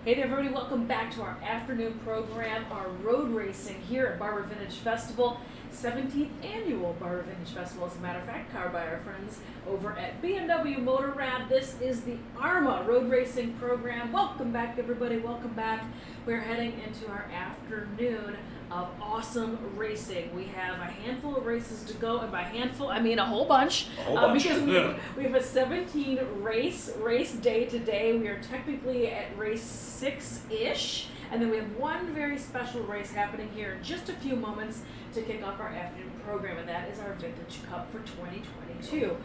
Hey there everybody, welcome back to our afternoon program, our road racing here at Barber Vintage Festival, 17th annual Barber Vintage Festival, as a matter of fact, powered by our friends over at BMW Motor Rad. This is the AHRMA road racing program. Welcome back everybody, welcome back. We're heading into our afternoon of awesome racing. We have a handful of races to go, and by handful I mean a whole bunch. Because we have a 17 race day today. We are technically at race 6-ish, and then we have one very special race happening here in just a few moments to kick off our afternoon program, and that is our Vintage Cup for 2022.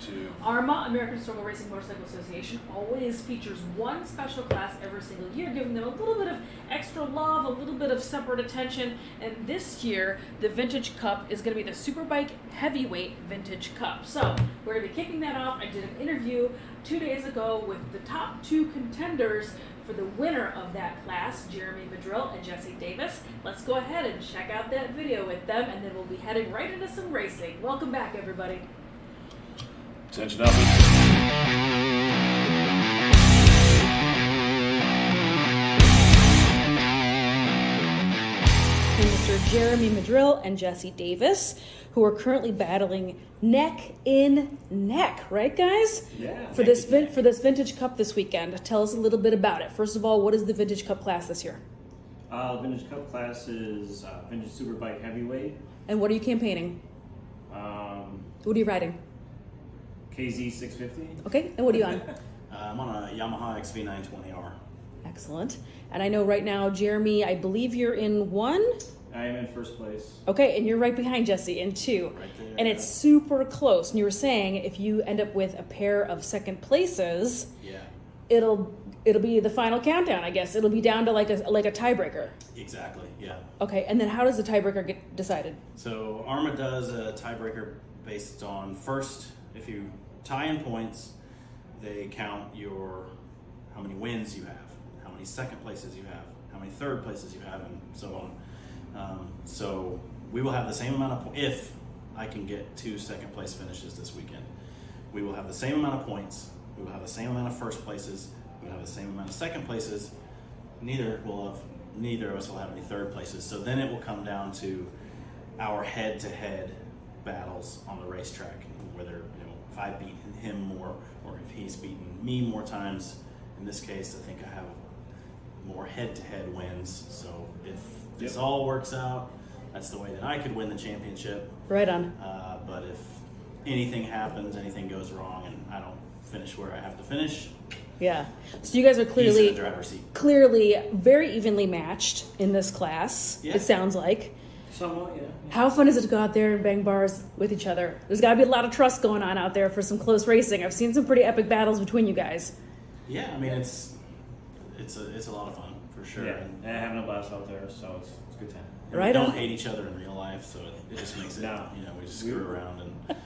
AHRMA, American Historical Racing Motorcycle Association, always features one special class every single year, giving them a little bit of extra love, a little bit of separate attention, and this year the Vintage Cup is going to be the Superbike Heavyweight Vintage Cup. So we're going to be kicking that off. I did an interview 2 days ago with the top two contenders for the winner of that class, Jeremy Madrill and Jesse Davis. Let's go ahead and check out that video with them, and then we'll be heading right into some racing. Welcome back, everybody. Attention up. Mr. Jeremy Madrill and Jesse Davis, who are currently battling neck in neck, right, guys? Yeah. For this Vintage Cup this weekend. Tell us a little bit about it. First of all, what is the Vintage Cup class this year? The Vintage Cup class is Vintage Superbike Heavyweight. And what are you campaigning? What are you riding? KZ 650. Okay, and what are you on? I'm on a Yamaha XV920R. Excellent. And I know right now, Jeremy, I believe you're in 1? I am in first place. Okay, and you're right behind Jesse in 2. Right there, and it's super close. And you were saying if you end up with a pair of second places, Yeah, it'll be the final countdown, I guess. It'll be down to like a tiebreaker. exactly, yeah. Okay, and then how does the tiebreaker get decided? So AHRMA does a tiebreaker based on first, if you tie in points, they count how many wins you have, how many second places you have, how many third places you have, and so on. So we will have the same amount of points. If I can get 2 second place finishes this weekend, we will have the same amount of points, we will have the same amount of first places, we will have the same amount of second places. Neither of us will have any third places. So then it will come down to our head-to-head battles on the racetrack, whether if I beat him more or if he's beaten me more times. In this case, I think I have more head-to-head wins. So if this all works out, that's the way that I could win the championship. Right on. But if anything happens, anything goes wrong, and I don't finish where I have to finish, Yeah. So you guys are he's in the driver's seat. clearly very evenly matched in this class, Yeah. it sounds like. Somewhat, yeah. How fun is it to go out there and bang bars with each other? There's got to be a lot of trust going on out there for some close racing. I've seen some pretty epic battles between you guys. Yeah, I mean it's a lot of fun for sure. Yeah, and having a blast out there, so it's a good time. And Right we don't on. hate each other in real life, so it just makes it. No. We just screw around and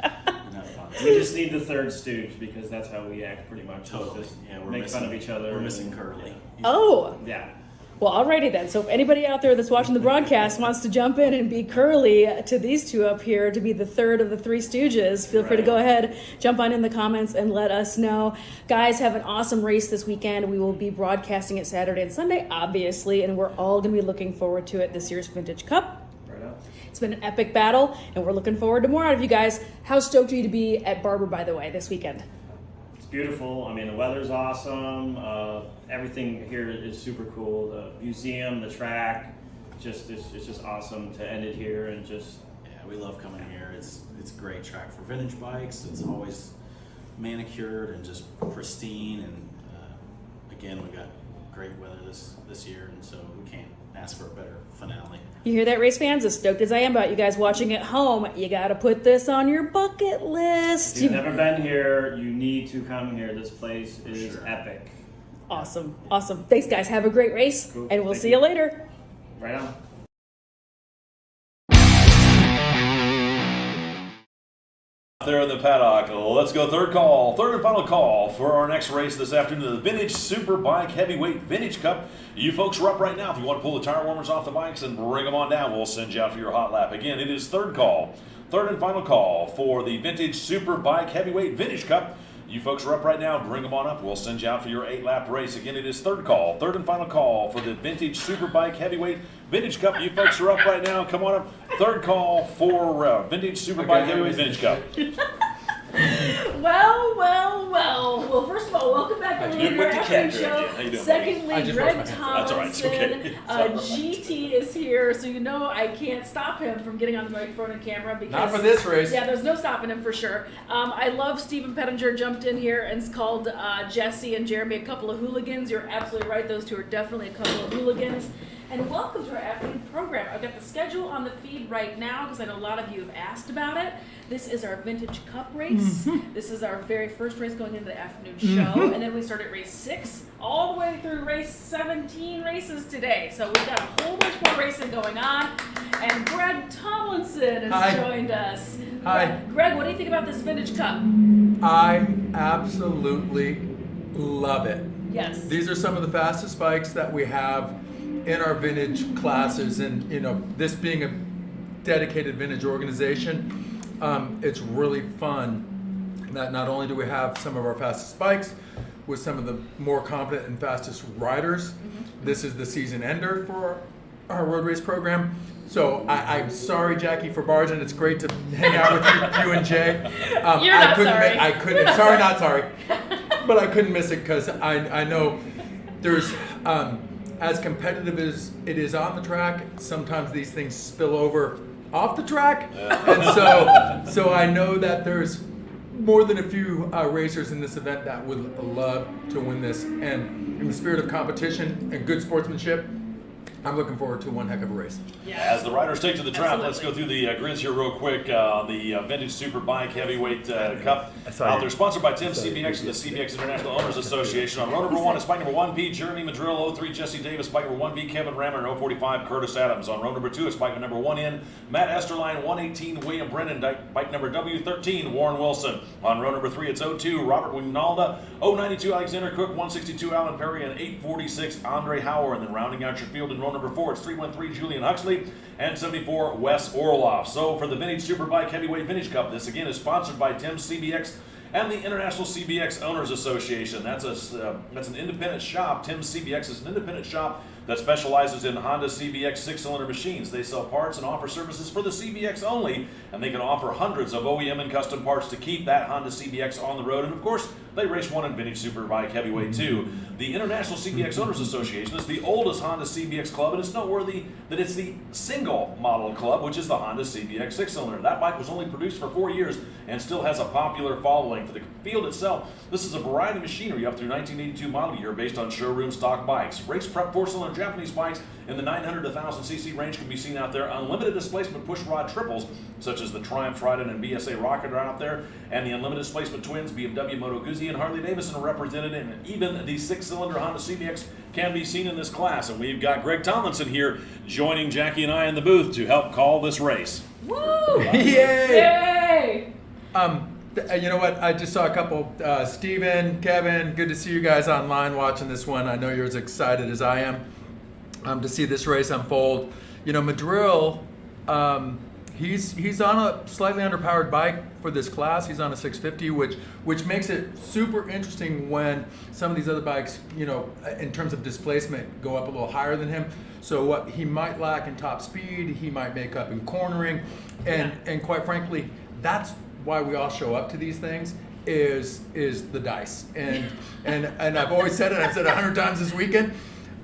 have fun. We just need the third stooge because that's how we act pretty much. Totally. Just Yeah, we're make missing, fun of each other. We're and- missing Curly. Oh, Yeah. well, alrighty then. So if anybody out there that's watching the broadcast wants to jump in and be Curly to these two up here to be the third of the Three Stooges, feel free to go ahead, jump on in the comments and let us know. Guys, have an awesome race this weekend. We will be broadcasting it Saturday and Sunday, obviously, and we're all going to be looking forward to it this year's Vintage Cup. Right on. It's been an epic battle, and we're looking forward to more out of you guys. How stoked are you to be at Barber, by the way, this weekend? It's beautiful. I mean, the weather's awesome. Everything here is super cool. The museum, the track, it's just awesome to end it here and just. Yeah, we love coming here. It's a great track for vintage bikes. It's always manicured and just pristine. And again, we got great weather this year, and so we can't ask for a better finale. You hear that, race fans? As stoked as I am about you guys watching at home, you got to put this on your bucket list. If you've never been here, you need to come here. This place is sure. epic. Awesome. Awesome. Thanks, guys. Have a great race, Cool. and we'll Thank see you. you later. Right on. There in the paddock. Let's go third and final call for our next race this afternoon, the Vintage Superbike Heavyweight Vintage Cup. You folks are up right now. If you want to pull the tire warmers off the bikes and bring them on down, we'll send you out for your hot lap. Again, it is third and final call for the Vintage Superbike Heavyweight Vintage Cup. You folks are up right now. Bring them on up. We'll send you out for your 8-lap race. Again, it is third and final call for the Vintage Superbike Heavyweight Vintage Cup. You folks are up right now. Come on up. Third call for Vintage Superbike Heavyweight Vintage Cup. Well, first of all, welcome back to You the put the cat show. there, how you doing, Secondly, buddy? Greg That's all right, it's Tomlinson, okay. It's all right. GT is here, so you know I can't stop him from getting on the microphone and camera because Not for this race. Yeah, there's no stopping him for sure. I love Stephen Pettinger jumped in here and called Jesse and Jeremy a couple of hooligans. You're absolutely right; those two are definitely a couple of hooligans. And welcome to our afternoon program. I've got the schedule on the feed right now because I know a lot of you have asked about it. This is our Vintage Cup race. This is our very first race going into the afternoon show. And then we start at race 6 all the way through race 17 races today. So we've got a whole bunch more racing going on. And Greg Tomlinson has joined us. Hi. Greg, what do you think about this Vintage Cup? I absolutely love it. Yes. These are some of the fastest bikes that we have in our vintage classes, and this being a dedicated vintage organization, it's really fun that not only do we have some of our fastest bikes with some of the more competent and fastest riders, this is the season ender for our road race program. So I'm sorry, Jackie, for barging. It's great to hang out with you and Jay. You're not sorry. I couldn't. Sorry, not sorry. But I couldn't miss it because I know there's as competitive as it is on the track. Sometimes these things spill over off the track, and so I know that there's more than a few racers in this event that would love to win this. And in the spirit of competition and good sportsmanship, I'm looking forward to one heck of a race. Yeah. As the riders take to the track, Absolutely. let's go through the grids here real quick. The Vintage Superbike Heavyweight Cup. They're sponsored by Tim CBX and the CBX International Owners Association. On row number 1 is bike number 1B, Jeremy Madrill, 03 Jesse Davis, bike number 1B, Kevin Rammer, and 045 Curtis Adams. On row number 2 is bike number 1N, Matt Esterline, 118 William Brennan, bike number W13, Warren Wilson. On row number 3, it's 02 Robert Wignalda, 092 Alexander Cook, 162 Alan Perry, and 846 Andre Hauer. And then rounding out your field in row number 4, it's 313 Julian Huxley and 74 Wes Orloff. So for the Vintage Superbike Heavyweight Vintage Cup, this again is sponsored by Tim CBX and the International CBX Owners Association. That's an independent shop. Tim CBX is an independent shop that specializes in Honda CBX 6-cylinder machines. They sell parts and offer services for the CBX only, and they can offer hundreds of OEM and custom parts to keep that Honda CBX on the road. And of course, they race one in Vintage Superbike Heavyweight too. The International CBX Owners Association is the oldest Honda CBX club, and it's noteworthy that it's the single model club, which is the Honda CBX 6-cylinder. That bike was only produced for 4 years and still has a popular following. For the field itself, this is a variety of machinery up through 1982 model year based on showroom stock bikes. Race prep 4-cylinder Japanese bikes in the 900 to 1000 cc range can be seen out there. Unlimited displacement push rod triples, such as the Triumph Trident and BSA Rocket are out there, and the unlimited displacement twins, BMW, Moto Guzzi, and Harley Davidson are represented, and even the 6-cylinder Honda CBX can be seen in this class. And we've got Greg Tomlinson here joining Jackie and I in the booth to help call this race. Woo! Yay! Yay! You know what? I just saw a couple. Steven, Kevin, good to see you guys online watching this one. I know you're as excited as I am to see this race unfold. Madrill, he's on a slightly underpowered bike for this class. He's on a 650, which makes it super interesting when some of these other bikes, in terms of displacement, go up a little higher than him. So what he might lack in top speed, he might make up in cornering, and quite frankly, that's why we all show up to these things is the dice. And I've always said it, I've said it 100 times this weekend,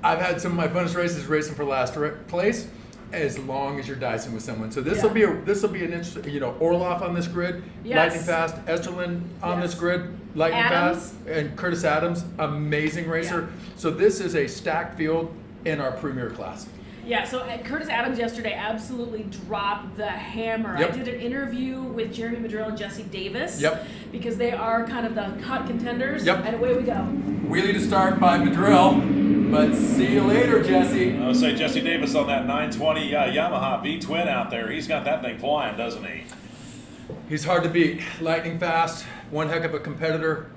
I've had some of my funnest races racing for last place, as long as you're dicing with someone. So this will be an interesting, Orloff on this grid, lightning fast, Esterlin on this grid, lightning fast, and Curtis Adams, amazing racer. So this is a stacked field in our premier class. Yeah, so Curtis Adams yesterday absolutely dropped the hammer. Yep. I did an interview with Jeremy Madrill and Jesse Davis. Yep. Because they are kind of the hot contenders. Yep. And away we go. Wheelie to start by Madrill, but see you later, Jesse. I'll say Jesse Davis on that 920 Yamaha V-twin out there. He's got that thing flying, doesn't he? He's hard to beat. Lightning fast, one heck of a competitor.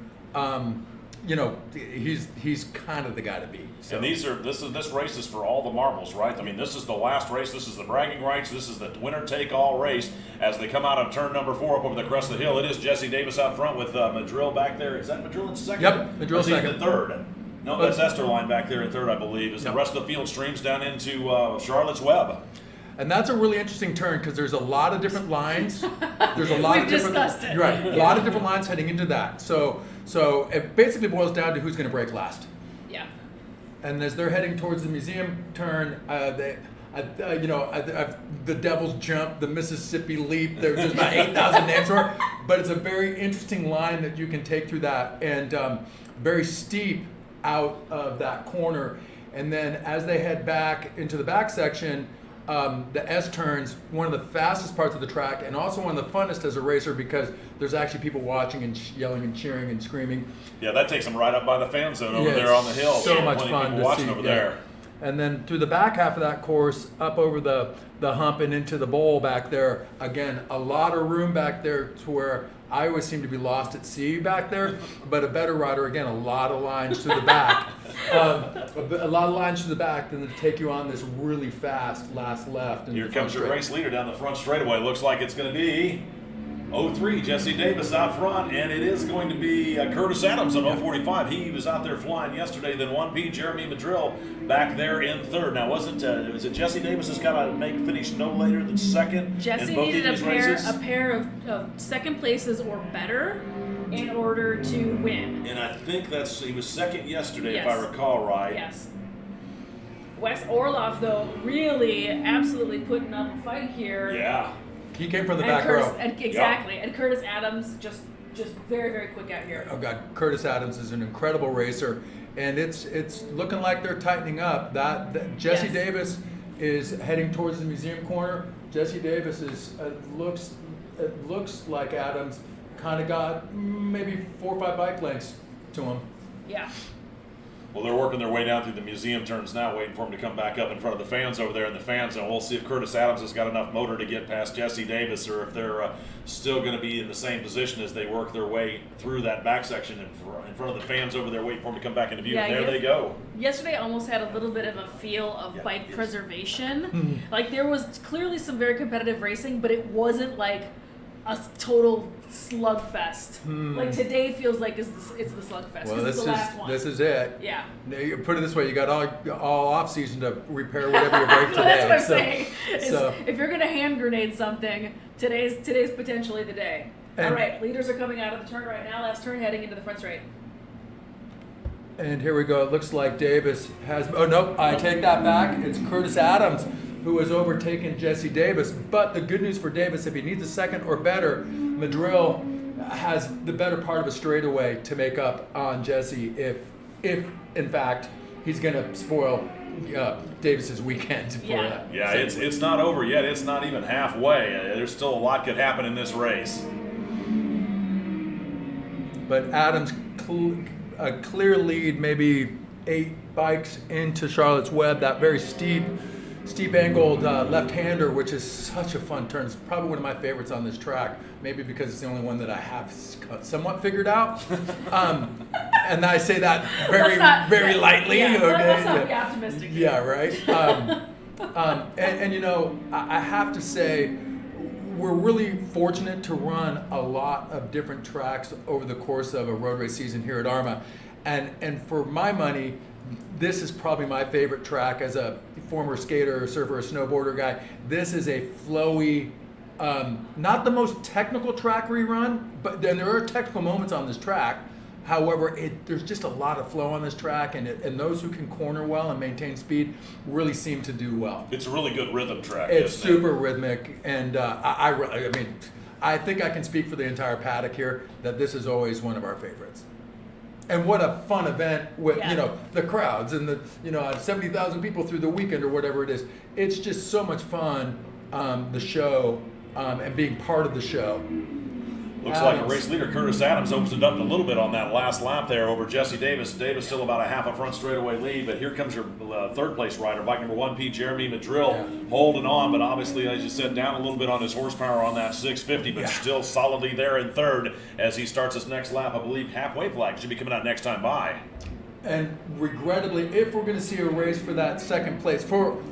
he's kind of the guy to beat. So. And this race is for all the marbles, right? I mean, this is the last race. This is the bragging rights. This is the winner-take-all race as they come out of turn number 4 up over the crest of the hill. It is Jesse Davis out front with Madrill back there. Is that Madrill in second? Yep, Madrill second. In third. No, that's Esterline back there in third, I believe. As the rest of the field streams down into Charlotte's Web. And that's a really interesting turn because there's a lot of different lines. There's a lot We've of different discussed it. right, a lot of different lines heading into that. So it basically boils down to who's going to break last. Yeah. And as they're heading towards the museum turn, the Devil's Jump, the Mississippi Leap. There's about 8,000 names for it, but it's a very interesting line that you can take through that, and very steep out of that corner. And then as they head back into the back section, the S turns, one of the fastest parts of the track, and also one of the funnest as a racer because there's actually people watching and yelling and cheering and screaming. Yeah, that takes them right up by the fan zone over there on the hill. So much Plenty of fun people to watching see. over there. And then through the back half of that course, up over the hump and into the bowl back there, again, a lot of room back there to where I always seem to be lost at sea back there, but a better rider, again, a lot of lines to the back. A lot of lines to the back then to take you on this really fast last left. Here comes your race leader down the front straightaway. Looks like it's going to be 03, Jesse Davis out front, and it is going to be Curtis Adams on 045. He was out there flying yesterday. Then 1P, Jeremy Madrill back there in third. Now, was it Jesse Davis has got to finish no later than second Jesse in both needed of these races? a pair of second places or better in order to win. And I think he was second yesterday, if Yes. I recall right. Yes. Wes Orloff, though, really absolutely putting up a fight here. Yeah. He came from the And back Curtis, row. exactly. And Curtis Adams just very, very quick out here. Oh God, Curtis Adams is an incredible racer, and it's looking like they're tightening up. That Jesse Yes. Davis is heading towards the museum corner. Jesse Davis looks like Adams kind of got maybe 4 or 5 bike lengths to him. Yeah. Well, they're working their way down through the museum turns now, waiting for him to come back up in front of the fans over there in the fan zone. We'll see if Curtis Adams has got enough motor to get past Jesse Davis, or if they're still going to be in the same position as they work their way through that back section in front of the fans over there, waiting for him to come back into view. Yeah, And there yes. they go. Yesterday almost had a little bit of a feel of bike preservation. Like there was clearly some very competitive racing, but it wasn't like a total slugfest. Like today feels like it's the slugfest. Well, this is the last one. this is it. Yeah. Now, you put it this way: you got all off season to repair whatever you break today. That's what I'm So- saying. is so- if you're gonna hand grenade something, today's potentially the day. All And- right, leaders are coming out of the turn right now. Last turn, heading into the front straight. And here we go. It looks like Davis has. Oh nope! I take that back. It's Curtis Adams who has overtaken Jesse Davis. But the good news for Davis, if he needs a second or better, Madrill has the better part of a straightaway to make up on Jesse. If in fact he's going to spoil Davis's weekend for Yeah. that. Yeah, it's not over yet. It's not even halfway. There's still a lot could happen in this race. But Adams a clear lead, maybe 8 bikes into Charlotte's Web. That very steep angled left-hander, which is such a fun turn. It's probably one of my favorites on this track. Maybe because it's the only one that I have somewhat figured out. And I say that very lightly. Yeah, Okay. let's not be optimistic. Yeah, right. And you know, I have to say, we're really fortunate to run a lot of different tracks over the course of a road race season here at AHRMA. And for my money, this is probably my favorite track as a former skater, surfer, snowboarder guy. This is a flowy, not the most technical track rerun, but then there are technical moments on this track. However, there's just a lot of flow on this track, and those who can corner well and maintain speed really seem to do well. It's a really good rhythm track. It's isn't it? super rhythmic, and I mean, I think I can speak for the entire paddock here that this is always one of our favorites. And what a fun event with the crowds and the 70,000 people through the weekend or whatever it is. It's just so much fun, the show, and being part of the show. Looks like a race leader, Curtis Adams, opens it up a little bit on that last lap there over Jesse Davis. Davis still about a half a front straightaway lead, but here comes your third place rider, bike number 1P, Jeremy Madrill, holding on, but obviously, as you said, down a little bit on his horsepower on that 650, but still solidly there in third as he starts his next lap. I believe halfway flag should be coming out next time by. And regrettably, if we're going to see a race for that second place, for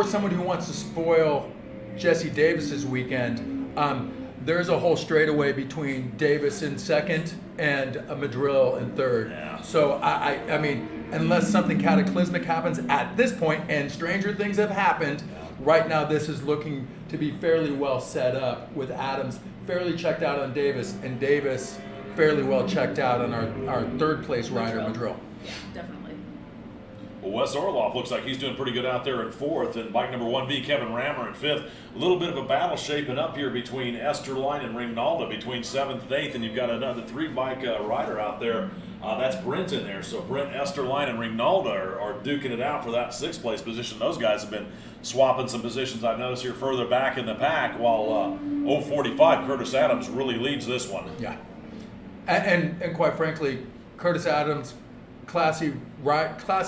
someone who wants to spoil Jesse Davis's weekend, there's a whole straightaway between Davis in second and Madrill in third. Yeah. So I mean, unless something cataclysmic happens at this point, and stranger things have happened, right now this is looking to be fairly well set up with Adams fairly checked out on Davis, and Davis fairly well checked out on our third place rider, Madrill. Yeah, definitely. Well, Wes Orloff looks like he's doing pretty good out there in fourth, and bike number 1B, Kevin Rammer, in fifth. A little bit of a battle shaping up here between Esterline and Ringnalda between seventh and eighth, and you've got another three-bike rider out there. That's Brent in there. So Brent, Esterline, and Ringnalda are duking it out for that sixth place position. Those guys have been swapping some positions, I've noticed, here further back in the pack, while 045, Curtis Adams, really leads this one. Yeah. And quite frankly, Curtis Adams, classy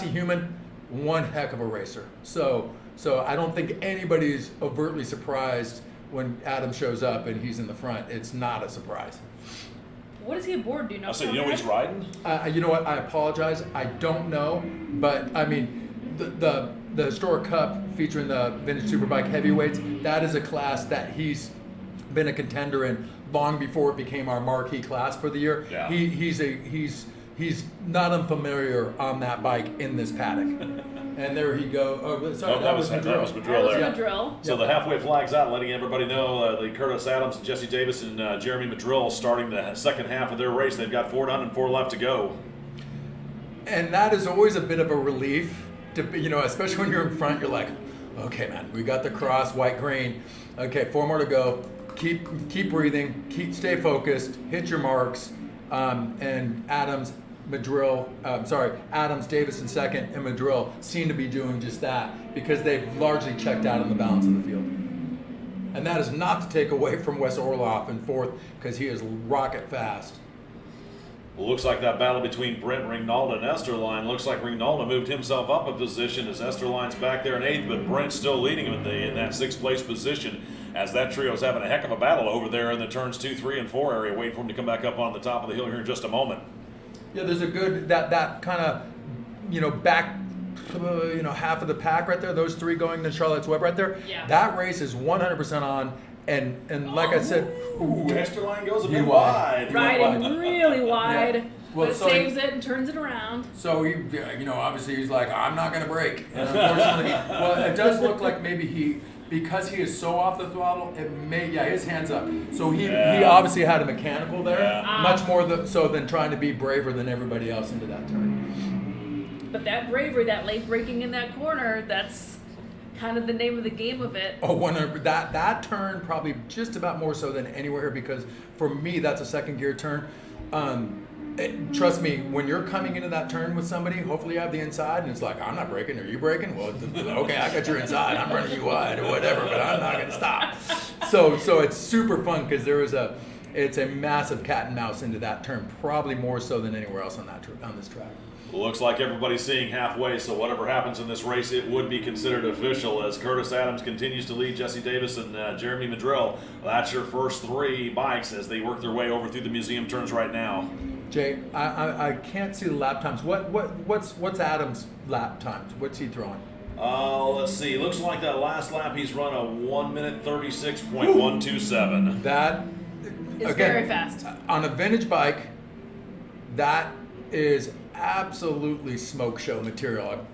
human, one heck of a racer. So I don't think anybody's overtly surprised when Adams shows up and he's in the front. It's not a surprise. What is he aboard? Do you know? I said, you know what he's riding? You know what? I apologize. I don't know, but I mean, the Historic Cup featuring the Vintage Superbike heavyweights, that is a class that he's been a contender in long before it became our marquee class for the year. Yeah. He's not unfamiliar on that bike in this paddock. And there he go. Oh, sorry, that was Madrill. That was Madrill there. Madrill. So the halfway flag's out, letting everybody know the Curtis Adams and Jesse Davis and Jeremy Madrill starting the second half of their race. They've got 404 left to go. And that is always a bit of a relief, especially when you're in front. You're like, okay, man, we got the cross, white, green. Okay, 4 more to go. Keep breathing. Stay focused. Hit your marks. And Adams, Davis in second, and Madrill seem to be doing just that because they've largely checked out on the balance of the field. And that is not to take away from Wes Orloff in fourth because he is rocket fast. Well, looks like that battle between Brent Ringnalda and Esterline. Looks like Ringnalda moved himself up a position as Esterline's back there in eighth, but Brent's still leading him in that sixth place position as that trio's having a heck of a battle over there in the turns 2, 3, and 4 area, waiting for him to come back up on the top of the hill here in just a moment. Yeah, there's a good, that kind of, back, half of the pack right there, those three going to Charlotte's Web right there. Yeah. That race is 100% on. And like I said, Ooh, Esterline goes a bit wide. Riding really wide, Yeah. Well, but so saves it and turns it around. So he, obviously he's like, I'm not going to brake. And unfortunately, well, it does look like maybe because he is so off the throttle, his hand's up. So he obviously had a mechanical there, much more so than trying to be braver than everybody else into that turn. But that bravery, that late braking in that corner, that's kind of the name of the game of it. Oh, that turn probably just about more so than anywhere here because for me that's a second gear turn. Trust me, when you're coming into that turn with somebody, hopefully you have the inside, and it's like, I'm not braking. Are you braking? Well, okay, I got your inside. I'm running you wide or whatever, but I'm not going to stop. So it's super fun because it's a massive cat and mouse into that turn, probably more so than anywhere else on this track. Well, looks like everybody's seeing halfway, so whatever happens in this race, it would be considered official as Curtis Adams continues to lead Jesse Davis and Jeremy Madrill. That's your first three bikes as they work their way over through the museum turns right now. Jay, I can't see the lap times. What's Adams' lap times? What's he throwing? Let's see. Looks like that last lap he's run a 1 minute 36.127. That It's very fast. On a vintage bike, that is absolutely smoke show material.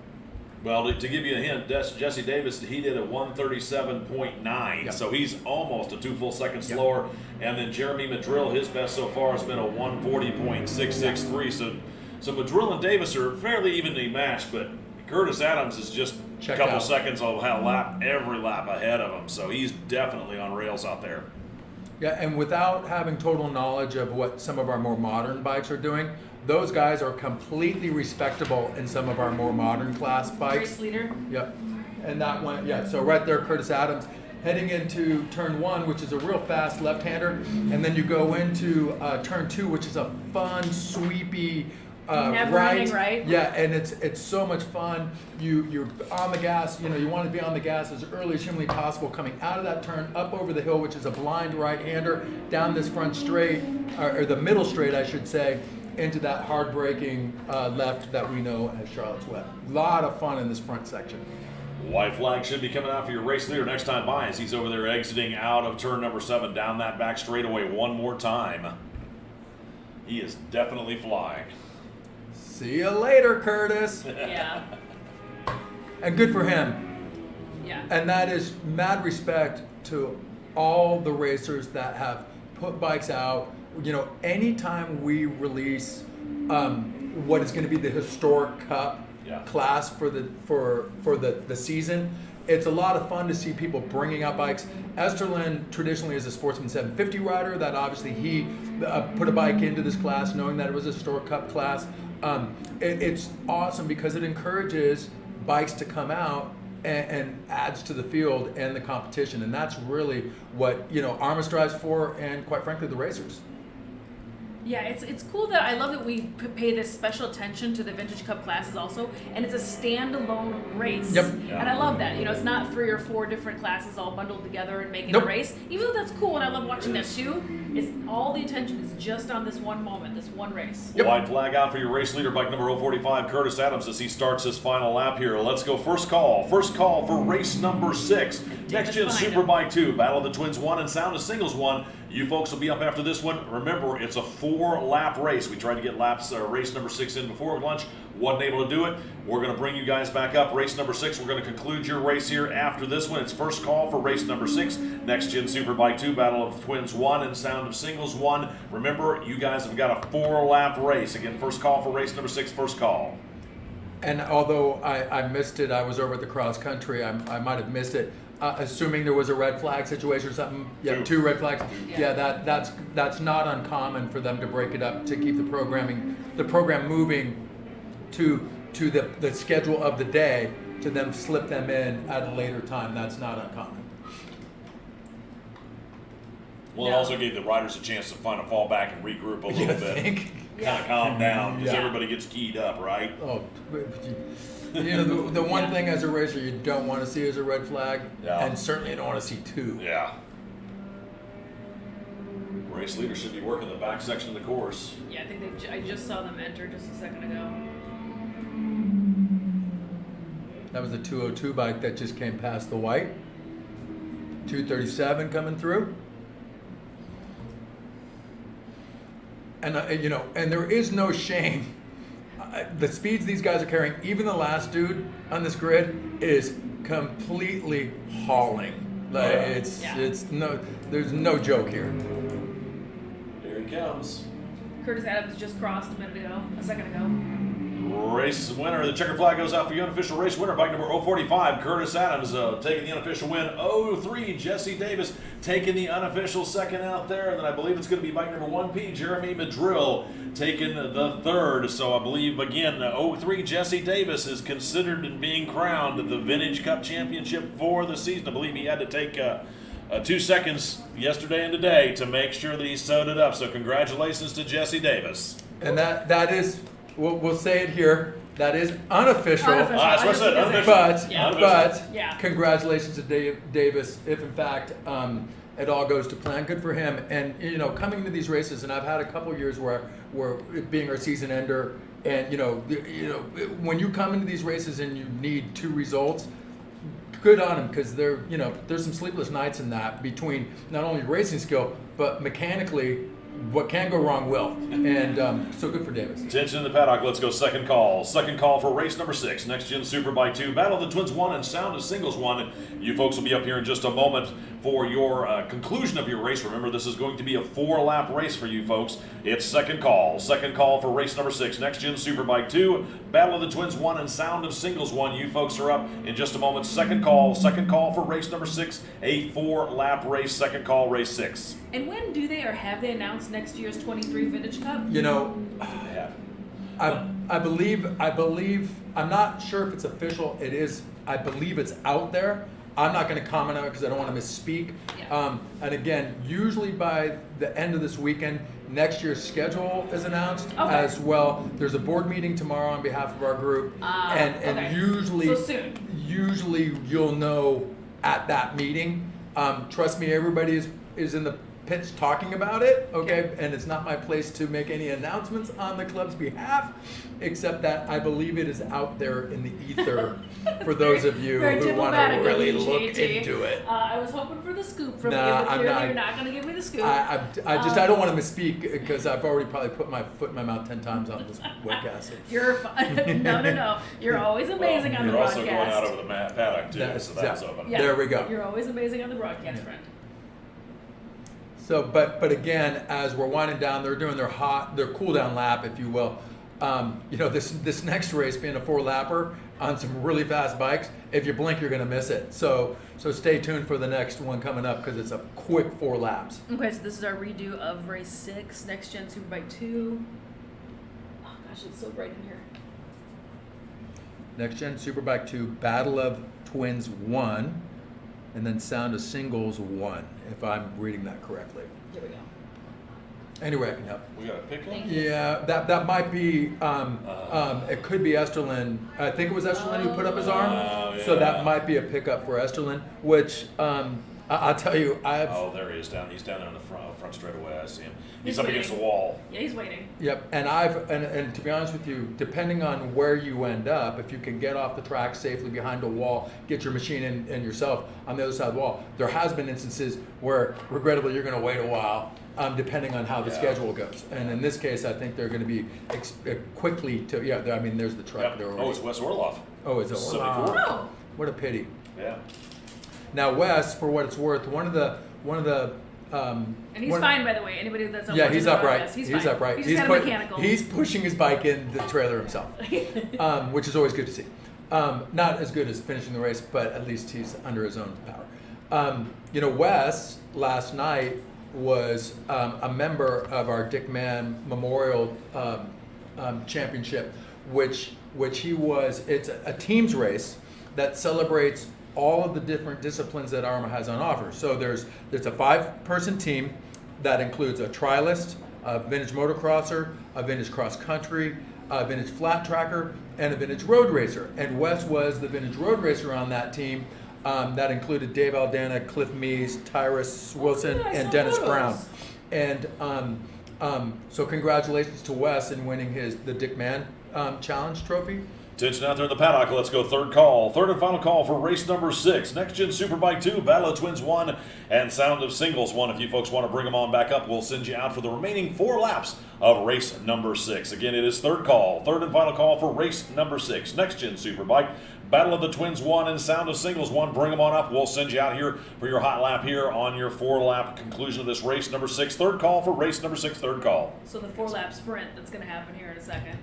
Well, to give you a hint, Jesse Davis, he did a 137.9, so he's almost a 2 full seconds slower. And then Jeremy Madrill, his best so far has been a 140.663. So Madrill and Davis are fairly evenly matched, but Curtis Adams is just a couple seconds every lap ahead of him. So he's definitely on rails out there. Yeah, and without having total knowledge of what some of our more modern bikes are doing, those guys are completely respectable in some of our more modern class bikes. Race leader. Yep. And that one, so right there, Curtis Adams. heading into turn 1, which is a real fast left-hander, and then you go into turn 2, which is a fun, sweepy Never ending right. Yeah, and it's so much fun. You're on the gas. You want to be on the gas as early as humanly possible. Coming out of that turn, up over the hill, which is a blind right-hander, down this front straight, or the middle straight, I should say, into that hard-braking left that we know as Charlotte's Web. A lot of fun in this front section. White flag should be coming out for your race leader next time by as he's over there exiting out of turn number 7 down that back straightaway one more time. He is definitely flying. See you later, Curtis. Yeah. And good for him. Yeah. And that is mad respect to all the racers that have put bikes out. Anytime we release what is going to be the historic cup class for the season, it's a lot of fun to see people bringing out bikes. Esterlin traditionally is a Sportsman 750 rider. That obviously he put a bike into this class knowing that it was a historic cup class. It's awesome because it encourages bikes to come out and adds to the field and the competition. And that's really what AHRMA strives for, and quite frankly, the racers. Yeah, it's cool that I love that we pay this special attention to the Vintage Cup classes also, and it's a standalone race. Yep. Yeah. And I love that. It's not 3 or 4 different classes all bundled together and making Nope. a race. Even though that's cool, and I love watching that too, is all the attention is just on this one moment, this one race. Yep. White flag out for your race leader, bike number 045, Curtis Adams, as he starts his final lap here. Let's go first call. First call for race number 6. Next Gen behind him. Superbike 2, Battle of the Twins 1, and Sound of Singles 1. You folks will be up after this one. Remember, it's a 4-lap race. We tried to get race number 6 in before lunch. Wasn't able to do it. We're going to bring you guys back up. Race number 6, we're going to conclude your race here after this one. It's first call for race number 6. Next Gen Superbike 2, Battle of Twins 1, and Sound of Singles 1. Remember, you guys have got a 4-lap race. Again, first call for race number 6, first call. And although I missed it, I was over at the cross country. I might have missed it. Assuming there was a red flag situation or something. Yeah, 2 red flags. Yeah, that's not uncommon for them to break it up to keep the program moving to the schedule of the day, to then slip them in at a later time. That's not uncommon. Well, it also gave the riders a chance to kind of fall back and regroup a little bit. Kind of calm down because everybody gets keyed up, right? Oh, the one thing as a racer you don't want to see is a red flag, and certainly you don't want to see 2. Yeah. Race leader should be working the back section of the course. Yeah, I think I just saw them enter just a second ago. That was the 202 bike that just came past the white. 237 coming through. And and there is no shame. The speeds these guys are carrying, even the last dude on this grid is completely hauling. There's no joke here. Here he comes. Curtis Adams just crossed a second ago. Race winner. The checker flag goes out for your unofficial race winner, bike number 045, Curtis Adams, taking the unofficial win. 03, Jesse Davis taking the unofficial second out there. And then I believe it's going to be bike number 1P, Jeremy Madrill, taking the third. So I believe, again, 03, Jesse Davis is considered and being crowned the Vintage Cup Championship for the season. I believe he had to take 2 seconds yesterday and today to make sure that he sewed it up. So congratulations to Jesse Davis. And that is... We'll say it here. That is unofficial. That's what I said. Unofficial. But congratulations to Davis. If in fact it all goes to plan, good for him. And coming into these races, and I've had a couple of years where it being our season ender, and when you come into these races and you need 2 results, good on him, because there's some sleepless nights in that, between not only racing skill but mechanically. What can go wrong will. And so good for Davis. Attention in the paddock. Let's go second call. Second call for race number 6. Next Gen Superbike 2. Battle of the Twins 1 and Sound of Singles 1. You folks will be up here in just a moment for your conclusion of your race. Remember, this is going to be a 4-lap race for you folks. It's second call. Second call for race number 6. Next Gen Superbike 2. Battle of the Twins 1 and Sound of Singles 1. You folks are up in just a moment. Second call. Second call for race number 6. A 4-lap race. Second call, race 6. And when do they, or have they announced next year's 23 Vintage Cup? I believe, I'm not sure if it's official. It is, I believe it's out there. I'm not going to comment on it because I don't want to misspeak. Yeah. And again, usually by the end of this weekend, next year's schedule is announced as well. There's a board meeting tomorrow on behalf of our group, and usually, so soon. Usually you'll know at that meeting. Trust me, everybody is in the pitch talking about it, okay? And it's not my place to make any announcements on the club's behalf, except that I believe it is out there in the ether for those of you very who want to diplomatic really of you, look JT. into it. I was hoping for the scoop from Nah, you, but I'm clearly not. you're not going to give me the scoop. I don't want to misspeak because I've already probably put my foot in my mouth 10 times on this webcast. You're fine. No. You're always amazing on the You're broadcast. also going out over the paddock too, so that's open. Yeah, There we go. You're always amazing on the broadcast, friend. So, but again, as we're winding down, they're doing their cool down lap, if you will. This next race being a 4-lapper on some really fast bikes, if you blink, you're going to miss it. So stay tuned for the next one coming up because it's a quick 4 laps. Okay, so this is our redo of race 6, Next Gen Superbike 2. Oh gosh, it's so bright in here. Next Gen Superbike 2, Battle of Twins 1, and then Sound of Singles 1, if I'm reading that correctly. Here we go. Anyway, I can help. We got a pick Thank up? you. Yeah, that might be, it could be Esterlin. I think it was Esterlin who put up his arm. Oh, So yeah. that might be a pickup for Esterlin, which I'll tell you, Oh, there he is he's down there in the front straight away. I see him. He's He's up waiting. against the wall. Yeah, he's waiting. Yep, and to be honest with you, depending on where you end up, if you can get off the track safely behind a wall, get your machine and yourself on the other side of the wall, there has been instances where, regrettably, you're going to wait a while, depending on how the schedule goes. And in this case, I think they're going to be quickly to, there's the truck. Yep. They're Oh, already, it's Wes Orloff. oh, is it? 74. Oh, What a pity. Yeah. Now, Wes, for what it's worth, one of the and he's fine, by the way. Anybody that's Yeah, he's upright. He's He's fine. upright. He's kind of mechanical. He's pushing his bike in the trailer himself, which is always good to see. Not as good as finishing the race, but at least he's under his own power. Wes last night was a member of our Dick Mann Memorial Championship, which he was. It's a teams race that celebrates all of the different disciplines that AHRMA has on offer. So there's a 5-person team that includes a trialist, a vintage motocrosser, a vintage cross country, a vintage flat tracker, and a vintage road racer. And Wes was the vintage road racer on that team. That included Dave Aldana, Cliff Mees, Tyrus Wilson, yeah, I and saw Dennis photos. Brown. And so congratulations to Wes in winning the Dick Mann Challenge trophy. Attention out there in the paddock. Let's go third call. Third and final call for race number 6. Next Gen Superbike 2, Battle of Twins 1, and Sound of Singles 1. If you folks want to bring them on back up, we'll send you out for the remaining 4 laps of race number 6. Again, it is third call. Third and final call for race number 6. Next Gen Superbike, Battle of the Twins 1, and Sound of Singles 1. Bring them on up. We'll send you out here for your hot lap here on your 4-lap conclusion of this race number 6. Third call for race number 6. Third call. So the 4-lap sprint that's going to happen here in a second.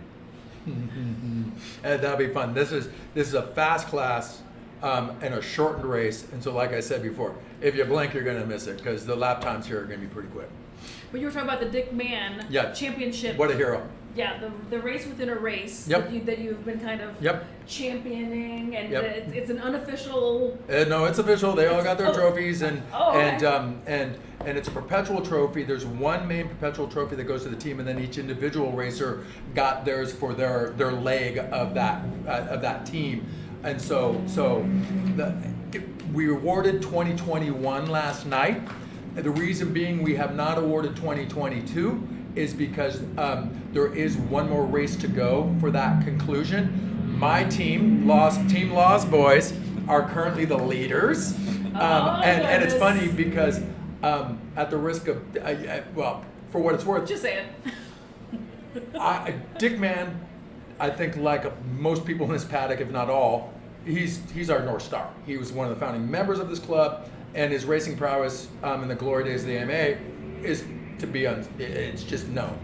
And that'll be fun. This is a fast class and a shortened race, and so like I said before, if you blink, you're going to miss it because the lap times here are going to be pretty quick. But you were talking about the Dick Mann Championship. What a hero! Yeah, the race within a race Yep. that you've been kind of Yep. championing, and Yep. it's an unofficial. No, it's official. They all got their trophies, and okay. and it's a perpetual trophy. There's one main perpetual trophy that goes to the team, and then each individual racer got theirs for their leg of that team. And we awarded 2021 last night. The reason being we have not awarded 2022 is because there is one more race to go for that conclusion. My team, Team Lost Boys, are currently the leaders. And it's funny because at the risk of, for what it's worth, Just say it. Dick Mann, I think like most people in this paddock, if not all, he's our North Star. He was one of the founding members of this club, and his racing prowess in the glory days of the AMA is it's just known.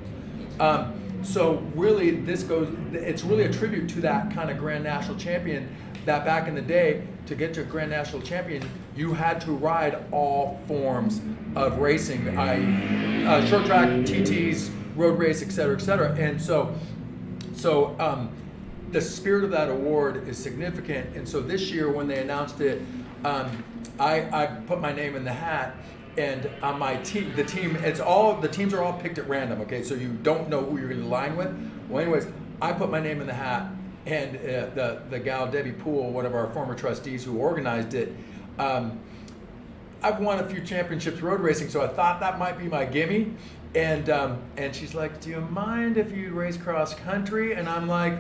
So really, it's really a tribute to that kind of Grand National Champion that back in the day, to get to a Grand National Champion, you had to ride all forms of racing, short track, TTs, road race, et cetera, et cetera. And so the spirit of that award is significant. And so this year when they announced it, I put my name in the hat. And on my team, the teams are all picked at random. Okay, so you don't know who you're going to align with. Well, anyways, I put my name in the hat, and the gal Debbie Poole, one of our former trustees who organized it, I've won a few championships road racing, so I thought that might be my gimme. And she's like, "Do you mind if you race cross country?" And I'm like,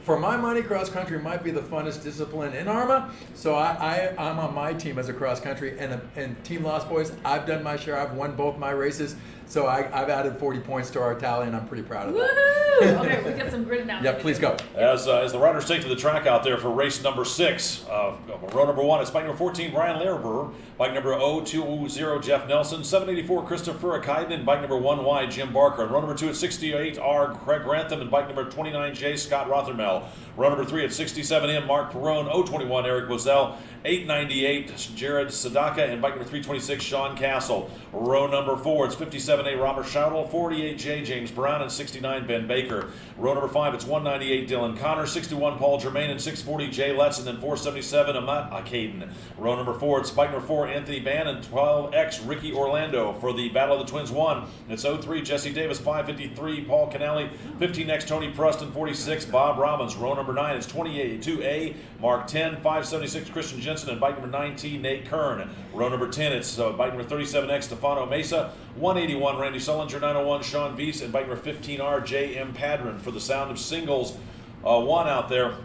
for my money, cross country might be the funnest discipline in AHRMA. So I'm on my team as a cross country and Team Lost Boys. I've done my share. I've won both my races. So I've added 40 points to our tally, and I'm pretty proud of that. Woohoo! Okay, we got some grid now. Yeah, please go. As the riders take to the track out there for race number 6, row number 1, it's bike number 14, Brian Laraber, bike number 020, Jeff Nelson, 784, Christopher Akaiden, and bike number 1Y, Jim Barker. And row number 2 at 68R, Craig Grantham, and bike number 29J, Scott Rothermel. Row number 3 at 67M, Mark Perrone, 021, Eric Wazell, 898, Jared Sadaka, and bike number 326, Sean Castle. Row number 4, it's 57A, Robert Schautel, 48J, James Brown, and 69, Ben Baker. Row number 5, it's 198, Dylan Connor, 61, Paul Germain, and 640, Jay Letts, and then 477, Amat Akaden. Row number 4, it's bike number 4, Anthony Bann, and 12X, Ricky Orlando. For the Battle of the Twins 1, it's 03, Jesse Davis, 553, Paul Canale, 15X, Tony Preston, 46, Bob Robbins. Row number 9, it's 2A, Mark 10, 576, Christian Jensen, and bike number 19, Nate Kern. Row number 10, it's bike number 37X, Stefano Mesa, 181, Randy Sullinger, 901, Sean Weiss, and bike number 15R, J.M. Padron. For the Sound of Singles 1 out there,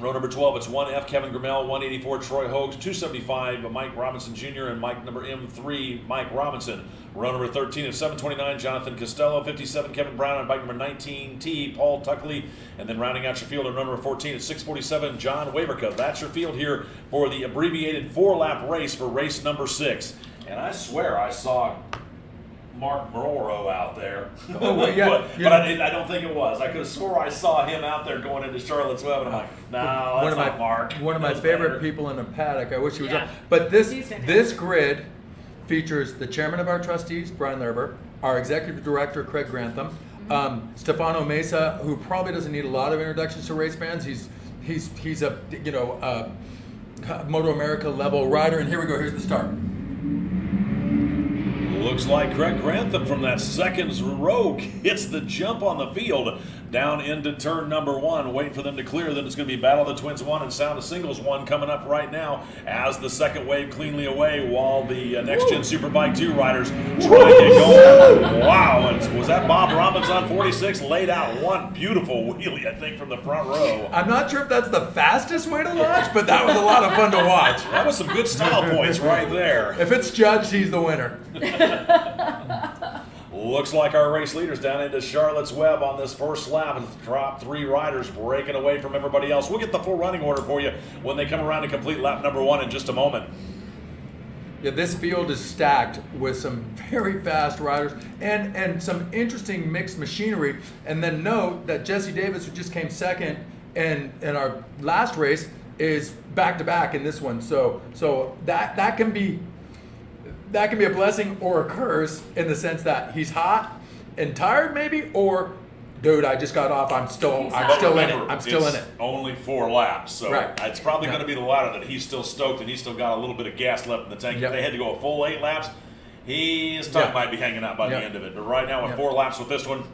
row number 12, it's 1F, Kevin Grimmel, 184, Troy Hogues, 275, Mike Robinson Jr., and bike number M3, Mike Robinson. Row number 13 is 729, Jonathan Costello, 57, Kevin Brown, and bike number 19T, Paul Tuckley. And then rounding out your field at row number 14 is 647, John Waverka. That's your field here for the abbreviated 4-lap race for race number 6. And I swear I saw Mark Morrow out there. Oh, well, yeah, but I don't think it was. I could have swore I saw him out there going into Charlotte's Web, and I'm like, no, that's not Mark. One of my favorite people in a paddock. I wish he was Yeah. up. But He's fantastic. this grid features the chairman of our trustees, Brian Laraber, our executive director, Craig Grantham, Stefano Mesa, who probably doesn't need a lot of introductions to race fans. He's a Moto America level rider. And here we go. Here's the start. Looks like Craig Grantham from that second row hits the jump on the field down into turn number 1. Wait for them to clear. Then it's going to be Battle of the Twins 1 and Sound of Singles 1 coming up right now as the second wave cleanly away while the Next Gen Superbike 2 riders try to get going. Wow. And was that Bob Robbins on 46? Laid out one beautiful wheelie, I think, from the front row. I'm not sure if that's the fastest way to launch, but that was a lot of fun to watch. That was some good style points right there. If it's judged, he's the winner. Looks like our race leaders down into Charlotte's Web on this first lap, and the top 3 riders breaking away from everybody else. We'll get the full running order for you when they come around to complete lap number 1 in just a moment. Yeah, this field is stacked with some very fast riders and some interesting mixed machinery. And then note that Jesse Davis, who just came second in our last race, is back-to-back in this one. So that can be a blessing or a curse in the sense that he's hot and tired maybe, or dude, I just got off, I'm still in it. Only 4 laps, so right. It's probably going to be the latter, that he's still stoked and he's still got a little bit of gas left in the tank. Yep. If they had to go a full 8 laps, his tongue might be hanging out by the end of it. But right now, with 4 laps with this one,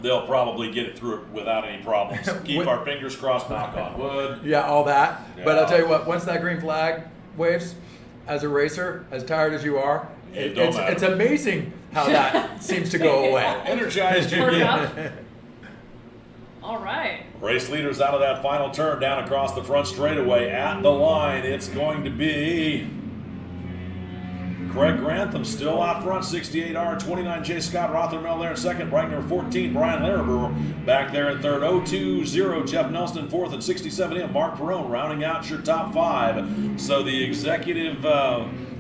they'll probably get it through it without any problems. Keep our fingers crossed, knock on wood. Yeah, all that. Yeah. But I'll tell you what, once that green flag waves, as a racer, as tired as you are, it's amazing how that seems to go away. Energized you Turn get. up. All right. Race leaders out of that final turn down across the front straightaway at the line. It's going to be Craig Grantham still out front, 68R, 29J Scott Rothermel there in second, bike number 14, Brian Laraber back there in third, 020 Jeff Nelson in fourth, and 67M Mark Perrone rounding out your top 5. So the executive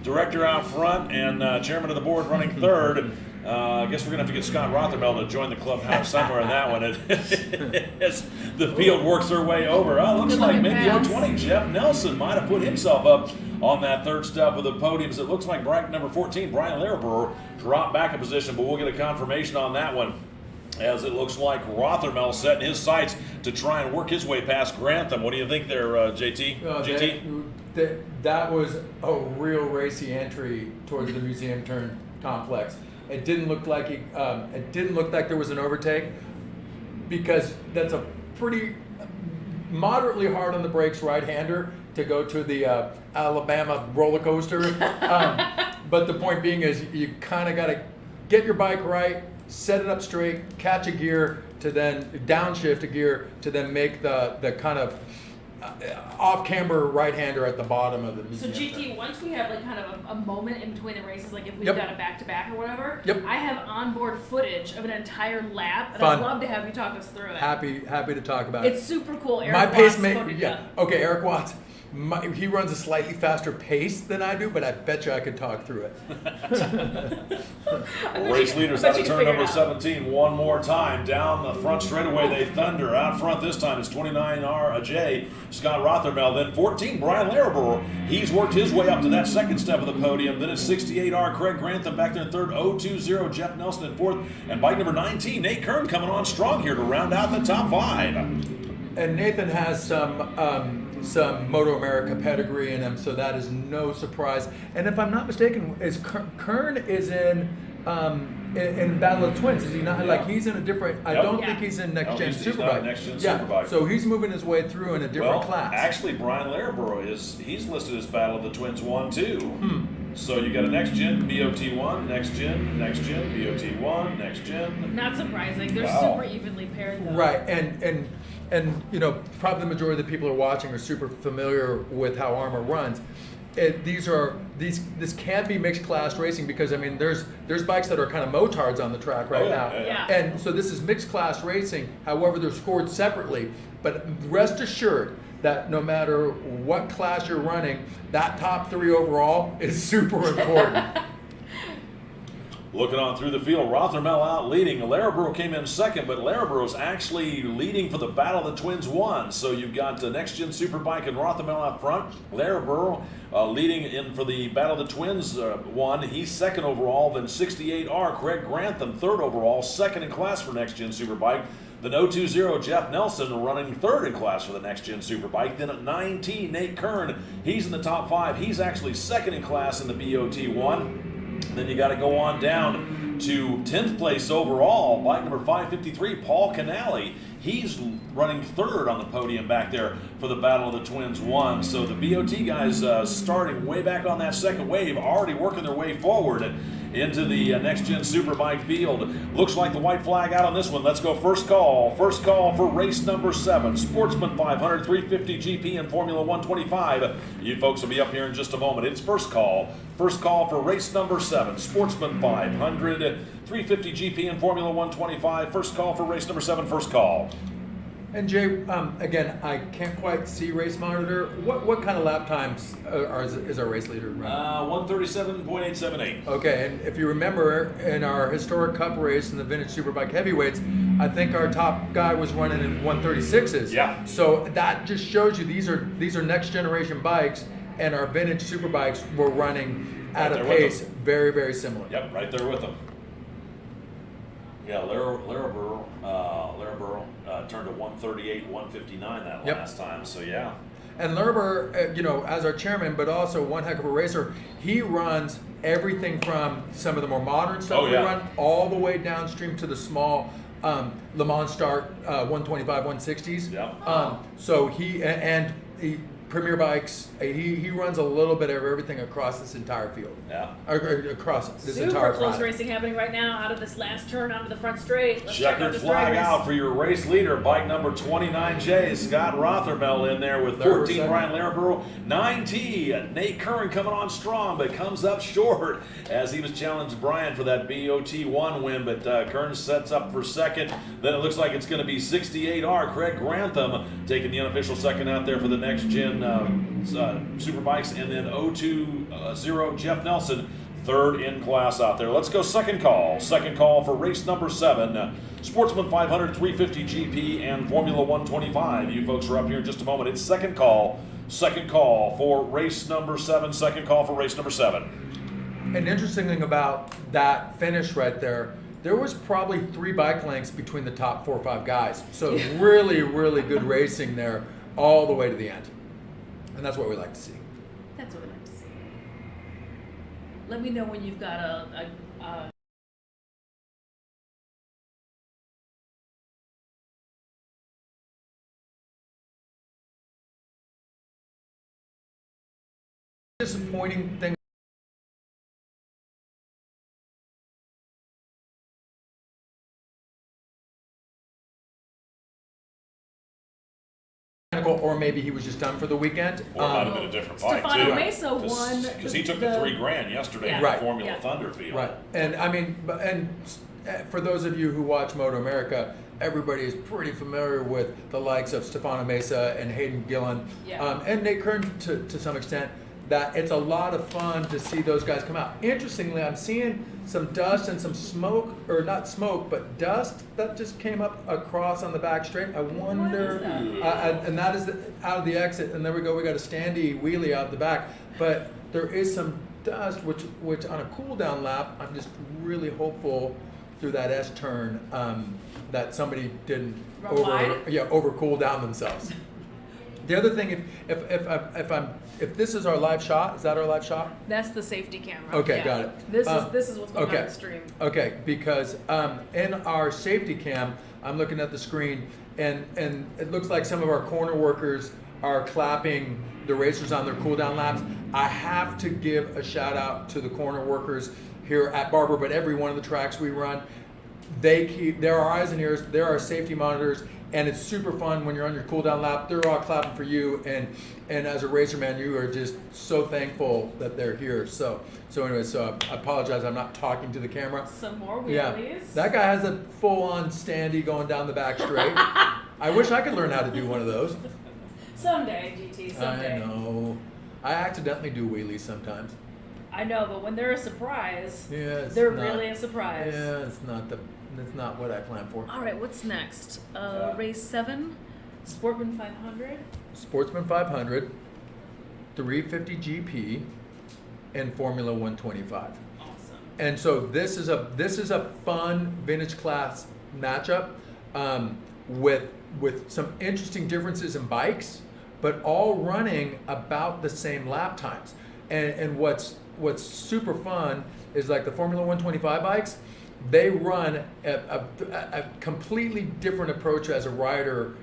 director out front and chairman of the board running third. I guess we're going to have to get Scott Rothermel to join the clubhouse somewhere in that one as the field works their way over. Oh, looks like maybe 020 Jeff Nelson might have put himself up on that third step of the podiums. It looks like bike number 14, Brian Laraber, dropped back a position, but we'll get a confirmation on that one as it looks like Rothermel setting his sights to try and work his way past Grantham. What do you think there, JT? GT? That was a real racy entry towards the museum turn complex. It didn't look like there was an overtake, because that's a pretty moderately hard on the brakes right-hander to go to the Alabama roller coaster. But the point being is, you kind of got to get your bike right, set it up straight, catch a gear, to then downshift a gear, to then make the kind of off-camber right-hander at the bottom of the So museum. GT, once we have like kind of a moment in between the races, like if we've Yep. got a back-to-back or whatever, Yep. I have onboard footage of an entire lap, and Fun. I'd love to have you talk us through it. Happy to talk about it. It's super cool. Eric My Watts pacemaker, put it yeah. up. Okay, Eric Watts. He runs a slightly faster pace than I do, but I bet you I could talk through it. Race leaders I out bet of you turn can number figure it out. 17 one more time. Down the front straightaway, they thunder. Out front this time is 29RJ, Scott Rothermel. Then 14, Brian Larabur. He's worked his way up to that second step of the podium. Then it's 68R, Craig Grantham back there in third. 020, Jeff Nelson in fourth. And bike number 19, Nate Kern coming on strong here to round out the top 5. And Nathan has some Moto America pedigree in him, so that is no surprise. And if I'm not mistaken, is Kern is in Battle of Twins? Is he not? Yeah. Like, he's in a different. I Yep. don't Yeah. think he's in Next No, Gen he's not Superbike. in Next Gen Yeah, Superbike. so he's moving his way through in a different class. Actually, Brian Larabur he's listed as Battle of the Twins 1 too. So you got a Next Gen, BOT1, Next Gen, BOT1, Next Gen. Not surprising. They're Wow. super evenly paired, though. Right, and you know, probably the majority of the people who are watching are super familiar with how AHRMA runs. This can be mixed class racing, because I mean, there's bikes that are kind of motards on the track right Oh, yeah, now, yeah. Yeah. and so this is mixed class racing. However, they're scored separately. But rest assured that no matter what class you're running, that top 3 overall is super important. Looking on through the field, Rothermel out leading. Larabur came in second, but Larabur is actually leading for the Battle of the Twins 1. So you've got Next Gen Superbike and Rothermel out front. Larabur leading in for the Battle of the Twins 1. He's second overall. Then 68R, Craig Grantham, third overall, second in class for Next Gen Superbike. Then 020, Jeff Nelson running third in class for the Next Gen Superbike. Then at 19, Nate Kern, he's in the top 5. He's actually second in class in the BOT1. Then you got to go on down to 10th place overall, bike number 553, Paul Canale. He's running third on the podium back there for the Battle of the Twins 1. So the BOT guys starting way back on that second wave, already working their way forward into the Next Gen Superbike field. Looks like the white flag out on this one. Let's go first call. First call for race number 7. Sportsman 500, 350 GP and Formula 125. You folks will be up here in just a moment. It's first call. First call for race number 7. Sportsman 500, 350 GP and Formula 125. First call for race number 7. First call. And Jay, again, I can't quite see race monitor. What kind of lap times is our race leader running? 137.878. Okay, and if you remember, in our historic Cup race in the Vintage Superbike Heavyweights, I think our top guy was running in 136s. Yeah. So that just shows you these are next generation bikes, and our Vintage Superbikes were running at Right a there with pace them. very, very similar. Yep, right there with them. Yeah, Larabur turned to 138, 159 that Yep. last time. So yeah. And Lerber, you know, as our chairman, but also one heck of a racer, he runs everything from some of the more modern stuff Oh, we yeah. run all the way downstream to the small Le Mans Start 125, 160s. Yeah. So he Premier Bikes, he runs a little bit of everything across this entire field. Yeah. Across this Super entire close product. racing happening right now out of this last turn onto the front straight. Let's check out Checkered this flag drivers. out for your race leader, bike number 29J, Scott Rothermel in there with Third, 14, second. Brian Larabur, 9T, Nate Curran coming on strong, but comes up short as he was challenged Brian for that BOT1 win, but Curran sets up for second. Then it looks like it's going to be 68R, Craig Grantham taking the unofficial second out there for the next gen Superbikes, and then 020, Jeff Nelson, third in class out there. Let's go second call. Second call for race number 7. Sportsman 500, 350 GP, and Formula 125. You folks are up here in just a moment. It's second call. Second call for race number 7. Second call for race number 7. An interesting thing about that finish right there, there was probably 3 bike lengths between the top 4 or 5 guys. So really, really good racing there all the way to the end. And that's what we like to see. That's what we like to see. Let me know when you've got a disappointing thing. Or maybe he was just done for the weekend. Or it might have been a different bike Stefano too. Mesa won Because he took the $3,000 yesterday Yeah. in the Right. Formula Yeah. Thunder field. Right, and I mean, for those of you who watch Moto America, everybody is pretty familiar with the likes of Stefano Mesa and Hayden Gillen, Yeah. and Nate Kern to some extent. That it's a lot of fun to see those guys come out. Interestingly, I'm seeing some dust and some smoke, or not smoke, but dust that just came up across on the back straight. I wonder, and that is out of the exit. And there we go. We got a standy wheelie out the back, but there is some dust, which on a cool down lap, I'm just really hopeful through that S turn that somebody didn't Run wide? over cool down themselves. The other thing, if this is our live shot, is that our live shot? That's the safety camera. Okay, Yeah. got it. This is what's going on the stream. Okay, because in our safety cam, I'm looking at the screen, and it looks like some of our corner workers are clapping the racers on their cool down laps. I have to give a shout out to the corner workers here at Barber, but every one of the tracks we run, they're our eyes and ears, they're our safety monitors. And it's super fun when you're on your cool down lap. They're all clapping for you, and as a racer man, you are just so thankful that they're here. So anyway, I apologize. I'm not talking to the camera. Some more wheelies. Yeah, that guy has a full-on standy going down the back straight. I wish I could learn how to do one of those. Someday, GT. Someday. I know. I accidentally do wheelies sometimes. I know, but when they're a surprise, Yeah, they're really a surprise. Yeah, it's not what I planned for. All right, what's next? Race 7, Sportsman 500. Sportsman 500, 350 GP, and Formula 125. Awesome. And so this is a fun vintage class matchup with some interesting differences in bikes, but all running about the same lap times. And what's super fun is like the Formula 125 bikes. They run a completely different approach as a rider.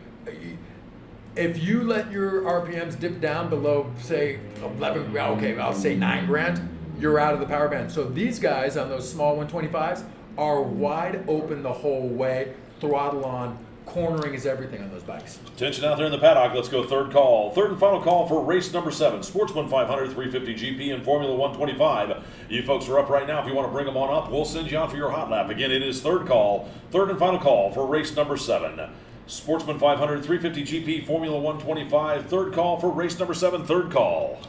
If you let your RPMs dip down below, say 11, okay, I'll say 9 grand, you're out of the power band. So these guys on those small 125s are wide open the whole way, throttle on. Cornering is everything on those bikes. Attention out there in the paddock. Let's go third call. Third and final call for race number 7. Sportsman 500, 350 GP, and Formula 125. You folks are up right now. If you want to bring them on up, we'll send you on for your hot lap. Again, it is third call. Third and final call for race number 7. Sportsman 500, 350 GP, Formula 125. Third call for race number 7. Third call.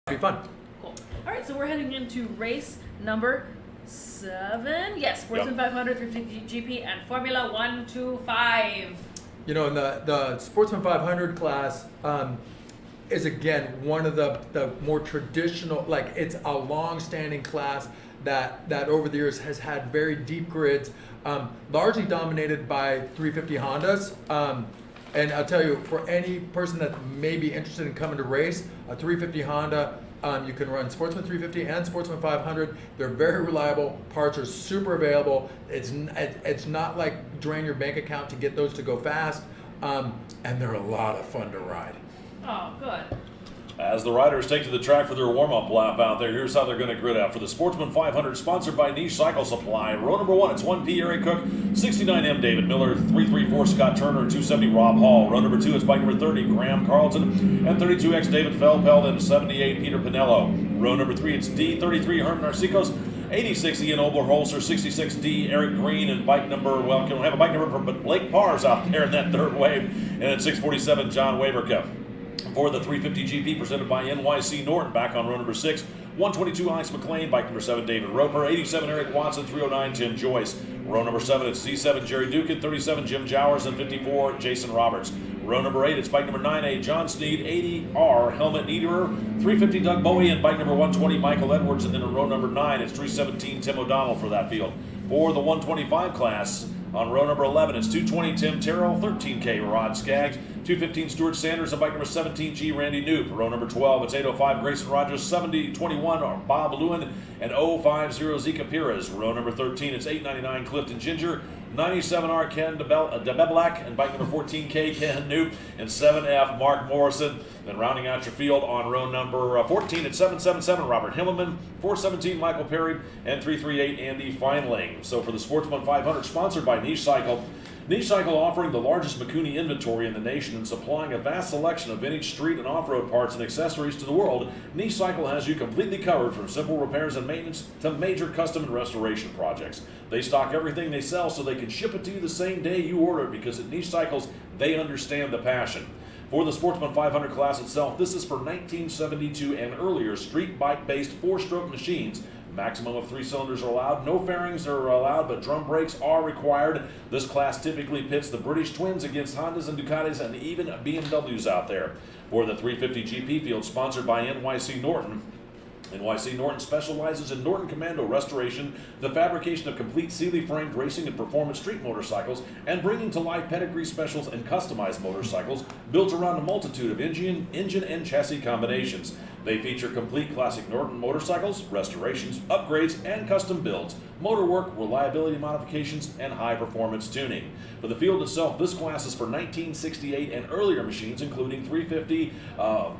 Be fun. Cool. All right, so we're heading into race number 7. Yes, Sportsman 500, 350 GP, and Formula 125. You know, in the Sportsman 500 class is again one of the more traditional, like it's a long-standing class that over the years has had very deep grids, largely dominated by 350 Hondas. And I'll tell you, for any person that may be interested in coming to race, a 350 Honda, you can run Sportsman 350 and Sportsman 500. They're very reliable. Parts are super available. It's not like drain your bank account to get those to go fast. And they're a lot of fun to ride. Oh, good. As the riders take to the track for their warm-up lap out there, here's how they're going to grid out. For the Sportsman 500, sponsored by Niche Cycle Supply. Row number 1, it's 1P Eric Cook, 69M David Miller, 334 Scott Turner, 270 Rob Hall. Row number 2, it's bike number 30, Graham Carlton, and 32X David Feldpeld, and 78 Peter Pinello. Row number 3, it's D33 Herman Narcicos, 86 Ian Obler-Holzer, 66D Eric Green, and bike number, well, we don't have a bike number, but Blake Parr's out there in that third wave, and then 647 John Waverka. For the 350 GP, presented by NYC Norton, back on row number 6, 122 Alex McLean, bike number 7 David Roper, 87 Eric Watson, 309 Tim Joyce. Row number 7, it's Z7 Jerry Dukin, 37 Jim Jowers, and 54 Jason Roberts. Row number 8, it's bike number 9A, John Sneed, 80R, Helmet Niederer, 350 Doug Bowie, and bike number 120, Michael Edwards. And then in row number 9, it's 317 Tim O'Donnell for that field. For the 125 class, on row number 11, it's 220 Tim Terrell, 13K Rod Skaggs, 215 Stuart Sanders, and bike number 17G Randy Newt. Row number 12, it's 805 Grayson Rogers, 7021 Bob Lewin, and 050 Zika Pires. Row number 13, it's 899 Clifton Ginger, 97R Ken DeBebelak, and bike number 14K Ken Newt, and 7F Mark Morrison. Then rounding out your field on row number 14 at 777 Robert Himmelman, 417 Michael Perry, and 338 Andy Feinling. So for the Sportsman 500, sponsored by Niche Cycle. Niche Cycle offering the largest Mikuni inventory in the nation and supplying a vast selection of vintage street and off-road parts and accessories to the world. Niche Cycle has you completely covered from simple repairs and maintenance to major custom and restoration projects. They stock everything they sell so they can ship it to you the same day you order it, because at Niche Cycles, they understand the passion. For the Sportsman 500 class itself, this is for 1972 and earlier street bike-based four-stroke machines. Maximum of 3 cylinders are allowed. No fairings are allowed, but drum brakes are required. This class typically pits the British twins against Hondas and Ducatis and even BMWs out there. For the 350 GP field, sponsored by NYC Norton. NYC Norton specializes in Norton Commando restoration, the fabrication of complete Sealy-framed racing and performance street motorcycles, and bringing to life pedigree specials and customized motorcycles built around a multitude of engine and chassis combinations. They feature complete classic Norton motorcycles, restorations, upgrades, and custom builds, motor work, reliability modifications, and high-performance tuning. For the field itself, this class is for 1968 and earlier machines, including 350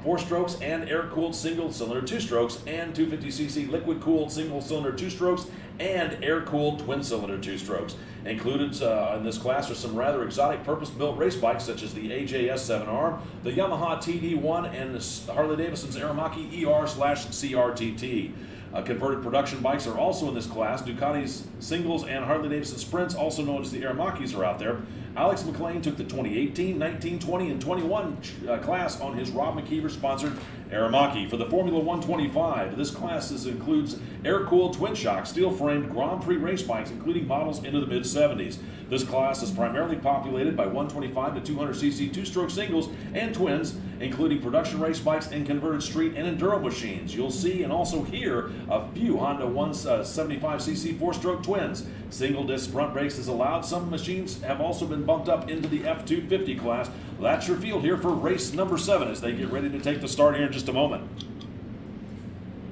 four-strokes and air-cooled single-cylinder two-strokes, and 250cc liquid-cooled single-cylinder two-strokes, and air-cooled twin-cylinder two-strokes. Included in this class are some rather exotic purpose-built race bikes such as the AJS 7R, the Yamaha TD1, and the Harley-Davidson's Aramaki ER/CRTT. Converted production bikes are also in this class. Ducati's singles and Harley-Davidson Sprints, also known as the Aramakis, are out there. Alex McLean took the 2018, 19, 20, and 21 class on his Rob McKeever-sponsored Aramaki. For the Formula 125, this class includes air-cooled twin-shock, steel-framed Grand Prix race bikes, including models into the mid-70s. This class is primarily populated by 125 to 200cc two-stroke singles and twins, including production race bikes and converted street and enduro machines. You'll see and also hear a few Honda 175cc four-stroke twins. Single disc front brakes is allowed. Some machines have also been bumped up into the F250 class. That's your field here for race number 7 as they get ready to take the start here in just a moment.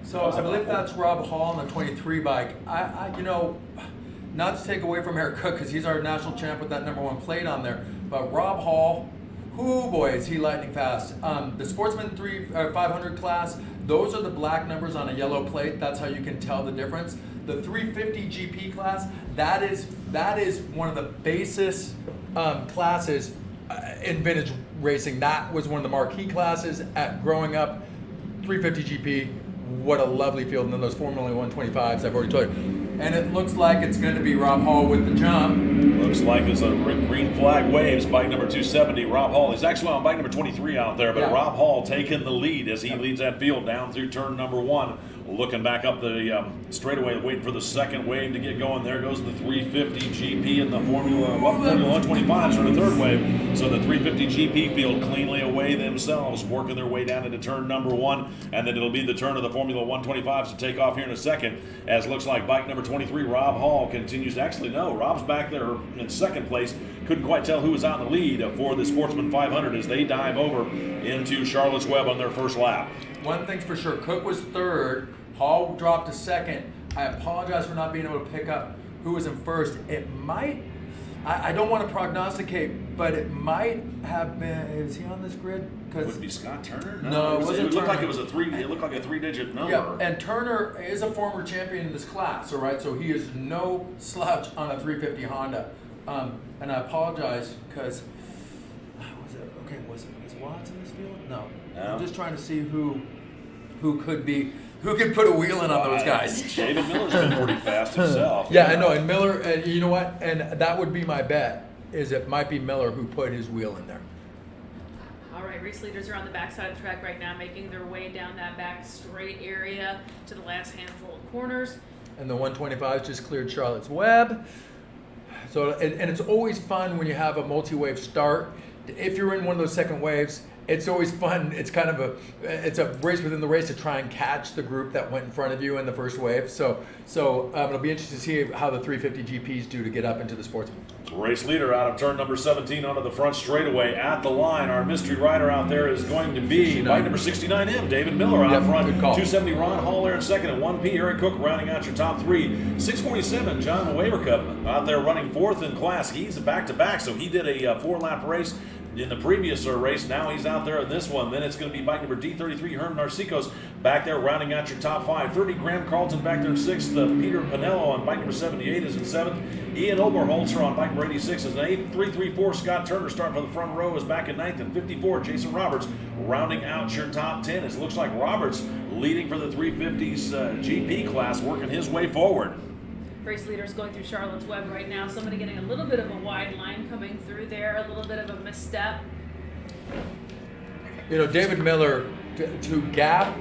So I believe that's Rob Hall on the 23 bike. You know, not to take away from Eric Cook because he's our national champ with that #1 plate on there, but Rob Hall, whoo boy, is he lightning fast. The Sportsman 500 class, those are the black numbers on a yellow plate. That's how you can tell the difference. The 350 GP class, that is one of the basis classes in vintage racing. That was one of the marquee classes at growing up. 350 GP, what a lovely field. And then those Formula 125s I've already told you. And it looks like it's going to be Rob Hall with the jump. Looks like it's a green flag waves, bike number 270, Rob Hall. He's actually on bike number 23 out there, but Yeah. Rob Hall taking the lead as he leads that field down through turn number 1. Looking back up the straightaway, waiting for the second wave to get going. There goes the 350 GP and the Formula 125s are the third wave. So the 350 GP field cleanly away themselves, working their way down into turn number 1. And then it'll be the turn of the Formula 125s to take off here in a second. As looks like bike number 23, Rob Hall, continues to actually, no, Rob's back there in second place. Couldn't quite tell who was out in the lead for the Sportsman 500 as they dive over into Charlotte's Web on their first lap. One thing's for sure, Cook was third, Hall dropped to second. I apologize for not being able to pick up who was in first. It might, I don't want to prognosticate, but it might have been, is he on this grid? Would it be Scott Turner? No, it wasn't It looked like Turner. it was it looked like a 3-digit number. Yeah, and Turner is a former champion in this class, all right? So he is no slouch on a 350 Honda. And I apologize because, is Watts in this field? No. I'm just trying to see who could put a wheel in on those guys. David Miller's been pretty fast himself. Yeah, I know. And Miller, and you know what? And that would be my bet, is it might be Miller who put his wheel in there. All right, race leaders are on the backside of the track right now, making their way down that back straight area to the last handful of corners. And the 125 just cleared Charlotte's Web. So, and it's always fun when you have a multi-wave start. if you're in one of those second waves, it's always fun. It's kind of it's a race within the race to try and catch the group that went in front of you in the first wave. So it'll be interesting to see how the 350 GPs do to get up into the Sportsman. Race leader out of turn number 17 onto the front straightaway at the line. Our mystery rider out there is going to be bike number 69M, David Miller out front. Good call. 270 Ron Hall there in second, and 1P Eric Cook rounding out your top three. 647 John Wavercup out there running fourth in class. He's a back-to-back, so he did a 4-lap race in the previous race. Now he's out there in this one. Then it's going to be bike number D33, Herman Narcicos, back there rounding out your top five. 30 Graham Carlton back there in sixth. Peter Pinello on bike number 78 is in seventh. Ian Oberholzer on bike number 86 is in eighth. 334 Scott Turner starting for the front row is back in ninth. And 54 Jason Roberts rounding out your top 10. It looks like Roberts leading for the 350s GP class, working his way forward. Race leaders going through Charlotte's Web right now. Somebody getting a little bit of a wide line coming through there, a little bit of a misstep. David Miller to gap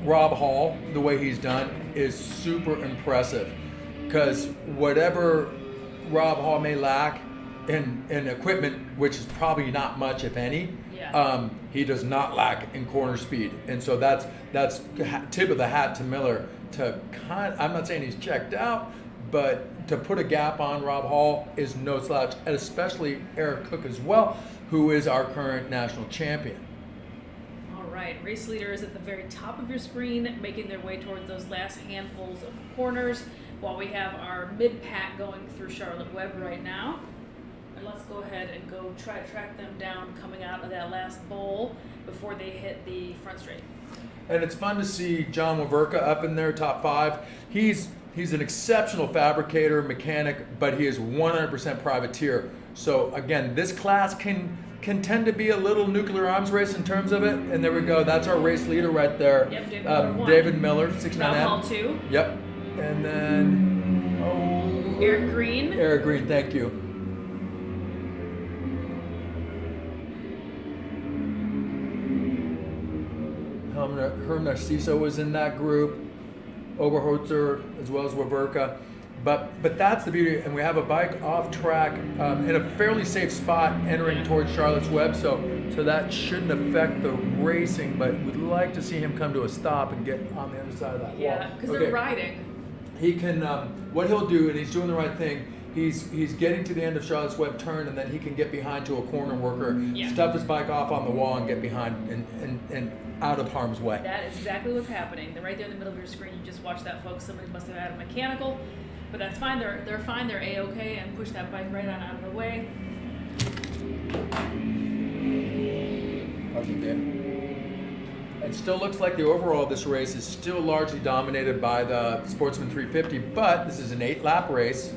Rob Hall the way he's done is super impressive, because whatever Rob Hall may lack in equipment, which is probably not much if any, he does not lack in corner speed, and so that's tip of the hat to Miller. I'm not saying he's checked out, but to put a gap on Rob Hall is no slouch, and especially Eric Cook as well, who is our current national champion. All right, race leaders at the very top of your screen, making their way towards those last handfuls of corners, while we have our mid-pack going through Charlotte Web right now. And let's go ahead and go try to track them down coming out of that last bowl before they hit the front straight. And it's fun to see John Waverka up in there, top five. He's an exceptional fabricator, mechanic, but he is 100% privateer. So again, this class can tend to be a little nuclear arms race in terms of it. And there we go. That's our race leader right there. Yep, David Miller, 69M. Hall 2. Yep. And then Eric Green. Eric Green, thank you. Herm Narciso was in that group, Oberholzer as well as Waverka. But that's the beauty, and we have a bike off track in a fairly safe spot entering towards Charlotte's Web, so that shouldn't affect the racing, but we'd like to see him come to a stop and get on the other side of that wall. Yeah, because they're riding. He can, what he'll do, and he's doing the right thing, he's getting to the end of Charlotte's Web turn, and then he can get behind to a corner worker, stuff his bike off on the wall and get behind and out of harm's way. That is exactly what's happening. They're right there in the middle of your screen. You just watched that, folks. Somebody must have had a mechanical, but that's fine. They're fine. They're A-okay, and push that bike right on out of the way. It still looks like the overall of this race is still largely dominated by the Sportsman 350, but this is an 8-lap race,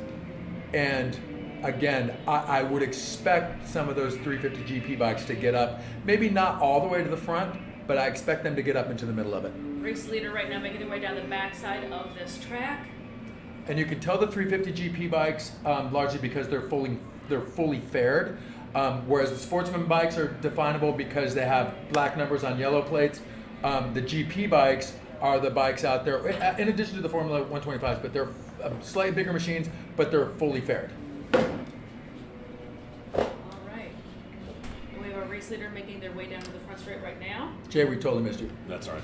and again, I would expect some of those 350 GP bikes to get up, maybe not all the way to the front, but I expect them to get up into the middle of it. Race leader right now making their way down the backside of this track. And you can tell the 350 GP bikes largely because they're fully fared, whereas the Sportsman bikes are definable because they have black numbers on yellow plates. The GP bikes are the bikes out there, in addition to the Formula 125s, but they're slightly bigger machines, but they're fully fared. All right. We have our race leader making their way down to the front straight right now. Jay, we totally missed you. That's all right.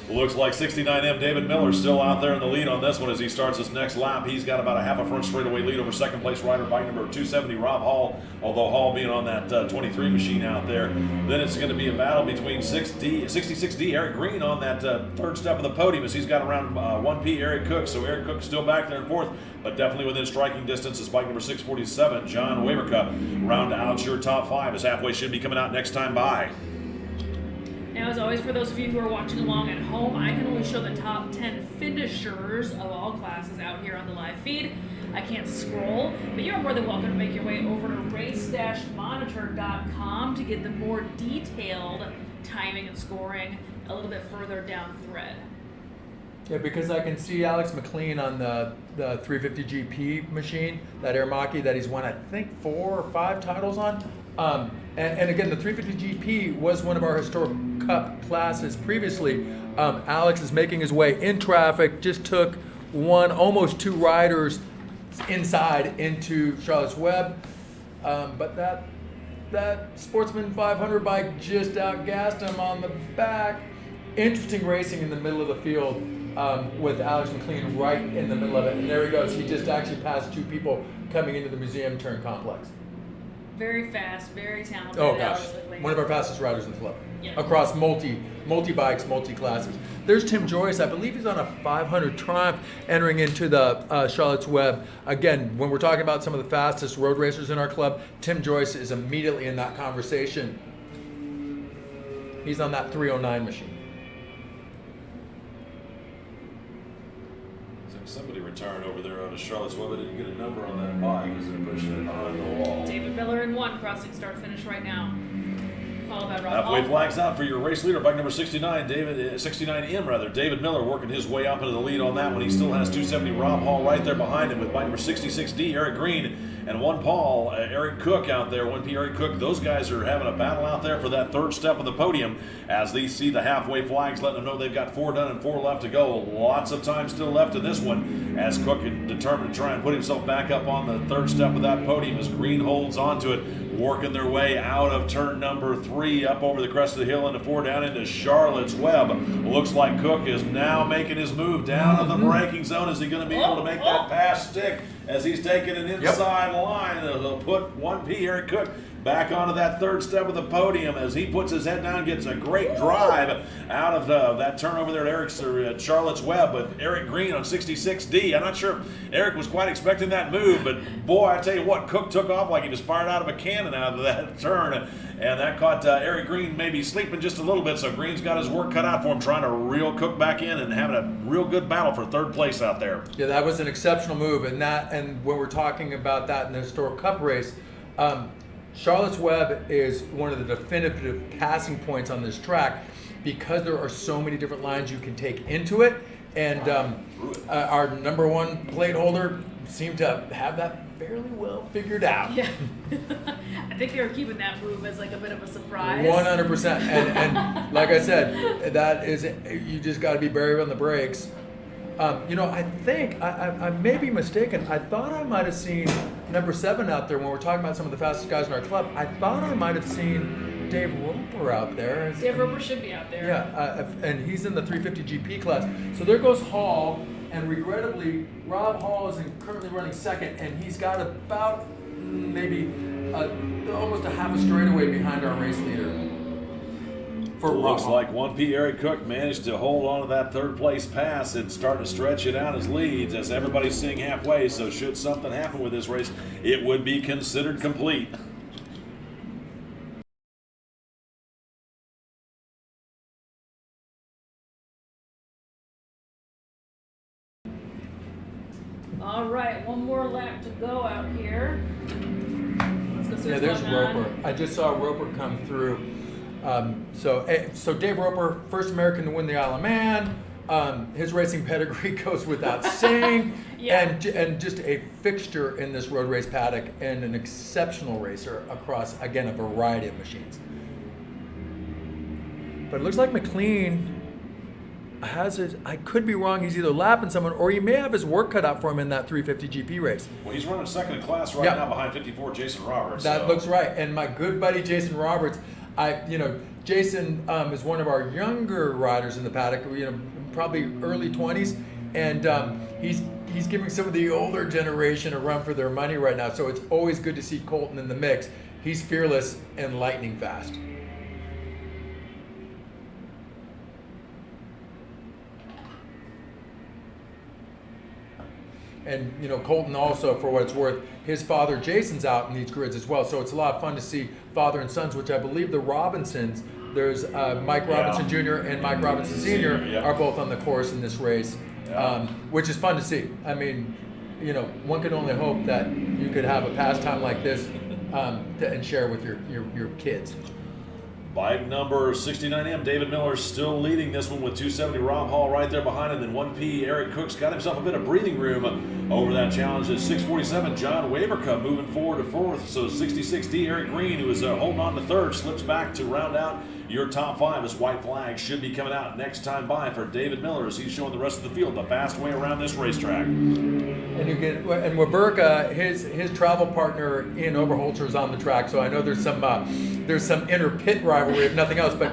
Looks like 69M David Miller still out there in the lead on this one as he starts his next lap. He's got about a half a front straightaway lead over second place rider bike number 270 Rob Hall, although Hall being on that 23 machine out there. Then it's going to be a battle between 66D Eric Green on that third step of the podium as he's got around 1P Eric Cook. So Eric Cook still back there in fourth, but definitely within striking distance is bike number 647 John Waverka. Round out your top five as halfway should be coming out next time by. Now, as always, for those of you who are watching along at home, I can only show the top 10 finishers of all classes out here on the live feed. I can't scroll, but you're more than welcome to make your way over to race-monitor.com to get the more detailed timing and scoring a little bit further down thread. Yeah, because I can see Alex McLean on the 350 GP machine, that AHRMA that he's won, I think, 4 or 5 titles on. And again, the 350 GP was one of our historic cup classes previously. Alex is making his way in traffic, just took almost 2 riders inside into Charlotte's Web. but that Sportsman 500 bike just outgassed him on the back. Interesting racing in the middle of the field with Alex McLean right in the middle of it. And there he goes. He just actually passed 2 people coming into the museum turn complex. Very fast, very talented. Oh gosh, Alex McLean. one of our fastest riders in the club. Yeah. Across multi bikes, multi classes. There's Tim Joyce. I believe he's on a 500 Triumph, entering into the Charlotte's Web. Again, when we're talking about some of the fastest road racers in our club, Tim Joyce is immediately in that conversation. He's on that 309 machine. Somebody retired over there on a Charlotte's Web. I didn't get a number on that bike because they're pushing it behind the wall. David Miller in 1, crossing start finish right now. Follow that, Rob. Halfway flags out for your race leader, bike number 69, 69M rather. David Miller working his way up into the lead on that one. He still has 270 Rob Hall right there behind him with bike number 66D, Eric Green, and 1 Paul, Eric Cook out there. 1P Eric Cook. Those guys are having a battle out there for that 3rd step of the podium as they see the halfway flags letting them know they've got 4 done and 4 left to go. Lots of time still left in this one as Cook is determined to try and put himself back up on the 3rd step of that podium as Green holds onto it, working their way out of turn number 3 up over the crest of the hill into 4 down into Charlotte's Web. Looks like Cook is now making his move down to the braking zone. Is he going to be able to make that pass stick as he's taking an inside line? They'll put 1P Eric Cook back onto that 3rd step of the podium as he puts his head down, gets a great drive out of that turn over there at Charlotte's Web with Eric Green on 66D. I'm not sure if Eric was quite expecting that move, but boy, I tell you what, Cook took off like he was fired out of a cannon out of that turn, and that caught Eric Green maybe sleeping just a little bit, so Green's got his work cut out for him, trying to reel Cook back in and having a real good battle for 3rd place out there. Yeah, that was an exceptional move, and when we're talking about that in the historic cup race, Charlotte's Web is one of the definitive passing points on this track because there are so many different lines you can take into it, and our number 1 plate holder seemed to have that fairly well figured out. Yeah. I think they were keeping that move as like a bit of a surprise. 100%. And like I said, that is, you just got to be brave on the brakes. I think, I may be mistaken, I thought I might have seen number 7 out there when we're talking about some of the fastest guys in our club. I thought I might have seen Dave Roper out there. Dave Roper should be out there. Yeah, and he's in the 350 GP class. So there goes Hall, and regrettably, Rob Hall is currently running 2nd, and he's got about maybe almost a half a straightaway behind our race leader. Looks like 1P Eric Cook managed to hold on to that 3rd place pass and start to stretch it out as leads as everybody's sitting halfway. So should something happen with this race, it would be considered complete. All right, 1 more lap to go out here. Let's go see what's there's going on. Roper. I just saw Roper come through. So Dave Roper, first American to win the Isle of Man. His racing pedigree goes without saying, Yeah. and just a fixture in this road race paddock and an exceptional racer across, again, a variety of machines. But it looks like McLean has his, I could be wrong, he's either lapping someone or he may have his work cut out for him in that 350 GP race. Well, he's running 2nd in class right now behind 54 Jason Roberts. That looks right. And my good buddy Jason Roberts, Jason is one of our younger riders in the paddock, probably early 20s, and he's giving some of the older generation a run for their money right now. So it's always good to see Colton in the mix. He's fearless and lightning fast. And Colton also, for what it's worth, his father Jason's out in these grids as well. So it's a lot of fun to see father and sons, which I believe the Robinsons, there's Mike Robinson Jr. and Mike Robinson Sr. are both on the course in this race, which is fun to see. I mean, one could only hope that you could have a pastime like this and share with your kids. Bike number 69M, David Miller still leading this one with 270 Rob Hall right there behind him. Then 1P Eric Cook's got himself a bit of breathing room over that challenge. At 647, John Wavercup moving forward to 4th. So 66D Eric Green, who was holding on to 3rd, slips back to round out Your top 5 as white flag should be coming out next time by for David Miller as he's showing the rest of the field the fast way around this racetrack. And you get and Waberka, his travel partner Ian Oberholzer is on the track, so I know there's some inner pit rivalry if nothing else. But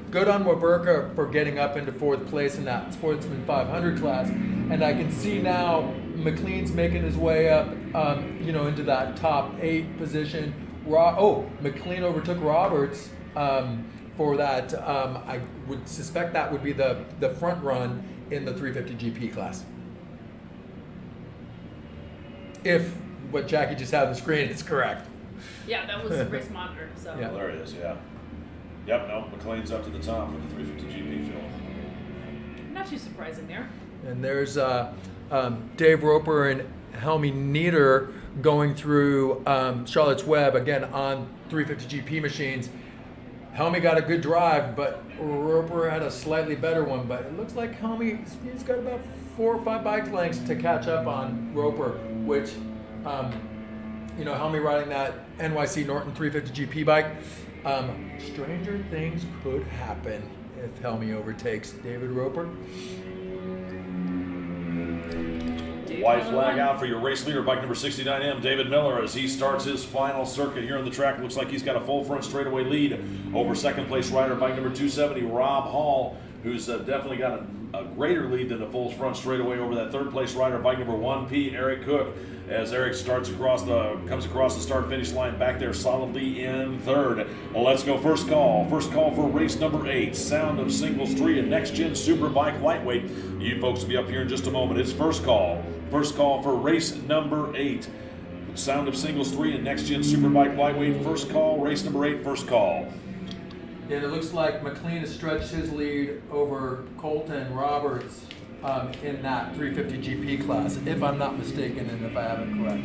good on Waberka for getting up into 4th place in that Sportsman 500 class, and I can see now McLean's making his way up, into that top 8 position. McLean overtook Roberts for that. I would suspect that would be the front run in the 350 GP class. If what Jackie just had on the screen is correct. Yeah, that was the race monitor. So. Yeah. Well, there it is, yeah. Yep, no, McLean's up to the top with the 350 GP field. Not too surprising there. And there's Dave Roper and Helmy Nieder going through Charlotte's Web again on 350 GP machines. Helmy got a good drive, but Roper had a slightly better one. But it looks like he's got about 4 or 5 bike lengths to catch up on Roper, which, Helmy riding that NYC Norton 350 GP bike. Stranger things could happen if Helmy overtakes David Roper. White flag out for your race leader, bike number 69M, David Miller, as he starts his final circuit here on the track. Looks like he's got a full front straightaway lead over second place rider, bike number 270, Rob Hall, who's definitely got a greater lead than the full front straightaway over that third place rider, bike number 1P, Eric Cook, as Eric comes across the start finish line back there solidly in third. Well, let's go first call for race number 8, Sound of Singles 3 and Next Gen Superbike Lightweight. You folks will be up here in just a moment. It's first call for race number 8, Sound of Singles 3 and Next Gen Superbike Lightweight. First call, race number 8, first call. Yeah, it looks like McLean has stretched his lead over Colton Roberts in that 350 GP class, if I'm not mistaken and if I have it correct.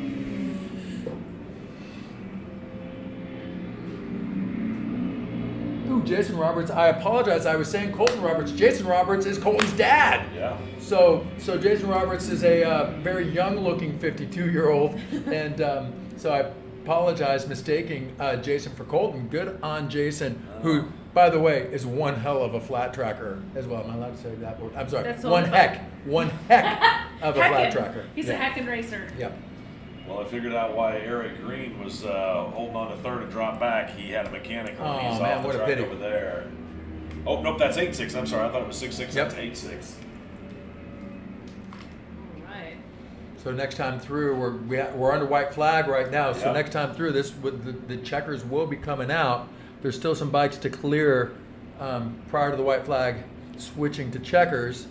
Ooh, Jason Roberts. I apologize. I was saying Colton Roberts. Jason Roberts is Colton's dad. Yeah. So Jason Roberts is a very young-looking 52-year-old, and so I apologize mistaking Jason for Colton. Good on Jason, who, by the way, is one hell of a flat tracker as well. Am I allowed to say that word? I'm sorry. That's one heck of a flat tracker. He's a heckin' racer. Yep. Well, I figured out why Eric Green was holding on to third and dropped back. He had a mechanic on. He's man, off the what a track pity. over there. Oh, nope, that's 8-6. I'm sorry, I thought it was 6-6. Yep. That's 8-6. Right. So next time through, we're under white flag right now. So Yep. next time through, the checkers will be coming out. There's still some bikes to clear prior to the white flag switching to checkers.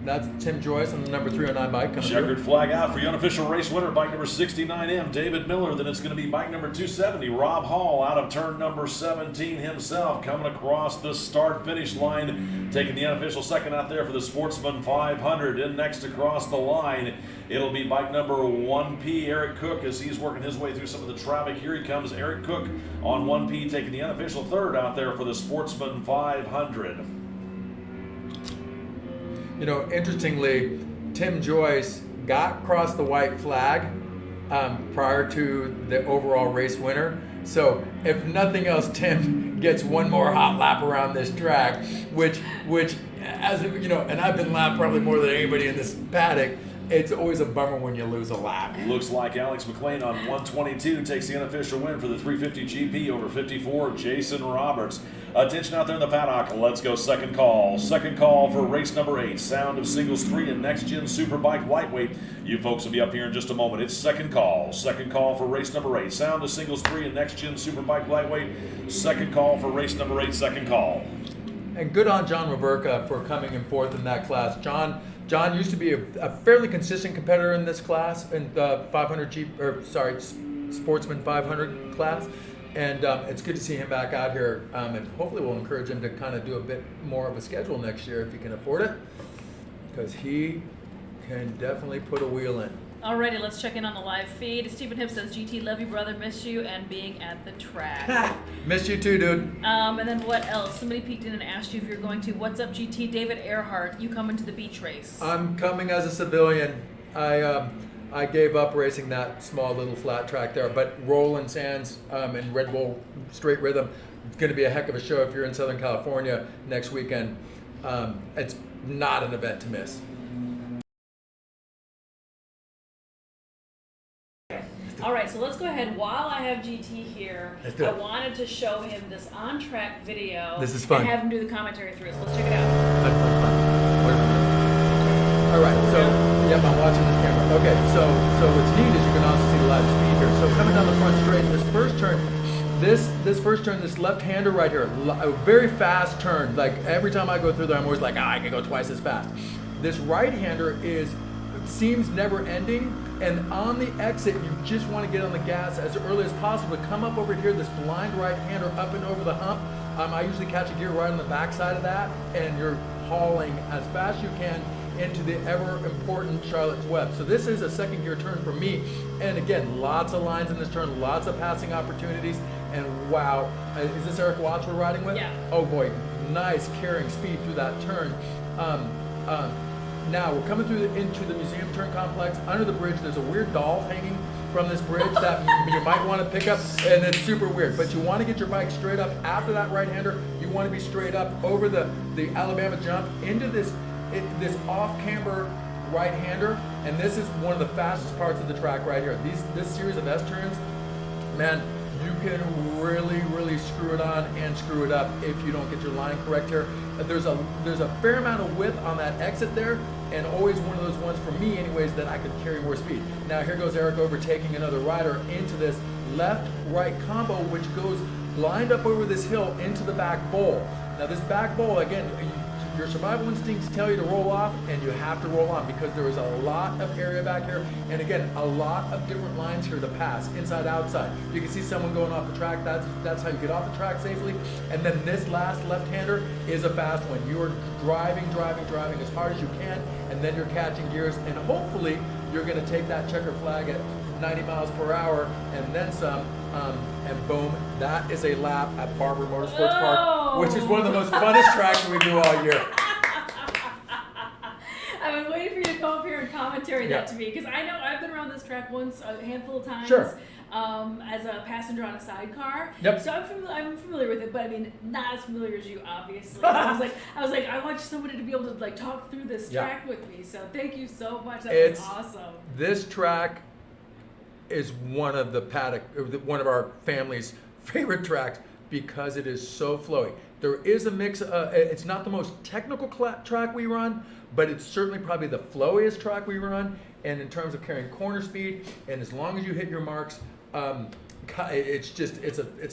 That's Tim Joyce on the number 309 bike coming Checkered through. flag out for your unofficial race winner, bike number 69M, David Miller. Then it's going to be bike number 270, Rob Hall, out of turn number 17 himself, coming across the start-finish line, taking the unofficial second out there for the Sportsman 500. In next across the line, it'll be bike number 1P, Eric Cook, as he's working his way through some of the traffic. Here he comes, Eric Cook on 1P, taking the unofficial third out there for the Sportsman 500. Interestingly, Tim Joyce got across the white flag prior to the overall race winner. So if nothing else, Tim gets one more hot lap around this track, which as and I've been lapped probably more than anybody in this paddock. It's always a bummer when you lose a lap. Looks like Alex McLean on 122 takes the unofficial win for the 350 GP over 54, Jason Roberts. Attention out there in the paddock. Let's go second call. Second call for race number 8, Sound of Singles 3 and Next Gen Superbike Lightweight. You folks will be up here in just a moment. It's second call. Second call for race number 8, Sound of Singles 3 and Next Gen Superbike Lightweight. Second call for race number 8, second call. And good on John Waberka for coming in fourth in that class. John used to be a fairly consistent competitor in this class, in the Sportsman 500 class, and it's good to see him back out here. And hopefully, we'll encourage him to kind of do a bit more of a schedule next year if he can afford it, because he can definitely put a wheel in. Alrighty, let's check in on the live feed. Stephen Hipp says, GT, love you, brother, miss you, and being at the track. Missed you too, dude. And then what else? Somebody peeked in and asked you if you're going to. What's up, GT? David Earhart, you coming to the beach race? I'm coming as a civilian. I gave up racing that small little flat track there. But Roland Sands and Red Bull Straight Rhythm, it's going to be a heck of a show if you're in Southern California next weekend. It's not an event to miss. All right, so let's go ahead. While I have GT here, Let's do it. I wanted to show him this on-track video. This is fun. And have him do the commentary through it. So let's check it out. Fun. All right, so yep, I'm watching this camera. Okay, so what's neat is you can also see the live speed here. So coming down the front straight, this first turn, this left-hander right here, a very fast turn. Like every time I go through there, I'm always like, I can go twice as fast. This right-hander seems never ending, and on the exit, you just want to get on the gas as early as possible to come up over here, this blind right-hander up and over the hump. I usually catch a gear right on the backside of that, and you're hauling as fast as you can into the ever important Charlotte's Web. So this is a second gear turn for me, and again, lots of lines in this turn, lots of passing opportunities, and wow, is this Eric Watts we're riding with? Yeah. Oh boy, nice carrying speed through that turn. Now we're coming into the museum turn complex. Under the bridge, there's a weird doll hanging from this bridge that you might want to pick up, and it's super weird. But you want to get your bike straight up after that right-hander. You want to be straight up over the Alabama jump into this off-camber right-hander, and this is one of the fastest parts of the track right here. This series of S-turns, man, you can really screw it on and screw it up if you don't get your line correct here. There's a fair amount of width on that exit there, and always one of those ones for me anyways that I could carry more speed. Now here goes Eric overtaking another rider into this left-right combo, which goes lined up over this hill into the back bowl. Now this back bowl, again, your survival instincts tell you to roll off, and you have to roll on because there is a lot of area back here, and again, a lot of different lines here to pass, inside, outside. You can see someone going off the track. That's how you get off the track safely. And then this last left-hander is a fast one. You are driving as hard as you can, and then you're catching gears, and hopefully you're going to take that checker flag at 90 miles per hour and then some, and boom, that is a lap at Barber Motorsports Park, which is one of the most funnest tracks we do all year. I've been waiting for you to come up here and commentary that to me, because I know I've been around this track once, a handful of times. Sure. As a passenger on a sidecar. Yep. So I'm familiar with it, but I mean, not as familiar as you, obviously. I was like, I want somebody to be able to like talk through this track with me. So thank you so much. That was awesome. This track is one of our family's favorite tracks because it is so flowy. There is a mix. It's not the most technical track we run, but it's certainly probably the flowiest track we run. And in terms of carrying corner speed, and as long as you hit your marks, it's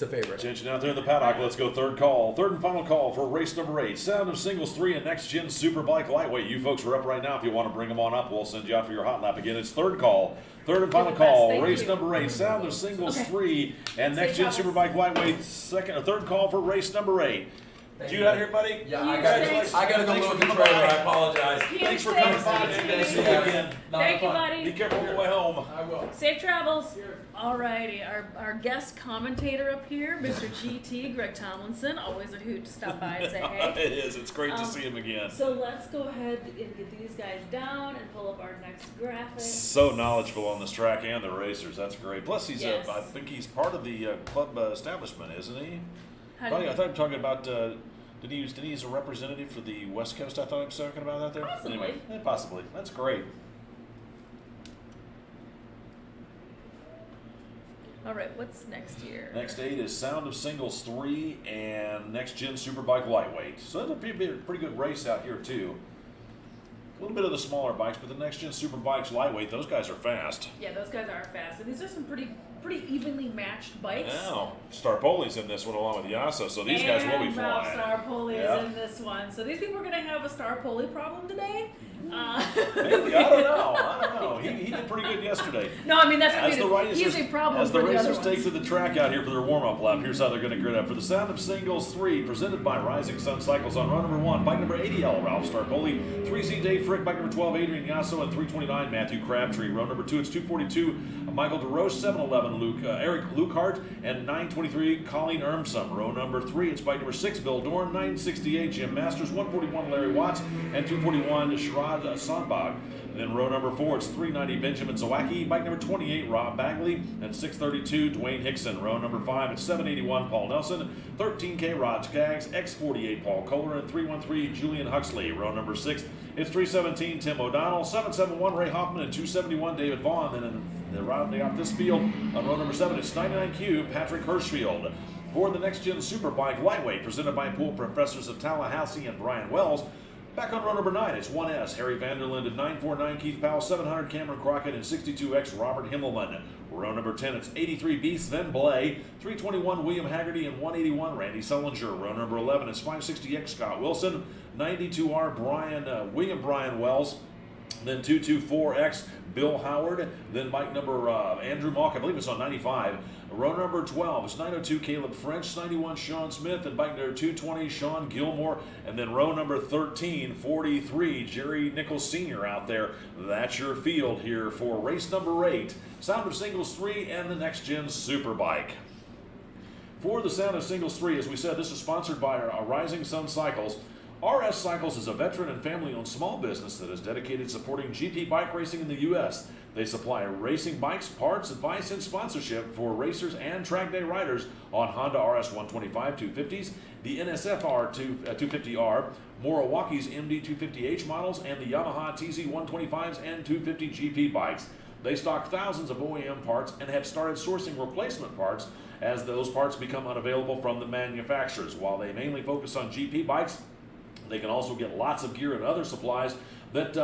a favorite. Attention out there in the paddock. Let's go third and final call for race number 8. Sound of Singles 3 and Next Gen Superbike Lightweight. You folks are up right now. If you want to bring them on up, we'll send you out for your hot lap again. It's third and final call. Race number 8. Sound of Singles 3 and Next Gen Superbike Lightweight. Third call for race number 8. Did you out here, buddy? Yeah, I got to go look at the trailer. I apologize. Thanks for coming by. Good to see you again. Thank you, buddy. Be careful on the way home. I will. Safe travels. Alrighty, our guest commentator up here, Mr. GT, Greg Tomlinson. Always a hoot to stop by and say hey. It is. It's great to see him again. So let's go ahead and get these guys down and pull up our next graphic. So knowledgeable on this track and the racers. That's great. Plus, he's Yes. I think he's part of the club establishment, isn't he? How do Buddy, you- I thought you were talking about. Did he use a representative for the West Coast? I thought I was talking about that there. Possibly. Anyway, possibly. That's great. All right, what's next here? Next 8 is Sound of Singles 3 and Next Gen Superbike Lightweight. So that'll be a pretty good race out here too. A little bit of the smaller bikes, but the Next Gen Superbikes Lightweight, those guys are fast. Yeah, those guys are fast, and these are some pretty evenly matched bikes. Now, Starpoli's in this one along with Yasso, so these guys will be And flying. Ralph Starpoli Yep. is in this one. So do you think we're going to have a Starpoli problem today? Maybe, I don't know. He did pretty good yesterday. No, I mean, that's As the what he's a problem as for the the other racers take ones. to the track out here for their warm-up lap, here's how they're going to grid up. For the Sound of Singles 3, presented by Rising Sun Cycles on row number 1, bike number 80L, Ralph Starpoli, 3Z Dave Frick, bike number 12, Adrian Yasso, and 329, Matthew Crabtree. Row number 2, it's 242, Michael DeRoche, 711, 1, Eric Lukehart, and 923, Colleen Ermsum. Row number 3, it's bike number 6, Bill Dorn, 968, Jim Masters, 141, Larry Watts, and 241, Sharad Sandbag. Then row number 4, it's 390, Benjamin Zawacki, bike number 28, Rob Bagley, and 632, Dwayne Hickson. Row number 5, it's 781, Paul Nelson, 13K, Rod Skaggs, X48, Paul Kohler, and 313, Julian Huxley. Row number 6, it's 317, Tim O'Donnell, 771, Ray Hoffman, and 271, David Vaughn. Then rounding out this field on row number 7, it's 99Q, Patrick Hirschfield. For the Next Gen Superbike Lightweight, presented by Pool Professors of Tallahassee and Brian Wells. Back on row number 9, it's 1S, Harry Vanderlinde, and 949, Keith Powell, 700, Cameron Crockett, and 62X, Robert Himmelman. Row number 10, it's 83, Beast, then Blay, 321, William Haggerty, and 181, Randy Sullinger. Row number 11, it's 560X, Scott Wilson, 92R, William Brian Wells, then 224X, Bill Howard, then bike number Andrew Malk, I believe it's on 95. Row number 12 is 902 Caleb French, 91 Sean Smith, and bike number 220 Sean Gilmore, and then row number 13, 43 Jerry Nichols Sr. out there. That's your field here for race number 8, Sound of Singles 3 and the Next Gen Superbike. For the Sound of Singles 3, as we said, this is sponsored by Rising Sun Cycles. RS Cycles is a veteran and family-owned small business that is dedicated to supporting GP bike racing in the U.S. They supply racing bikes, parts, advice, and sponsorship for racers and track day riders on Honda RS 125 250s, the NSFR 250R, Moriwaki's MD 250H models, and the Yamaha TZ 125s and 250 GP bikes. They stock thousands of OEM parts and have started sourcing replacement parts as those parts become unavailable from the manufacturers. While they mainly focus on GP bikes, they can also get lots of gear and other supplies that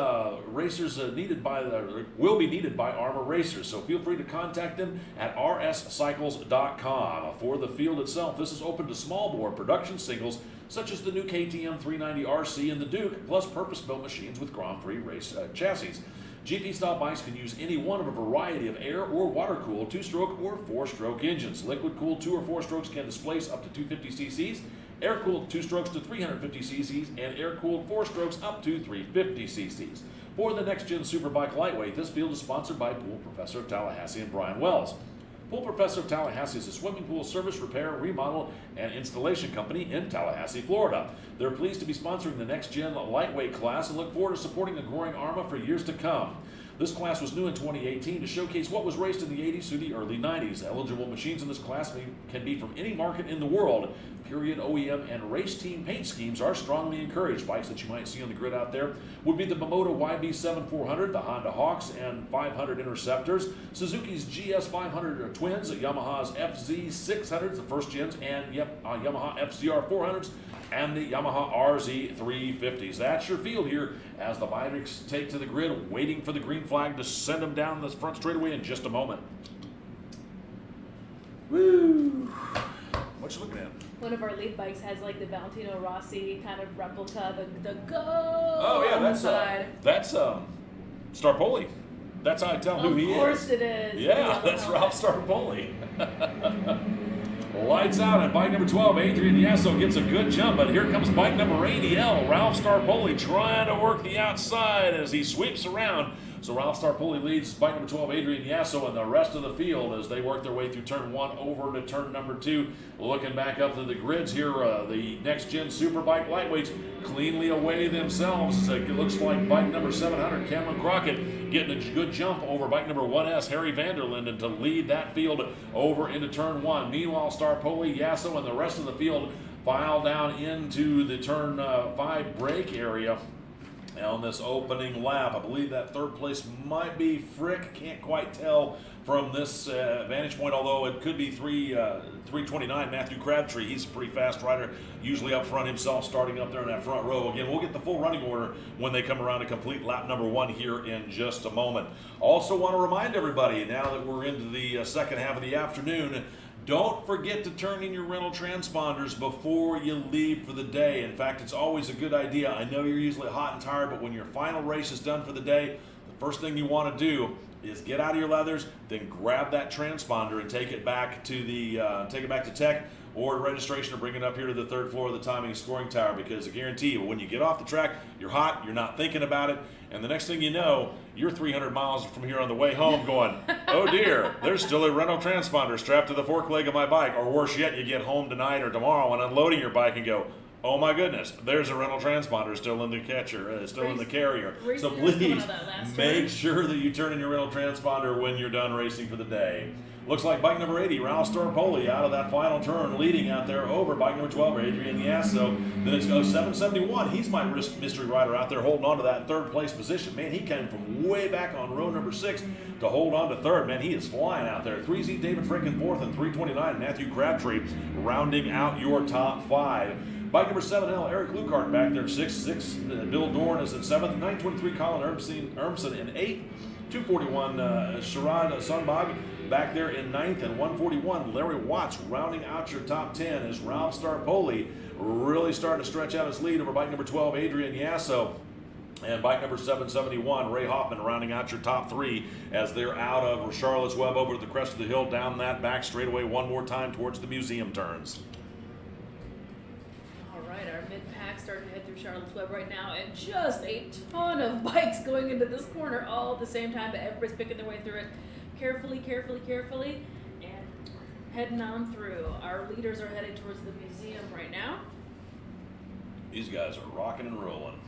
racers will be needed by AHRMA racers. So feel free to contact them at rscycles.com. For the field itself, this is open to small bore production singles such as the new KTM 390 RC and the Duke, plus purpose-built machines with Grand Prix race chassis. GP-style bikes can use any one of a variety of air or water-cooled 2-stroke or 4-stroke engines. Liquid-cooled 2 or 4 strokes can displace up to 250 cc's. Air-cooled 2 strokes to 350 cc's, and air-cooled 4 strokes up to 350 cc's. For the Next Gen Superbike Lightweight, this field is sponsored by Pool Professor of Tallahassee and Brian Wells. Pool Professor of Tallahassee is a swimming pool service, repair, remodel, and installation company in Tallahassee, Florida. They're pleased to be sponsoring the Next Gen Lightweight class and look forward to supporting the growing AHRMA for years to come. This class was new in 2018 to showcase what was raced in the 80s through the early 90s. Eligible machines in this class can be from any market in the world. Period, OEM, and race team paint schemes are strongly encouraged. Bikes that you might see on the grid out there would be the Momoda YB7400, the Honda Hawks and 500 Interceptors, Suzuki's GS500 Twins, Yamaha's FZ600s, the first gens, and Yamaha FZR 400s, and the Yamaha RZ350s. That's your field here as the bikes take to the grid, waiting for the green flag to send them down the front straightaway in just a moment. Woo! What you looking at? One of our lead bikes has like the Valentino Rossi kind of replica, the go. Oh yeah, that's Starpoli. That's how I tell who he is. Of course it is. Yeah, that's Ralph Starpoli. Lights out at bike number 12. Adrian Yasso gets a good jump, but here comes bike number 80L. Ralph Starpoli trying to work the outside as he sweeps around. So Ralph Starpoli leads bike number 12, Adrian Yasso, and the rest of the field as they work their way through turn 1 over to turn number 2. Looking back up to the grids here, the Next Gen Superbike Lightweights cleanly away themselves. It looks like bike number 700, Cameron Crockett, getting a good jump over bike number 1S, Harry Vanderlinde, to lead that field over into turn 1. Meanwhile, Starpoli, Yasso, and the rest of the field file down into the turn 5 break area. On this opening lap, I believe that third place might be Frick. Can't quite tell from this vantage point, although it could be 329 Matthew Crabtree. He's a pretty fast rider, usually up front himself, starting up there in that front row. Again, we'll get the full running order when they come around to complete lap number 1 here in just a moment. Also want to remind everybody, now that we're into the second half of the afternoon, don't forget to turn in your rental transponders before you leave for the day. In fact, it's always a good idea. I know you're usually hot and tired, but when your final race is done for the day, the first thing you want to do is get out of your leathers, then grab that transponder and take it back to tech or registration, or bring it up here to the third floor of the timing and scoring tower, because I guarantee you, when you get off the track, you're hot, you're not thinking about it, and the next thing you know, you're 300 miles from here on the way home going, oh dear, there's still a rental transponder strapped to the fork leg of my bike. Or worse yet, you get home tonight or tomorrow and unloading your bike and go, oh my goodness, there's a rental transponder still in the catcher, still in the carrier. So please make sure that you turn in your rental transponder when you're done racing for the day. Looks like bike number 80, Ralph Starpoli, out of that final turn, leading out there over bike number 12, Adrian Yasso. Then it's 771. He's my mystery rider out there holding on to that third place position. Man, he came from way back on row number 6 to hold on to third. Man, he is flying out there. 3Z David Frick in fourth, and 329 Matthew Crabtree rounding out your top 5. Bike number 7L, Eric Lukart back there in 6th. Bill Dorn is in 7th. 923 Colin Ermson in 8th. 241 Sharad Sunbag back there in 9th, and 141 Larry Watts rounding out your top 10 as Ralph Starpoli really starting to stretch out his lead over bike number 12, Adrian Yasso. And bike number 771, Ray Hoffman, rounding out your top 3 as they're out of Charlotte's Web over to the crest of the hill, down that back straightaway one more time towards the museum turns. Our mid-pack starting to head through Charlotte's Web right now, and just a ton of bikes going into this corner all at the same time, but everybody's picking their way through it carefully, and heading on through. Our leaders are heading towards the museum right now. These guys are rocking and rolling.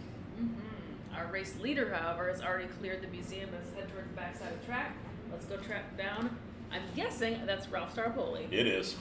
Our race leader, however, has already cleared the museum and is heading towards the backside of the track. Let's go track down. I'm guessing that's Ralph Starpoli. It is.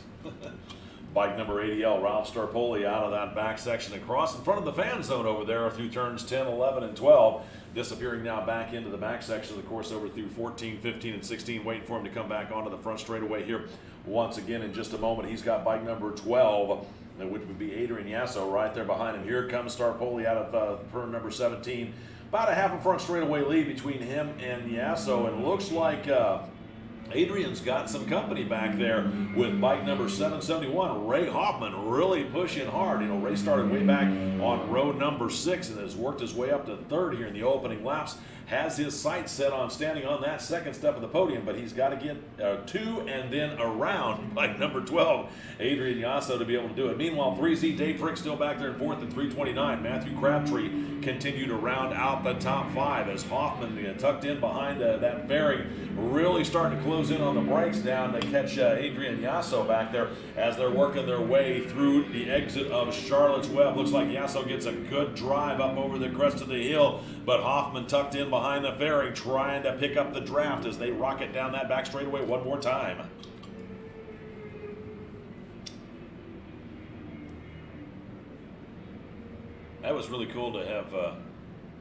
Bike number 80L, Ralph Starpoli, out of that back section across in front of the fan zone over there through turns 10, 11, and 12. Disappearing now back into the back section of the course over through 14, 15, and 16. Waiting for him to come back onto the front straightaway here once again in just a moment. He's got bike number 12, which would be Adrian Yasso right there behind him. Here comes Starpoli out of turn number 17. About a half a front straightaway lead between him and Yasso, and looks like Adrian's got some company back there with bike number 771, Ray Hoffman, really pushing hard. You know, Ray started way back on row number 6 and has worked his way up to third here in the opening laps. Has his sights set on standing on that second step of the podium, but he's got to get to and then around bike number 12, Adrian Yasso, to be able to do it. Meanwhile, 3Z Dave Frick still back there in fourth at 329. Matthew Crabtree continued to round out the top 5 as Hoffman tucked in behind that fairing, really starting to close in on the brakes down to catch Adrian Yasso back there as they're working their way through the exit of Charlotte's Web. Looks like Yasso gets a good drive up over the crest of the hill, but Hoffman tucked in behind the fairing trying to pick up the draft as they rocket down that back straightaway one more time. That was really cool to have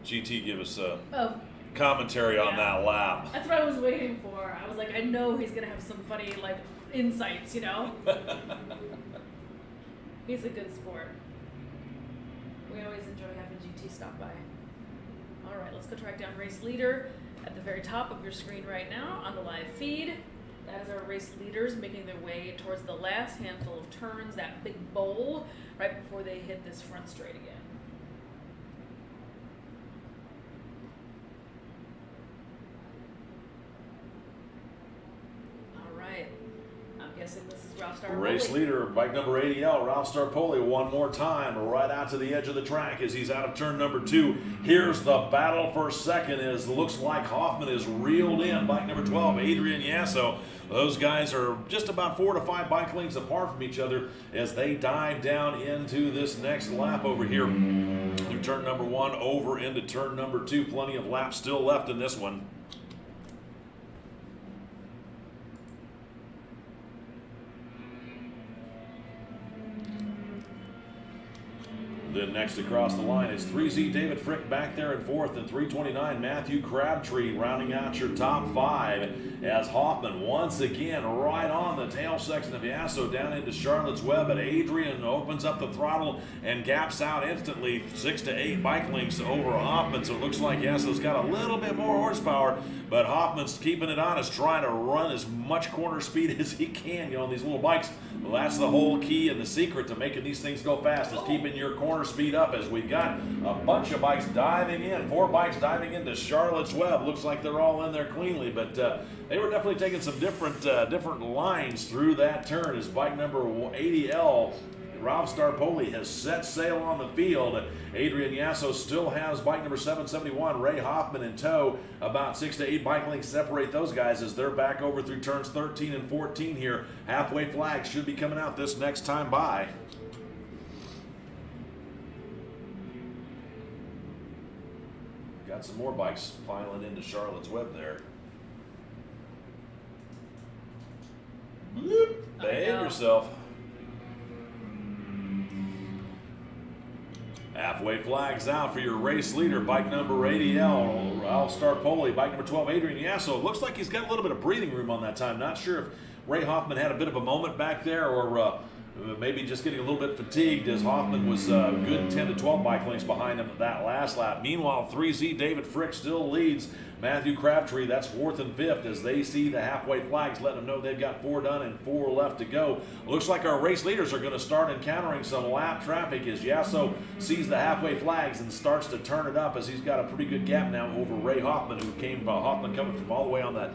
GT give us commentary on that lap. That's what I was waiting for. I was like, I know he's gonna have some funny insights, you know. He's a good sport. We always enjoy having GT stop by. All right, let's go track down race leader at the very top of your screen right now on the live feed. That is our race leaders making their way towards the last handful of turns, that big bowl, right before they hit this front straight again. Guessing this is Ralph Starpoli. Race leader, bike number 80L, Ralph Starpoli, one more time, right out to the edge of the track as he's out of turn number 2. Here's the battle for second as looks like Hoffman is reeled in. Bike number 12, Adrian Yasso. Those guys are just about 4 to 5 bike lengths apart from each other as they dive down into this next lap over here. Through turn number 1 over into turn number 2. Plenty of laps still left in this one. Then next across the line is 3Z David Frick back there in fourth, and 329 Matthew Crabtree rounding out your top 5 as Hoffman once again right on the tail section of Yasso down into Charlotte's Web, but Adrian opens up the throttle and gaps out instantly 6 to 8 bike lengths over Hoffman. So it looks like Yasso's got a little bit more horsepower, but Hoffman's keeping it honest, trying to run as much corner speed as he can, on these little bikes. Well, that's the whole key and the secret to making these things go fast, is keeping your corner speed up as we got a bunch of bikes diving in. 4 bikes diving into Charlotte's Web. Looks like they're all in there cleanly, but they were definitely taking some different lines through that turn as bike number 80L, Ralph Starpoli, has set sail on the field. Adrian Yasso still has bike number 771, Ray Hoffman, in tow. About 6 to 8 bike lengths separate those guys as they're back over through turns 13 and 14 here. Halfway flags should be coming out this next time by. Got some more bikes piling into Charlotte's Web there. Bloop. Behave yourself. Halfway flags out for your race leader, bike number 80L, Ralph Starpoli, bike number 12, Adrian Yasso. Looks like he's got a little bit of breathing room on that time. Not sure if Ray Hoffman had a bit of a moment back there or maybe just getting a little bit fatigued as Hoffman was a good 10 to 12 bike lengths behind him at that last lap. Meanwhile, 3Z David Frick still leads Matthew Crabtree. That's 4th and 5th as they see the halfway flags, letting them know they've got 4 done and 4 left to go. Looks like our race leaders are going to start encountering some lap traffic as Yasso sees the halfway flags and starts to turn it up as he's got a pretty good gap now over Ray Hoffman, who came Hoffman coming from all the way on that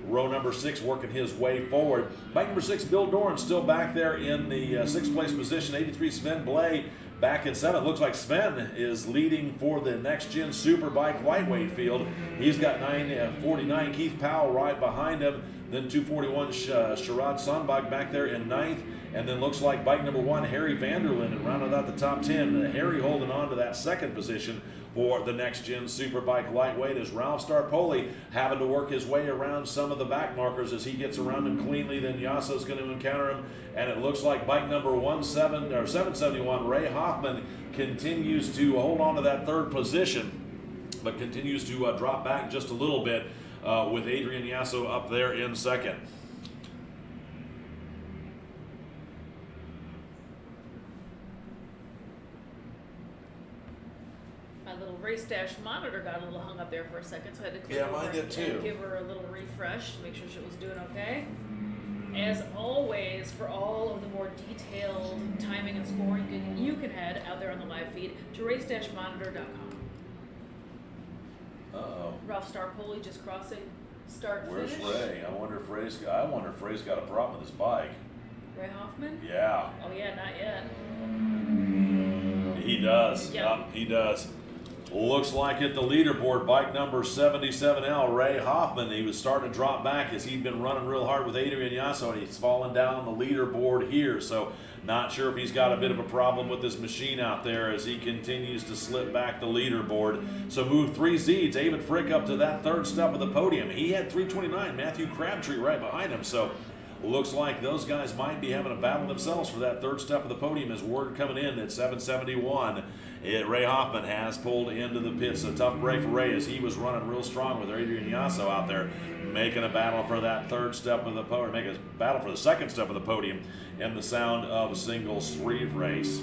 row number 6, working his way forward. Bike number 6, Bill Doran, still back there in the 6th place position. 83, Sven Blay back in 7th. Looks like Sven is leading for the next gen Superbike lightweight field. He's got 949. Keith Powell right behind him. Then 241, Sharad Sandbach back there in 9th. And then looks like bike number 1, Harry Vanderlyn, and rounded out the top 10. Harry holding on to that 2nd position for the next gen Superbike lightweight as Ralph Starpoli having to work his way around some of the back markers as he gets around him cleanly. Then Yasso's going to encounter him, and it looks like bike number 771, Ray Hoffman, continues to hold on to that 3rd position, but continues to drop back just a little bit with Adrian Yasso up there in 2nd. My little race dash monitor got a little hung up there for a second, so I had to click Yeah, over mine did too. and give her a little refresh to make sure she was doing okay. As always, for all of the more detailed timing and scoring, you can head out there on the live feed to race-monitor.com. Uh-oh. Ralph Starpoli just crossing start Where's finish. Ray? I wonder if Ray's got a problem with his bike. Ray Hoffman? Yeah. Oh yeah, not yet. He does. Yeah. He does. Looks like at the leaderboard, bike number 77L, Ray Hoffman, he was starting to drop back as he'd been running real hard with Adrian Yasso, and he's fallen down on the leaderboard here. So not sure if he's got a bit of a problem with his machine out there as he continues to slip back the leaderboard. So move 3Z, David Frick up to that 3rd step of the podium. He had 329, Matthew Crabtree right behind him. So looks like those guys might be having a battle themselves for that 3rd step of the podium as word coming in at 771. Ray Hoffman has pulled into the pits. A tough break for Ray as he was running real strong with Adrian Yasso out there making a battle for that 3rd step of the podium, making a battle for the 2nd step of the podium in the sound of a singles 3 race.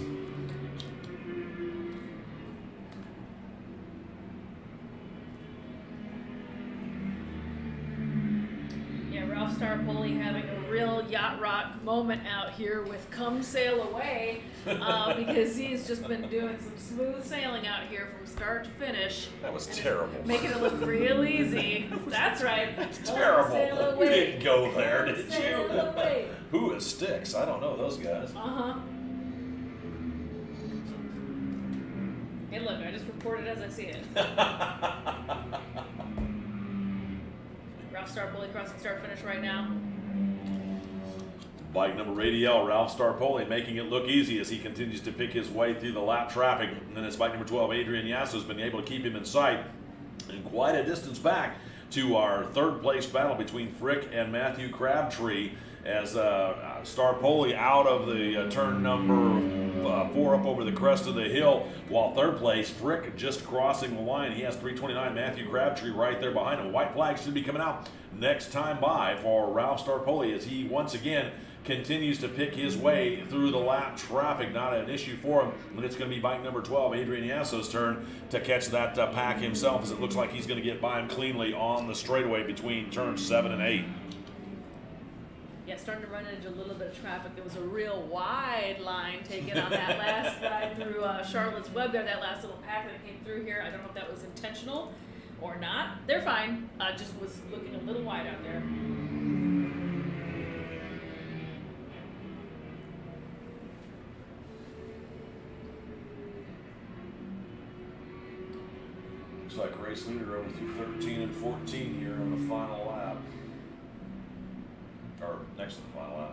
Ralph Starpoli having a real yacht rock moment out here with Come Sail Away because he's just been doing some smooth sailing out here from start to finish. That was terrible. Making it look real easy. That's right. Terrible. Sail You away. didn't go there, did Sail you? away. Who is Styx? I don't know those guys. Uh-huh. Hey, look, I just report it as I see it. Ralph Starpoli crossing start finish right now. Bike number 80L, Ralph Starpoli, making it look easy as he continues to pick his way through the lap traffic. And then it's bike number 12, Adrian Yasso, has been able to keep him in sight and quite a distance back to our 3rd place battle between Frick and Matthew Crabtree as Starpoli out of the turn number 4 up over the crest of the hill, while 3rd place, Frick just crossing the line. He has 329, Matthew Crabtree right there behind him. White flag should be coming out next time by for Ralph Starpoli as he once again continues to pick his way through the lap traffic. Not an issue for him, and it's going to be bike number 12, Adrian Yasso's turn to catch that pack himself, as it looks like he's going to get by him cleanly on the straightaway between turns 7 and 8. Yeah, starting to run into a little bit of traffic. There was a real wide line taken on that last ride through Charlotte's Web there, that last little pack that came through here. I don't know if that was intentional or not. They're fine. Just was looking a little wide out there. Looks like race leader over through 13 and 14 here on the final lap. Or next to the final lap.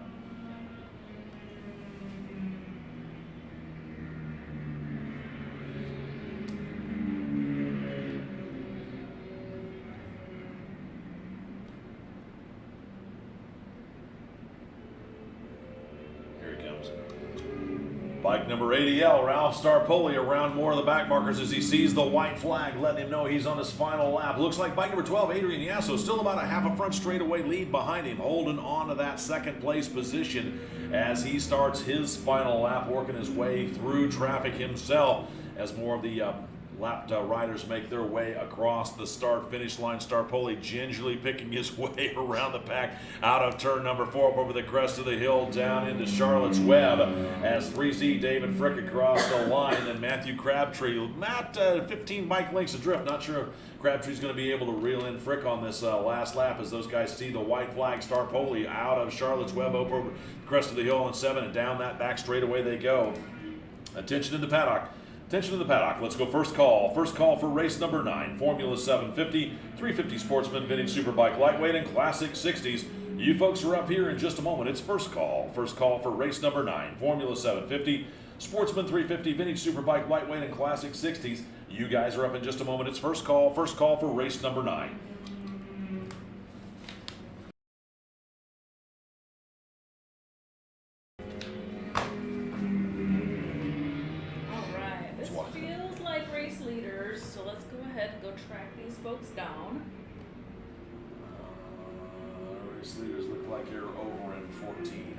Here he comes. Bike number 80L, Ralph Starpoli around more of the back markers as he sees the white flag, letting him know he's on his final lap. Looks like bike number 12, Adrian Yasso, still about a half a front straightaway lead behind him, holding on to that second place position as he starts his final lap, working his way through traffic himself as more of the lapped riders make their way across the start-finish line. Starpoli gingerly picking his way around the pack out of turn number 4 up over the crest of the hill down into Charlotte's Web as 3Z David Frick across the line. And Matthew Crabtree, not 15 bike lengths adrift. Not sure if Crabtree's going to be able to reel in Frick on this last lap as those guys see the white flag. Starpoli out of Charlotte's Web over the crest of the hill on 7 and down that back straightaway they go. Attention in the paddock. Attention to the paddock. Let's go first call. First call for race number 9. Formula 750, 350 Sportsman, Vintage Superbike Lightweight, and Classic 60s. You folks are up here in just a moment. It's first call. First call for race number 9. Formula 750, Sportsman 350, Vintage Superbike Lightweight, and Classic 60s. You guys are up in just a moment. It's first call. First call for race number 9. Feels like race leaders, so let's go ahead and go track these folks down. Race leaders look like you're over in 14.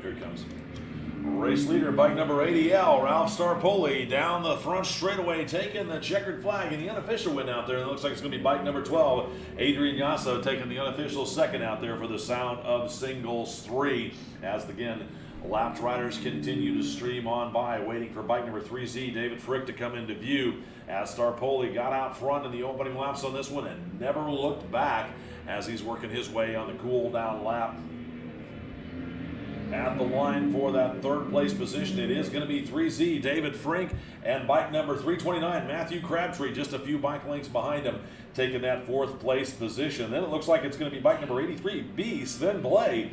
Here he comes. Race leader, bike number 80L, Ralph Starpoli, down the front straightaway, taking the checkered flag and the unofficial win out there. And it looks like it's going to be bike number 12, Adrian Yasso, taking the unofficial second out there for the Sound of Singles 3. As again, lapped riders continue to stream on by, waiting for bike number 3Z, David Frick, to come into view. As Starpoli got out front in the opening laps on this one and never looked back as he's working his way on the cool down lap. At the line for that third place position, it is going to be 3Z, David Frink, and bike number 329, Matthew Crabtree, just a few bike lengths behind him, taking that fourth place position. Then it looks like it's going to be bike number 83B, Sven Blay,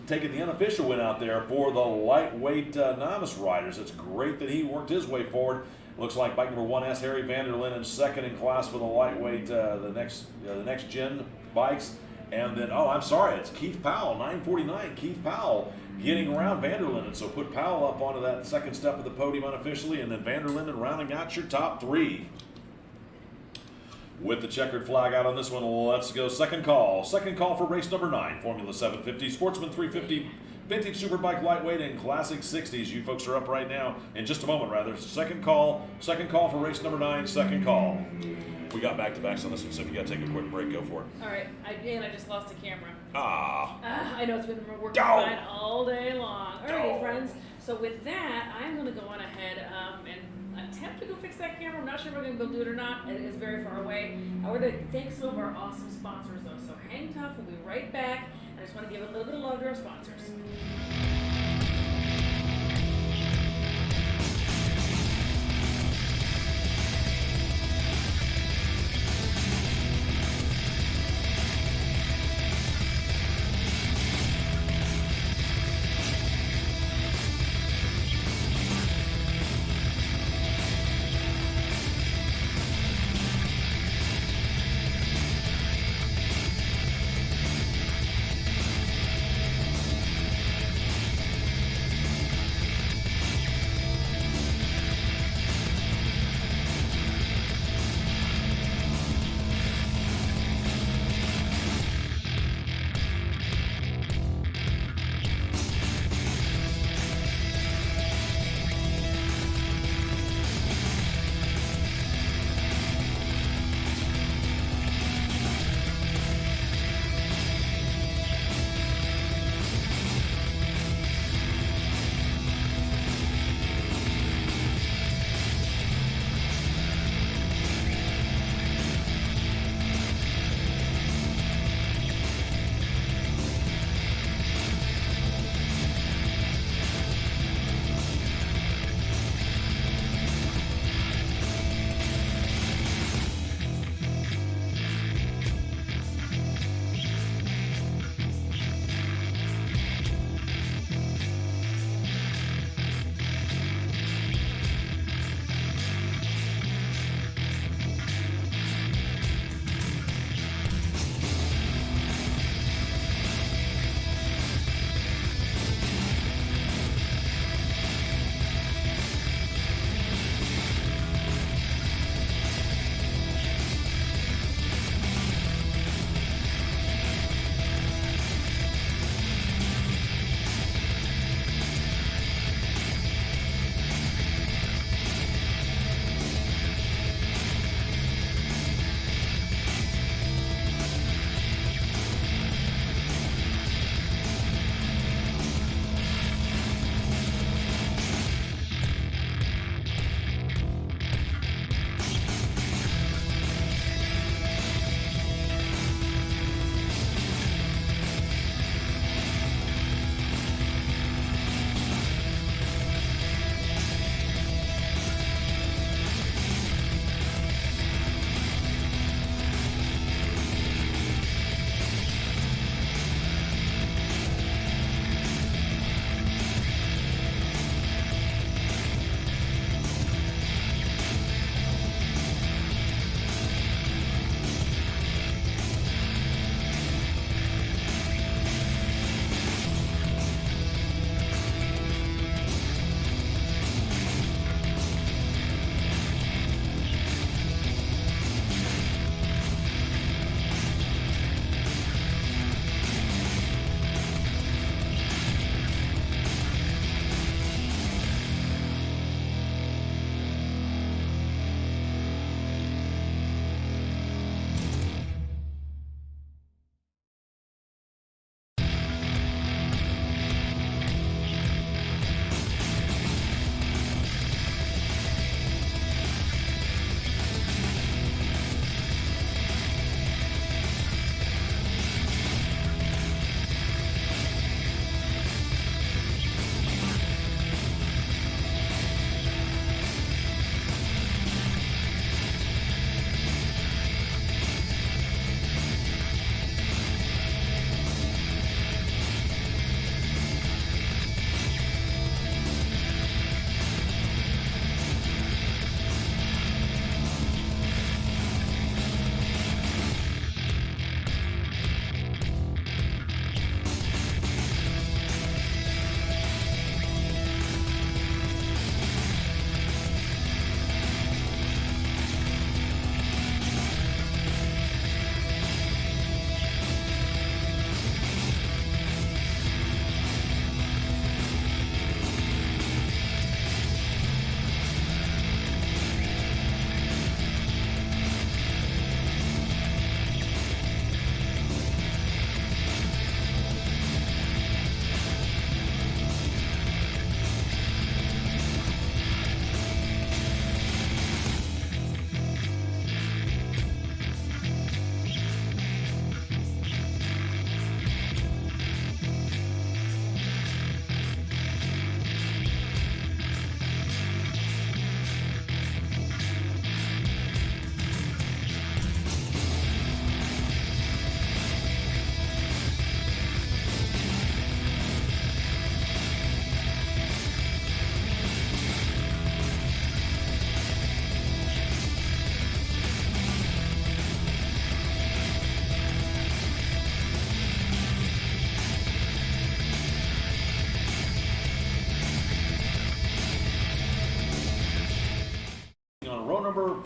taking the unofficial win out there for the lightweight novice riders. It's great that he worked his way forward. Looks like bike number 1S, Harry Vanderlyn, in second in class for the lightweight, the next gen bikes. And then, oh, I'm sorry, it's Keith Powell, 949, Keith Powell getting around Vanderlyn. And so put Powell up onto that second step of the podium unofficially, and then Vanderlyn rounding out your top 3. With the checkered flag out on this one, let's go second call. Second call for race number 9, Formula 750, Sportsman 350, Vintage Superbike Lightweight, and Classic 60s. You folks are up right now, in just a moment rather. Second call for race number 9, second call. We got back-to-backs on this one, so if you got to take a quick break, go for it. All right, I just lost the camera. I know it's been working fine all day long. All righty, friends. So with that, I'm going to go on ahead and attempt to go fix that camera. I'm not sure if I'm going to go do it or not. It is very far away. I want to thank some of our awesome sponsors, though. So hang tough. We'll be right back. I just want to give a little bit of love to our sponsors.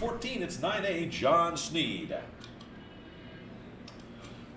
14, it's 9A, John Sneed.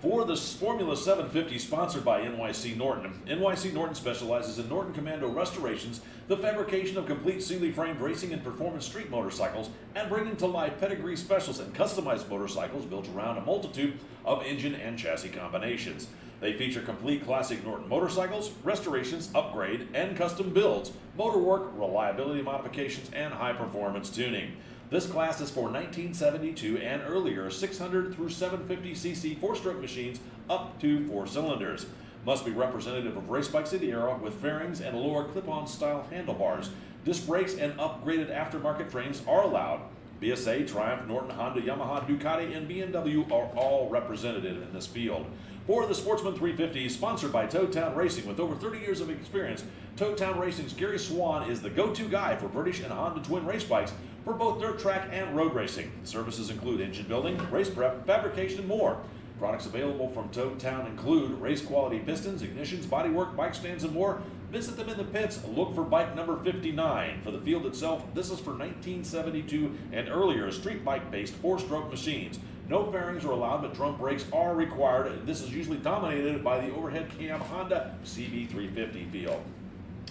For the Formula 750, sponsored by NYC Norton. NYC Norton specializes in Norton Commando restorations, the fabrication of complete Sealy-framed racing and performance street motorcycles, and bringing to life pedigree specials and customized motorcycles built around a multitude of engine and chassis combinations. They feature complete classic Norton motorcycles, restorations, upgrade, and custom builds, motor work, reliability modifications, and high-performance tuning. This class is for 1972 and earlier 600 through 750cc four-stroke machines up to 4 cylinders. Must be representative of race bikes of the era with fairings and lower clip-on style handlebars. Disc brakes and upgraded aftermarket frames are allowed. BSA, Triumph, Norton, Honda, Yamaha, Ducati, and BMW are all represented in this field. For the Sportsman 350, sponsored by Town Racing with over 30 years of experience, Town Racing's Gary Swan is the go-to guy for British and Honda twin race bikes for both dirt track and road racing. Services include engine building, race prep, fabrication, and more. Products available from Town include race quality pistons, ignitions, bodywork, bike stands, and more. Visit them in the pits. Look for bike number 59. For the field itself, this is for 1972 and earlier street bike-based four-stroke machines. No fairings are allowed, but drum brakes are required. This is usually dominated by the overhead cam Honda CB350 field.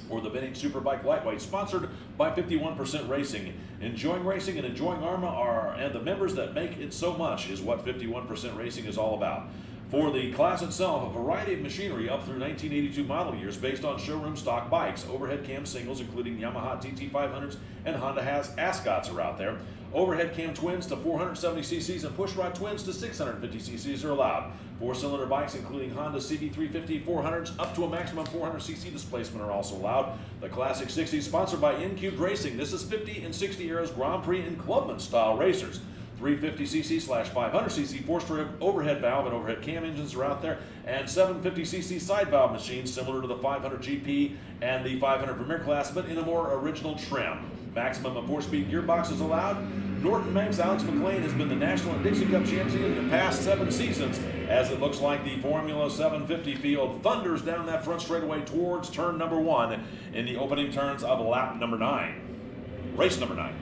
For the Vintage Superbike Lightweight, sponsored by 51% Racing. Enjoying racing and enjoying AHRMA and the members that make it so much is what 51% Racing is all about. For the class itself, a variety of machinery up through 1982 model years based on showroom stock bikes. Overhead cam singles, including Yamaha TT500s and Honda Ascots are out there. Overhead cam twins to 470cc's and pushrod twins to 650cc's are allowed. Four-cylinder bikes, including Honda CB350 400s, up to a maximum 400cc displacement are also allowed. The Classic 60s, sponsored by N-Cubed Racing. This is 50 and 60 eras Grand Prix and Clubman style racers. 350cc/500cc four-stroke overhead valve and overhead cam engines are out there, and 750cc side valve machines similar to the 500 GP and the 500 Premier class, but in a more original trim. Maximum of 4-speed gearboxes allowed. Norton Manx Alex McLean has been the National and Dixie Cup champion in the past 7 seasons, as it looks like the Formula 750 field thunders down that front straightaway towards turn number 1 in the opening turns of lap number 9. Race number 9.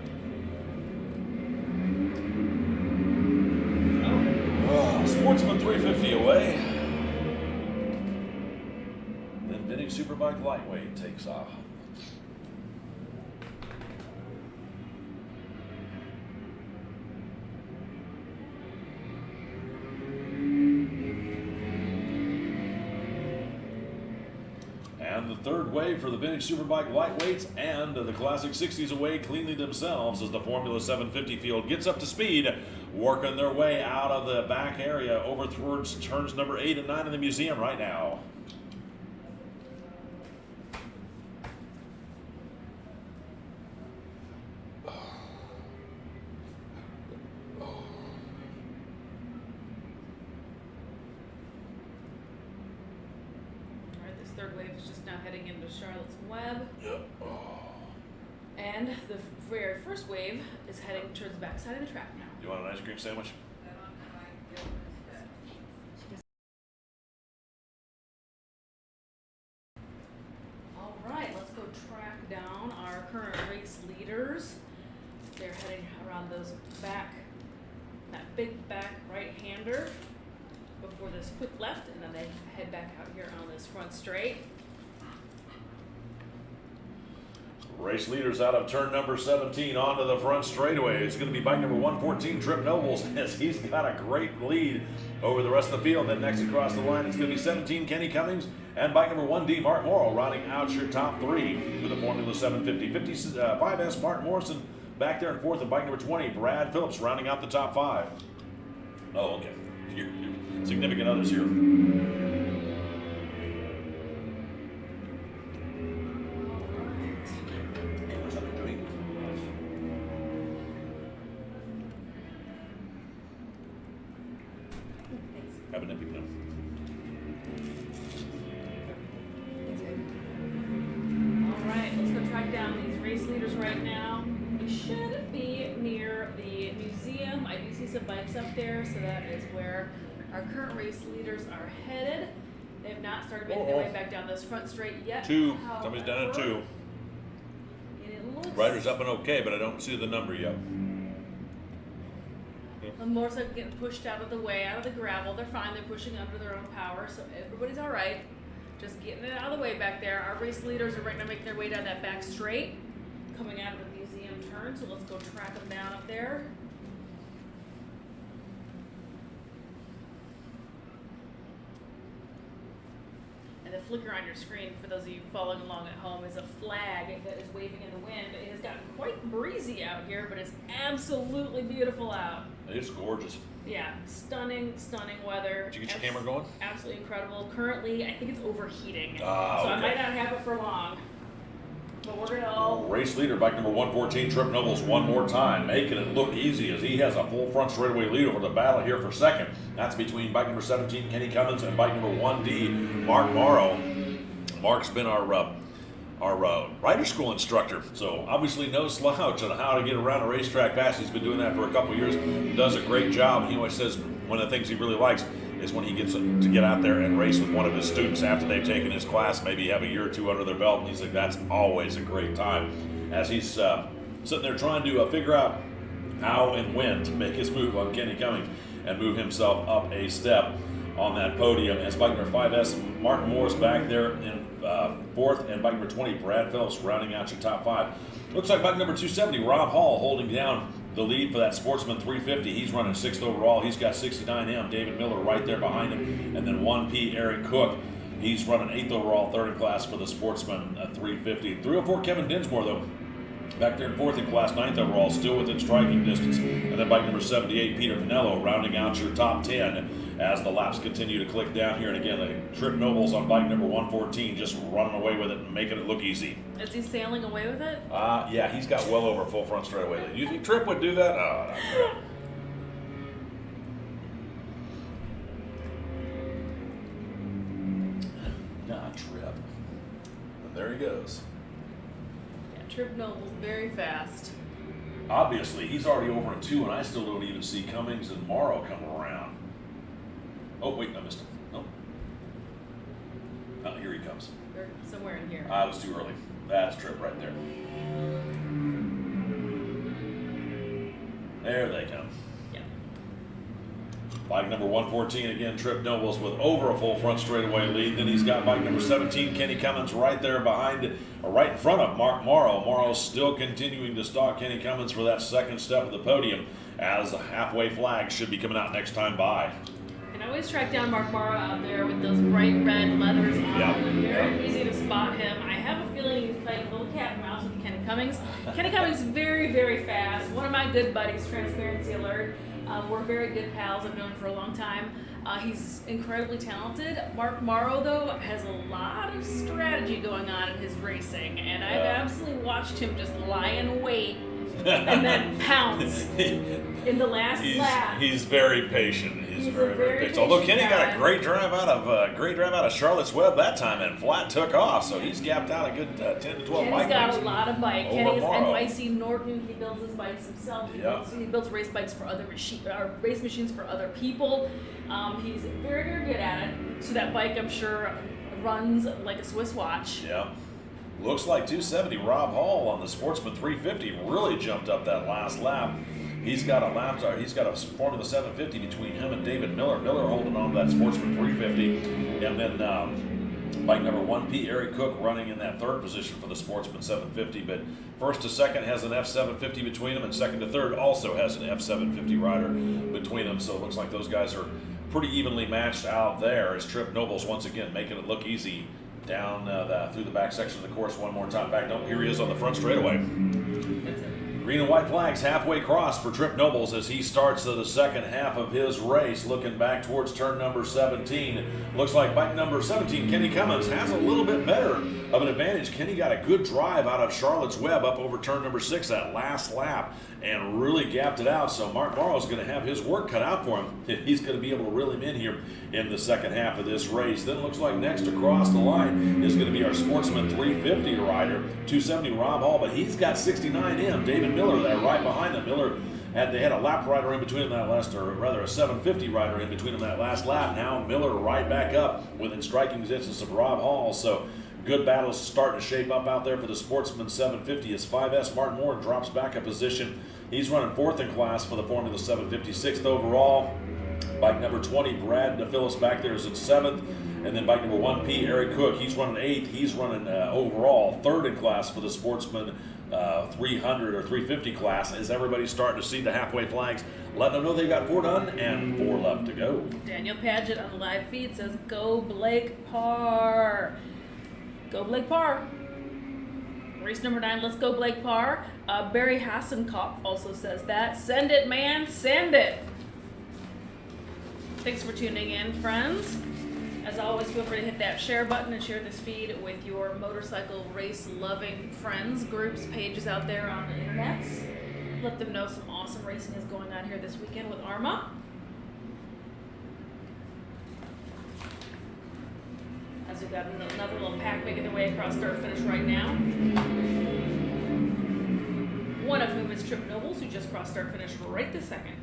Sportsman 350 away. Then Vintage Superbike Lightweight takes off. And the third wave for the Vintage Superbike Lightweights and the Classic 60s away cleanly themselves as the Formula 750 field gets up to speed, working their way out of the back area over towards turns number 8 and 9 in the museum right now. Third wave is just now heading into Charlotte's Web. And the very first wave is heading towards the back side of the track now. You want an ice cream sandwich? All right, let's go track down our current race leaders. They're heading around those back, that big back right-hander before this quick left, and then they head back out here on this front straight. Race leaders out of turn number 17 onto the front straightaway. It's going to be bike number 114, Trip Nobles, as he's got a great lead over the rest of the field. Then next across the line, it's going to be 17, Kenny Cummings, and bike number 1D, Mark Morrow, rounding out your top 3 for the Formula 750. 5S, Mark Morrison back there in 4th, and bike number 20, Brad Phillips, rounding out the top 5. Oh, okay. Your significant others here. Have an empty pen. All right, let's go track down these race leaders right now. We should be near the museum. I do see some bikes up there, so that is where our current race leaders are headed. They have not started making their way back down this front straight yet. 2. Somebody's down at 2. And it looks Riders up and okay, but I don't see the number yet. The motorcycle getting pushed out of the way, out of the gravel. They're fine. They're pushing under their own power, so everybody's all right. Just getting it out of the way back there. Our race leaders are right now making their way down that back straight, coming out of the museum turn. So let's go track them down up there. And the flicker on your screen, for those of you following along at home, is a flag that is waving in the wind. It has gotten quite breezy out here, but it's absolutely beautiful out. It's gorgeous. Yeah, stunning, stunning weather. Did you get your camera going? Absolutely incredible. Currently, I think it's overheating, Ah, so I okay. might not have it for long. But we're gonna all. Race leader, bike number 114, Trip Nobles, one more time, making it look easy as he has a full front straightaway lead over the battle here for second. That's between bike number 17, Kenny Cummins, and bike number 1D, Mark Morrow. Mark's been our rider school instructor, so obviously no slouch on how to get around a racetrack fast. He's been doing that for a couple of years, does a great job. He always says one of the things he really likes is when he gets to get out there and race with one of his students after they've taken his class, maybe have a year or two under their belt. And he's like, that's always a great time. As he's sitting there trying to figure out how and when to make his move on Kenny Cummings and move himself up a step on that podium. As bike number 5S, Martin Morris back there in fourth, and bike number 20, Brad Phelps, rounding out your top five. Looks like bike number 270, Rob Hall, holding down the lead for that Sportsman 350. He's running sixth overall. He's got 69M. David Miller right there behind him. And then 1P, Eric Cook. He's running eighth overall, third in class for the Sportsman 350. 304, Kevin Dinsmore, though, back there in fourth in class, ninth overall, still within striking distance. And then bike number 78, Peter Pinello, rounding out your top 10 as the laps continue to click down here. And again, the Trip Nobles on bike number 114 just running away with it and making it look easy. Is he sailing away with it? Yeah, he's got well over a full front straightaway lead. You think Trip would do that? Oh, not Trip. Not Trip. And there he goes. Yeah, Trip Noble's very fast. Obviously, he's already over in two, and I still don't even see Cummings and Morrow come around. Oh, wait, I missed him. No. Oh, here he comes. They're somewhere in here. I was too early. That's Trip right there. There they come. Yeah. Bike number 114, again, Trip Nobles with over a full front straightaway lead. Then he's got bike number 17, Kenny Cummins, right there behind, or right in front of Mark Morrow. Morrow's still continuing to stalk Kenny Cummins for that second step of the podium, as the halfway flag should be coming out next time by. And I always track down Mark Morrow out there with those bright red leathers on. Yep. Very easy to spot him. I have a feeling he's playing a little cat and mouse with Kenny Cummings. Kenny Cummings is very, very fast. One of my good buddies, Transparency Alert. We're very good pals. I've known him for a long time. He's incredibly talented. Mark Morrow, though, has a lot of strategy going on in his racing. And I've absolutely watched him just lie in wait and then pounce in the last lap. He's very patient. He's very, very patient. patient Although Kenny got guy. a great drive out of Charlotte's Web that time, and flat took off, so he's gapped out a good 10 to 12 Kenny's bike got lengths a lot of bike. over Kenny's Morrow. NYC Norton. He builds his bikes himself. He builds race bikes for other race machines for other people. He's very, very good at it. So that bike, I'm sure, runs like a Swiss watch. Yeah. Looks like 270 Rob Hall on the Sportsman 350 really jumped up that last lap. He's got a Formula 750 between him and David Miller. Miller holding on to that Sportsman 350. And then bike number 1P, Eric Cook, running in that third position for the Sportsman 750. But first to second has an F750 between them, and second to third also has an F750 rider between them. So it looks like those guys are pretty evenly matched out there, as Trip Nobles once again making it look easy down through the back section of the course one more time. In fact, here he is on the front straightaway. Green and white flags halfway crossed for Trip Nobles as he starts the second half of his race, looking back towards turn number 17. Looks like bike number 17, Kenny Cummins, has a little bit better of an advantage. Kenny got a good drive out of Charlotte's Web up over turn number 6 that last lap and really gapped it out. So Mark Morrow's going to have his work cut out for him if he's going to be able to reel him in here in the second half of this race. Then it looks like next across the line is going to be our Sportsman 350 rider, 270 Rob Hall, but he's got 69M. David Miller there right behind them. They had a lap rider in between them that last, or rather a 750 rider in between them that last lap. Now Miller right back up within striking distance of Rob Hall. So good battles starting to shape up out there for the Sportsman 750 as 5S Martin Moore drops back a position He's running 4th in class for the Formula 750, 6th overall. Bike number 20, Brad Phillips back there is in 7th. And then bike number 1P, Eric Cook, he's running 8th. He's running overall 3rd in class for the Sportsman 300 or 350 class, as everybody's starting to see the halfway flags, letting them know they've got 4 done and 4 left to go. Daniel Paget on the live feed says, "Go Blake Parr." Go Blake Parr. Race number 9, let's go Blake Parr. Barry Hassenkopf also says that. Send it, man, send it. Thanks for tuning in, friends. As always, feel free to hit that share button and share this feed with your motorcycle race-loving friends, groups, pages out there on the internets. Let them know some awesome racing is going on here this weekend with AHRMA. As we've got another little pack making their way across start finish right now. One of whom is Trip Nobles, who just crossed start finish right this second.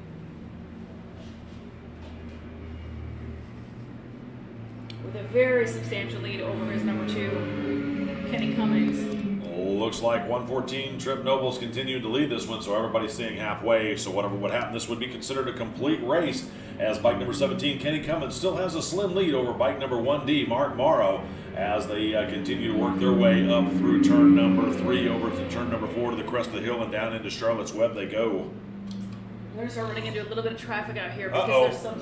With a very substantial lead over his number 2, Kenny Cummings. Looks like 114 Trip Nobles continued to lead this one, so everybody's seeing halfway. So whatever would happen, this would be considered a complete race, as bike number 17, Kenny Cummins, still has a slim lead over bike number 1D, Mark Morrow, as they continue to work their way up through turn number 3, over to turn number 4 to the crest of the hill, and down into Charlotte's Web they go. We're going to start running into a little bit of traffic out here because there's some...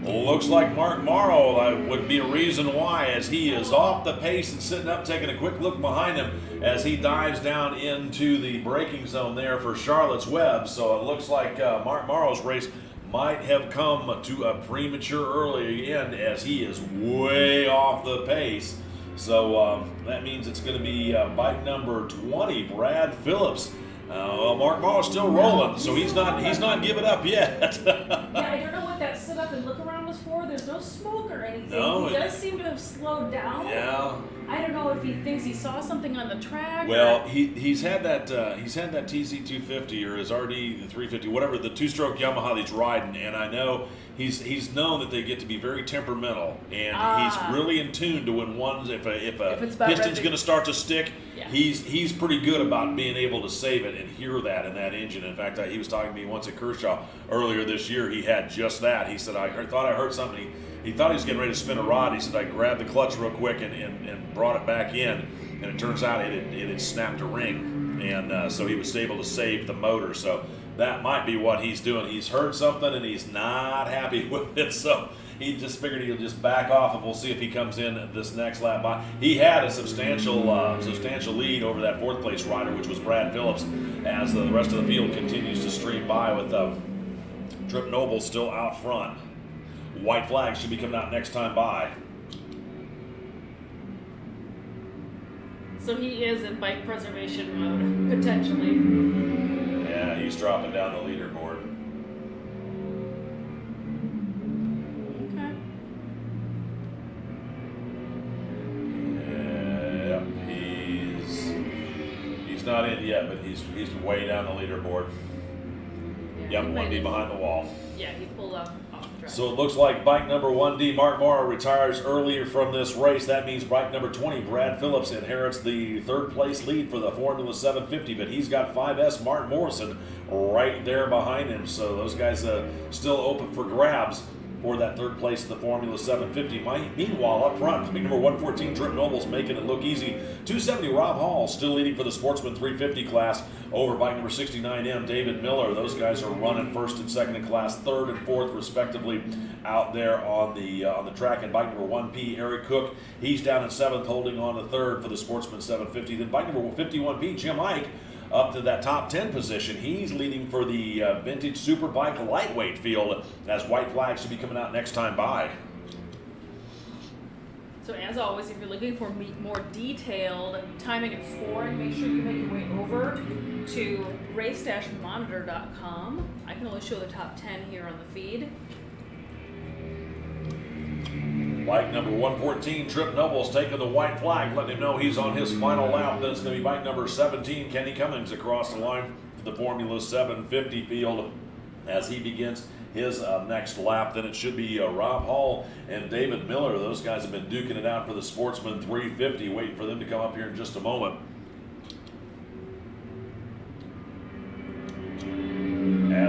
Looks like Mark Morrow would be a reason why, as he is off the pace and sitting up, taking a quick look behind him as he dives down into the braking zone there for Charlotte's Web. So it looks like Mark Morrow's race might have come to a premature early end, as he is way off the pace. So that means it's going to be bike number 20, Brad Phillips. Well, Mark Morrow's still rolling, so he's not giving up yet. Yeah, I don't know what that sit up and look around was for. There's no smoke or anything. No, he does seem to have slowed down. Yeah. I don't know if he thinks he saw something on the track. Well, he's had that TC250 or his RD 350, whatever, the 2-stroke Yamaha that he's riding, and I know he's known that they get to be very temperamental, and he's really in tune to when one's if a piston's going to start to stick. Yeah. He's pretty good about being able to save it and hear that in that engine. In fact, he was talking to me once at Kershaw earlier this year. He had just that. He said, thought I heard something. He thought he was getting ready to spin a rod. He said, I grabbed the clutch real quick and brought it back in. And it turns out it had snapped a ring. And so he was able to save the motor. So that might be what he's doing. He's heard something and he's not happy with it. So he just figured he'll just back off, and we'll see if he comes in this next lap by. He had a substantial lead over that 4th place rider, which was Brad Phillips, as the rest of the field continues to stream by with Trip Noble still out front. White flag should be coming out next time by. So he is in bike preservation mode, potentially. Yeah, he's dropping down the leaderboard. He's not in yet, but he's way down the leaderboard. Yep, one be behind the wall. Yeah, he pulled off the track. So it looks like bike number 1D, Mark Morrow, retires earlier from this race. That means bike number 20, Brad Phillips, inherits the 3rd place lead for the Formula 750, but he's got 5S Martin Morrison right there behind him. So those guys still open for grabs for that 3rd place in the Formula 750. Meanwhile, up front, big number 114, Trip Nobles, making it look easy. 270, Rob Hall, still leading for the Sportsman 350 class over bike number 69M, David Miller. Those guys are running 1st and 2nd in class, 3rd and 4th, respectively, out there on the track. And bike number 1P, Eric Cook, he's down in 7th, holding on to 3rd for the Sportsman 750. Then bike number 51P, Jim Ike, up to that top 10 position. He's leading for the Vintage Superbike lightweight field, as white flags should be coming out next time by. So as always, if you're looking for more detailed timing and scoring, make sure you make your way over to race-monitor.com. I can only show the top 10 here on the feed. Bike number 114, Trip Nobles, taking the white flag, letting him know he's on his final lap. Then it's going to be bike number 17, Kenny Cummings, across the line for the Formula 750 field as he begins his next lap. Then it should be Rob Hall and David Miller. Those guys have been duking it out for the Sportsman 350, waiting for them to come up here in just a moment.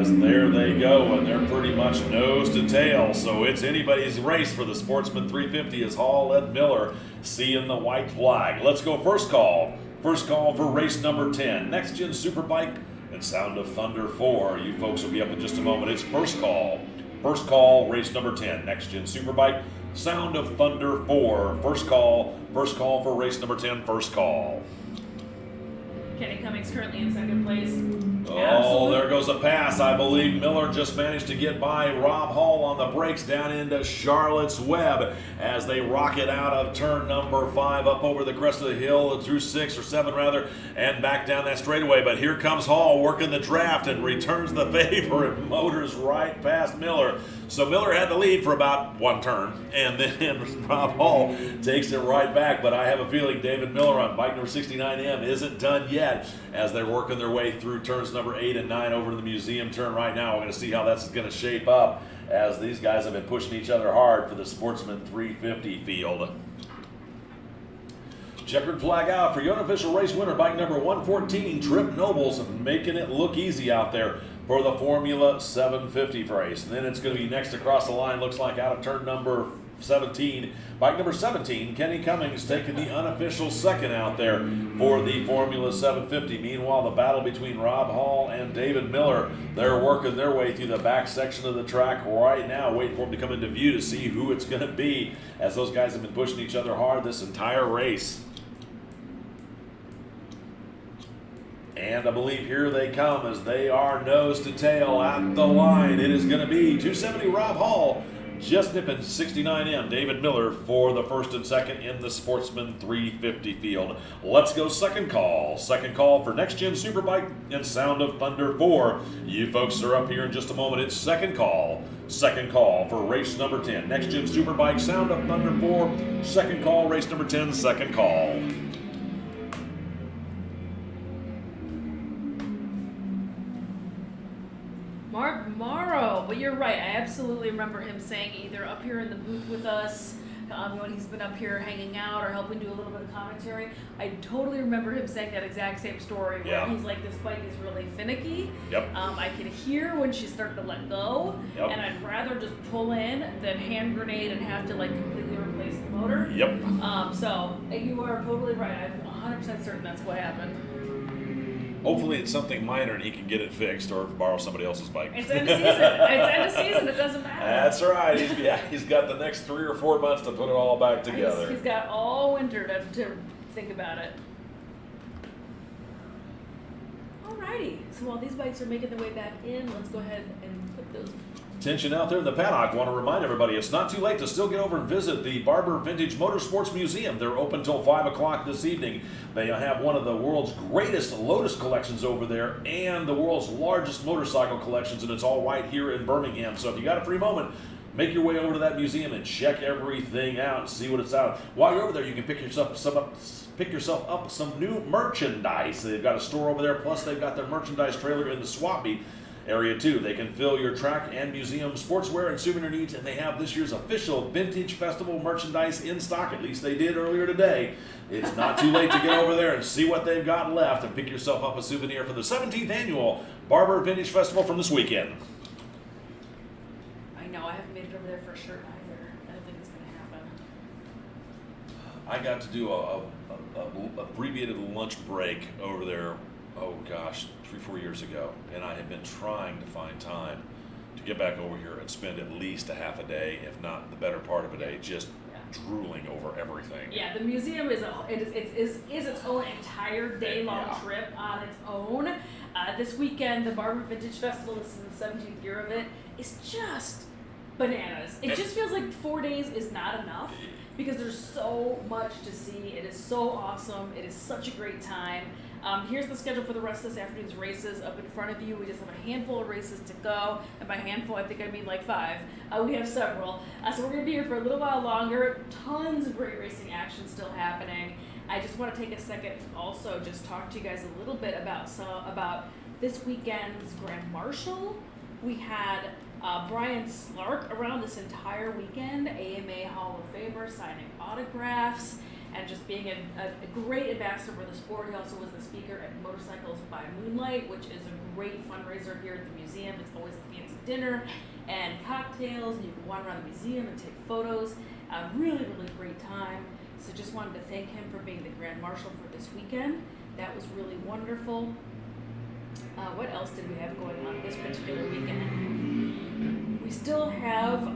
as there they go, and they're pretty much nose to tail. So it's anybody's race for the Sportsman 350 as Hall led Miller, seeing the white flag. Let's go first call. First call for race number 10, Next Gen Superbike and Sound of Thunder 4. You folks will be up in just a moment. It's first call. First call, race number 10, Next Gen Superbike, Sound of Thunder 4. First call for race number 10, first call. Kenny Cummings currently in second place. Oh, there goes a pass. I believe Miller just managed to get by Rob Hall on the brakes down into Charlotte's Web as they rocket out of turn number 5 up over the crest of the hill through 6 or 7 rather, and back down that straightaway. But here comes Hall working the draft and returns the favor and motors right past Miller. So Miller had the lead for about one turn, and then Rob Hall takes it right back. But I have a feeling David Miller on bike number 69M isn't done yet as they're working their way through turns number 8 and 9 over to the museum turn right now. We're going to see how that's going to shape up as these guys have been pushing each other hard for the Sportsman 350 field. Checkered flag out for your unofficial race winner, bike number 114, Trip Nobles, making it look easy out there for the Formula 750 race. And then it's going to be next across the line, looks like out of turn number 17. Bike number 17, Kenny Cummings taking the unofficial second out there for the Formula 750. Meanwhile, the battle between Rob Hall and David Miller, they're working their way through the back section of the track right now, waiting for them to come into view to see who it's going to be, as those guys have been pushing each other hard this entire race. And I believe here they come as they are nose to tail at the line. It is going to be 270 Rob Hall, just nipping 69M David Miller for the first and second in the Sportsman 350 field. Let's go second call. Second call for Next Gen Superbike and Sound of Thunder 4. You folks are up here in just a moment. It's second call. Second call for race number 10. Next Gen Superbike, Sound of Thunder 4. Second call, race number 10, second call. Mark Morrow, but you're right. I absolutely remember him saying either up here in the booth with us when he's been up here hanging out or helping do a little bit of commentary. I totally remember him saying that exact same story where he's like, this bike is really finicky. Yep. I can hear when she's starting to let go, and I'd rather just pull in than hand grenade and have to like completely replace the motor. Yep. So you are totally right. I'm 100% certain that's what happened. Hopefully it's something minor and he can get it fixed or borrow somebody else's bike. It's end of season. It's end of season. It doesn't matter. That's right. He's got the next 3 or 4 months to put it all back together. He's got all winter to think about it. Alrighty. So while these bikes are making their way back in, let's go ahead and put those. Attention out there in the paddock. Want to remind everybody it's not too late to still get over and visit the Barber Vintage Motorsports Museum. They're open till 5 o'clock this evening. They have one of the world's greatest Lotus collections over there and the world's largest motorcycle collections, and it's all right here in Birmingham. So if you got a free moment, make your way over to that museum and check everything out and see what it's out. While you're over there, you can pick yourself up some new merchandise. They've got a store over there, plus they've got their merchandise trailer in the swap meet area too. They can fill your track and museum sportswear and souvenir needs, and they have this year's official Vintage Festival merchandise in stock. At least they did earlier today. It's not too late to get over there and see what they've got left and pick yourself up a souvenir for the 17th annual Barber Vintage Festival from this weekend. I know, I haven't made it over there for a shirt either. I don't think it's going to happen. I got to do a abbreviated lunch break over there, oh gosh, 3-4 years ago, and I have been trying to find time to get back over here and spend at least a half a day, if not the better part of a day, just drooling over everything. Yeah, the museum is its own entire day-long trip on its own. This weekend, the Barber Vintage Festival, this is the 17th year of it, is just bananas. It just feels like 4 days is not enough because there's so much to see. It is so awesome. It is such a great time. Here's the schedule for the rest of this afternoon's races up in front of you. We just have a handful of races to go, and by handful, I think I mean like 5. We have several. So we're going to be here for a little while longer. Tons of great racing action still happening. I just want to take a second to also just talk to you guys a little bit about this weekend's Grand Marshal. We had Brian Slark around this entire weekend, AMA Hall of Famer, signing autographs. and just being a great ambassador for the sport. He also was the speaker at Motorcycles by Moonlight, which is a great fundraiser here at the museum. It's always a fancy dinner and cocktails, and you can wander around the museum and take photos. Really, really great time. So just wanted to thank him for being the Grand Marshal for this weekend. That was really wonderful. What else did we have going on this particular weekend? We still have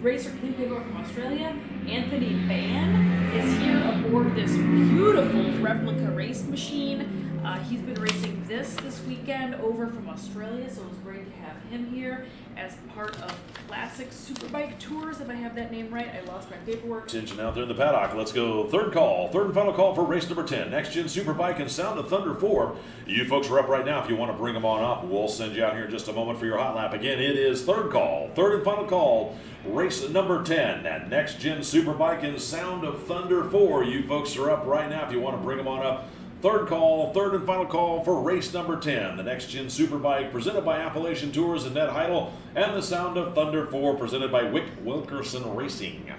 racer King over from Australia. Anthony Ban is here aboard this beautiful replica race machine. He's been racing this weekend over from Australia, so it was great to have him here as part of Classic Superbike Tours, if I have that name right. I lost my paperwork. Attention out there in the paddock. Let's go third and final call for race number 10. Next Gen Superbike and Sound of Thunder 4. You folks are up right now. If you want to bring them on up, we'll send you out here in just a moment for your hot lap. Again, it is third and final call. Race number 10 at Next Gen Superbike and Sound of Thunder 4. You folks are up right now if you want to bring them on up. Third and final call for race number 10. The Next Gen Superbike presented by Appalachian Tours and Ned Heidel, and the Sound of Thunder 4 presented by Wick Wilkerson Racing.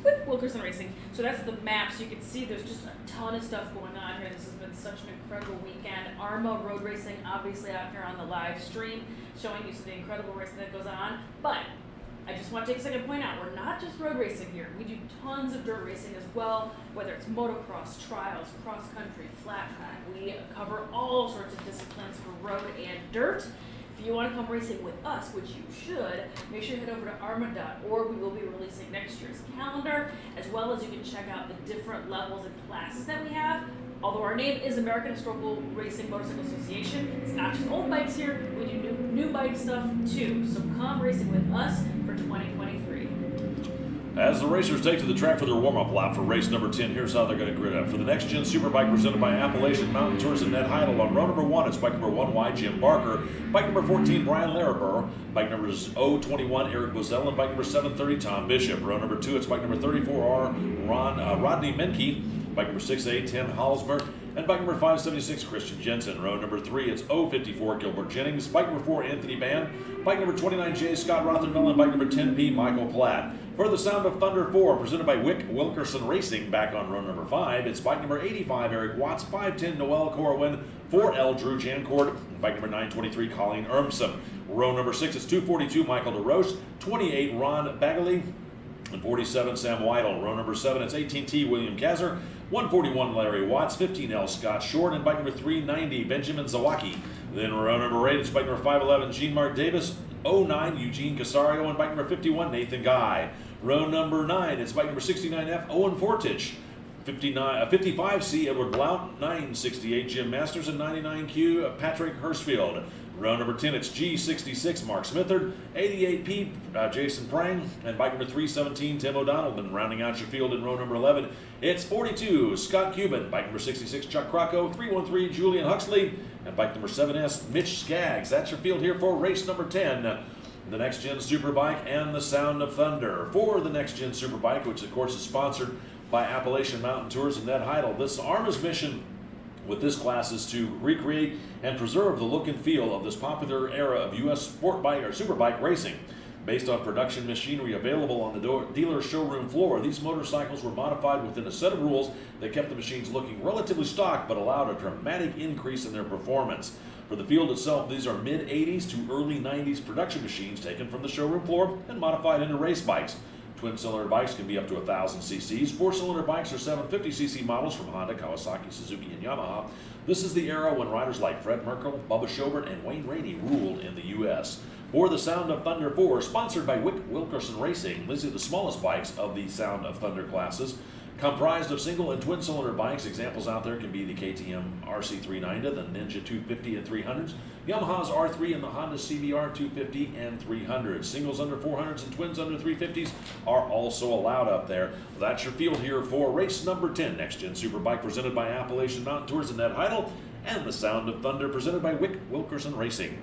Wick Wilkerson Racing. So that's the map. So you can see there's just a ton of stuff going on here. This has been such an incredible weekend. AHRMA Road Racing, obviously out here on the live stream, showing you some of the incredible racing that goes on. But I just want to take a second to point out, we're not just road racing here. We do tons of dirt racing as well, whether it's motocross, trials, cross country, flat track. We cover all sorts of disciplines for road and dirt. If you want to come racing with us, which you should, make sure you head over to AHRMA.org. We will be releasing next year's calendar, as well as you can check out the different levels and classes that we have. Although our name is American Historical Racing Motorcycle Association, it's not just old bikes here, we do new bike stuff too. So come racing with us for 2023. As the racers take to the track for their warm-up lap for race number 10, here's how they're going to grid up. For the Next Gen Superbike presented by Appalachian Mountain Tours and Ned Heidel, on row number 1, it's bike number 1Y, Jim Barker. Bike number 14, Brian Laraber. Bike numbers 021, Eric Bozell. And bike number 730, Tom Bishop. Row number 2, it's bike number 34R, Rodney Menke. Bike number 6A, Tim Halsberg. And bike number 576, Christian Jensen. Row number 3, it's 054, Gilbert Jennings. Bike number 4, Anthony Ban. Bike number 29J, Scott Rothermel. And bike number 10P, Michael Platt. For the Sound of Thunder 4, presented by Wick Wilkerson Racing, back on row number 5, it's bike number 85, Eric Watts. 510, Noel Corwin. 4L, Drew Jancourt. Bike number 923, Colleen Ermson. Row number 6, it's 242, Michael DeRoche. 28, Ron Bagley. And 47, Sam Weidel. Row number 7, it's 18T, William Kazar. 141, Larry Watts. 15L, Scott Short. And bike number 390, Benjamin Zawacki. Then row number 8, it's bike number 511, Jean-Marc Davis. 09, Eugene Casario. And bike number 51, Nathan Guy. Row number 9, it's bike number 69F, Owen Fortich. 55C, Edward Blount. 968, Jim Masters. And 99Q, Patrick Hirschfield. Row number 10, it's G66, Mark Smithard. 88P, Jason Prang. And bike number 317, Tim O'Donnell. Then rounding out your field in row number 11, it's 42, Scott Cuban. Bike number 66, Chuck Crocco. 313, Julian Huxley. And bike number 7S, Mitch Skaggs. That's your field here for race number 10. The Next Gen Superbike and the Sound of Thunder. For the Next Gen Superbike, which of course is sponsored by Appalachian Mountain Tours and Ned Heidel, this AHRMA's mission with this class is to recreate and preserve the look and feel of this popular era of U.S. sport bike or superbike racing. Based on production machinery available on the dealer showroom floor, these motorcycles were modified within a set of rules that kept the machines looking relatively stock but allowed a dramatic increase in their performance. For the field itself, these are mid-80s to early 90s production machines taken from the showroom floor and modified into race bikes. Twin-cylinder bikes can be up to 1,000 cc's. Four-cylinder bikes are 750cc models from Honda, Kawasaki, Suzuki, and Yamaha. This is the era when riders like Fred Merkel, Bubba Schobert, and Wayne Rainey ruled in the U.S. For the Sound of Thunder 4, sponsored by Wick Wilkerson Racing, these are the smallest bikes of the Sound of Thunder classes. Comprised of single and twin-cylinder bikes, examples out there can be the KTM RC390, the Ninja 250 and 300s, Yamaha's R3 and the Honda CBR 250 and 300s. Singles under 400s and twins under 350s are also allowed up there. That's your field here for race number 10, Next Gen Superbike, presented by Appalachian Mountain Tours and Ned Heidel, and the Sound of Thunder, presented by Wick Wilkerson Racing.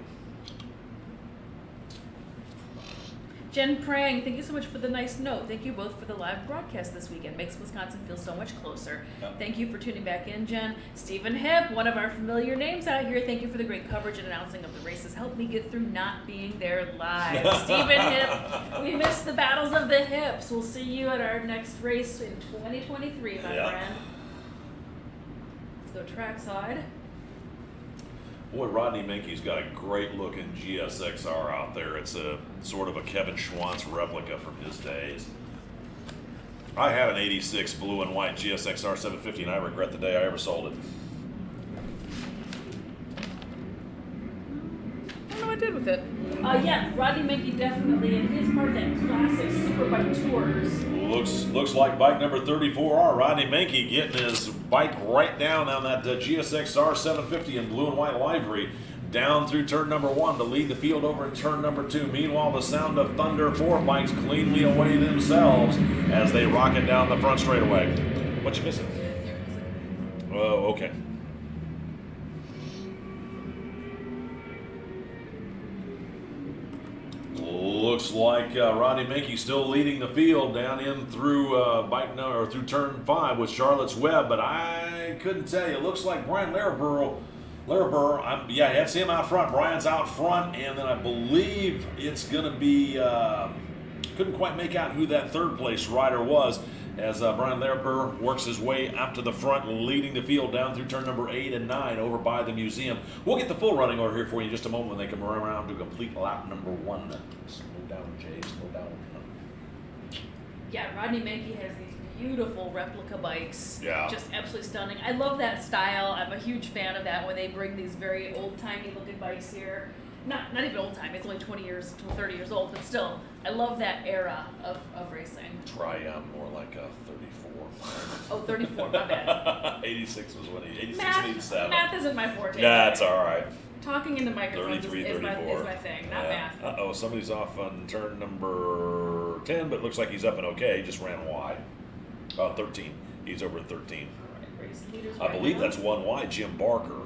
Jen Prang, thank you so much for the nice note. Thank you both for the live broadcast this weekend. Makes Wisconsin feel so much closer. Yep. Thank you for tuning back in, Jen. Stephen Hipp, one of our familiar names out here. Thank you for the great coverage and announcing of the races. Helped me get through not being there live. Stephen Hipp, we missed the battles of the hips. We'll see you at our next race in 2023, my Yeah. friend. Let's go trackside. Boy, Rodney Minky's got a great looking GSXR out there. It's a sort of a Kevin Schwantz replica from his days. I had an 86 blue and white GSXR 750 and I regret the day I ever sold it. I don't know what I did with it. Yeah, Rodney Minky definitely, and he's part of that classic Superbike Tours. Looks like bike number 34R, Rodney Minky getting his bike right down on that GSXR 750 in blue and white livery, down through turn number 1 to lead the field over in turn number 2. Meanwhile, the Sound of Thunder 4 bikes cleanly away themselves as they rocket down the front straightaway. What you missing? Oh, okay. Looks like Rodney Minky still leading the field down in through through turn 5 with Charlotte's Web, but I couldn't tell you. It looks like Brian Larabur, that's him out front. Brian's out front, and then I believe it's going to be, couldn't quite make out who that third place rider was, as Brian Larabur works his way up to the front, leading the field down through turn number 8 and 9 over by the museum. We'll get the full running order here for you in just a moment when they come around to complete lap number 1. Slow down, Jay, slow down. Yeah, Rodney Minky has these beautiful replica bikes. Yeah. Just absolutely stunning. I love that style. I'm a huge fan of that when they bring these very old-timey looking bikes here. Not even old-timey, it's only 20 years to 30 years old, but still, I love that era of racing. Try more like a 34. Oh, 34, my bad. 86 was when 86 and 87. Math isn't my forte. That's all right. Talking into microphones 33, is 34. my thing, not math. Uh-oh, somebody's off on turn number 10, but looks like he's up and okay. He just ran wide. 13. He's over at 13. Race leaders I right believe now. that's one wide, Jim Barker.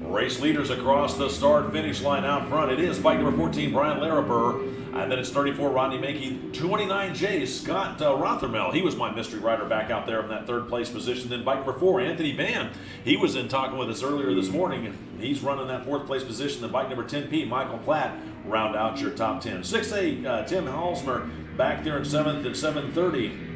Race leaders across the start-finish line out front. It is bike number 14, Brian Larabur. And then it's 34, Rodney Minky. 29J, Scott Rothermel. He was my mystery rider back out there in that third place position. Then bike number 4, Anthony Van. He was in talking with us earlier this morning. He's running that fourth place position. Then bike number 10P, Michael Platt, round out your top 10. 6A, Tim Halsmer back there in 7th at 7:30.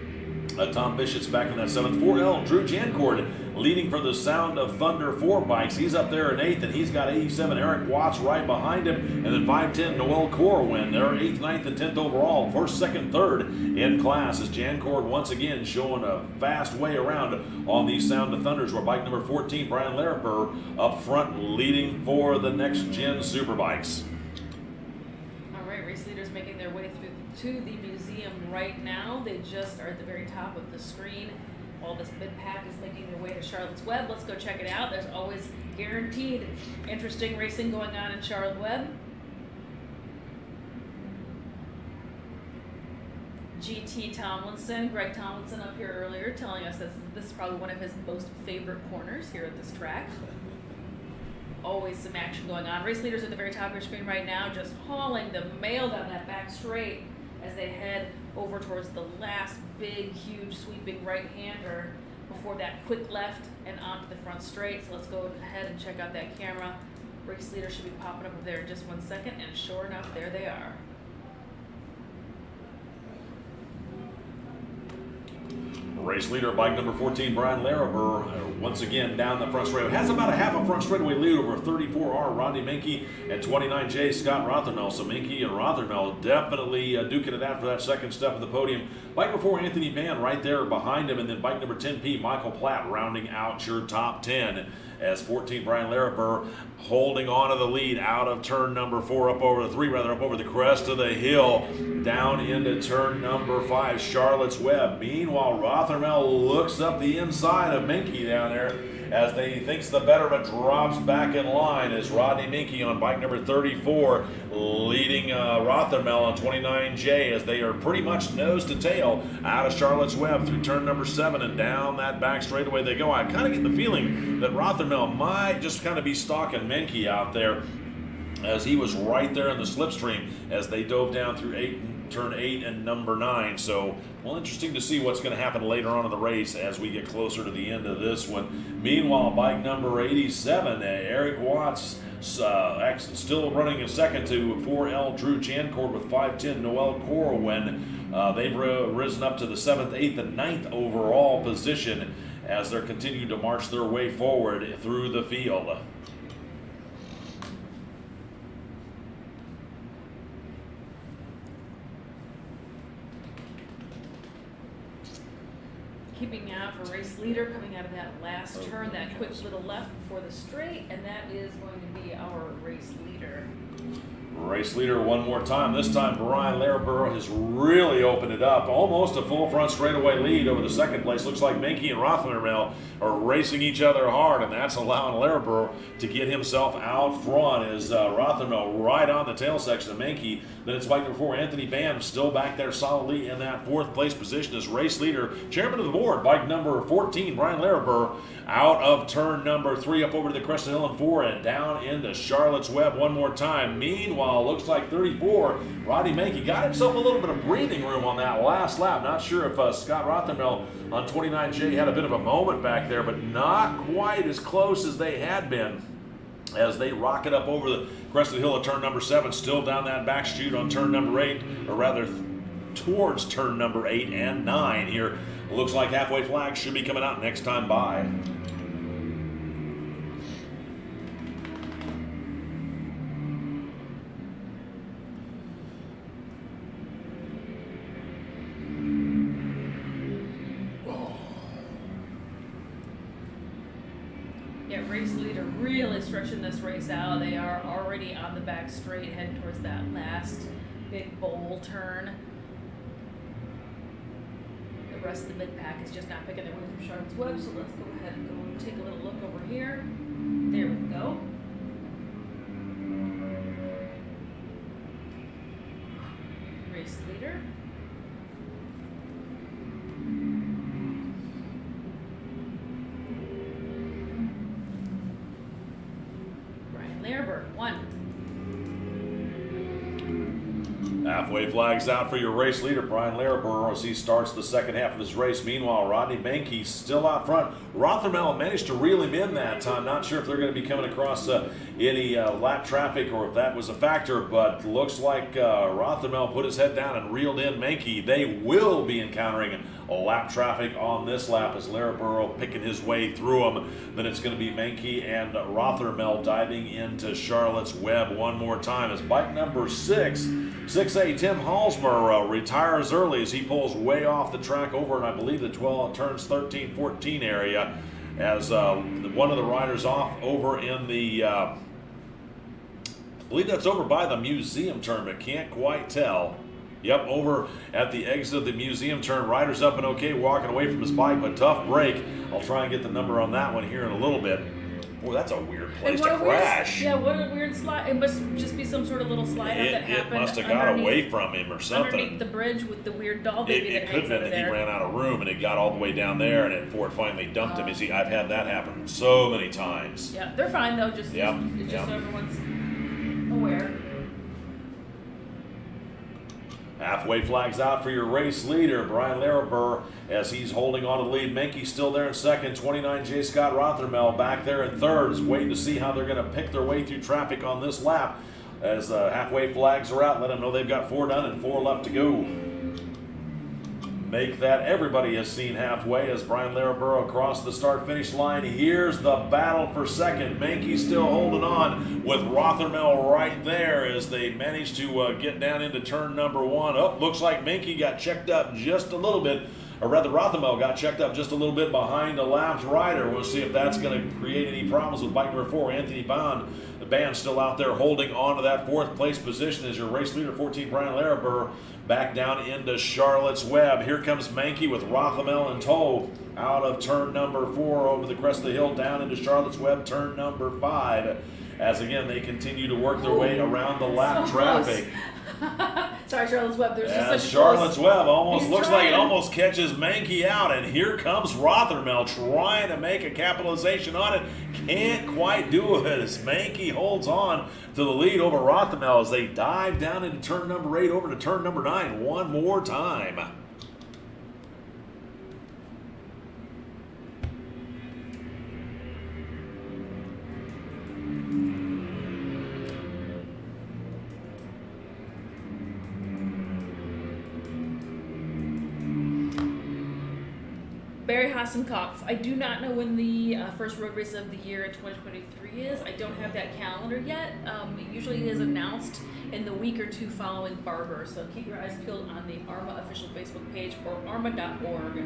Tom Bishott's back in that 7th. 4L, Drew Jancord leading for the Sound of Thunder 4 bikes. He's up there in 8th, and he's got 87. Eric Watts right behind him. And then 510, Noel Corwin. They're 8th, 9th, and 10th overall. First, second, third in class as Jancord once again showing a fast way around on these Sound of Thunders, where bike number 14, Brian Larabur, up front leading for the next gen Superbikes. All right, race leaders making their way through to the museum right now. They just are at the very top of the screen. All this mid-pack is making their way to Charlotte's Web. Let's go check it out. There's always guaranteed interesting racing going on in Charlotte Web. GT Tomlinson, Greg Tomlinson up here earlier telling us that this is probably one of his most favorite corners here at this track. Always some action going on. Race leaders at the very top of your screen right now, just hauling the mail down that back straight as they head over towards the last big, huge, sweeping right-hander before that quick left and onto the front straight. So let's go ahead and check out that camera. Race leaders should be popping up over there in just 1 second, and sure enough, there they are. Race leader, bike number 14, Brian Larabur, once again down the front straightaway. Has about a half a front straightaway lead over 34R, Rodney Minky, and 29J, Scott Rothermel. So Minky and Rothermel definitely duking it out for that second step of the podium. Bike number 4, Anthony Van, right there behind him. And then bike number 10P, Michael Platt, rounding out your top 10. As 14, Brian Larabur holding on to the lead out of turn number 4, up over the crest of the hill, down into turn number 5, Charlotte's Web. Meanwhile, Rothermel looks up the inside of Minky down there as he thinks the better of it, drops back in line as Rodney Minky on bike number 34 leading Rothermel on 29J as they are pretty much nose to tail out of Charlotte's Web through turn number 7 and down that back straightaway they go. I kind of get the feeling that Rothermel might just kind of be stalking Minky out there as he was right there in the slipstream as they dove down through turn 8 and number 9. So, well, interesting to see what's going to happen later on in the race as we get closer to the end of this one. Meanwhile, bike number 87, Eric Watts, still running in second to 4L Drew Jancourt with 510 Noel Corwin. They've risen up to the 7th, 8th, and 9th overall position as they're continuing to march their way forward through the field. Keeping out for race leader coming out of that last turn, that quick little left before the straight, and that is going to be our race leader. Race leader one more time. This time, Brian Larabur has really opened it up. Almost a full front straightaway lead over the second place. Looks like Menke and Rothenberg are racing each other hard, and that's allowing Larabur to get himself out front as Rothenberg right on the tail section of Menke. Then it's bike number 4, Anthony Bam, still back there solidly in that 4th place position as race leader. Chairman of the board, bike number 14, Brian Larabur, out of turn number 3 up over to the crest of the hill and 4 and down into Charlotte's Web one more time. Meanwhile, looks like 34, Roddy Menke got himself a little bit of breathing room on that last lap. Not sure if Scott Rothenberg on 29J had a bit of a moment back there, but not quite as close as they had been as they rocket up over the crest of the hill at turn number 7, still down that back chute on turn number 8, or rather towards turn number 8 and 9 here. Looks like halfway flag should be coming out next time by. Yeah, race leader really stretching this race out. They are already on the back straight, heading towards that last big bowl turn. The rest of the mid-pack is just not picking their way through Charlotte's Web, so let's go ahead and go take a little look over here. There we go. Race leader. Brian Larabur, 1. Halfway flags out for your race leader, Brian Larabur, as he starts the second half of this race. Meanwhile, Rodney Menke still out front. Rothermel managed to reel him in that time. Not sure if they're going to be coming across any lap traffic or if that was a factor, but looks like Rothermel put his head down and reeled in Menke. They will be encountering a lap traffic on this lap as Larabur picking his way through them. Then it's going to be Menke and Rothermel diving into Charlotte's Web one more time as bike number 6, 6A Tim Halsmer retires early as he pulls way off the track over, and I believe the 12 turns 13, 14 area as one of the riders off over in the, I believe that's over by the museum turn, but can't quite tell. Yep, over at the exit of the museum turn. Rider's up and okay, walking away from his bike, but tough break. I'll try and get the number on that one here in a little bit. Boy, that's a weird place to crash. What a weird slide. It must just be some sort of little slide that happened. It must have got away from him or something. Underneath the bridge with the weird doll baby that hangs over there. It could have been that he ran out of room and it got all the way down there and before it finally dumped him. I've had that happen so many times. Yeah, they're fine though, just so everyone's aware. Halfway flags out for your race leader, Brian Larabur, as he's holding on to the lead. Menke's still there in second. 29J Scott Rothermel back there in third, is waiting to see how they're going to pick their way through traffic on this lap. As halfway flags are out, let them know they've got 4 done and 4 left to go. Make that everybody has seen halfway as Brian Larabur across the start-finish line. Here's the battle for second. Menke still holding on with Rothermel right there as they manage to get down into turn number 1. Oh, looks like Menke got checked up just a little bit, or rather Rothermel got checked up just a little bit behind a lap's rider. We'll see if that's going to create any problems with bike number 4, Anthony Bond. The band still out there holding on to that 4th place position as your race leader, 14, Brian Larabur, back down into Charlotte's Web. Here comes Menke with Rothermel in tow out of turn number 4 over the crest of the hill down into Charlotte's Web, turn number 5. As again, they continue to work their way around the lap traffic. Sorry, Charlotte's Web. There's just As such a Charlotte's close- Web almost He's looks like it trying. almost catches Mankey out, and here comes Rothermel trying to make a capitalization on it. Can't quite do it as Mankey holds on to the lead over Rothermel as they dive down into turn number 8 over to turn number 9 one more time. Barry Hassenkopf. I do not know when the first road race of the year in 2023 is. I don't have that calendar yet. It usually is announced in the week or two following Barber, so keep your eyes peeled on the AHRMA official Facebook page or AHRMA.org.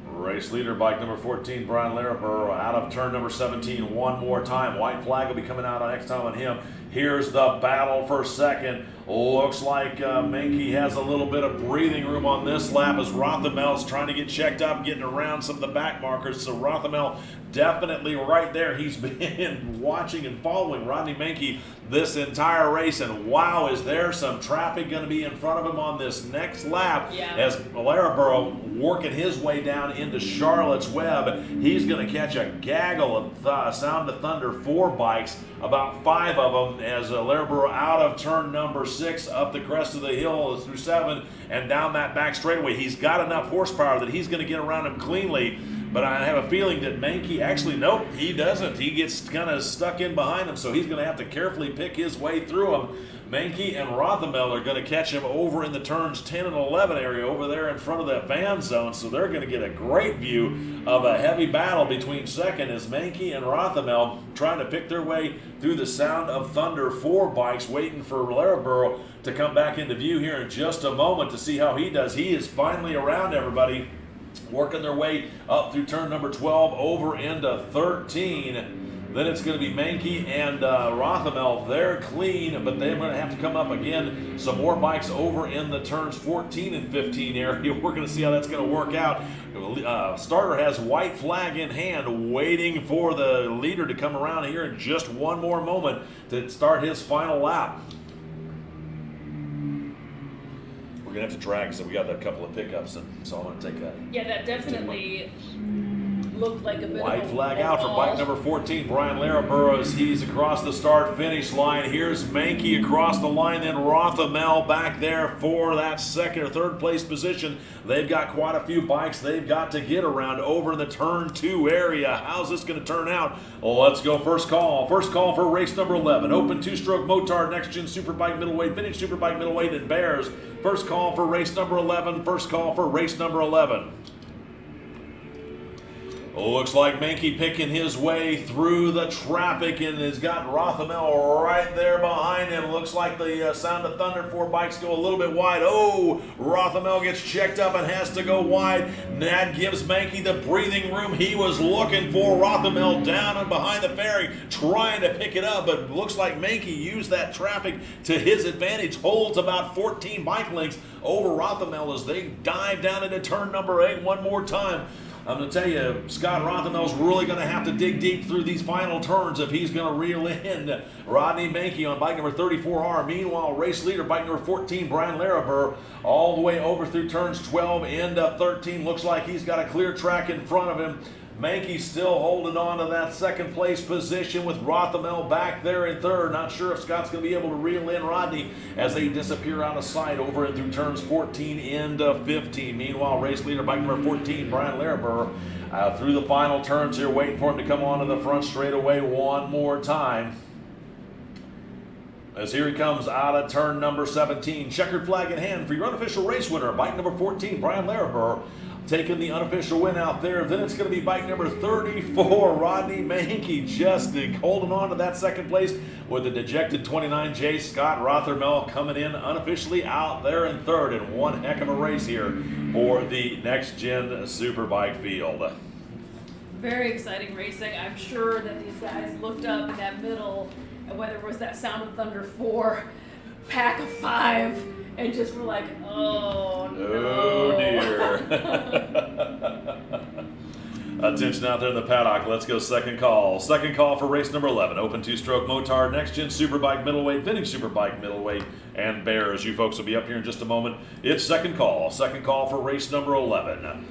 Race leader, bike number 14, Brian Larabur, out of turn number 17 one more time. White flag will be coming out next time on him. Here's the battle for second. Looks like Mankey has a little bit of breathing room on this lap as Rothermel's trying to get checked up, getting around some of the back markers. So Rothermel definitely right there. He's been watching and following Rodney Mankey this entire race, and wow, is there some traffic going to be in front of him on this next lap as Larabur working his way down into Charlotte's Web. He's going to catch a gaggle of Sound of Thunder 4 bikes, about 5 of them, as Larabur out of turn number 6 up the crest of the hill through 7 and down that back straightaway. He's got enough horsepower that he's going to get around him cleanly. But I have a feeling that Mankey actually, nope, he doesn't. He gets kind of stuck in behind him, so he's going to have to carefully pick his way through him. Mankey and Rothermel are going to catch him over in the turns 10 and 11 area over there in front of that fan zone, so they're going to get a great view of a heavy battle between second as Mankey and Rothermel trying to pick their way through the Sound of Thunder 4 bikes, waiting for Larabur to come back into view here in just a moment to see how he does. He is finally around everybody, working their way up through turn number 12 over into 13. Then it's going to be Mankey and Rothermel. They're clean, but they're going to have to come up again. Some more bikes over in the turns 14 and 15 area. We're going to see how that's going to work out. Starter has white flag in hand, waiting for the leader to come around here in just one more moment to start his final lap. We're going to have to drag, so we got a couple of pickups, and so I'm going to take that. Yeah, that definitely looked like a bit White of a flag out for bike number 14, Brian Larabur, as he's across the start-finish line. Here's Mankey across the line, then Rothermel back there for that second or third place position. They've got quite a few bikes they've got to get around over in the turn 2 area. How's this going to turn out? Well, let's go first call. First call for race number 11. Open 2-stroke Motard, next-gen Superbike middleweight, vintage Superbike middleweight, and Bears. First call for race number 11. First call for race number 11. Looks like Mankey picking his way through the traffic and has got Rothermel right there behind him. Looks like the Sound of Thunder 4 bikes go a little bit wide. Oh, Rothermel gets checked up and has to go wide. And that gives Mankey the breathing room he was looking for. Rothermel down and behind the ferry trying to pick it up, but looks like Mankey used that traffic to his advantage. Holds about 14 bike lengths over Rothermel as they dive down into turn number 8 one more time. I'm going to tell you, Scott Rothermel's really going to have to dig deep through these final turns if he's going to reel in Rodney Mankey on bike number 34R. Meanwhile, race leader, bike number 14, Brian Larabur, all the way over through turns 12 into 13. Looks like he's got a clear track in front of him. Mankey still holding on to that second place position with Rothermel back there in third. Not sure if Scott's going to be able to reel in Rodney as they disappear out of sight over and through turns 14 into 15. Meanwhile, race leader bike number 14, Brian Larabur, through the final turns here, waiting for him to come onto the front straightaway one more time. As here he comes out of turn number 17. Checkered flag in hand for your unofficial race winner, bike number 14, Brian Larabur, taking the unofficial win out there. Then it's going to be bike number 34, Rodney Mankey, just holding on to that second place with the dejected 29J. Scott Rothermel coming in unofficially out there in third, and one heck of a race here for the next-gen Superbike field. very exciting racing. I'm sure that these guys looked up in that middle, whether it was that Sound of Thunder 4 pack of 5, and just were like, oh no. Oh dear. Attention out there in the paddock. Let's go second call. Second call for race number 11. Open two-stroke Motard, Next Gen Superbike Middleweight, Vintage Superbike Middleweight, and Bears. You folks will be up here in just a moment. It's second call. Second call for race number 11.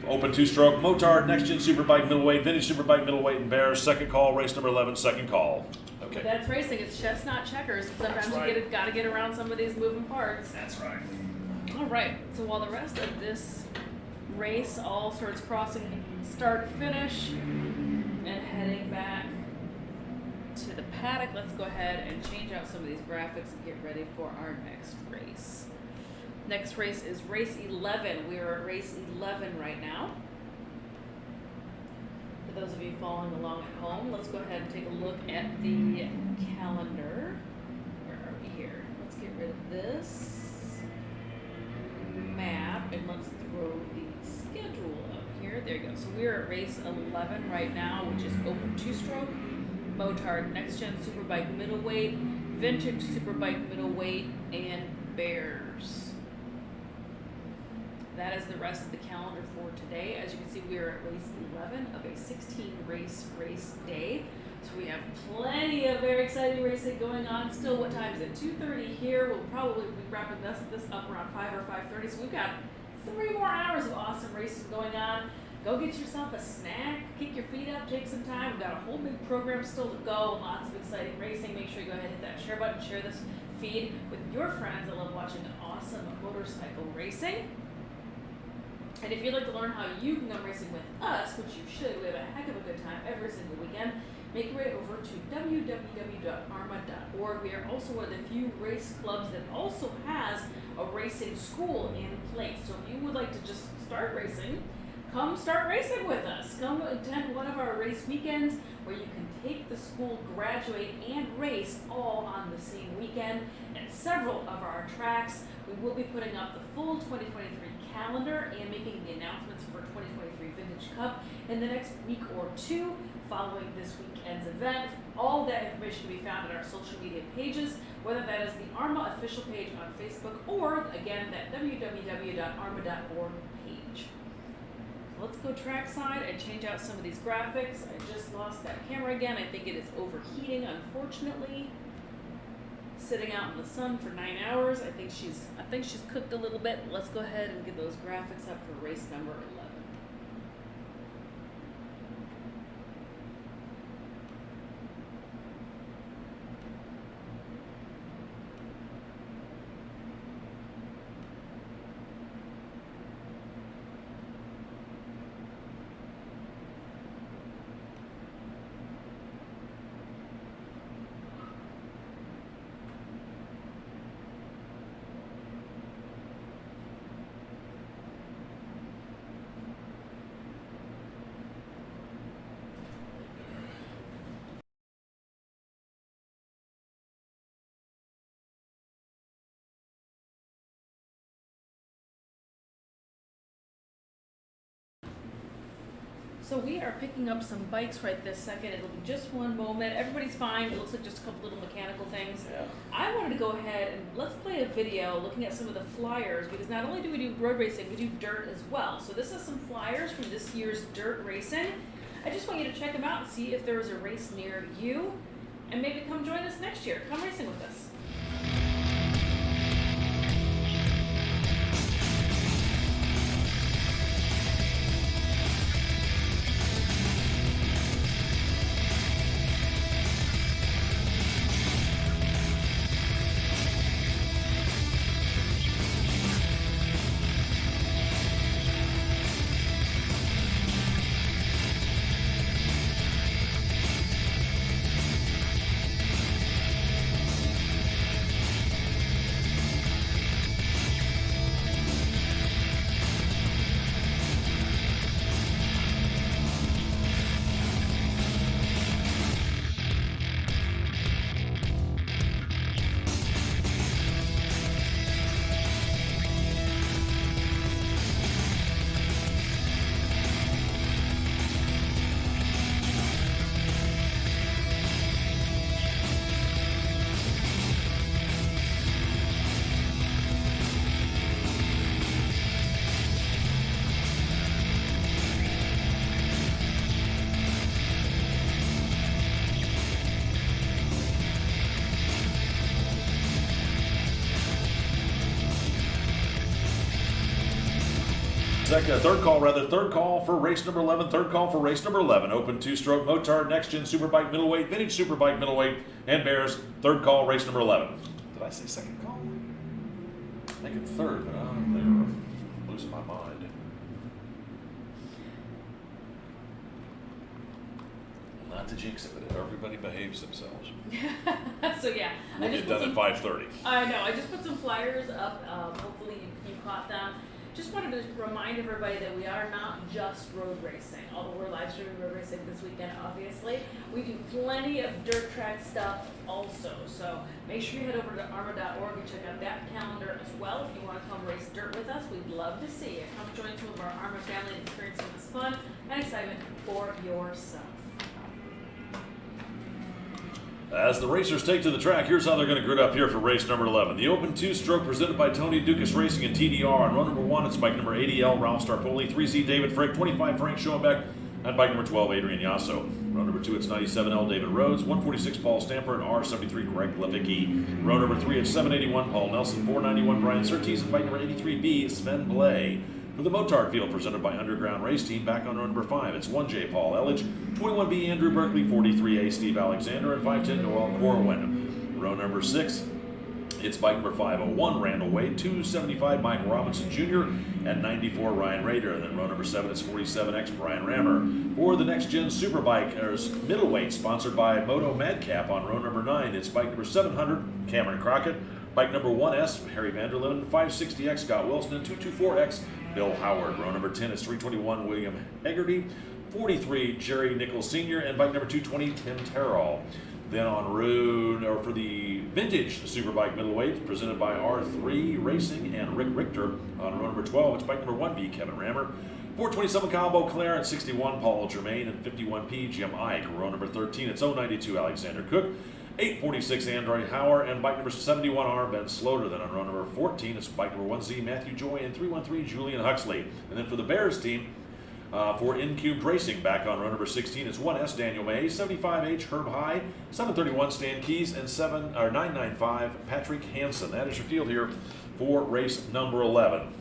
Open two-stroke Motard, Next Gen Superbike Middleweight, Vintage Superbike Middleweight, and Bears. Second call, race number 11. Second call. Okay. That's racing. It's chess, not checkers. Sometimes That's right. you gotta get around some of these moving parts. That's right. All right. So while the rest of this race all starts crossing start finish and heading back to the paddock, let's go ahead and change out some of these graphics and get ready for our next race. Next race is race 11. We are at race 11 right now. For those of you following along at home, let's go ahead and take a look at the calendar. Where are we here? Let's get rid of this map and let's throw the schedule up here. There you go. So we're at race 11 right now, which is open two-stroke, Motard, Next Gen Superbike Middleweight, Vintage Superbike Middleweight, and Bears. That is the rest of the calendar for today. As you can see, we are at race 11 of a 16-race day. So we have plenty of very exciting racing going on still. What time is it? 2:30 here. We'll probably be wrapping this up around 5 or 5:30. So we've got 3 more hours of awesome racing going on. Go get yourself a snack, kick your feet up, take some time. We've got a whole big program still to go. Lots of exciting racing. Make sure you go ahead and hit that share button. Share this feed with your friends that love watching awesome motorcycle racing. And if you'd like to learn how you can come racing with us, which you should, we have a heck of a good time every single weekend, make your way over to www.AHRMA.org. We are also one of the few race clubs that also has a racing school in place. So if you would like to just start racing, come start racing with us. Come attend one of our race weekends where you can take the school, graduate, and race all on the same weekend at several of our tracks. We will be putting up the full 2023 calendar and making the announcements for 2023 Vintage Cup in the next week or two following this weekend's event. All that information can be found on our social media pages, whether that is the AHRMA official page on Facebook or, again, that www.arma.org page. Let's go trackside and change out some of these graphics. I just lost that camera again. I think it is overheating, unfortunately. Sitting out in the sun for 9 hours. I think she's cooked a little bit. Let's go ahead and get those graphics up for race number 11. So we are picking up some bikes right this second. It'll be just one moment. Everybody's fine. It looks like just a couple little mechanical things. Yeah. I wanted to go ahead and let's play a video looking at some of the flyers, because not only do we do road racing, we do dirt as well. So this is some flyers from this year's dirt racing. I just want you to check them out and see if there is a race near you, and maybe come join us next year. Come racing with us. Third call for race number 11. Third call for race number 11. Open two-stroke Motard, Next Gen Superbike Middleweight, Vintage Superbike Middleweight, and Bears. Third call, race number 11. Did I say second call? I'm thinking third, but I'm losing my mind. Not to jinx it, but everybody behaves themselves. So yeah, We'll get done at 5:30. I know. I just put some flyers up. Hopefully you caught them. Just wanted to remind everybody that we are not just road racing, although we're live streaming road racing this weekend, obviously. We do plenty of dirt track stuff also. So make sure you head over to AHRMA.org and check out that calendar as well. If you want to come race dirt with us, we'd love to see you. Come join some of our AHRMA family and experience some of this fun and excitement for yourself. As the racers take to the track, here's how they're going to grid up here for race number 11. The open two-stroke presented by Tony Dukas Racing and TDR. On run number 1, it's bike number 80L, Ralph Starpoli, 3C David Frick, 25 Frank Schoenbeck, and bike number 12, Adrian Yasso. Run number 2, it's 97L, David Rhodes, 146, Paul Stamper, and R73, Greg Levicki. Row number 3, it's 781, Paul Nelson, 491, Brian Surtees, and bike number 83B, Sven Blay. For the Motard field, presented by Underground Race Team, back on row number 5, it's 1J Paul Elledge, 21B Andrew Berkeley, 43A Steve Alexander, and 510 Noel Corwin. Row number 6, it's bike number 501 Randall Wade, 275 Mike Robinson Jr., and 94 Ryan Rader. And then row number 7 is 47X Brian Rammer. For the Next Gen Superbikers Middleweight, sponsored by Moto Madcap, on row number 9, it's bike number 700 Cameron Crockett, bike number 1S Harry Vanderlinden, 560X Scott Wilson, and 224X Bill Howard. Row number 10 is 321 William Hegarty, 43 Jerry Nichols Sr., and bike number 220 Tim Terrell. Then on road, or for the Vintage Superbike Middleweight, presented by R3 Racing and Rick Richter, on row number 12, it's bike number 1B Kevin Rammer, 427 Kyle Beauclair, and 61 Paul Germain, and 51P Jim Ike. Row number 13, it's 092 Alexander Cook, 846 Android Hauer, and bike number 71R Ben Sloter. Then on row number 14, it's bike number 1Z Matthew Joy, and 313 Julian Huxley. And then for the Bears team, for Incubed Racing, back on row number 16, it's 1S Daniel May, 75H Herb High, 731 Stan Keys, and 995 Patrick Hansen. That is your field here for race number 11.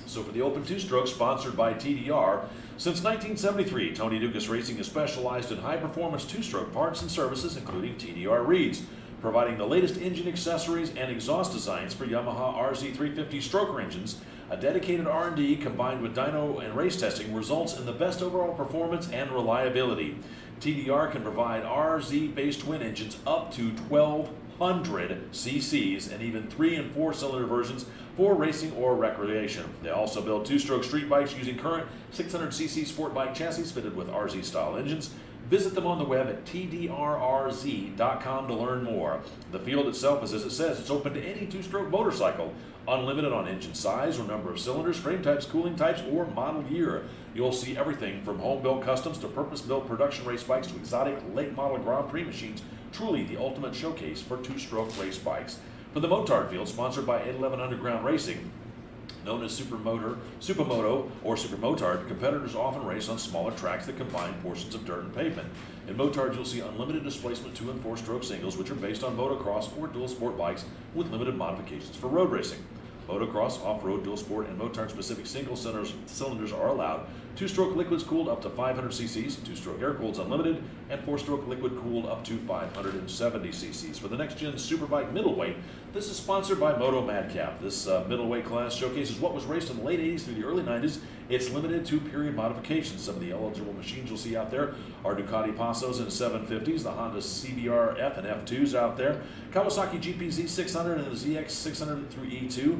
So for the open two-stroke, sponsored by TDR, since 1973, Tony Dukas Racing has specialized in high-performance two-stroke parts and services, including TDR reeds, providing the latest engine accessories and exhaust designs for Yamaha RZ350 stroker engines. A dedicated R&D combined with dyno and race testing results in the best overall performance and reliability. TDR can provide RZ-based twin engines up to 1,200 cc's and even 3 and 4 cylinder versions for racing or recreation. They also build two-stroke street bikes using current 600cc sport bike chassis fitted with RZ-style engines. Visit them on the web at tdrrz.com to learn more. The field itself is, as it says, it's open to any two-stroke motorcycle, unlimited on engine size or number of cylinders, frame types, cooling types, or model year. You'll see everything from home-built customs to purpose-built production race bikes to exotic late-model Grand Prix machines. Truly the ultimate showcase for two-stroke race bikes. For the Motard field, sponsored by 811 Underground Racing, known as Supermoto or Supermotard, competitors often race on smaller tracks that combine portions of dirt and pavement. In Motard, you'll see unlimited displacement 2 and 4 stroke singles, which are based on motocross or dual sport bikes with limited modifications for road racing. Motocross, off-road, dual sport, and Motard-specific single cylinders are allowed. 2-stroke liquids cooled up to 500 cc's, 2-stroke air-cooled unlimited, and 4-stroke liquid cooled up to 570 cc's. For the Next Gen Superbike Middleweight, this is sponsored by Moto Madcap. This middleweight class showcases what was raced in the late 80s through the early 90s. It's limited to period modifications. Some of the eligible machines you'll see out there are Ducati Passos and 750s, the Honda CBR F and F2s out there, Kawasaki GPZ 600 and the ZX 600 through E2,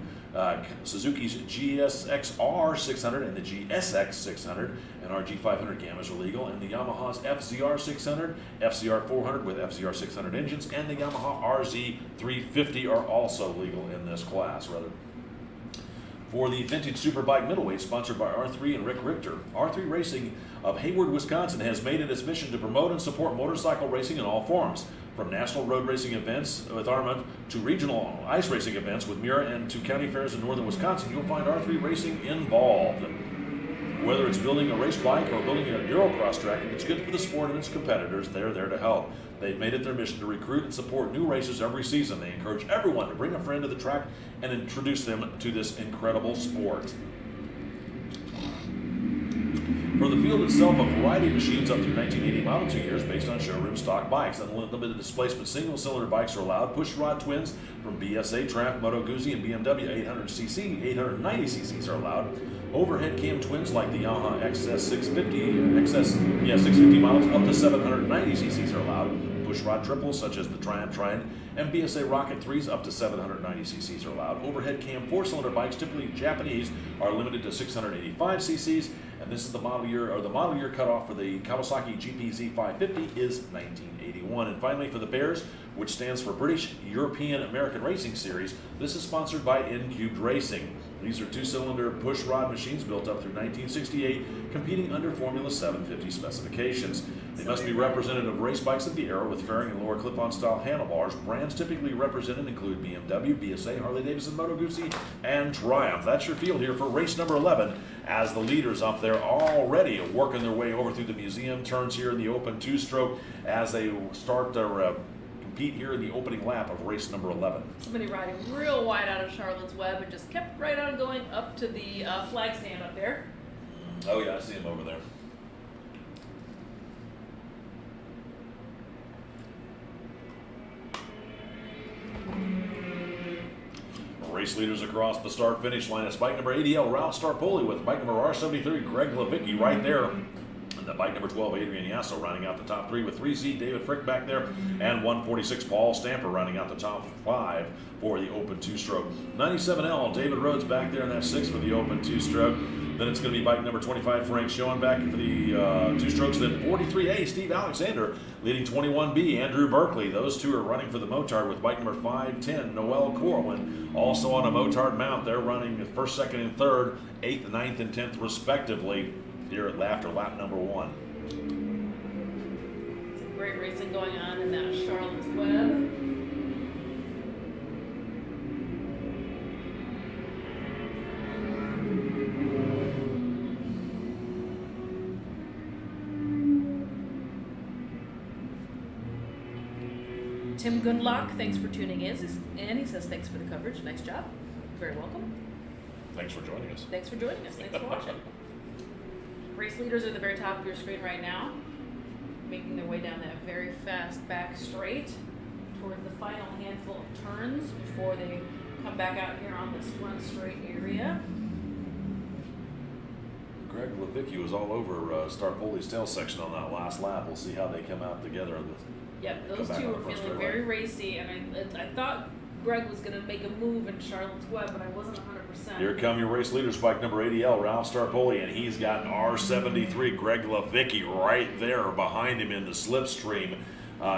Suzuki's GSX-R 600 and the GSX 600, and RG500 Gammas are legal, and the Yamaha's FZR 600, FCR 400 with FZR 600 engines, and the Yamaha RZ350 are also legal in this class, For the Vintage Superbike Middleweight, sponsored by R3 and Rick Richter, R3 Racing of Hayward, Wisconsin has made it its mission to promote and support motorcycle racing in all forms. From national road racing events with AHRMA to regional ice racing events with Mura and to county fairs in northern Wisconsin, you'll find R3 Racing involved. Whether it's building a race bike or building a Eurocross track, if it's good for the sport and its competitors, they're there to help. They've made it their mission to recruit and support new racers every season. They encourage everyone to bring a friend to the track and introduce them to this incredible sport. For the field itself, a variety of machines up through 1980 Model 2 years based on showroom stock bikes. Unlimited displacement single-cylinder bikes are allowed. Push-rod twins from BSA, Triumph, Moto Guzzi, and BMW 800cc, 890cc's are allowed. Overhead cam twins like the Yamaha XS650 models up to 790cc's are allowed. Push-rod triples such as the Triumph Trident and BSA Rocket 3s up to 790cc's are allowed. Overhead cam 4-cylinder bikes, typically Japanese, are limited to 685cc's. And this is the model year cutoff for the Kawasaki GPZ 550 is 1981. And finally, for the Bears, which stands for British European American Racing Series, this is sponsored by N-Cubed Racing. These are 2-cylinder push-rod machines built up through 1968, competing under Formula 750 specifications. They must be representative of race bikes of the era with fairing and lower clip-on style handlebars. Brands typically represented include BMW, BSA, Harley-Davidson, Moto Guzzi, and Triumph. That's your field here for race number 11, as the leaders up there already working their way over through the museum turns here in the open two-stroke as they start their compete here in the opening lap of race number 11. Somebody riding real wide out of Charlotte's Web and just kept right on going up to the flag stand up there. Oh yeah, I see him over there. Race leaders across the start-finish line. It's bike number 80L, Ralph Starpoli, with bike number R73, Greg Levicki, right there. And the bike number 12, Adrian Yasso, rounding out the top 3 with 3Z, David Frick back there, and 146, Paul Stamper, rounding out the top 5 for the open two-stroke. 97L, David Rhodes back there in that 6 for the open two-stroke. Then it's going to be bike number 25, Frank Schoenback for the two-strokes. Then 43A, Steve Alexander, leading 21B, Andrew Berkeley. Those two are running for the Motard with bike number 510, Noel Corwin, also on a Motard mount. They're running the 1st, 2nd, and 3rd, 8th, 9th, and 10th, respectively, here after lap number 1. Some great racing going on in that Charlotte's Web. Tim Goodlock, thanks for tuning in. And he says, thanks for the coverage. Nice job. Very welcome. Thanks for joining us. Thanks for joining us. Thanks for watching. Race leaders are at the very top of your screen right now, making their way down that very fast back straight towards the final handful of turns before they come back out here on this front straight area. Greg Levicki was all over Starpoli's tail section on that last lap. We'll see how they come out together. Yep, those two were feeling very racy, and I thought Greg was going to make a move in Charlotte's Web, but I wasn't 100%. Here come your race leaders, bike number 80L, Ralph Starpoli, and he's got an R73, Greg Levicki, right there behind him in the slipstream.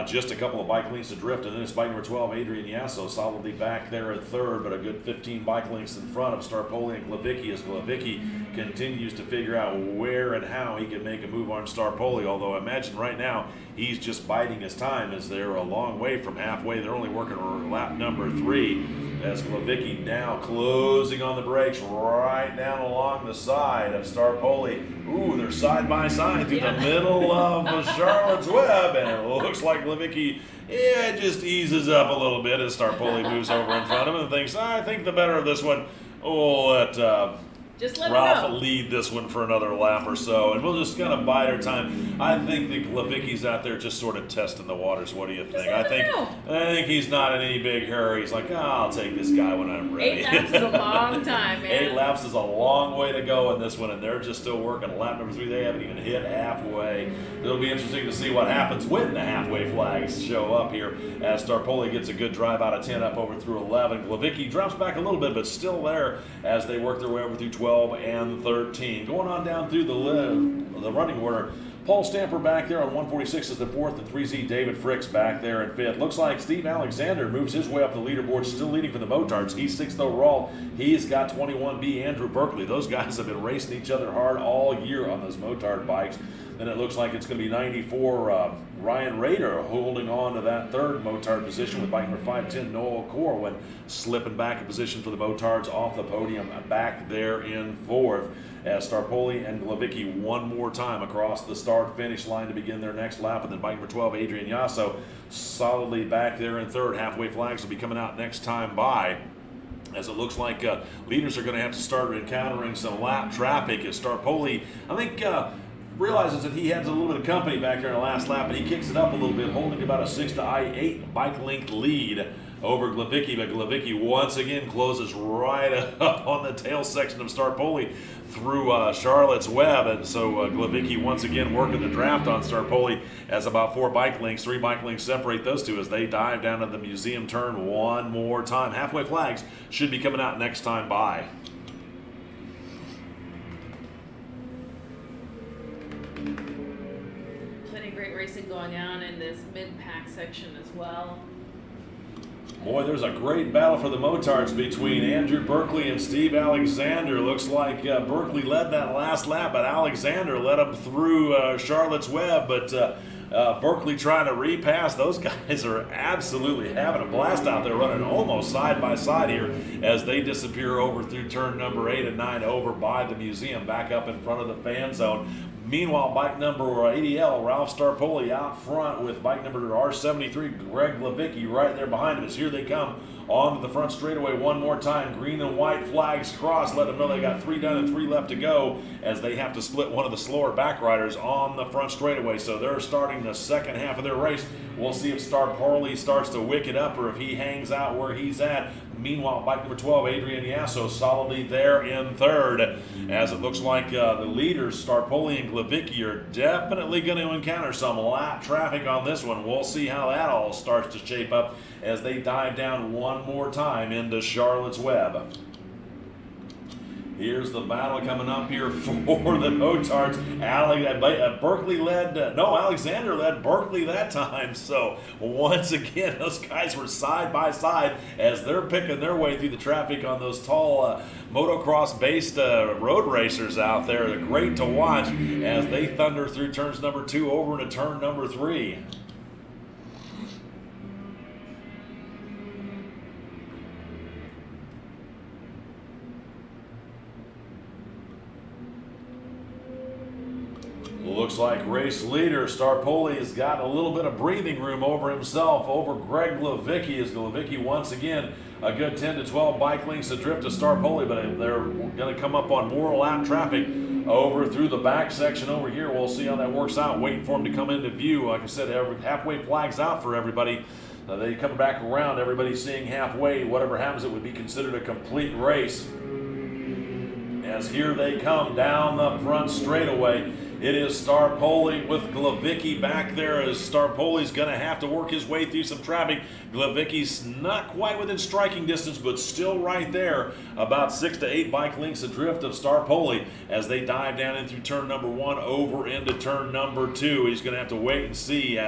Just a couple of bike lengths adrift, and then it's bike number 12, Adrian Yasso, solidly back there at 3rd, but a good 15 bike lengths in front of Starpoli and Levicki as Levicki continues to figure out where and how he can make a move on Starpoli, although I imagine right now he's just biding his time as they're a long way from halfway. They're only working on lap number 3 as Levicki now closing on the brakes right down along the side of Starpoli. Ooh, they're side by side through the middle of Charlotte's Web, and it looks like Levicki just eases up a little bit as Starpoli moves over in front of him and thinks, I think the better of this one, we'll let Just let Ralph will lead this one for another lap or so, and we'll just kind of bide our time. I think that Levicki's out there just sort of testing the waters. What do you think? I think he's not in any big hurry. He's like, I'll take this guy when I'm ready. 8 laps is a long time, man. 8 laps is a long way to go in this one, and they're just still working. Lap number 3, they haven't even hit halfway. It'll be interesting to see what happens when the halfway flags show up here as Starpoli gets a good drive out of 10 up over through 11. Levicki drops back a little bit, but still there as they work their way over through 12 and 13. Going on down through the running order, Paul Stamper back there on 146 is the 4th, and 3Z David Fricks back there in 5th. Looks like Steve Alexander moves his way up the leaderboard, still leading for the Motards. He's 6th overall. He's got 21B Andrew Berkeley. Those guys have been racing each other hard all year on those Motard bikes. Then it looks like it's going to be 94 Ryan Rader holding on to that 3rd Motard position with bike number 510 Noel Corwin slipping back a position for the Motards off the podium back there in 4th as Starpoli and Levicki one more time across the start-finish line to begin their next lap. And then bike number 12 Adrian Yasso solidly back there in 3rd. Halfway flags will be coming out next time by, as it looks like leaders are going to have to start encountering some lap traffic as Starpoli, I think realizes that he has a little bit of company back there in the last lap, and he kicks it up a little bit, holding about a 6 to 8 bike length lead over Glevicki, but Glevicki once again closes right up on the tail section of Starpoli through Charlotte's Web, and so Glevicki once again working the draft on Starpoli as about 3 bike lengths separate those two as they dive down to the museum turn one more time. Halfway flags should be coming out next time by. Plenty of great racing going on in this mid-pack section as well. Boy, there's a great battle for the motards between Andrew Berkeley and Steve Alexander. Looks like Berkeley led that last lap, but Alexander led him through Charlotte's Web. But Berkeley trying to repass. Those guys are absolutely having a blast out there, running almost side by side here as they disappear over through turn number 8 and 9 over by the museum, back up in front of the fan zone. Meanwhile, bike number 80L, Ralph Starpoli out front with bike number R73, Greg Glevicki right there behind him. As here they come onto the front straightaway one more time. Green and white flags cross. Let them know they got 3 done and 3 left to go as they have to split one of the slower back riders on the front straightaway. So they're starting the second half of their race. We'll see if Starpoli starts to wick it up or if he hangs out where he's at. Meanwhile, bike number 12, Adrian Yasso, solidly there in third, as it looks like the leaders, Starpoli and Glevicki, are definitely going to encounter some lap traffic on this one. We'll see how that all starts to shape up as they dive down one more time into Charlotte's Web. Here's the battle coming up here for the motards. Alexander led Berkeley that time. So once again, those guys were side by side as they're picking their way through the traffic on those tall motocross-based road racers out there. They're great to watch as they thunder through turns number 2 over into turn number 3. Looks like race leader Starpoli has got a little bit of breathing room over himself, over Greg Glevicki, as Glevicki once again a good 10 to 12 bike lengths adrift to Starpoli, but they're going to come up on more lap traffic over through the back section over here. We'll see how that works out. Waiting for him to come into view. Like I said, halfway flags out for everybody. They come back around. Everybody's seeing halfway. Whatever happens, it would be considered a complete race. As here they come down the front straightaway. It is Starpoli with Glevicki back there, as Starpoli's going to have to work his way through some traffic. Glevicki's not quite within striking distance, but still right there, about 6 to 8 bike lengths adrift of Starpoli as they dive down in through turn number 1 over into turn number 2. He's going to have to wait and see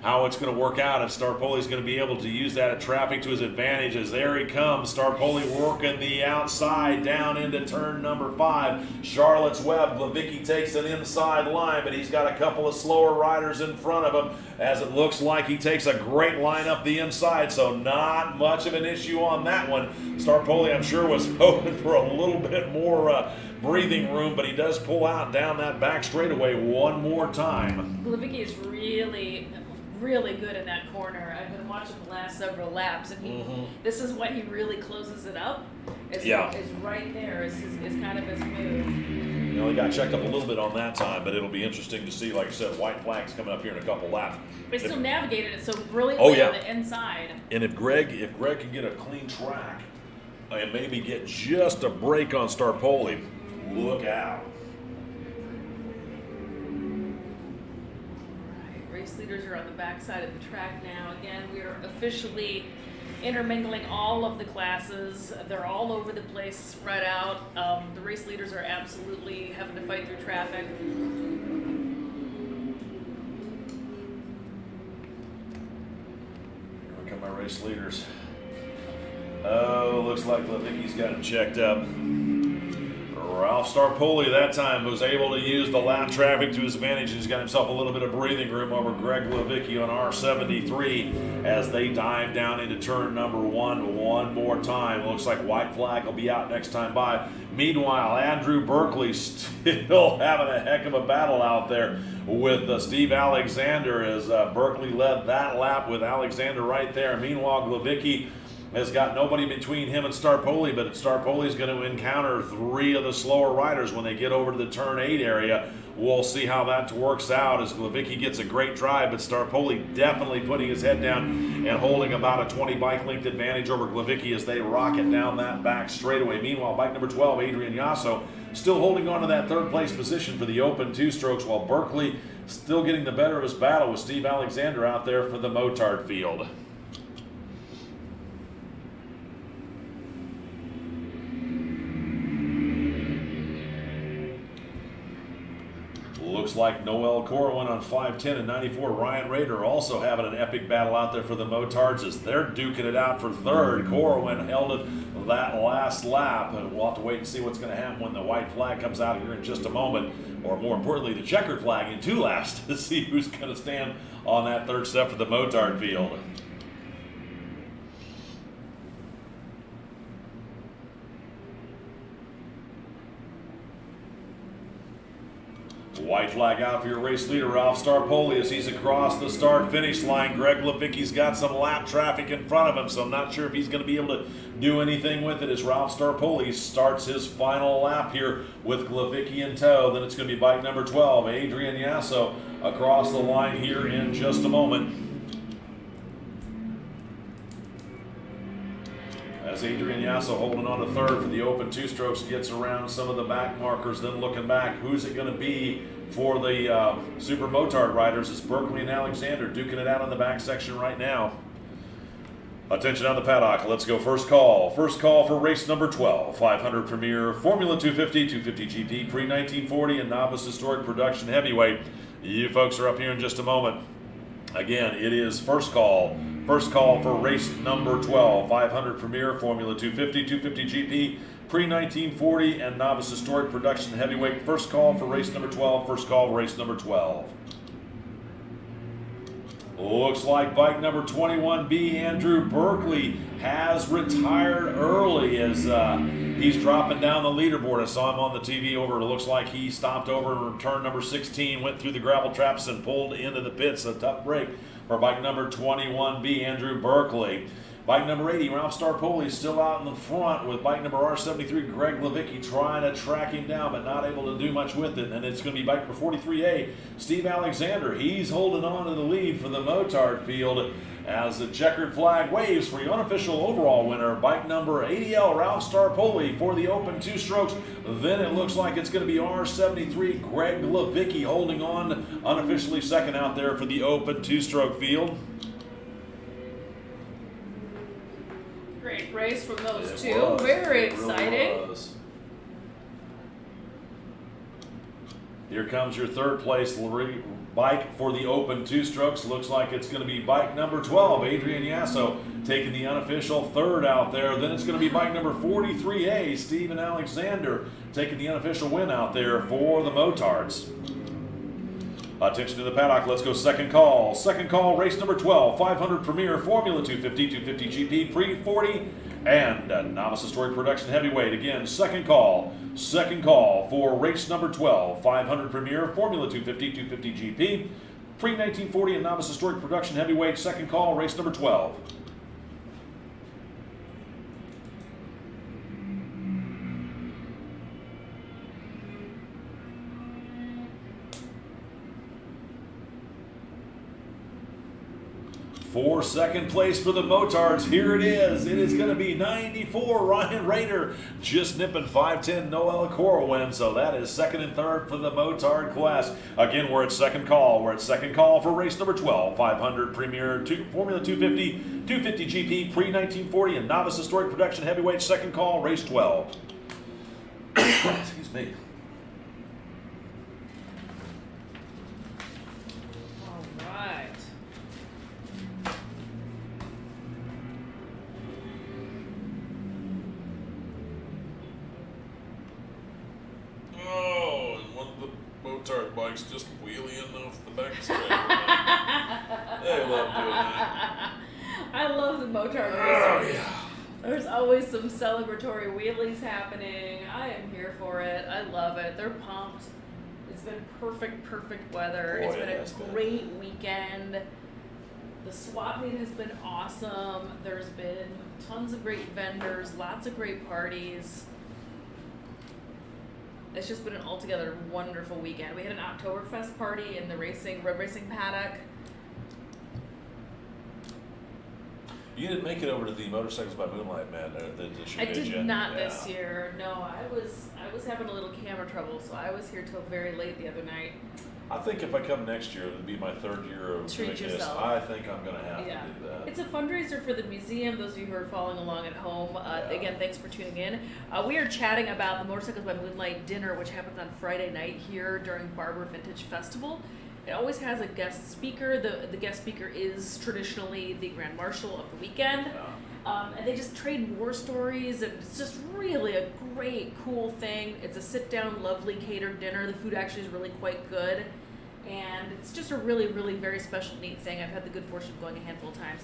how it's going to work out, if Starpoli's going to be able to use that traffic to his advantage. As there he comes, Starpoli working the outside down into turn number 5. Charlotte's Web, Glevicki takes an inside line, but he's got a couple of slower riders in front of him, as it looks like he takes a great line up the inside, so not much of an issue on that one. Starpoli, I'm sure, was hoping for a little bit more breathing room, but he does pull out down that back straightaway one more time. Glevicki is really good in that corner. I've been watching the last several laps, and this is when he really closes it up. Is right there is kind of his move. You know, he got checked up a little bit on that time, but it'll be interesting to see. Like I said, white flags coming up here in a couple laps. But still navigated it so brilliantly on the inside. And if Greg can get a clean track and maybe get just a break on Starpoli, look out. Race leaders are on the back side of the track now. Again, we are officially intermingling all of the classes. They're all over the place, spread out. The race leaders are absolutely having to fight through traffic. Here come my race leaders. Oh, looks like Glevicki's got him checked up. Ralph Starpoli that time was able to use the lap traffic to his advantage. He's got himself a little bit of breathing room over Greg Glevicki on R73 as they dive down into turn number 1 one more time. Looks like white flag will be out next time by. Meanwhile, Andrew Berkeley still having a heck of a battle out there with Steve Alexander, as Berkeley led that lap with Alexander right there. Meanwhile, Glevicki has got nobody between him and Starpoli, but Starpoli is going to encounter 3 of the slower riders when they get over to the turn 8 area. We'll see how that works out as Glevicki gets a great drive, but Starpoli definitely putting his head down and holding about a 20 bike length advantage over Glevicki as they rocket down that back straightaway. Meanwhile, bike number 12, Adrian Yasso, still holding on to that 3rd place position for the open 2 strokes, while Berkeley still getting the better of his battle with Steve Alexander out there for the Motard field. Looks like Noel Corwin on 5'10" and 94. Ryan Rader also having an epic battle out there for the Motards as they're duking it out for 3rd. Corwin held it that last lap, and we'll have to wait and see what's going to happen when the white flag comes out here in just a moment, or more importantly, the checkered flag in 2 laps to see who's going to stand on that 3rd step for the Motard field. White flag out for your race leader, Ralph Starpoli, as he's across the start-finish line. Greg Levicki's got some lap traffic in front of him, so I'm not sure if he's going to be able to do anything with it as Ralph Starpoli starts his final lap here with Glevicki in tow. Then it's going to be bike number 12, Adrian Yasso, across the line here in just a moment. As Adrian Yasso holding on to 3rd for the open 2 strokes, gets around some of the back markers, then looking back, who's it going to be for the Super Motard riders? It's Berkeley and Alexander duking it out on the back section right now. Attention on the paddock, let's go first call. First call for race number 12, 500 Premier Formula 250, 250 GP, pre-1940 and Novice Historic Production Heavyweight. You folks are up here in just a moment. Again, it is first call. First call for race number 12, 500 Premier Formula 250, 250 GP, pre-1940 and Novice Historic Production Heavyweight. First call for race number 12, first call race number 12. Looks like bike number 21B, Andrew Berkeley, has retired early as he's dropping down the leaderboard. I saw him on the TV over. It looks like he stopped over in turn number 16, went through the gravel traps and pulled into the pits. A tough break for bike number 21B, Andrew Berkeley. Bike number 80, Ralph Starpoli, still out in the front with bike number R73, Greg Levicki, trying to track him down but not able to do much with it. And it's going to be bike number 43A, Steve Alexander. He's holding on to the lead for the Motard field as the checkered flag waves for the unofficial overall winner, bike number 80L, Ralph Starpoli, for the open 2 strokes. Then it looks like it's going to be R73, Greg Levicki, holding on unofficially 2nd out there for the open 2-stroke field. Great race from those It two. was. Very It really exciting. was. Here comes your 3rd place bike for the open 2 strokes. Looks like it's going to be bike number 12, Adrian Yasso, taking the unofficial 3rd out there. Then it's going to be bike number 43A, Stephen Alexander, taking the unofficial win out there for the Motards. Attention to the paddock, let's go second call. Second call, race number 12, 500 Premier Formula 250, 250 GP, pre-40, and Novice Historic Production Heavyweight. Again, second call for race number 12, 500 Premier Formula 250, 250 GP, pre-1940 and Novice Historic Production Heavyweight. Second call, race number 12. For second place for the Motards, here it is. It is going to be 94, Ryan Rader, just nipping 5'10", Noel Corwin. So that is 2nd and 3rd for the Motard class. Again, we're at second call. We're at second call for race number 12, 500 Premier Formula 250, 250 GP, pre-1940 and Novice Historic Production Heavyweight. Second call, race 12. Excuse me. All right. Oh, and one of the Motard bikes just wheeling off the back straight. They love doing that. I love the Motard Oh, racers. yeah. There's always some celebratory wheelies happening. I am here for it. I love it. They're pumped. It's been perfect weather. Boy, It's been it has a been. great weekend. The swap meet has been awesome. There's been tons of great vendors, lots of great parties. It's just been an altogether wonderful weekend. We had an Oktoberfest party in the road racing paddock. You didn't make it over to the Motorcycles by Moonlight, man, this year, I did you? not Yeah. this year. No, I was having a little camera trouble, so I was here till very late the other night. I think if I come next year, it'll be my third year of Treat doing this. yourself. I think I'm going to have Yeah. to do that. It's a fundraiser for the museum, those of you who are following along at home. Yeah. Again, thanks for tuning in. We are chatting about the Motorcycles by Moonlight dinner, which happens on Friday night here during Barber Vintage Festival. It always has a guest speaker. The guest speaker is traditionally the Grand Marshal of the weekend. And they just trade war stories, and it's just really a great, cool thing. It's a sit-down, lovely catered dinner. The food actually is really quite good. And it's just a really, really very special, neat thing. I've had the good fortune of going a handful of times.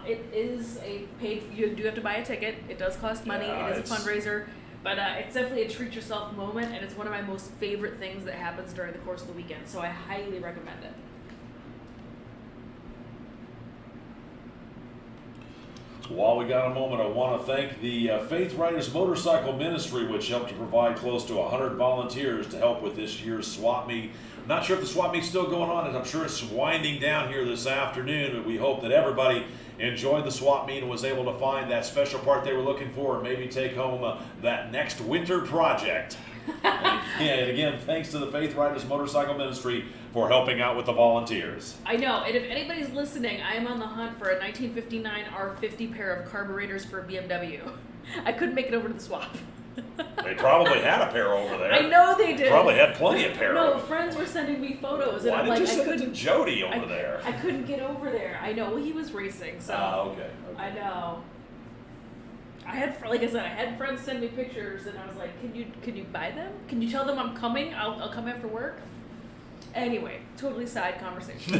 It is a paid, you do have to buy a ticket. It does cost money. Yeah, it is it's- a fundraiser. But it's definitely a treat yourself moment, and it's one of my most favorite things that happens during the course of the weekend. So I highly recommend it. While we got a moment, I want to thank the Faith Riders Motorcycle Ministry, which helped to provide close to 100 volunteers to help with this year's swap meet. Not sure if the swap meet's still going on, and I'm sure it's winding down here this afternoon, but we hope that everybody enjoyed the swap meet and was able to find that special part they were looking for, and maybe take home that next winter project. And again, thanks to the Faith Riders Motorcycle Ministry for helping out with the volunteers. I know, and if anybody's listening, I am on the hunt for a 1959 R50 pair of carburetors for a BMW. I couldn't make it over to the swap. They probably had a pair over there. I know they did. Probably had plenty of pair. No, friends were sending me photos, and Why I'm did like, you I send it to couldn't. Jody over there? I couldn't get over there. I know. Well, he was racing, so. Okay. I know. I had, like I said, I had friends send me pictures, and I was like, "Can you buy them? Can you tell them I'm coming? I'll come after work." Anyway, totally side conversation.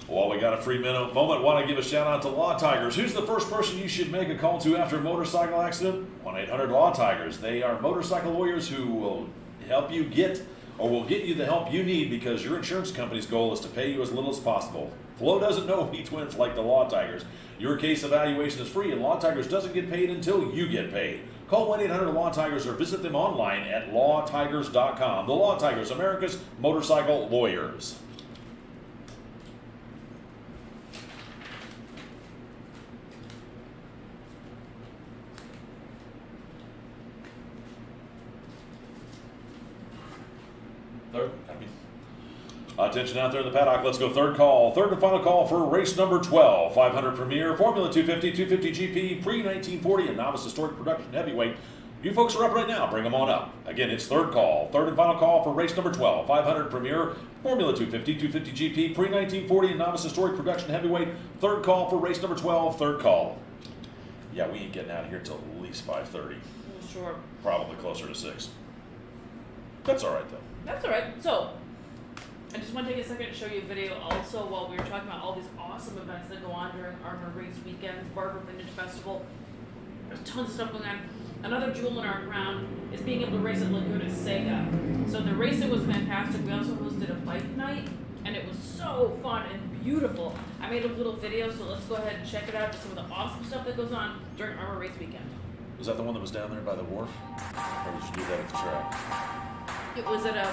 Well, we got a free moment. Want to give a shout out to Law Tigers. Who's the first person you should make a call to after a motorcycle accident? 1-800-LAW TIGERS. They are motorcycle lawyers who will help you get, or will get you the help you need, because your insurance company's goal is to pay you as little as possible. Flo doesn't know he twins like the Law Tigers. Your case evaluation is free, and Law Tigers doesn't get paid until you get paid. Call 1-800-LAW TIGERS or visit them online at lawtigers.com. The Law Tigers, America's motorcycle lawyers. Third, attention out there in the paddock. Let's go third call. Third and final call for race number 12. 500 Premier, Formula 250, 250 GP, pre-1940, and novice historic production heavyweight. You folks are up right now. Bring them on up. Again, it's third call. Third and final call for race number 12. 500 Premier, Formula 250, 250 GP, pre-1940, and novice historic production heavyweight. Third call for race number 12. Third call. Yeah, we ain't getting out of here till at least 5:30. Sure. Probably closer to 6. That's all right, though. That's all right. So, I just want to take a second to show you a video also while we were talking about all these awesome events that go on during AHRMA race weekends, Barber Vintage Festival. There's tons of stuff going on. Another jewel in our crown is being able to race at Laguna Seca. So the racing was fantastic. We also hosted a bike night, and it was so fun and beautiful. I made a little video, so let's go ahead and check it out. Just some of the awesome stuff that goes on during AHRMA race weekend. Was that the one that was down there by the wharf? Or did you do that at the track? It was at a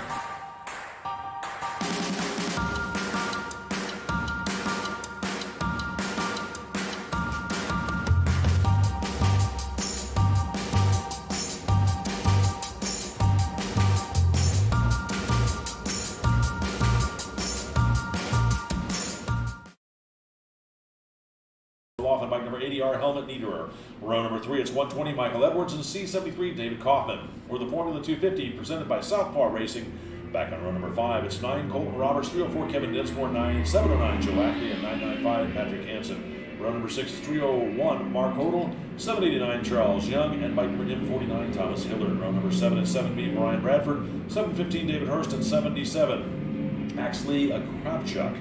Off on bike number 80, our helmet Niederer. Row number 3, it's 120, Michael Edwards, and C73, David Kaufman. For the Formula 250, presented by Southpaw Racing. Back on row number 5, it's 9, Colton Roberts, 304, Kevin Dinsmore, 9, 709, Joe Ackley, and 995, Patrick Hansen. Row number 6 is 301, Mark Hodel, 789, Charles Young, and bike number M49, Thomas Hillard. Row number 7 is 7B, Brian Bradford, 715, David Hurst, and 77. Axley Kravchuk.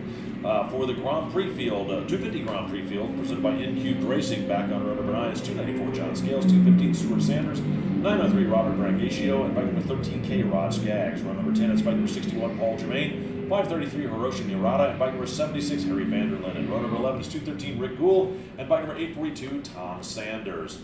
For the Grand Prix field, 250 Grand Prix field, presented by N-Cubed Racing, back on row number 9 is 294 John Scales, 215 Stuart Sanders, 903 Robert Brangatio, and bike number 13K Rod Skaggs. Row number 10 is bike number 61 Paul Germain, 533 Hiroshi Murata, and bike number 76 Harry Vanderlyn. And row number 11 is 213 Rick Gould, and bike number 842 Tom Sanders.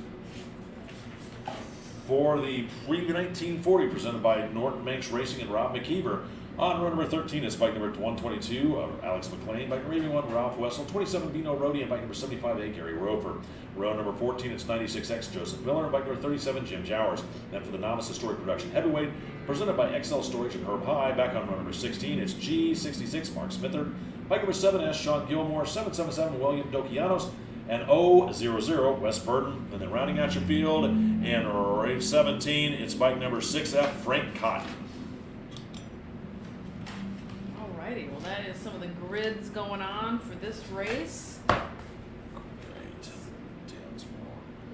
For the pre-1940, presented by Norton Manx Racing and Rob McKeever. On row number 13 is bike number 122, Alex McLean. Bike number 81, Ralph Wessel. 27, Bino Rodi, and bike number 75A, Gary Roper. Row number 14, it's 96X, Joseph Miller. And bike number 37, Jim Jowers. And for the Novice Historic Production Heavyweight, presented by XL Storage and Herb High. Back on row number 16, it's G66, Mark Smitherd. Bike number 7S, Sean Gilmore. 777, William Dokianos. And 000, Wes Burton. And then rounding out your field, in race 17, it's bike number 6F, Frank Cotton. Alrighty, well that is some of the grids going on for this race. Great.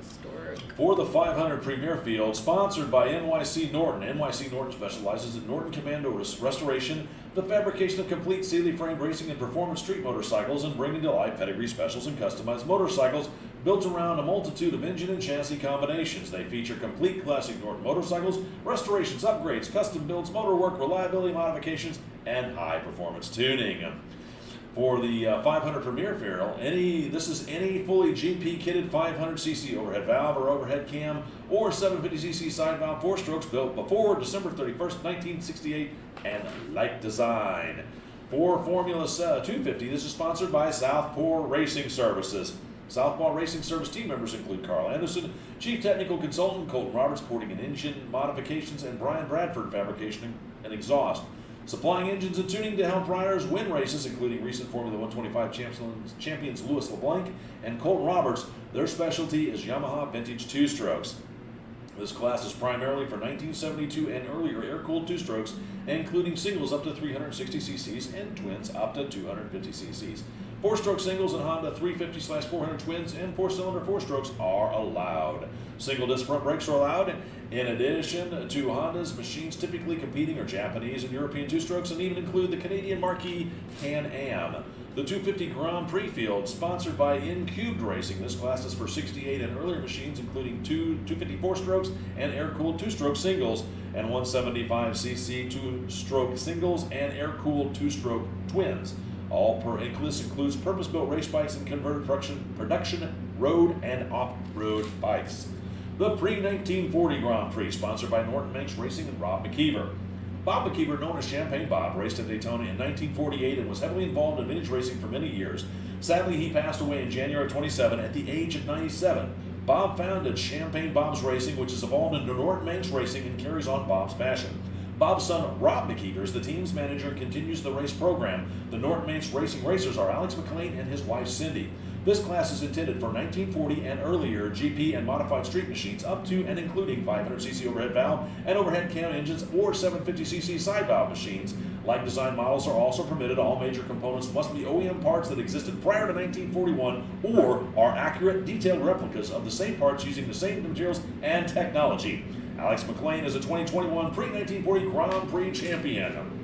Historic. For the 500 Premier Field, sponsored by NYC Norton. NYC Norton specializes in Norton Commando restoration, the fabrication of complete Sealy framed racing and performance street motorcycles, and bringing to life pedigree specials and customized motorcycles built around a multitude of engine and chassis combinations. They feature complete classic Norton motorcycles, restorations, upgrades, custom builds, motor work, reliability modifications, and high performance tuning. For the 500 Premier Field, this is any fully GP kitted 500cc overhead valve or overhead cam or 750cc side valve 4-strokes built before December 31st, 1968 and like design. For Formula 250, this is sponsored by Southpaw Racing Services. Southpaw Racing Service team members include Carl Anderson, Chief Technical Consultant, Colton Roberts, porting and engine modifications, and Brian Bradford, fabrication and exhaust. Supplying engines and tuning to help riders win races, including recent Formula 125 champions Louis LeBlanc and Colton Roberts. Their specialty is Yamaha Vintage 2-strokes. This class is primarily for 1972 and earlier air-cooled 2-strokes, including singles up to 360 cc's and twins up to 250 cc's. 4-stroke singles and Honda 350/400 twins and 4-cylinder 4-strokes are allowed. Single disc front brakes are allowed. In addition to Honda's, machines typically competing are Japanese and European 2-strokes, and even include the Canadian marquee Can-Am. The 250 Grand Prix field, sponsored by N-Cubed Racing. This class is for 68 and earlier machines, including 254 strokes and air-cooled 2-stroke singles, and 175cc 2-stroke singles and air-cooled 2-stroke twins. This includes purpose-built race bikes and converted production road and off-road bikes. The pre-1940 Grand Prix, sponsored by Norton Manx Racing and Rob McKeever. Bob McKeever, known as Champagne Bob, raced at Daytona in 1948 and was heavily involved in vintage racing for many years. Sadly, he passed away in January 27 at the age of 97. Bob founded Champagne Bob's Racing, which has evolved into Norton Manx Racing and carries on Bob's passion. Bob's son, Rob McKeever, is the team's manager and continues the race program. The Norton Manx Racing racers are Alex McLean and his wife, Cindy. This class is intended for 1940 and earlier GP and modified street machines up to and including 500cc overhead valve and overhead cam engines or 750cc side valve machines. Like design models are also permitted. All major components must be OEM parts that existed prior to 1941 or are accurate, detailed replicas of the same parts using the same materials and technology. Alex McLean is a 2021 pre-1940 Grand Prix champion.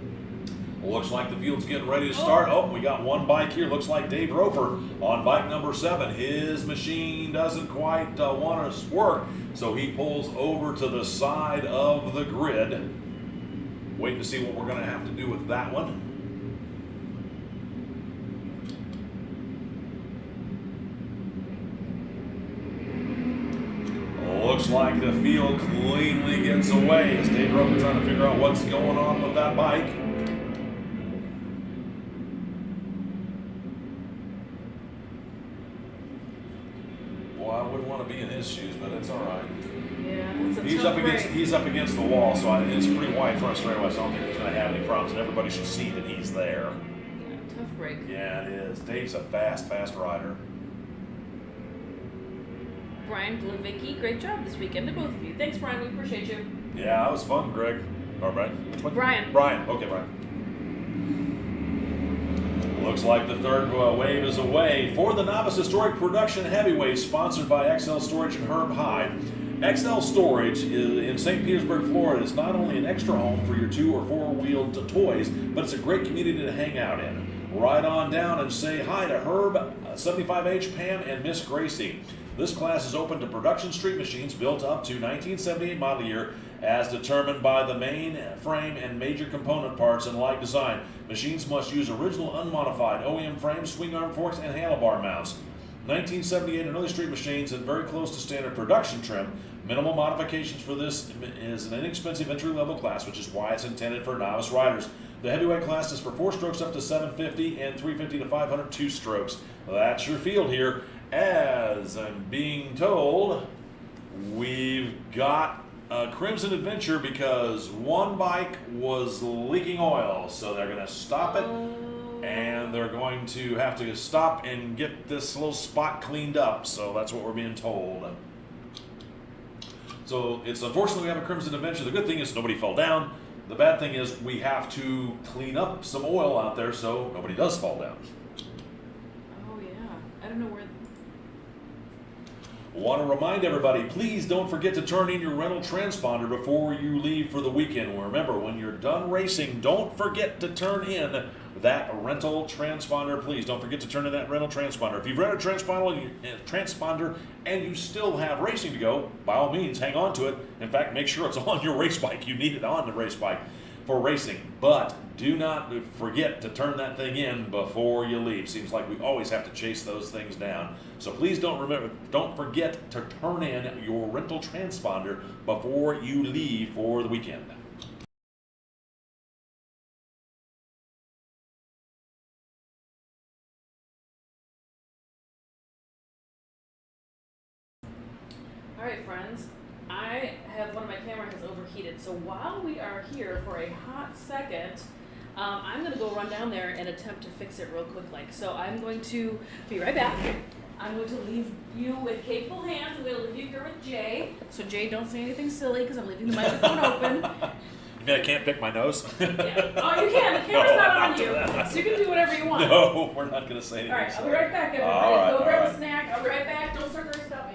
Looks like the field's getting ready to start. Oh, we got one bike here. Looks like Dave Roper on bike number 7. His machine doesn't quite want to work, so he pulls over to the side of the grid. Waiting to see what we're going to have to do with that one. Looks like the field cleanly gets away as Dave Roper trying to figure out what's going on with that bike. I wouldn't want to be in his shoes, but it's all right. Yeah, that's a tough break. He's up against the wall, so it's pretty wide front straightaway, so I don't think he's going to have any problems, and everybody should see that he's there. Yeah, tough break. Yeah, it is. Dave's a fast rider. Brian Glavicki, great job this weekend to both of you. Thanks, Brian. We appreciate you. Yeah, that was fun, Greg. Or Brian? Brian. Brian. Okay, Brian. Looks like the third wave is away. For the Novice Historic Production Heavyweight, sponsored by XL Storage and Herb High. XL Storage in St. Petersburg, Florida is not only an extra home for your 2 or 4-wheeled toys, but it's a great community to hang out in. Ride on down and say hi to Herb, 75H, Pam, and Miss Gracie. This class is open to production street machines built up to 1978 model year as determined by the main frame and major component parts and light design. Machines must use original unmodified OEM frames, swing arm forks, and handlebar mounts. 1978 and early street machines and very close to standard production trim. Minimal modifications for this is an inexpensive entry-level class, which is why it's intended for novice riders. The heavyweight class is for 4 strokes up to 750 and 350 to 500 2 strokes. That's your field here. As I'm being told, we've got a Crimson Adventure because one bike was leaking oil, so they're going to stop it. And they're going to have to stop and get this little spot cleaned up. So that's what we're being told. So it's unfortunate we have a Crimson Adventure. The good thing is nobody fell down. The bad thing is we have to clean up some oil out there so nobody does fall down. Oh yeah, I don't know where. Want to remind everybody, please don't forget to turn in your rental transponder before you leave for the weekend. Remember, when you're done racing, don't forget to turn in that rental transponder. Please don't forget to turn in that rental transponder. If you've rented a transponder and you still have racing to go, by all means, hang on to it. In fact, make sure it's on your race bike. You need it on the race bike for racing. But do not forget to turn that thing in before you leave. Seems like we always have to chase those things down. So please don't forget to turn in your rental transponder before you leave for the weekend. All right, friends. I have one of my camera has overheated, so while we are here for a hot second, I'm going to go run down there and attempt to fix it real quick. So I'm going to be right back. I'm going to leave you with capable hands. I'm going to leave you here with Jay. So Jay, don't say anything silly because I'm leaving the microphone open. You mean I can't pick my nose? Yeah. Oh, you can. The camera's not on you, so you can do whatever you want. No, we're not going to say anything. All right, I'll be silly. right back, everybody. All right, Go all grab right. a snack. I'll be right back. Don't start cursing about me.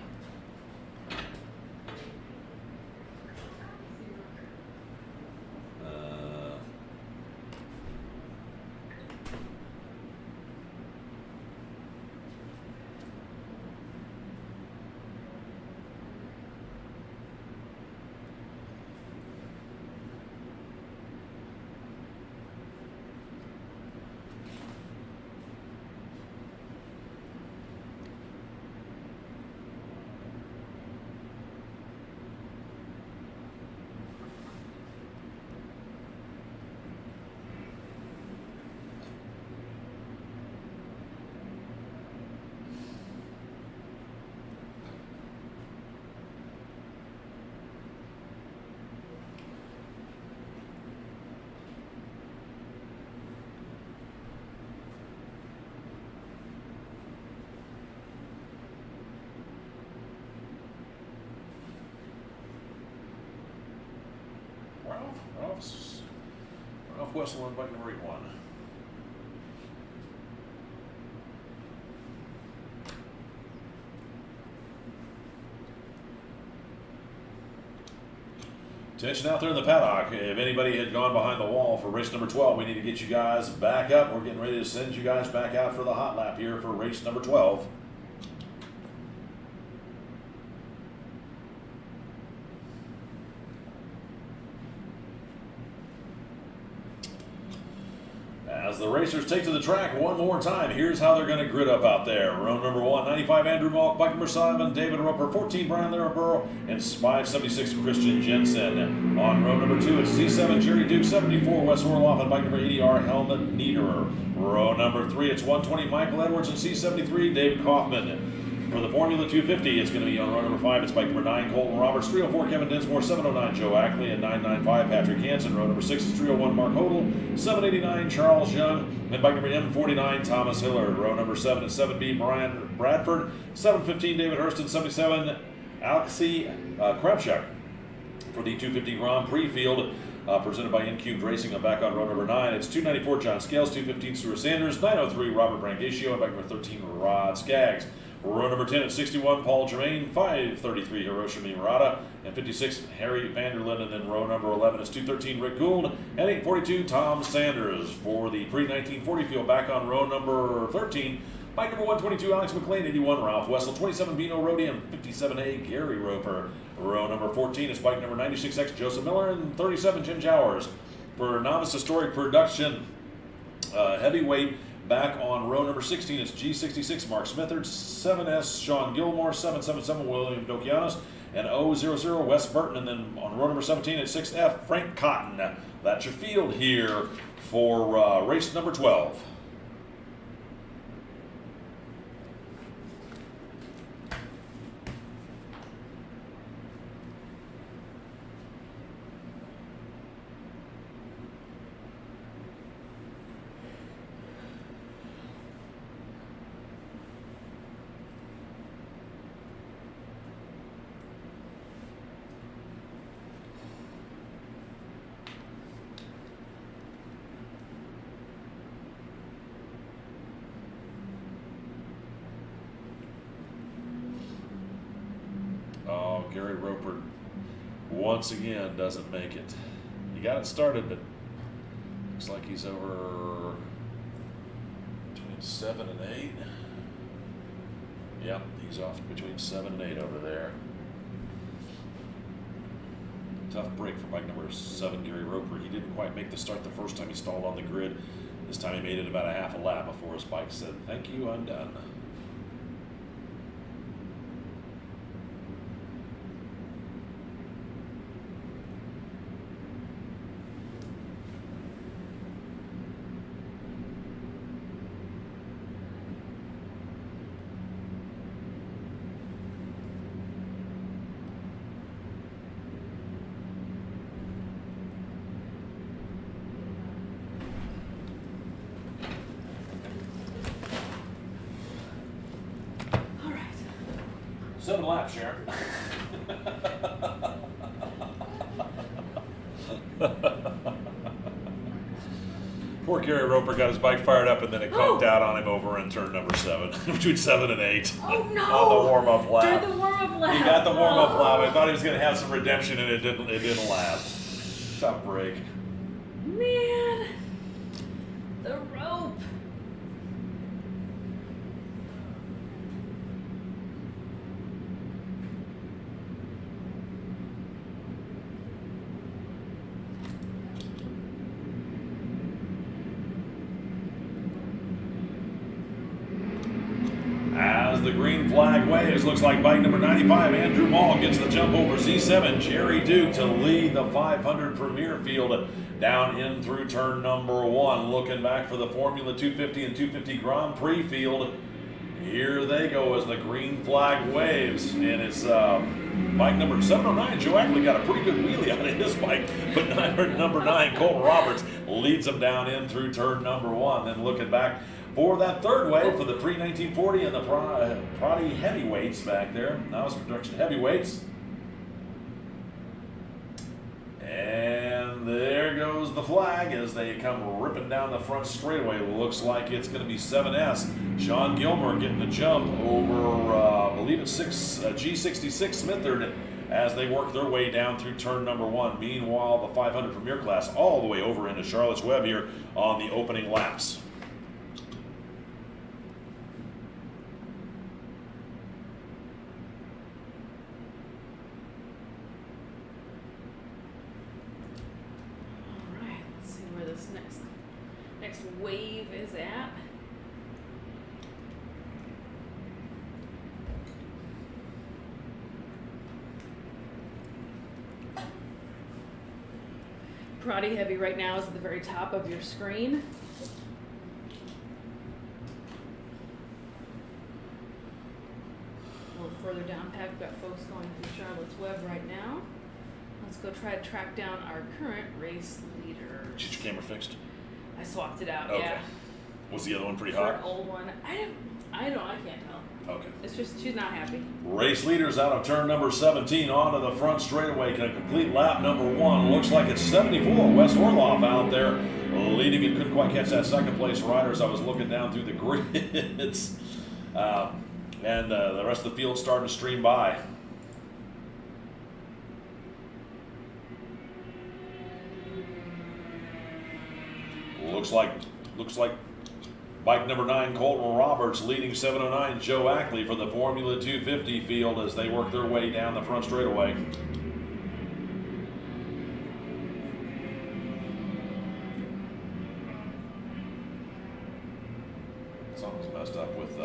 Ralph Wessel on bike number 81. Attention out there in the paddock. If anybody had gone behind the wall for race number 12, we need to get you guys back up. We're getting ready to send you guys back out for the hot lap here for race number 12. As the racers take to the track one more time, here's how they're going to grid up out there. Row number 1, 95 Andrew Malk, bike number 7, David Roper, 14 Brian Laraburo, and 576 Christian Jensen. On row number 2, it's Z7 Jerry Duke, 74 Wes Orloff, and bike number 80R Helmut Niederer. Row number 3, it's 120 Michael Edwards and C73 David Kaufman. For the Formula 250, it's going to be on row number 5. It's bike number 9, Colton Roberts, 304 Kevin Dinsmore, 709 Joe Ackley, and 995 Patrick Hansen. Row number 6 is 301 Mark Hodel, 789 Charles Young, and bike number M49 Thomas Hillard. Row number 7 is 7B Brian Bradford, 715 David Hurston, 77 Alexei Kravchuk. For the 250 Grand Prix field, presented by N-Cubed Racing, I'm back on row number 9. It's 294 John Scales, 215 Stuart Sanders, 903 Robert Brangatio, and bike number 13 Rod Skaggs. Row number 10 at 61, Paul Germain. 533, Hiroshima Murata. And 56, Harry Vanderlyn. And then row number 11 is 213, Rick Gould. And 842, Tom Sanders. For the pre-1940 field, back on row number 13, bike number 122, Alex McLean. 81, Ralph Wessel. 27, Bino Rodi. And 57A, Gary Roper. Row number 14 is bike number 96X, Joseph Miller. And 37, Jim Jowers. For Novice Historic Production Heavyweight, back on row number 16, it's G66, Mark Smithard. 7S, Sean Gilmore. 777, William Dokianos. And 000, Wes Burton. And then on row number 17 at 6F, Frank Cotton. That's your field here for race number 12. Oh, Gary Roper once again doesn't make it. He got it started, but looks like he's over between 7 and 8. Yep, he's off between 7 and 8 over there. Tough break for bike number 7, Gary Roper. He didn't quite make the start the first time he stalled on the grid. This time he made it about a half a lap before his bike said, "Thank you, I'm done." All right. 7 laps, Sharon. Poor Gary Roper got his bike fired up and then it conked out on him over in turn number 7, between 7 and 8. Oh no! On the warm-up lap. During the warm-up lap. He got the warm-up Oh. lap. I thought he was going to have some redemption and it didn't last. Tough break. Man, the rope. As the green flag waves, looks like bike number 95, Andrew Mall, gets the jump over Z7, Jerry Duke, to lead the 500 Premier Field down in through turn number 1. Looking back for the Formula 250 and 250 Grand Prix field. Here they go as the green flag waves. And it's bike number 709. Joe Ackley got a pretty good wheelie out of his bike, but number 9, Colton Roberts, leads them down in through turn number 1. Then looking back for that third wave for the pre-1940 and the Prodi heavyweights back there. Now it's production heavyweights. And there goes the flag as they come ripping down the front straightaway. Looks like it's going to be 7S. Sean Gilmer getting the jump over, I believe it's G66 Smithard as they work their way down through turn number 1. Meanwhile, the 500 Premier class all the way over into Charlotte's Web here on the opening laps. This next wave is at. Prodi Heavy right now is at the very top of your screen. A little further down pack, we've got folks going through Charlotte's Web right now. Let's go try to track down our current race leader. Is your camera fixed? I swapped it out, Okay. yeah. Was the other one pretty For hot? an old one. I can't tell. Okay. It's just, she's not happy. Race leaders out of turn number 17 onto the front straightaway. Can complete lap number 1. Looks like it's 74. Wes Orloff out there leading it. Couldn't quite catch that second place rider as I was looking down through the grids. And the rest of the field starting to stream by. Looks like bike number 9, Colton Roberts, leading 709 Joe Ackley for the Formula 250 field as they work their way down the front straightaway. Something's messed up with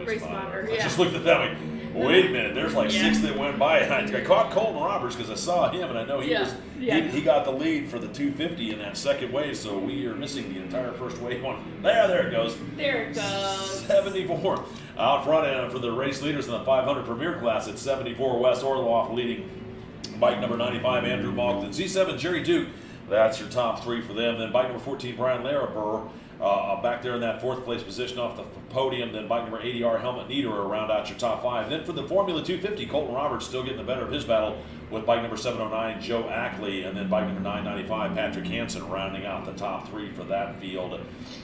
race monitor. I just looked at that like, wait a minute, there's like 6 that went by, and I caught Colton Roberts because I saw him, and I know he got the lead for the 250 in that second wave, so we are missing the entire first wave one. There it goes. There it goes. 74. Out front end for the race leaders in the 500 Premier class at 74, Wes Orloff leading bike number 95, Andrew Malkin. Z7, Jerry Duke. That's your top 3 for them. Then bike number 14, Brian Laraber, back there in that 4th place position off the podium. Then bike number 80, Helmut Niederer, round out your top 5. Then for the Formula 250, Colton Roberts still getting the better of his battle with bike number 709, Joe Ackley. And then bike number 995, Patrick Hansen, rounding out the top 3 for that field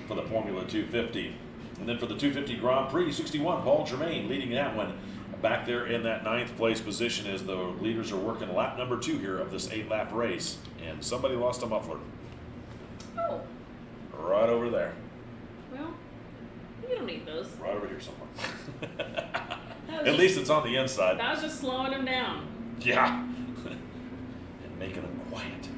for the Formula 250. And then for the 250 Grand Prix, 61, Paul Germain leading that one. Back there in that 9th place position as the leaders are working lap number 2 here of this 8-lap race. And somebody lost a muffler. Oh. Right over there. Well, you don't need those. Right over here somewhere. At least it's on the inside. That was just slowing him down. Yeah. And making them quiet.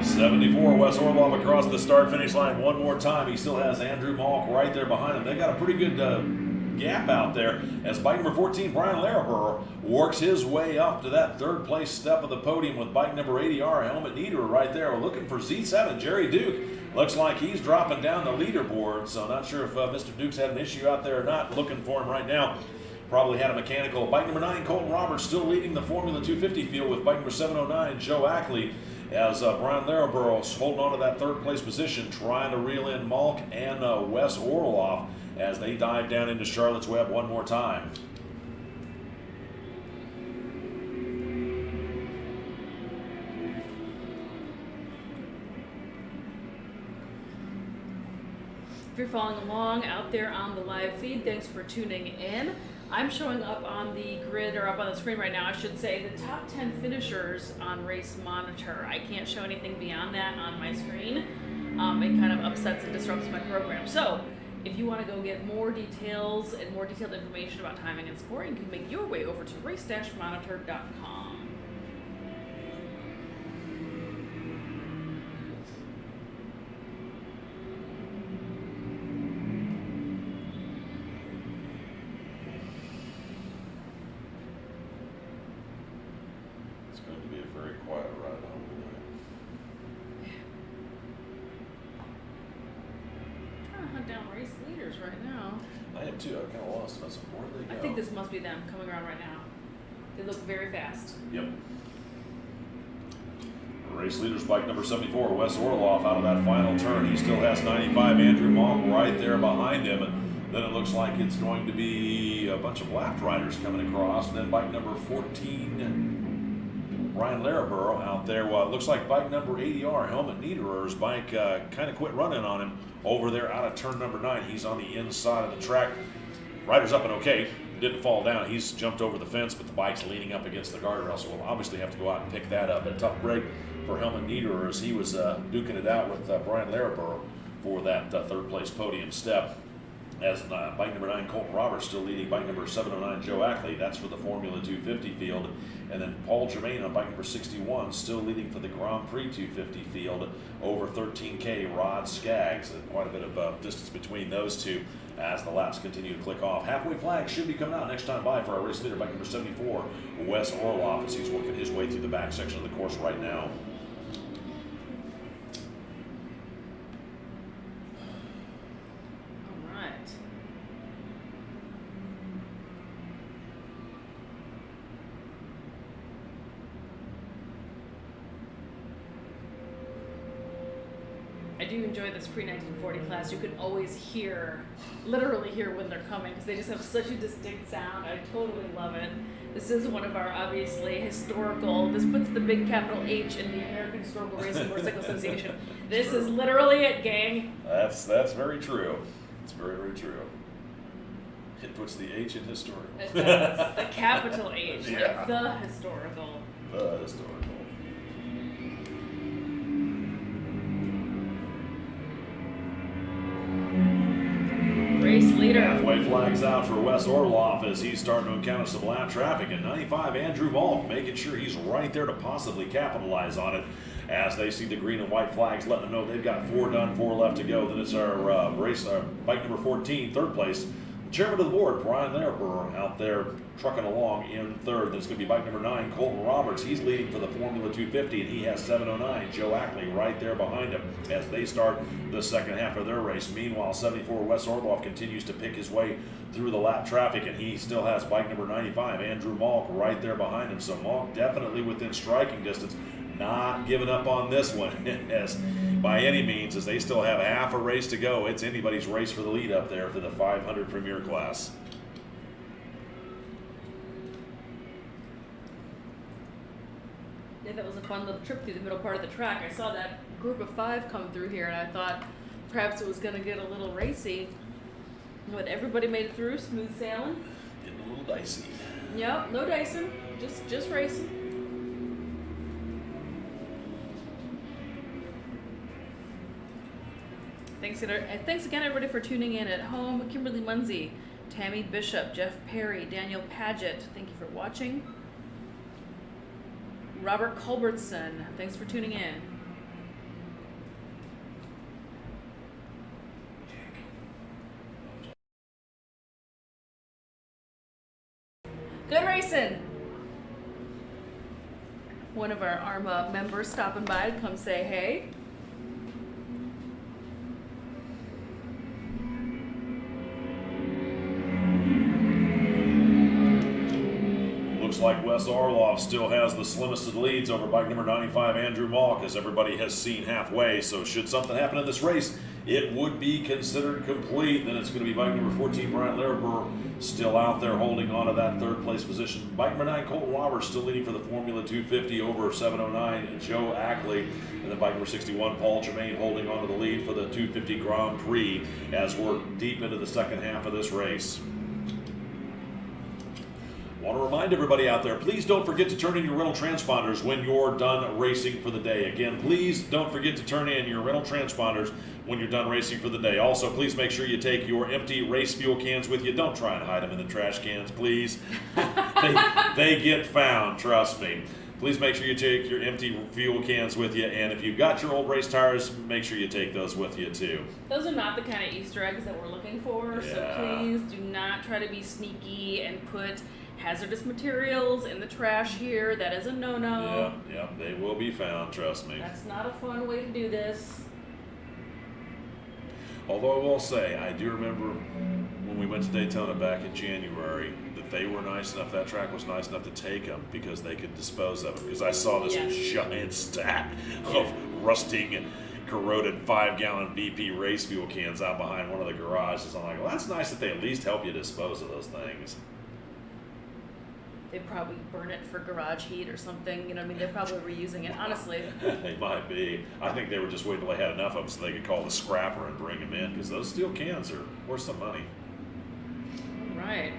74, Wes Orloff across the start-finish line one more time. He still has Andrew Malk right there behind him. They got a pretty good gap out there as bike number 14, Brian Laraber, works his way up to that 3rd place step of the podium with bike number 80, Helmut Niederer right there. We're looking for Z7, Jerry Duke. Looks like he's dropping down the leaderboard, so not sure if Mr. Duke's had an issue out there or not. Looking for him right now. Probably had a mechanical. Bike number 9, Colton Roberts, still leading the Formula 250 field with bike number 709, Joe Ackley, as Brian Laraber holding on to that 3rd place position, trying to reel in Malk and Wes Orloff as they dive down into Charlotte's Web one more time. If you're following along out there on the live feed, thanks for tuning in. I'm showing up on the grid, or up on the screen right now, I should say, the top 10 finishers on Race Monitor. I can't show anything beyond that on my screen. It kind of upsets and disrupts my program. So, if you want to go get more details and more detailed information about timing and scoring, you can make your way over to race-monitor.com. It's going to be a very quiet ride home tonight. Trying to hunt down race leaders right now. I am too. I kind of lost them. Where did they I go? think this must be them coming around right now. They look very fast. Yep. Race leaders bike number 74, Wes Orloff, out of that final turn. He still has 95, Andrew Malk right there behind him. Then it looks like it's going to be a bunch of lapped riders coming across. And then bike number 14, Brian Laraber out there. Well, it looks like bike number 80R, Helmut Niederer's bike kind of quit running on him over there out of turn number 9. He's on the inside of the track. Rider's up and okay. Didn't fall down. He's jumped over the fence, but the bike's leaning up against the guardrail, so we'll obviously have to go out and pick that up. A tough break for Helmut Niederer as he was duking it out with Brian Laraber for that 3rd place podium step. As bike number 9, Colton Roberts, still leading bike number 709, Joe Ackley. That's for the Formula 250 field. And then Paul Germain on bike number 61, still leading for the Grand Prix 250 field over 13K, Rod Skaggs. Quite a bit of distance between those two as the laps continue to click off. Halfway flag should be coming out next time by for our race leader, bike number 74, Wes Orloff, as he's working his way through the back section of the course right now. All right. I do enjoy this pre-1940 class. You can always hear, literally hear when they're coming, because they just have such a distinct sound. I totally love it. This is one of our obviously historical, this puts the big capital H in the American Historical Racing Motorcycle Association. This is literally it, gang. That's very true. It's very, very true. It puts the H in historical. It does. The capital H, Yeah. like the historical. The historical. Race leader. Halfway flags out for Wes Orloff as he's starting to encounter some lap traffic. And 95, Andrew Malk making sure he's right there to possibly capitalize on it. As they see the green and white flags, letting them know they've got 4 done, 4 left to go. Then it's our bike number 14, third place. Chairman of the board, Brian Laraber, out there trucking along in third. Then it's going to be bike number 9, Colton Roberts. He's leading for the Formula 250, and he has 7:09. Joe Ackley right there behind him as they start the second half of their race. Meanwhile, 74, Wes Orloff continues to pick his way through the lap traffic, and he still has bike number 95, Andrew Malk, right there behind him. So Malk definitely within striking distance. Not giving up on this one as by any means, as they still have half a race to go. It's anybody's race for the lead up there for the 500 Premier class. Yeah, that was a fun little trip through the middle part of the track. I saw that group of 5 come through here, and I thought perhaps it was going to get a little racy. But everybody made it through, smooth sailing. Getting a little dicey. Yep, no dicing, just racing. Thanks again, everybody, for tuning in at home. Kimberly Munsey, Tammy Bishop, Jeff Perry, Daniel Paget, thank you for watching. Robert Culbertson, thanks for tuning in. Good racing. One of our AHRMA members stopping by to come say hey. Looks like Wes Orloff still has the slimmest of the leads over bike number 95, Andrew Malk, as everybody has seen halfway. So should something happen in this race, it would be considered complete. Then it's going to be bike number 14, Brian Laraber, still out there holding on to that third place position. Bike number 9, Colton Roberts, still leading for the Formula 250 over 7:09, Joe Ackley. And then bike number 61, Paul Germain, holding on to the lead for the 250 Grand Prix as we're deep into the second half of this race. Want to remind everybody out there, please don't forget to turn in your rental transponders when you're done racing for the day. Again, please don't forget to turn in your rental transponders when you're done racing for the day. Also, please make sure you take your empty race fuel cans with you. Don't try and hide them in the trash cans, please. they get found, trust me. Please make sure you take your empty fuel cans with you, and if you've got your old race tires, make sure you take those with you too. Those are not the kind of Easter eggs that we're looking for, so please do not try to be sneaky and put hazardous materials in the trash here. That is a no-no. Yeah, they will be found, trust me. That's not a fun way to do this. Although I will say, I do remember when we went to Daytona back in January that they were nice enough, that track was nice enough to take them because they could dispose of them. Because I saw this giant stack of rusting, corroded 5-gallon BP race fuel cans out behind one of the garages. I'm like, well, that's nice that they at least help you dispose of those things. They probably burn it for garage heat or something. You know what I mean? They're probably reusing it, honestly. They might be. I think they were just waiting till they had enough of them so they could call the scrapper and bring them in because those steel cans are worth some money. Right.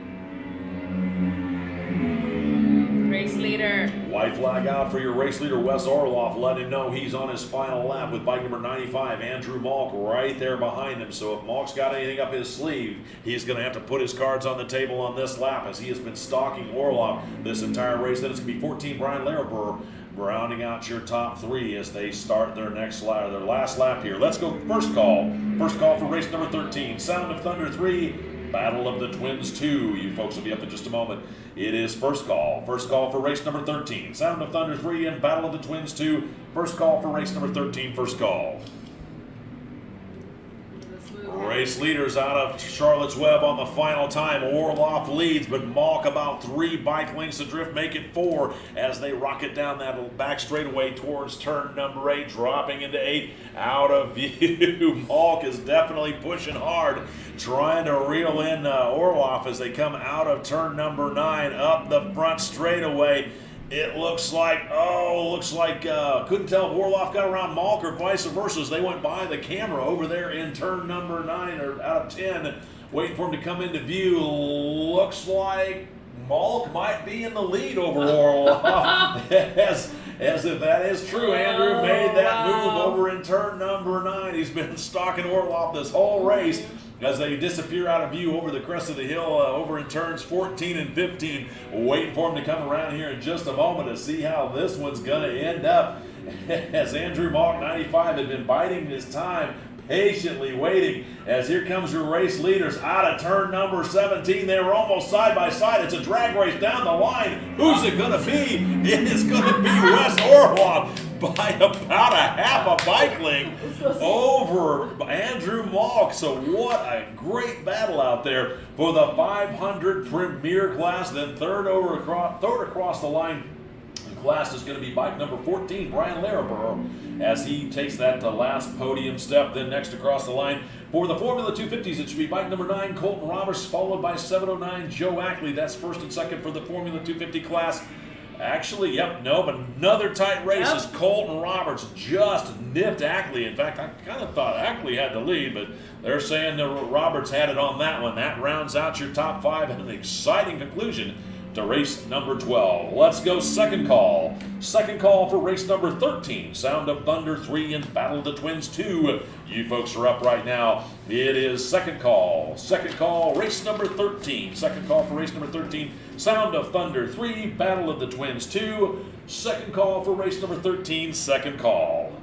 Race leader. White flag out for your race leader, Wes Orloff. Let him know he's on his final lap with bike number 95, Andrew Malk, right there behind him. So if Malk's got anything up his sleeve, he's going to have to put his cards on the table on this lap as he has been stalking Orloff this entire race. Then it's going to be 14, Brian Laraber, rounding out your top 3 as they start their next lap, their last lap here. Let's go first call. First call for race number 13, Sound of Thunder 3. Battle of the Twins 2. You folks will be up in just a moment. It is first call. First call for race number 13. Sound of Thunder 3 and Battle of the Twins 2. First call for race number 13. First call. Race leaders out of Charlotte's Web on the final time. Orloff leads, but Malk about 3 bike lengths adrift, make it 4 as they rocket down that back straightaway towards turn number 8, dropping into 8 out of view. Malk is definitely pushing hard, trying to reel in Orloff as they come out of turn number 9 up the front straightaway. It looks like, couldn't tell if Warloff got around Malk or vice versa as they went by the camera over there in turn number 9 or out of 10, waiting for him to come into view. Looks like Malk might be in the lead over Warloff. As if that is true, Andrew made that move over in turn number 9. He's been stalking Orloff this whole race as they disappear out of view over the crest of the hill over in turns 14 and 15. Waiting for him to come around here in just a moment to see how this one's going to end up. As Andrew Malk 95 had been biding his time, patiently waiting as here comes your race leaders out of turn number 17. They were almost side by side. It's a drag race down the line. Who's it going to be? It is going to be Wes Orloff by about a half a bike length over Andrew Malk. So what a great battle out there for the 500 Premier class. Then third across the line class is going to be bike number 14, Brian Laraborough, as he takes that last podium step. Then next across the line for the Formula 250s, it should be bike number 9, Colton Roberts, followed by 709, Joe Ackley. That's first and second for the Formula 250 class. Actually, another tight race as Colton Roberts just nipped Ackley. In fact, I kind of thought Ackley had the lead, but they're saying that Roberts had it on that one. That rounds out your top 5 and an exciting conclusion to race number 12. Let's go second call. Second call for race number 13, Sound of Thunder 3 and Battle of the Twins 2. You folks are up right now. It is second call. Second call, race number 13. Second call for race number 13, Sound of Thunder 3, Battle of the Twins 2. Second call for race number 13, second call.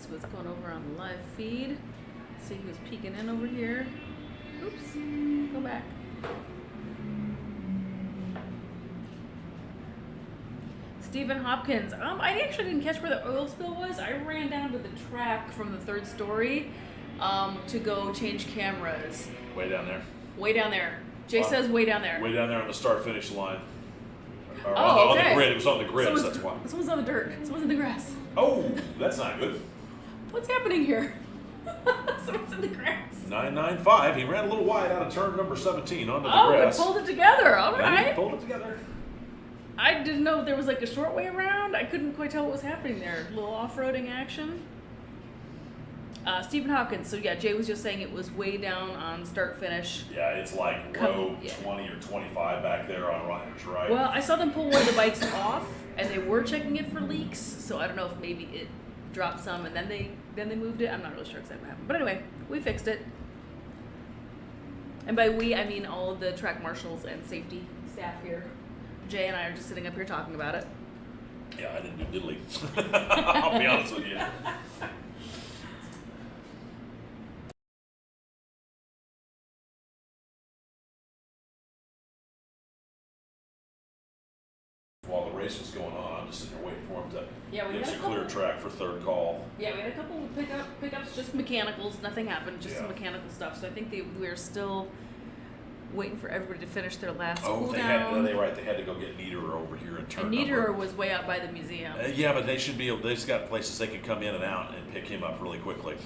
What's going over on the live feed. See who's peeking in over here. Oops, go back. Stephen Hopkins. I actually didn't catch where the oil spill was. I ran down to the track from the third story to go change cameras. Way down there. Way down there. Jay says way down there. Way down there on the start-finish line. Okay. On the grid. It was on the grid, so that's why. Someone's on the dirt. Someone's in the grass. Oh, that's not good. What's happening here? Someone's in the grass. 995. He ran a little wide out of turn number 17 onto the grass. grass. They pulled it together. All right. He pulled it together. I didn't know if there was like a short way around. I couldn't quite tell what was happening there. A little off-roading action. Stephen Hopkins. So yeah, Jay was just saying it was way down on start-finish. Yeah, it's like row 20 or 25 back there on Riders, right? Well, I saw them pull one of the bikes off, and they were checking it for leaks. So I don't know if maybe it dropped some and then they moved it. I'm not really sure exactly what happened. But anyway, we fixed it. And by we, I mean all of the track marshals and safety staff here. Jay and I are just sitting up here talking about it. Yeah, I didn't do diddly. I'll be honest with you. While the race was going on, I'm just sitting there waiting for him to give us a clear track for third call. Yeah, we had a couple of pickups, just mechanicals. Nothing happened, just some mechanical stuff. So I think we're still waiting for everybody to finish their last cool down. They had to go get Niederer over here in turn. And Niederer was way out by the museum. Yeah, but they should be able. They've just got places they can come in and out and pick him up really quickly.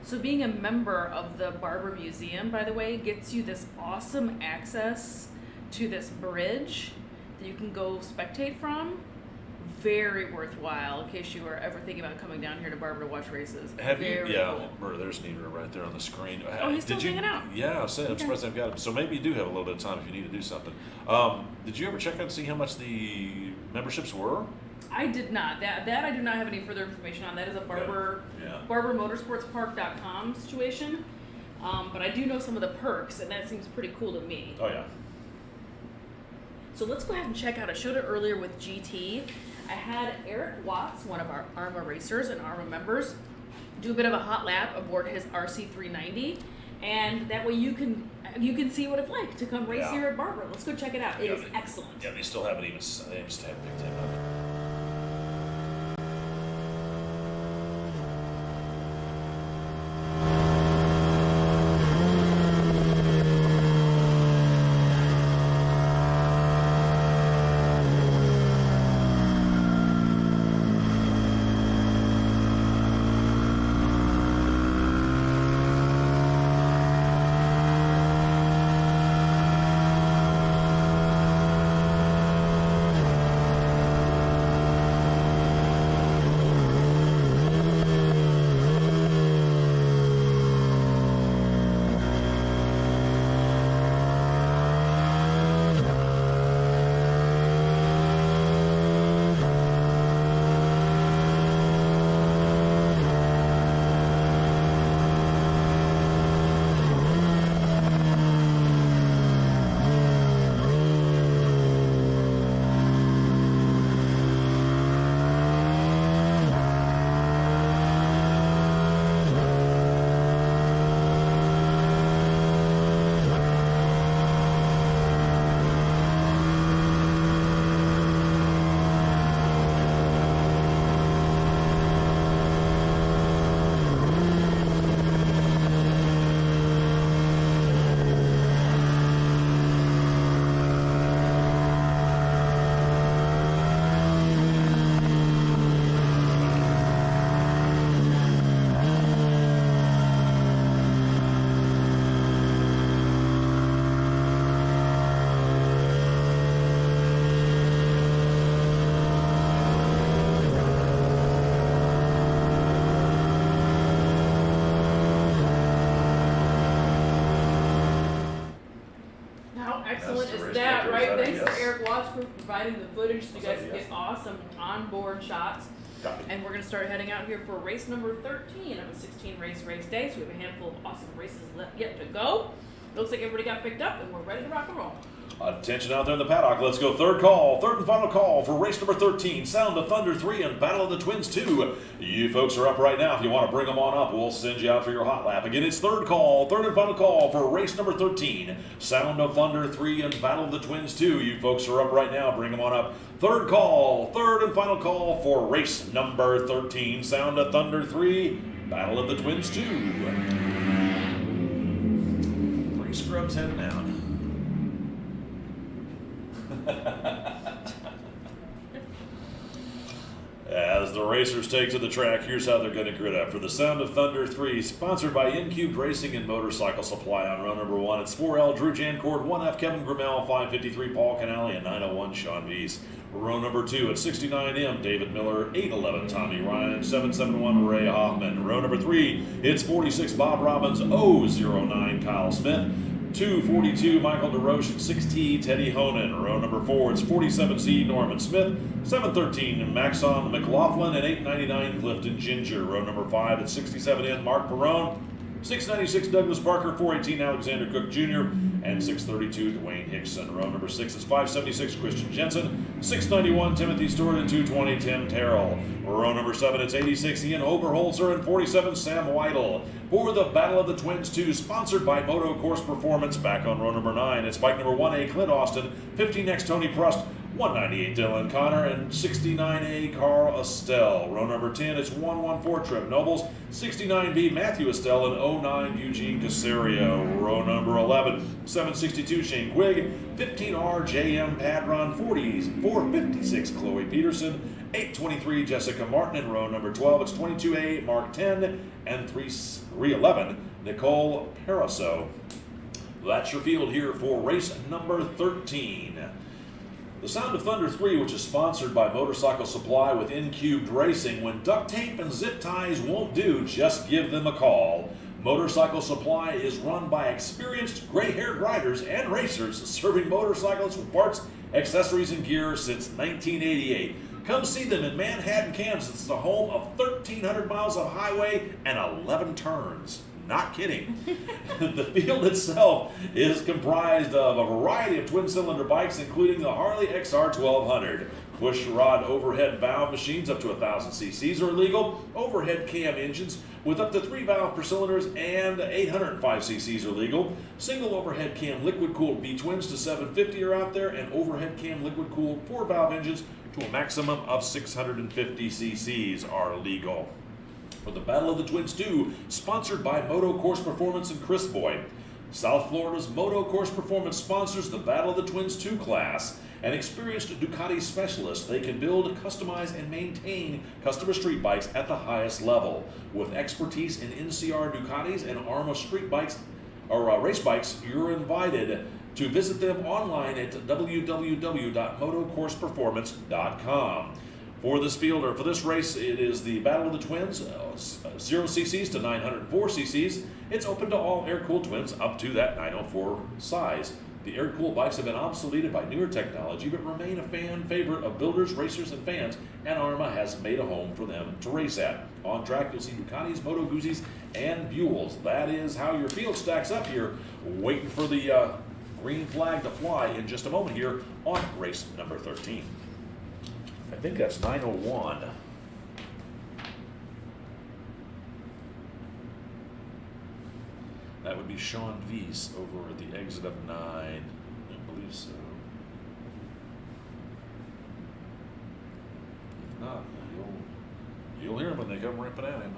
So being a member of the Barber Museum, by the way, gets you this awesome access to this bridge that you can go spectate from. Very worthwhile in case you are ever thinking about coming down here to Barber to watch races. Have Very you? Yeah, cool. There's Niederer right there on the screen. Oh, he's still hanging out. Yeah, I'm surprised I've got him. So maybe you do have a little bit of time if you need to do something. Did you ever check out and see how much the memberships were? I did not. That I do not have any further information on. That is a BarberMotorsportsPark.com situation. But I do know some of the perks, and that seems pretty cool to me. Oh, yeah. So let's go ahead and check out. I showed it earlier with GT. I had Eric Watts, one of our AHRMA racers and AHRMA members, do a bit of a hot lap aboard his RC390, and that way you can see what it's like to come race here at Barber. Let's go check it out. It is excellent. Yeah, they still haven't even. They just haven't picked him up. right. that, I Thanks to guess. Eric Watts for providing the footage so you What's guys that, can yes? get awesome onboard shots. Copy. And we're going to start heading out here for race number 13 of a 16 race day. So we have a handful of awesome races yet to go. Looks like everybody got picked up and we're ready to rock and roll. Attention out there in the paddock. Let's go third and final call for race number 13, Sound of Thunder 3 and Battle of the Twins 2. You folks are up right now. If you want to bring them on up, we'll send you out for your hot lap. Again, it's third and final call for race number 13, Sound of Thunder 3 and Battle of the Twins 2. You folks are up right now. Bring them on up. Third and final call for race number 13, Sound of Thunder 3, Battle of the Twins 2. 3 scrubs heading out. As the racers take to the track, here's how they're going to grid up. For the Sound of Thunder 3, sponsored by N-Cubed Racing and Motorcycle Supply on row number 1, it's 4L Drew Jancourt, 1F Kevin Grimmel, 553 Paul Canale, and 901 Sean Vies. Row number 2 at 69M, David Miller, 811 Tommy Ryan, 771 Ray Hoffman. Row number 3, it's 46 Bob Robbins, 009 Kyle Smith, 242 Michael DeRoche, 6T Teddy Honan. Row number 4, it's 47C Norman Smith, 713 Maxon McLaughlin, and 899 Clifton Ginger. Row number 5, it's 67N Mark Perrone, 696 Douglas Parker, 418 Alexander Cook Jr., and 632 Dwayne Hickson. Row number 6 is 576 Christian Jensen, 691 Timothy Stewart, and 220 Tim Terrell. Row number 7, it's 86 Ian Oberholzer, and 47 Sam Weidel. For the Battle of the Twins 2, sponsored by Moto Course Performance. Back on row number 9, it's bike number 1A Clint Austin, 15X Tony Prust, 198 Dylan Connor, and 69A Carl Estelle. Row number 10, it's 114 Trev Nobles, 69B Matthew Estelle, and 09 Eugene Casario. Row number 11, 762 Shane Quigg, 15R JM Padron, 456 Chloe Peterson, 823 Jessica Martin. In row number 12, it's 22A Mark 10, and 311 Nicole Paraso. That's your field here for race number 13. The Sound of Thunder 3, which is sponsored by Motorcycle Supply with N-Cubed Racing. When duct tape and zip ties won't do, just give them a call. Motorcycle Supply is run by experienced gray-haired riders and racers serving motorcycles with parts, accessories, and gear since 1988. Come see them in Manhattan, Kansas, the home of 1,300 miles of highway and 11 turns. Not kidding. The field itself is comprised of a variety of twin-cylinder bikes, including the Harley XR 1200. Push rod overhead valve machines up to 1,000 cc's are illegal. Overhead cam engines with up to 3 valves per cylinders and 805 cc's are legal. Single overhead cam liquid-cooled V-twins to 750 are out there, and overhead cam liquid-cooled 4-valve engines to a maximum of 650 cc's are legal. For the Battle of the Twins 2, sponsored by Moto Course Performance and Chris Boyd. South Florida's Moto Course Performance sponsors the Battle of the Twins 2 class. An experienced Ducati specialist, they can build, customize, and maintain customer street bikes at the highest level. With expertise in NCR Ducatis and AHRMA street bikes or race bikes, you're invited to visit them online at www.motocourseperformance.com. For this field, or for this race, it is the Battle of the Twins, 0 cc's to 904 cc's. It's open to all air-cooled twins up to that 904 size. The air-cooled bikes have been obsoleted by newer technology, but remain a fan favorite of builders, racers, and fans, and AHRMA has made a home for them to race at. On track, you'll see Ducatis, Moto Guzzi's, and Buells. That is how your field stacks up here. Waiting for the green flag to fly in just a moment here on race number 13. I think that's 901. That would be Sean Vies over at the exit of 9. I believe so. If not, you'll hear them when they come ripping at him.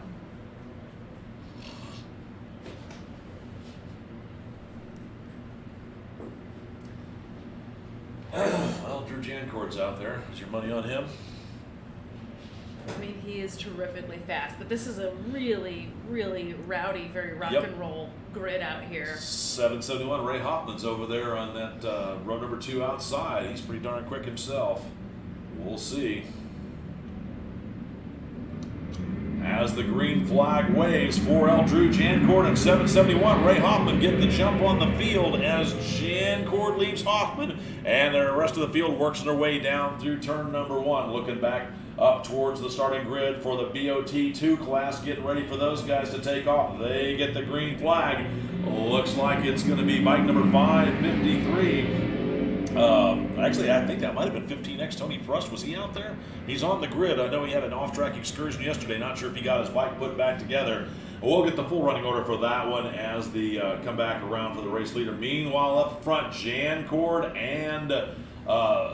Well, Drew Jancourt's out there. Is your money on him? I mean, he is terrifically fast, but this is a really, really rowdy, very rock Yep. and roll grid out here. 771. Ray Hoffman's over there on that row number 2 outside. He's pretty darn quick himself. We'll see. as the green flag waves for Drew Jancourt and 771. Ray Hoffman getting the jump on the field as Jancourt leaves Hoffman, and the rest of the field works their way down through turn number 1, looking back up towards the starting grid for the BOT2 class, getting ready for those guys to take off. They get the green flag. Looks like it's going to be bike number 553. Actually, I think that might have been 15X. Tony Frust, was he out there? He's on the grid. I know he had an off-track excursion yesterday. Not sure if he got his bike put back together. We'll get the full running order for that one as the come back around for the race leader. Meanwhile, up front, Jancourt and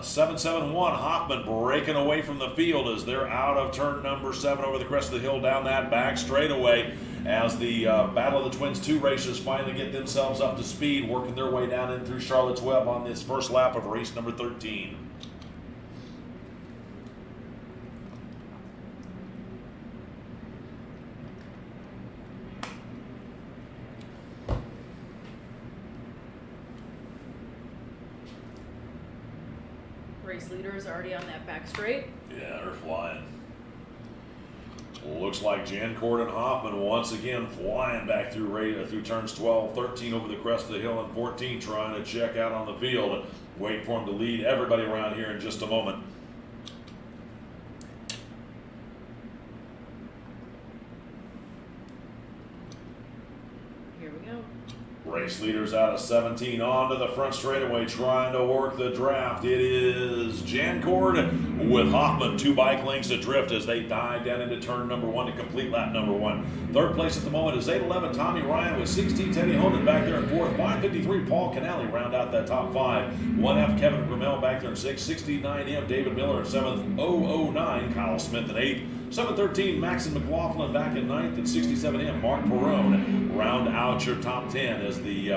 771 Hoffman breaking away from the field as they're out of turn number 7 over the crest of the hill down that back straightaway as the Battle of the Twins 2 races finally get themselves up to speed, working their way down in through Charlotte's Web on this first lap of race number 13. Race leader is already on that back straight. Yeah, they're flying. Looks like Jancourt and Hoffman once again flying back through turns 12, 13 over the crest of the hill, and 14 trying to check out on the field. Wait for him to lead everybody around here in just a moment. Here we go. Race leaders out of 17 onto the front straightaway trying to work the draft. It is Jancourt with Hoffman 2 bike lengths adrift as they dive down into turn number 1 to complete lap number 1. Third place at the moment is 811 Tommy Ryan with 16 Teddy Honan back there in 4th. 553 Paul Canale round out that top 5. 1F Kevin Grimmel back there in 6th. 69M David Miller in 7th. 009 Kyle Smith in 8th. 713 Maxon McLaughlin back in 9th, and 67M Mark Perone round out your top 10 as the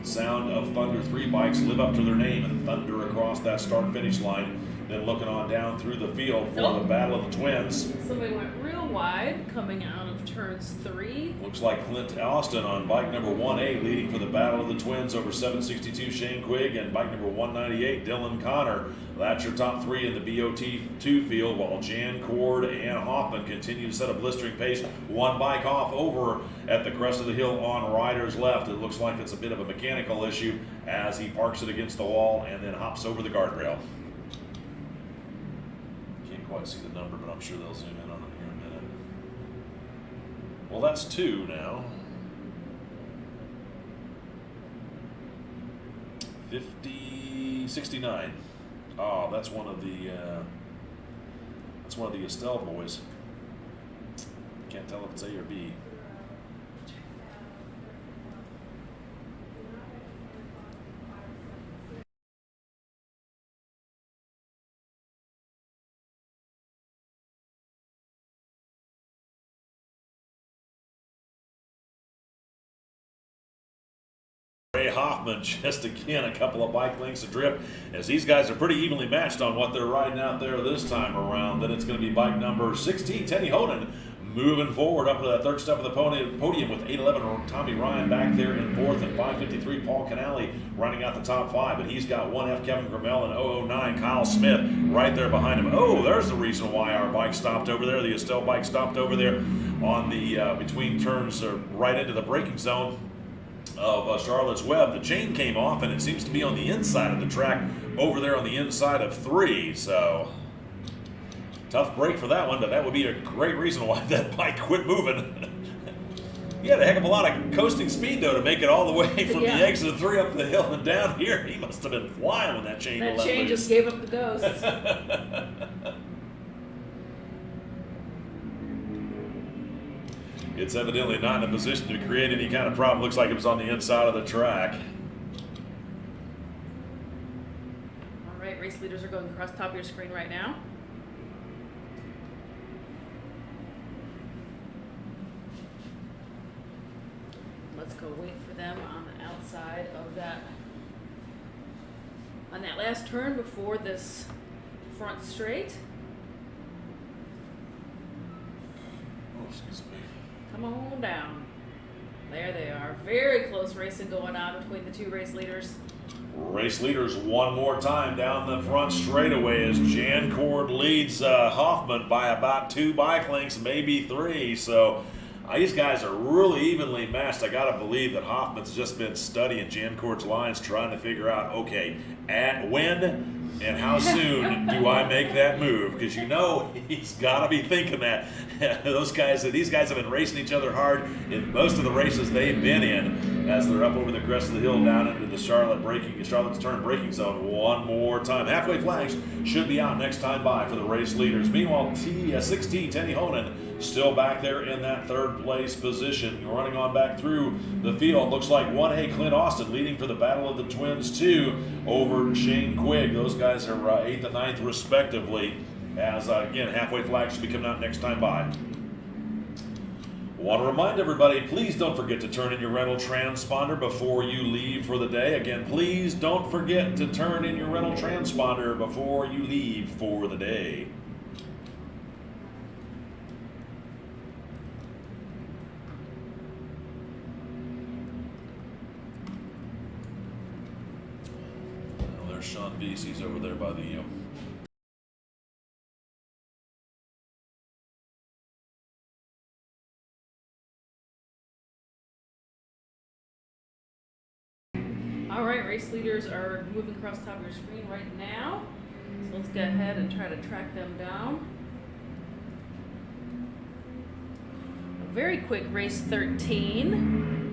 Sound of Thunder 3 bikes live up to their name and thunder across that start-finish line. Then looking on down through the field for the Battle of the Twins. Somebody went real wide coming out of turns 3. Looks like Clint Austin on bike number 1A leading for the Battle of the Twins over 762 Shane Quigg and bike number 198 Dylan Connor. That's your top 3 in the BOT2 field, while Jancourt and Hoffman continue to set a blistering pace. 1 bike off over at the crest of the hill on Ryder's left. It looks like it's a bit of a mechanical issue as he parks it against the wall and then hops over the guardrail. Can't quite see the number, but I'm sure they'll zoom in on it here in a minute. Well, that's 2 now. 69. Oh, that's one of the Estelle boys. Can't tell if it's A or B. Ray Hoffman just again a couple of bike lengths adrift as these guys are pretty evenly matched on what they're riding out there this time around. Then it's going to be bike number 16, Teddy Honan, moving forward up to that third step of the podium with 811 Tommy Ryan back there in 4th and 553 Paul Canale running out the top 5. But he's got 1F Kevin Grimmel and 009 Kyle Smith right there behind him. Oh, there's the reason why our bike stopped over there. The Estelle bike stopped over there on the between turns right into the braking zone of Charlotte's Web. The chain came off and it seems to be on the inside of the track over there on the inside of 3. So tough break for that one, but that would be a great reason why that bike quit moving. He had a heck of a lot of coasting speed though to make it all the way from the exit of 3 up the hill and down here. He must have been flying when that chain That let chain loose. just gave up the ghost. It's evidently not in a position to create any kind of problem. Looks like it was on the inside of the track. All right, race leaders are going across the top of your screen right now. Let's go wait for them on the outside of that, on that last turn before this front straight. Oh, excuse me. Come on down. There they are. Very close racing going on between the 2 race leaders. Race leaders one more time down the front straightaway as Jancord leads Hoffman by about 2 bike lengths, maybe 3. So these guys are really evenly matched. I got to believe that Hoffman's just been studying Jancord's lines, trying to figure out, okay, at when and how soon do I make that move? Because you know he's got to be thinking that. These guys have been racing each other hard in most of the races they've been in as they're up over the crest of the hill down into the Charlotte's Turn braking zone one more time. Halfway flags should be out next time by for the race leaders. Meanwhile, 16 Teddy Honan still back there in that 3rd place position. Running on back through the field. Looks like 1A Clint Austin leading for the Battle of the Twins 2 over Shane Quigg. Those guys are 8th and 9th respectively. As again, halfway flags should be coming out next time by. Want to remind everybody, please don't forget to turn in your rental transponder before you leave for the day. Again, please don't forget to turn in your rental transponder before you leave for the day. Well, there's Sean Vesey's over there by the All right, race leaders are moving across the top of your screen right now. So let's go ahead and try to track them down. A very quick race 13.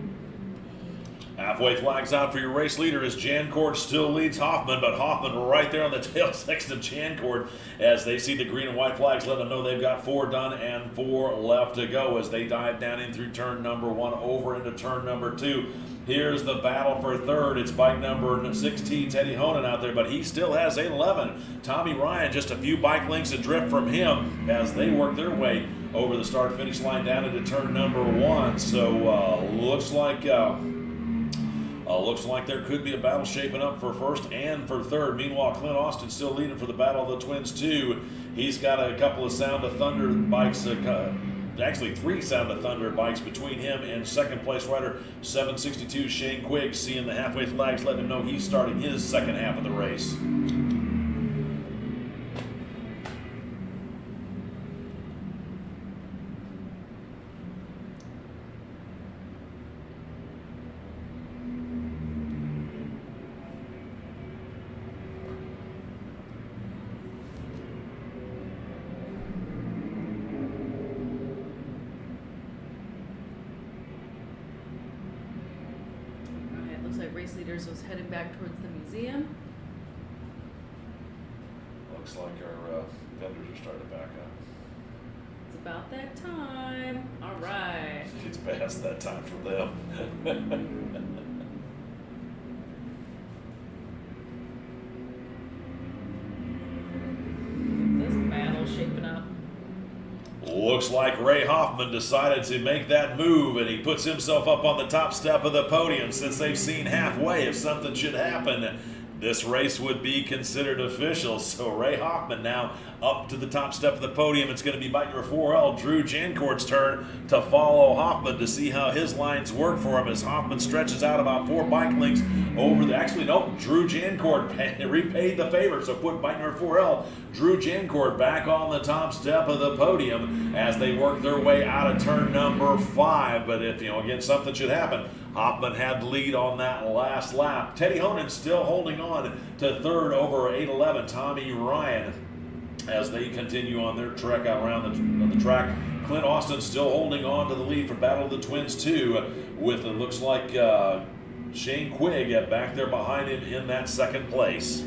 Halfway flags out for your race leader as Jancord still leads Hoffman, but Hoffman right there on the tail next to Jancord as they see the green and white flags, let them know they've got 4 done and 4 left to go as they dive down in through turn number 1 over into turn number 2. Here's the battle for 3rd. It's bike number 16, Teddy Honan out there, but he still has 11. Tommy Ryan just a few bike lengths adrift from him as they work their way over the start-finish line down into turn number 1. So looks like there could be a battle shaping up for 1st and for 3rd. Meanwhile, Clint Austin still leading for the Battle of the Twins 2. He's got a couple of Sound of Thunder bikes, actually 3 Sound of Thunder bikes between him and 2nd place rider 762 Shane Quigg, seeing the halfway flags, letting him know he's starting his 2nd half of the race. Looks like race leaders was heading back towards the museum. Looks like our vendors are starting to back up. It's about that time. All right. It's past that time for them. This battle's shaping up. Looks like Ray Hoffman decided to make that move, and he puts himself up on the top step of the podium. Since they've seen halfway, if something should happen, this race would be considered official. So Ray Hoffman now up to the top step of the podium. It's going to be bike number 4L, Drew Jancord's turn to follow Hoffman to see how his lines work for him as Hoffman stretches out about 4 bike lengths over the, actually nope, Drew Jancord repaid the favor, so put bike number 4L, Drew Jancord back on the top step of the podium as they work their way out of turn number 5. But if, again, something should happen, Hoffman had the lead on that last lap. Teddy Honan still holding on to 3rd over 811 Tommy Ryan as they continue on their trek out around the track. Clint Austin still holding on to the lead for Battle of the Twins 2 with, it looks like, Shane Quigg back there behind him in that 2nd place.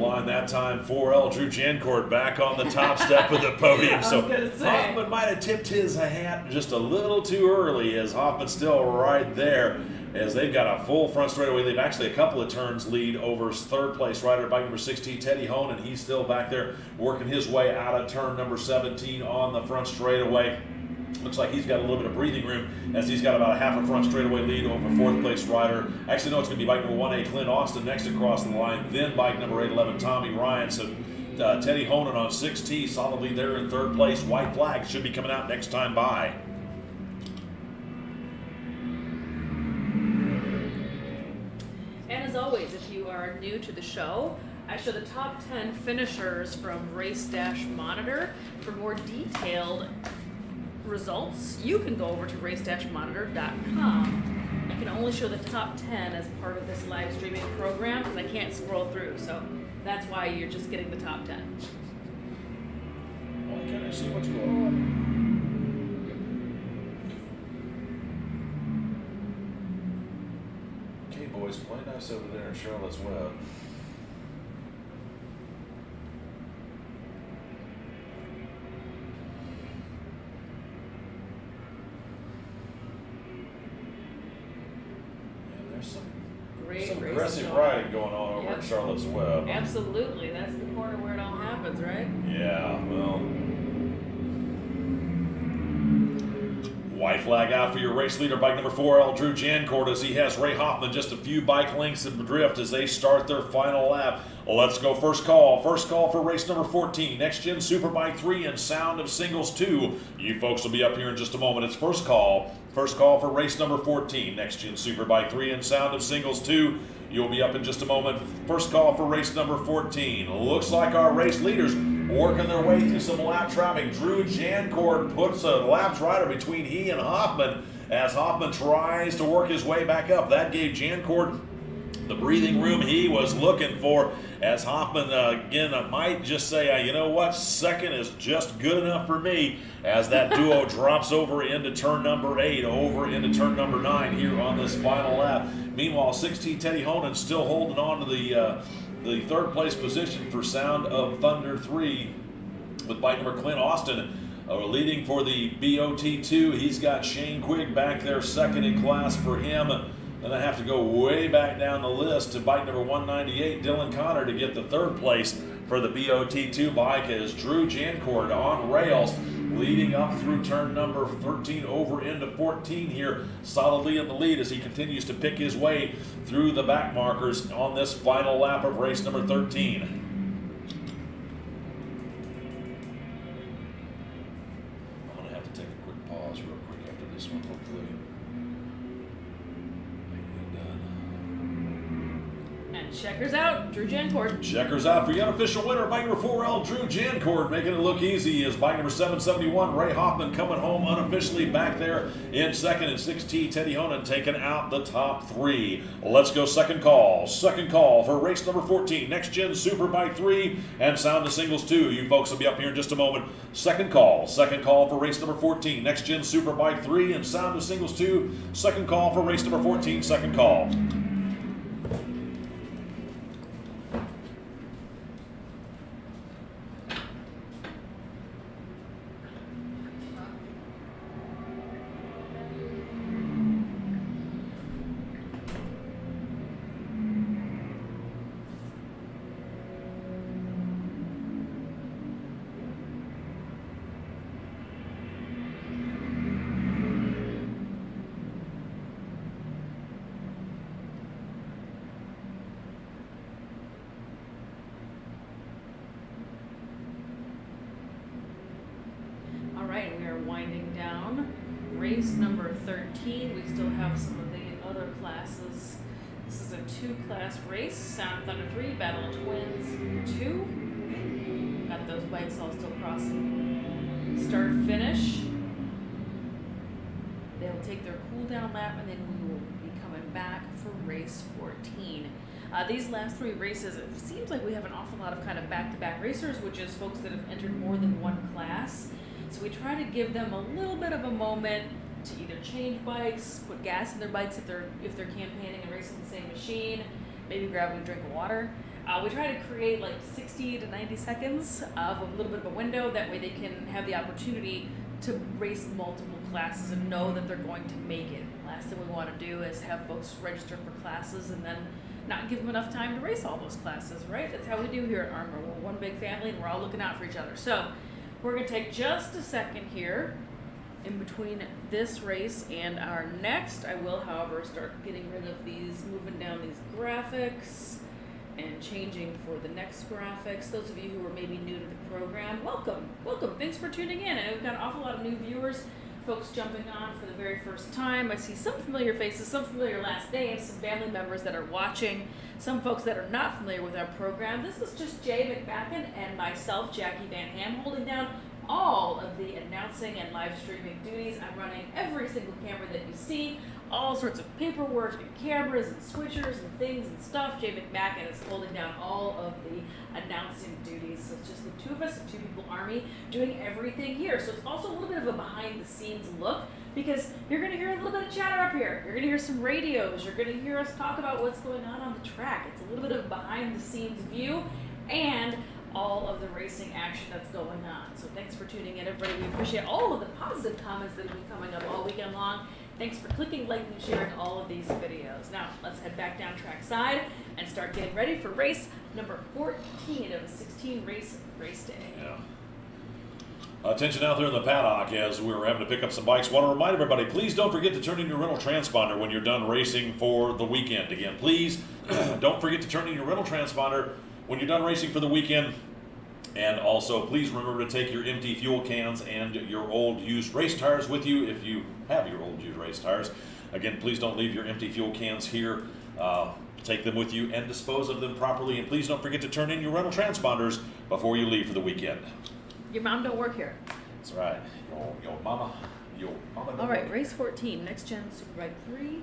line that time. 4L Drew Jancourt back on the top step of the podium. So gonna say. Hoffman might have tipped his hat just a little too early, as Hoffman's still right there, as they've got a full front straightaway. They've actually a couple of turns lead over third place rider, bike number 16, Teddy Hone, and he's still back there working his way out of turn number 17 on the front straightaway. Looks like he's got a little bit of breathing room, as he's got about a half a front straightaway lead over fourth place rider. Actually, no, it's going to be bike number 1A, Clint Austin, next across the line. Then bike number 811, Tommy Ryan. So Teddy Honan on 6T, solidly there in third place. White flag should be coming out next time by. And as always, if you are new to the show, I show the top 10 finishers from Race-Monitor. For more detailed results, you can go over to race-monitor.com. I can only show the top 10 as part of this live streaming program because I can't scroll through, so that's why you're just getting the top 10. Why can't I see what's going on? Okay, boys, play nice over there in Charlotte's Web. Great Some race aggressive going. riding going on over Yep. in Charlotte's Web. Absolutely, that's the corner where it all happens, right? Yeah, well. White flag out for your race leader, bike number 4L Drew Jancourt, as he has Ray Hoffman just a few bike lengths of drift as they start their final lap. Let's go first call. First call for race number 14, Next Gen Superbike 3 and Sound of Singles 2. You folks will be up here in just a moment. It's first call. First call for race number 14, Next Gen Superbike 3 and Sound of Singles 2. You'll be up in just a moment. First call for race number 14. Looks like our race leaders working their way through some lap traffic. Drew Jancourt puts a lap rider between he and Hoffman as Hoffman tries to work his way back up. That gave Jancourt the breathing room he was looking for, as Hoffman, again, I might just say, you know what, second is just good enough for me, as that duo drops over into turn number 8, over into turn number 9 here on this final lap. Meanwhile, 16 Teddy Honan still holding on to the third place position for Sound of Thunder 3, with bike number Clint Austin leading for the BOT2. He's got Shane Quigg back there second in class for him. Then I have to go way back down the list to bike number 198, Dylan Connor, to get the third place for the BOT2 bike, as Drew Jancourt on rails, leading up through turn number 13 over into 14 here, solidly in the lead as he continues to pick his way through the back markers on this final lap of race number 13. I'm going to have to take a quick pause real quick after this one, hopefully. And checkers out, Drew Jancourt. Checkers out for the unofficial winner, bike number 4L Drew Jancourt, making it look easy as bike number 771, Ray Hoffman, coming home unofficially back there in second, and 6T Teddy Honan taking out the top 3. Let's go second call. Second call for race number 14, Next Gen Superbike 3 and Sound of Singles 2. You folks will be up here in just a moment. Second call for race number 14, Next Gen Superbike 3 and Sound of Singles 2. Second call for race number 14, second call. Alright, we are winding down. Race number 13. We still have some of the other classes. This is a 2-class race. Sound of Thunder 3, Battle of Twins 2. Got those bikes all still crossing start finish. They'll take their cool down lap and then we will be coming back for race 14. These last 3 races, it seems like we have an awful lot of kind of back-to-back racers, which is folks that have entered more than one class. So we try to give them a little bit of a moment to either change bikes, put gas in their bikes if they're campaigning and racing the same machine, maybe grab a drink of water. We try to create like 60 to 90 seconds of a little bit of a window. That way they can have the opportunity to race multiple classes and know that they're going to make it. Last thing we want to do is have folks register for classes and then not give them enough time to race all those classes, right? That's how we do here at AHRMA. We're one big family and we're all looking out for each other. So we're going to take just a second here in between this race and our next. I will, however, start getting rid of these, moving down these graphics and changing for the next graphics. Those of you who are maybe new to the program, welcome. Thanks for tuning in. And we've got an awful lot of new viewers, folks jumping on for the very first time. I see some familiar faces, some familiar last names, some family members that are watching, some folks that are not familiar with our program. This is just Jay McBacken and myself, Jackie Van Ham, holding down all of the announcing and live streaming duties. I'm running every single camera that you see, all sorts of paperwork and cameras and switchers and things and stuff. Jay McBacken is holding down all of the announcing duties. So it's just the two of us, the two people army, doing everything here. So it's also a little bit of a behind the scenes look, because you're going to hear a little bit of chatter up here. You're going to hear some radios. You're going to hear us talk about what's going on the track. It's a little bit of a behind the scenes view and all of the racing action that's going on. So thanks for tuning in, everybody. We appreciate all of the positive comments that have been coming up all weekend long. Thanks for clicking, liking, and sharing all of these videos. Now, let's head back down track side and start getting ready for race number 14 of the 16 race day. Yeah. Attention out there in the paddock as we're having to pick up some bikes. Want to remind everybody, please don't forget to turn in your rental transponder when you're done racing for the weekend. Again, please don't forget to turn in your rental transponder when you're done racing for the weekend. And also, please remember to take your empty fuel cans and your old used race tires with you if you have your old used race tires. Again, please don't leave your empty fuel cans here. Take them with you and dispose of them properly. And please don't forget to turn in your rental transponders before you leave for the weekend. Your mom don't work here. That's right. Your mama don't All right, work. race 14, next gen Superbike 3.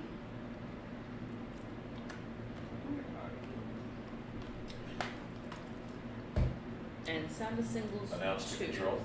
And sound of singles Announce to 2. control.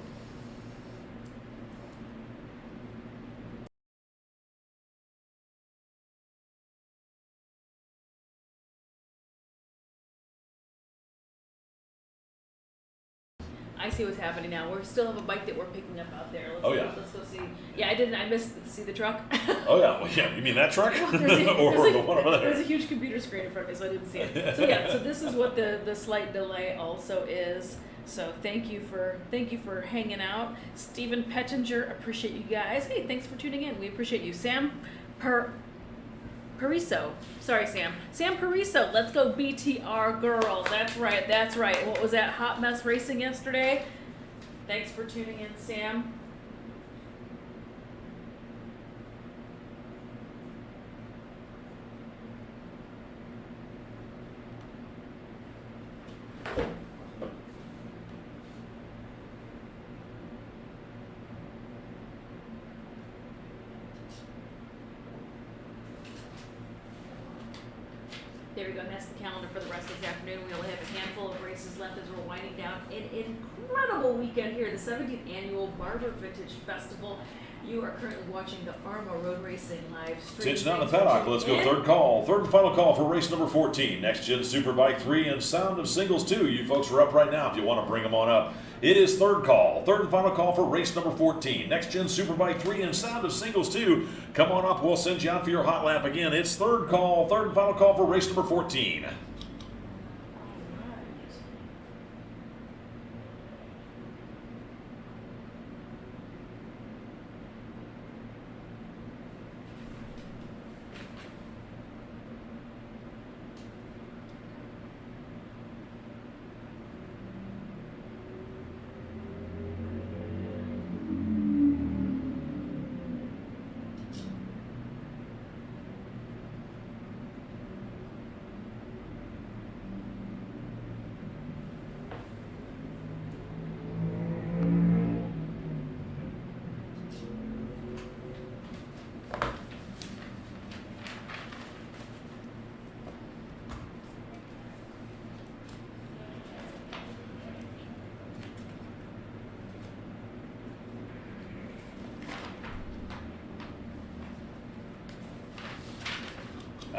I see what's happening now. We still have a bike that we're picking up out there. Let's go see. Yeah, I missed see the truck. Oh yeah, well, yeah. You mean that truck, or There's the one over There's a there? huge computer screen in front of me, so I didn't see it. So yeah, so this is what the slight delay also is. So thank you for hanging out. Stephen Pettinger, appreciate you guys. Hey, thanks for tuning in. We appreciate you. Sam Pariso. Sorry, Sam. Sam Pariso. Let's go BTR girls. That's right. What was that? Hot Mess Racing yesterday. Thanks for tuning in, Sam. There we go, and that's the calendar for the rest of this afternoon. We only have a handful of races left as we're winding down an incredible weekend here, the 17th annual Barber Vintage Festival. You are currently watching the AHRMA Road Racing live stream. Attention out in the paddock. Let's go third and final call for race number 14. Next Gen Superbike 3 and Sound of Singles 2. You folks are up right now if you want to bring them on up. It is third and final call for race number 14. Next Gen Superbike 3 and Sound of Singles 2. Come on up. We'll send you out for your hot lap again. It's third and final call for race number 14.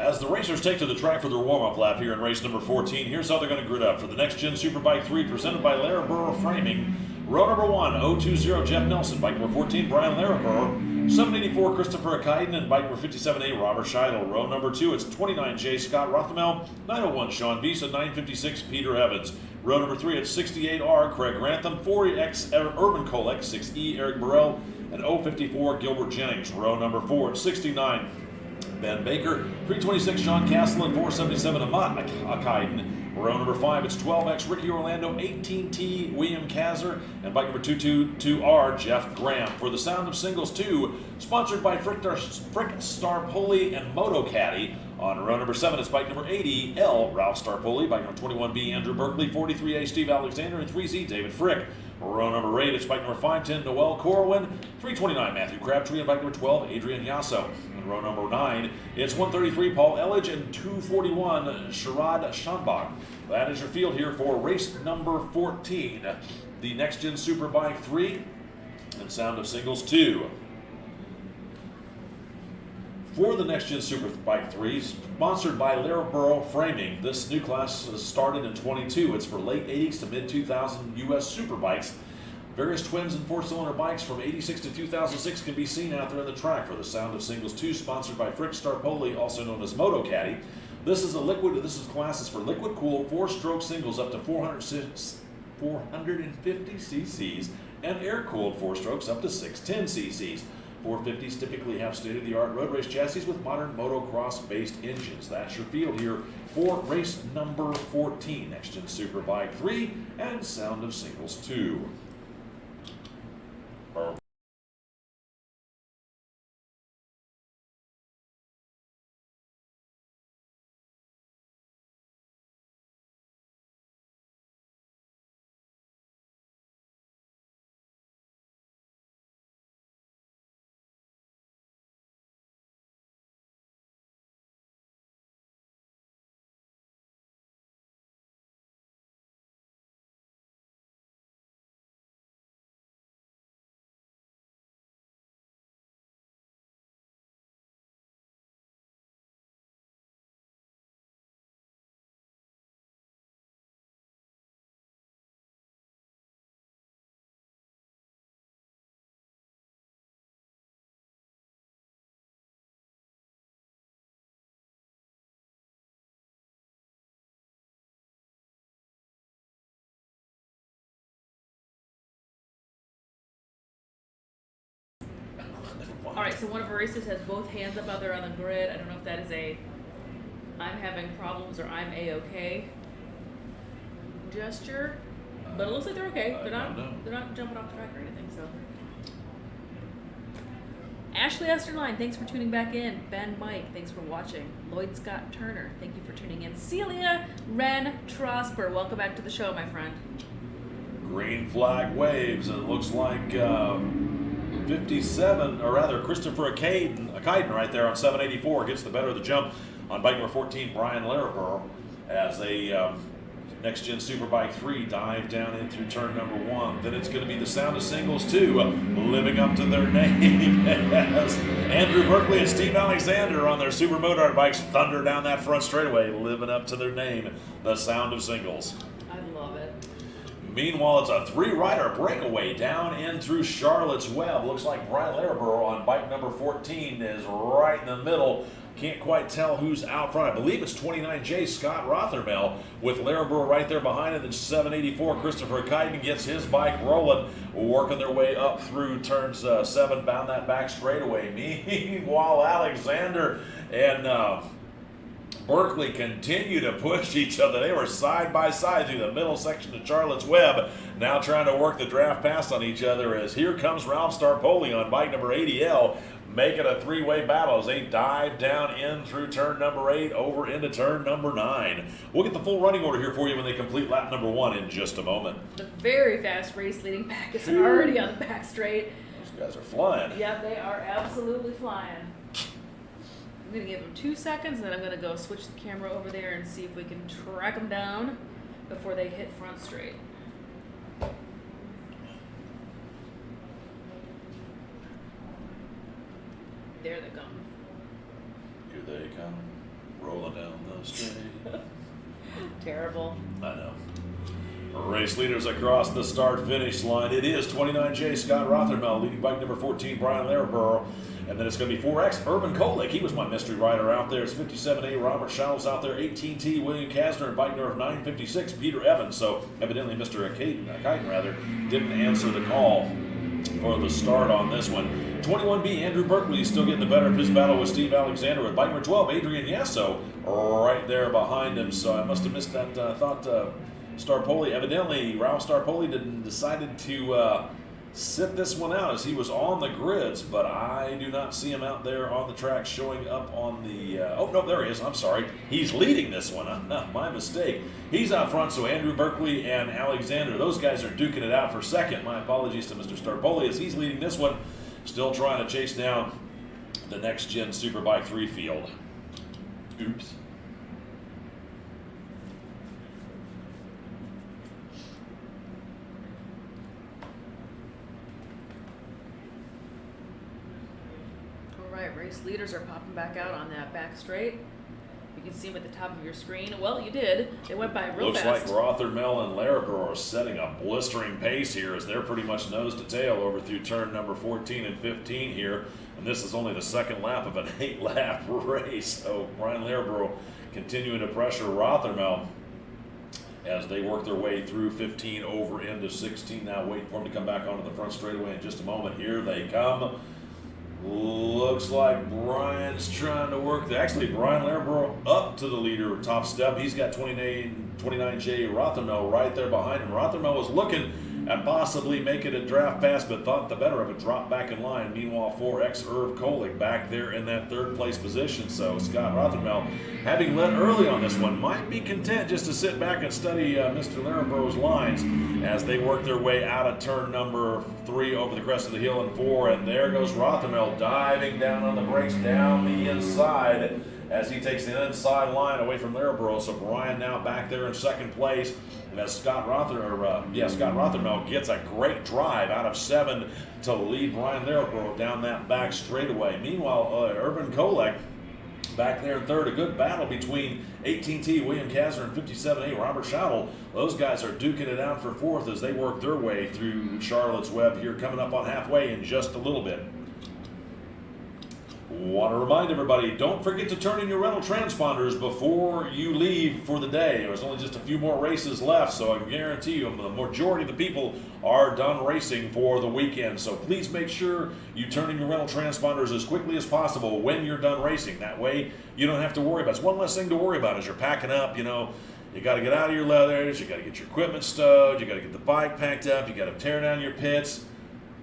As the racers take to the track for their warm-up lap here in race number 14, here's how they're going to grid up for the Next Gen Superbike 3 presented by Larabur Framing. Row number 1, 020 Jeff Nelson. Bike number 14, Brian Larabur. 784 Christopher Akaiden, and bike number 57A Robert Scheidel. Row number 2, it's 29J Scott Rothamel. 901 Sean Visa. 956 Peter Evans. Row number 3, it's 68R Craig Grantham. 40X Irvin Kolek. 6E Eric Burrell. And 054 Gilbert Jennings. Row number 4, it's 69 Ben Baker. 326 Sean Castle, and 477 Amat Akaiden. Row number 5, it's 12X Ricky Orlando, 18T William Kazzer, and bike number 222R Jeff Graham. For the Sound of Singles 2, sponsored by Frick Starpoli and Moto Caddy. On row number 7, it's bike number 80 L Ralph Starpoli, bike number 21B Andrew Berkeley, 43A Steve Alexander, and 3Z David Frick. Row number 8, it's bike number 510 Noel Corwin, 329 Matthew Crabtree, and bike number 12 Adrian Yasso. And row number 9, it's 133 Paul Elledge and 241 Sharad Shanbach. That is your field here for race number 14, the Next Gen Superbike 3 and Sound of Singles 2. For the Next Gen Superbike 3, sponsored by Larabur Framing, this new class started in 22. It's for late 80s to mid 2000 U.S. Superbikes. Various twins and four-cylinder bikes from 86 to 2006 can be seen out there on the track for the Sound of Singles 2, sponsored by Frick Starpoli, also known as Moto Caddy. This class for liquid cooled 4-stroke singles up to 450 cc's and air cooled 4 strokes up to 610 cc's. 450s typically have state-of-the-art road race chassis with modern motocross-based engines. That's your field here for race number 14, Next Gen Superbike 3 and Sound of Singles 2. All right, so one of our racers has both hands up out there on the grid. I don't know if that is a I'm having problems or I'm A-okay gesture, but it looks like they're okay. They're not jumping off the track or anything, so. Ashley Esterline, thanks for tuning back in. Ben Mike, thanks for watching. Lloyd Scott Turner, thank you for tuning in. Celia Wren Trosper, welcome back to the show, my friend. Green flag waves, and it looks like 57, or rather Christopher Akaiden right there on 784 gets the better of the jump on bike number 14, Brian Larabur, as they Next Gen Superbike 3 dive down in through turn number 1. Then it's going to be the Sound of Singles 2, living up to their name as Andrew Berkeley and Steve Alexander on their Super Motard bikes thunder down that front straightaway, living up to their name, the Sound of Singles. I love it. Meanwhile, it's a 3-rider breakaway down in through Charlotte's Web. Looks like Brian Larabur on bike number 14 is right in the middle. Can't quite tell who's out front. I believe it's 29J Scott Rothermel with Larabur right there behind him. Then 784 Christopher Akaiden gets his bike rolling, working their way up through turns 7, bound that back straightaway. Meanwhile, Alexander and Berkeley continue to push each other. They were side by side through the middle section of Charlotte's Web, now trying to work the draft pass on each other as here comes Ralph Starpoli on bike number 80L, make it a 3-way battle as they dive down in through turn number 8 over into turn number 9. We'll get the full running order here for you when they complete lap number 1 in just a moment. The very fast race leading pack is already on the back straight. Those guys are flying. Yep, they are absolutely flying. I'm going to give them 2 seconds, and then I'm going to go switch the camera over there and see if we can track them down before they hit front straight. There they come. Here they come. Terrible. I know. Race leaders across the start-finish line. It is 29J Scott Rothermel leading bike number 14 Brian Laraborough. And then it's going to be 4X Urban Kolick. He was my mystery rider out there. It's 57A Robert Schall's out there. 18T William Kasner and bike number 956 Peter Evans. So evidently Mr. Kiten didn't answer the call for the start on this one. 21B Andrew Berkeley is still getting the better of his battle with Steve Alexander with bike number 12 Adrian Yasso right there behind him. So I must have missed that thought. Starpoli, evidently Ralph Starpoli decided to sit this one out as he was on the grids, but I do not see him out there on the track showing up on the oh no, there he is. I'm sorry, he's leading this one. My mistake. He's out front, so Andrew Berkeley and Alexander, those guys are duking it out for second. My apologies to Mr. Starpoli as he's leading this one, still trying to chase down the next gen Superbike 3 field. Oops. Race leaders are popping back out on that back straight. You can see them at the top of your screen. Well, you did. They went by real fast. Looks like Rothermel and Laraborough are setting a blistering pace here as they're pretty much nose to tail over through turn number 14 and 15 here. And this is only the second lap of an 8-lap race. So Brian Laraborough continuing to pressure Rothermel as they work their way through 15 over into 16. Now waiting for them to come back onto the front straightaway in just a moment. Here they come. Looks like Brian's trying to work. Actually, Brian Laraborough up to the leader top step. He's got 29J Rothermel right there behind him. Rothermel was looking at possibly making a draft pass, but thought the better of it, dropped back in line. Meanwhile, 4X Irv Kolick back there in that third place position. So Scott Rothermel, having led early on this one, might be content just to sit back and study Mr. Laraborough's lines as they work their way out of turn number 3 over the crest of the hill and 4. And there goes Rothermel diving down on the brakes down the inside as he takes the inside line away from Laraborough. So Brian now back there in second place. As Scott Rothermel gets a great drive out of 7 to lead Brian Laraborough down that back straightaway. Meanwhile, Urban Kolick back there in third. A good battle between 18T William Kasner and 57A Robert Schottel. Those guys are duking it out for fourth as they work their way through Charlotte's Web here, coming up on halfway in just a little bit. Want to remind everybody, don't forget to turn in your rental transponders before you leave for the day. There's only just a few more races left, so I can guarantee you the majority of the people are done racing for the weekend. So please make sure you turn in your rental transponders as quickly as possible when you're done racing. That way you don't have to worry about it. It's one less thing to worry about as you're packing up, you know. You got to get out of your leathers, you got to get your equipment stowed, you got to get the bike packed up, you got to tear down your pits.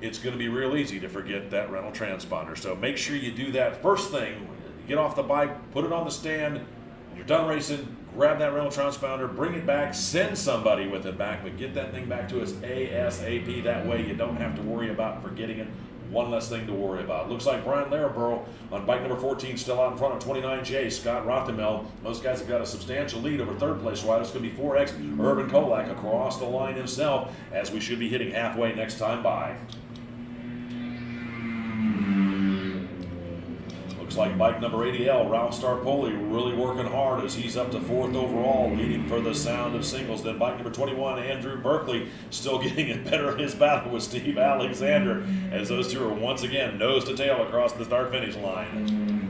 It's going to be real easy to forget that rental transponder. So make sure you do that first thing. Get off the bike, put it on the stand. When you're done racing, grab that rental transponder, bring it back, send somebody with it back, but get that thing back to us ASAP. That way you don't have to worry about forgetting it. One less thing to worry about. Looks like Brian Laraborough on bike number 14 still out in front of 29J Scott Rothermel. Those guys have got a substantial lead over third place rider. It's going to be 4X Urban Kolick across the line himself as we should be hitting halfway next time by. Looks like bike number 80L, Ralph Starpoli, really working hard as he's up to fourth overall, leading for the Sound of Singles. Then bike number 21, Andrew Berkeley, still getting it better in his battle with Steve Alexander, as those two are once again nose to tail across the start-finish line.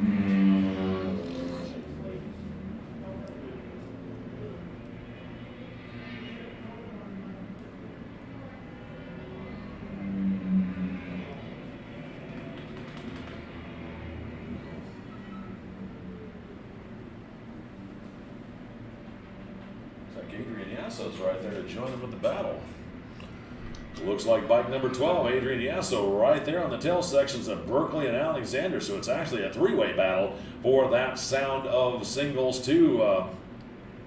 Adrian Yasso's right there to join them with the battle. Looks like bike number 12, Adrian Yasso, right there on the tail sections of Berkeley and Alexander. So it's actually a three-way battle for that Sound of Singles 2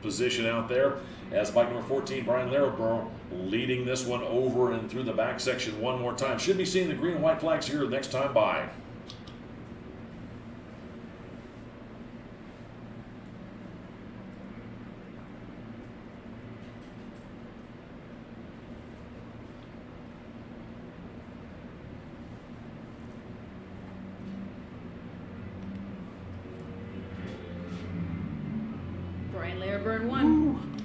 position out there. As bike number 14, Brian Laraborough, leading this one over and through the back section one more time. Should be seeing the green and white flags here next time by. Brian Laraborough won.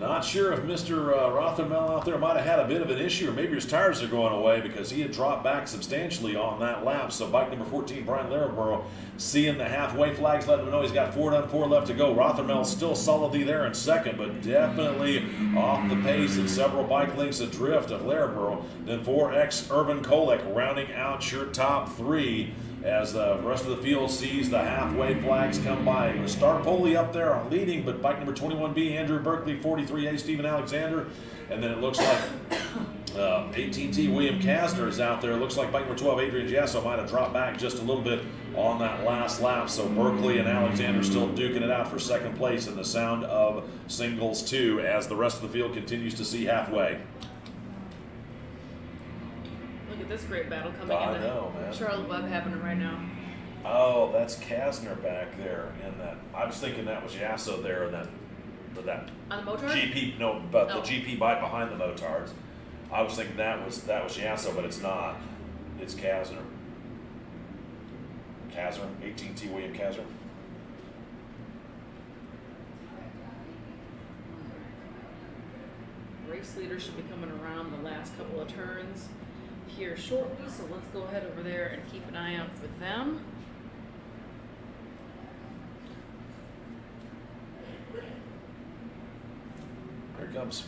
Not sure if Mr. Rothermel out there might have had a bit of an issue, or maybe his tires are going away because he had dropped back substantially on that lap. So bike number 14, Brian Laraborough, seeing the halfway flags, letting him know he's got 4 done, 4 left to go. Rothermel still solidly there in second, but definitely off the pace and several bike lengths adrift of Laraborough. Then 4X Urban Kolek rounding out your top 3. As the rest of the field sees the halfway flags come by. Starpoli up there leading, but bike number 21B, Andrew Berkeley, 43A, Stephen Alexander. And then it looks like 18T William Kasner is out there. It looks like bike number 12, Adrian Giasso, might have dropped back just a little bit on that last lap. So Berkeley and Alexander still duking it out for second place in the Sound of Singles 2 as the rest of the field continues to see halfway. This great battle coming I in know, man. Charlotte Web happening right now. Oh, that's Kasner back there in that. I was thinking that was Yasso there in that On the motard? GP. No, but Oh. the GP bike behind the motards. I was thinking that was Yasso, but it's not. It's Kasner. 18T William Kasner. Race leader should be coming around the last couple of turns here shortly, so let's go ahead over there and keep an eye out for them. Here it comes.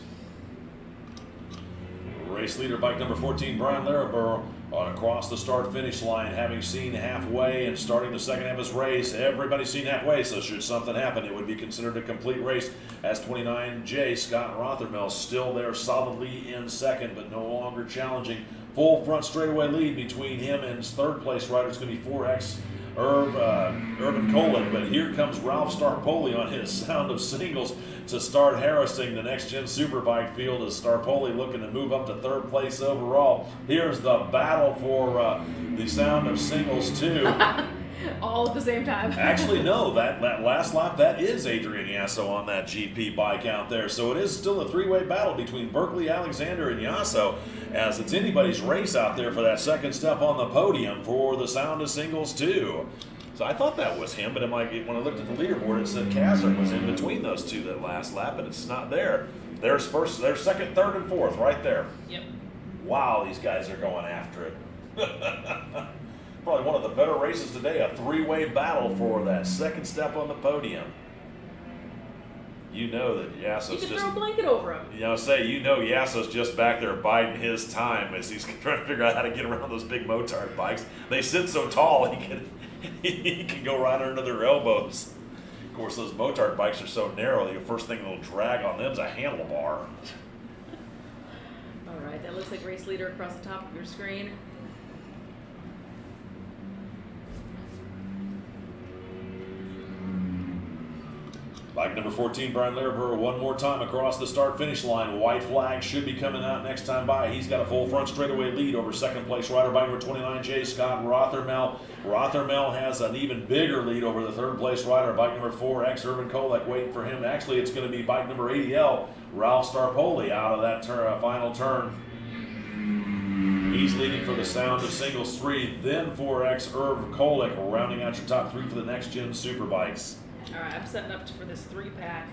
Race leader, bike number 14, Brian Laraborough, across the start-finish line, having seen halfway and starting the second half of his race. Everybody's seen halfway, so should something happen, it would be considered a complete race. As 29J, Scott Rothermel, still there solidly in second, but no longer challenging. Full front straightaway lead between him and his third place rider. It's going to be 4X Urban Kolek, but here comes Ralph Starpoli on his Sound of Singles to start harassing the next gen superbike field as Starpoli looking to move up to third place overall. Here's the battle for the Sound of Singles 2. All at the same time. Actually, no, that last lap, that is Adrian Yasso on that GP bike out there. So it is still a three-way battle between Berkeley, Alexander, and Yasso, as it's anybody's race out there for that second step on the podium for the Sound of Singles 2. So I thought that was him, but when I looked at the leaderboard, it said Kasner was in between those two that last lap, and it's not there. There's second, third, and fourth right there. Yep. Wow, these guys are going after it. Probably one of the better races today, a three-way battle for that second step on the podium. You know that Yasso's You can just, throw a blanket over him. Yasso's just back there biding his time as he's trying to figure out how to get around those big motard bikes. They sit so tall, he can go right under their elbows. Of course, those motard bikes are so narrow, the first thing they'll drag on them is a handlebar. All right, that looks like race leader across the top of your screen. Bike number 14, Brian Laraborough, one more time across the start-finish line. White flag should be coming out next time by. He's got a full front straightaway lead over second place rider, bike number 29J, Scott Rothermel. Rothermel has an even bigger lead over the third place rider, bike number 4X, Urban Kolek, waiting for him. Actually, it's going to be bike number 80L, Ralph Starpoli, out of that final turn. He's leading for the Sound of Singles 3, then 4X, Urban Kolek, rounding out your top 3 for the next-gen superbikes. All right, I'm setting up for this 3-pack.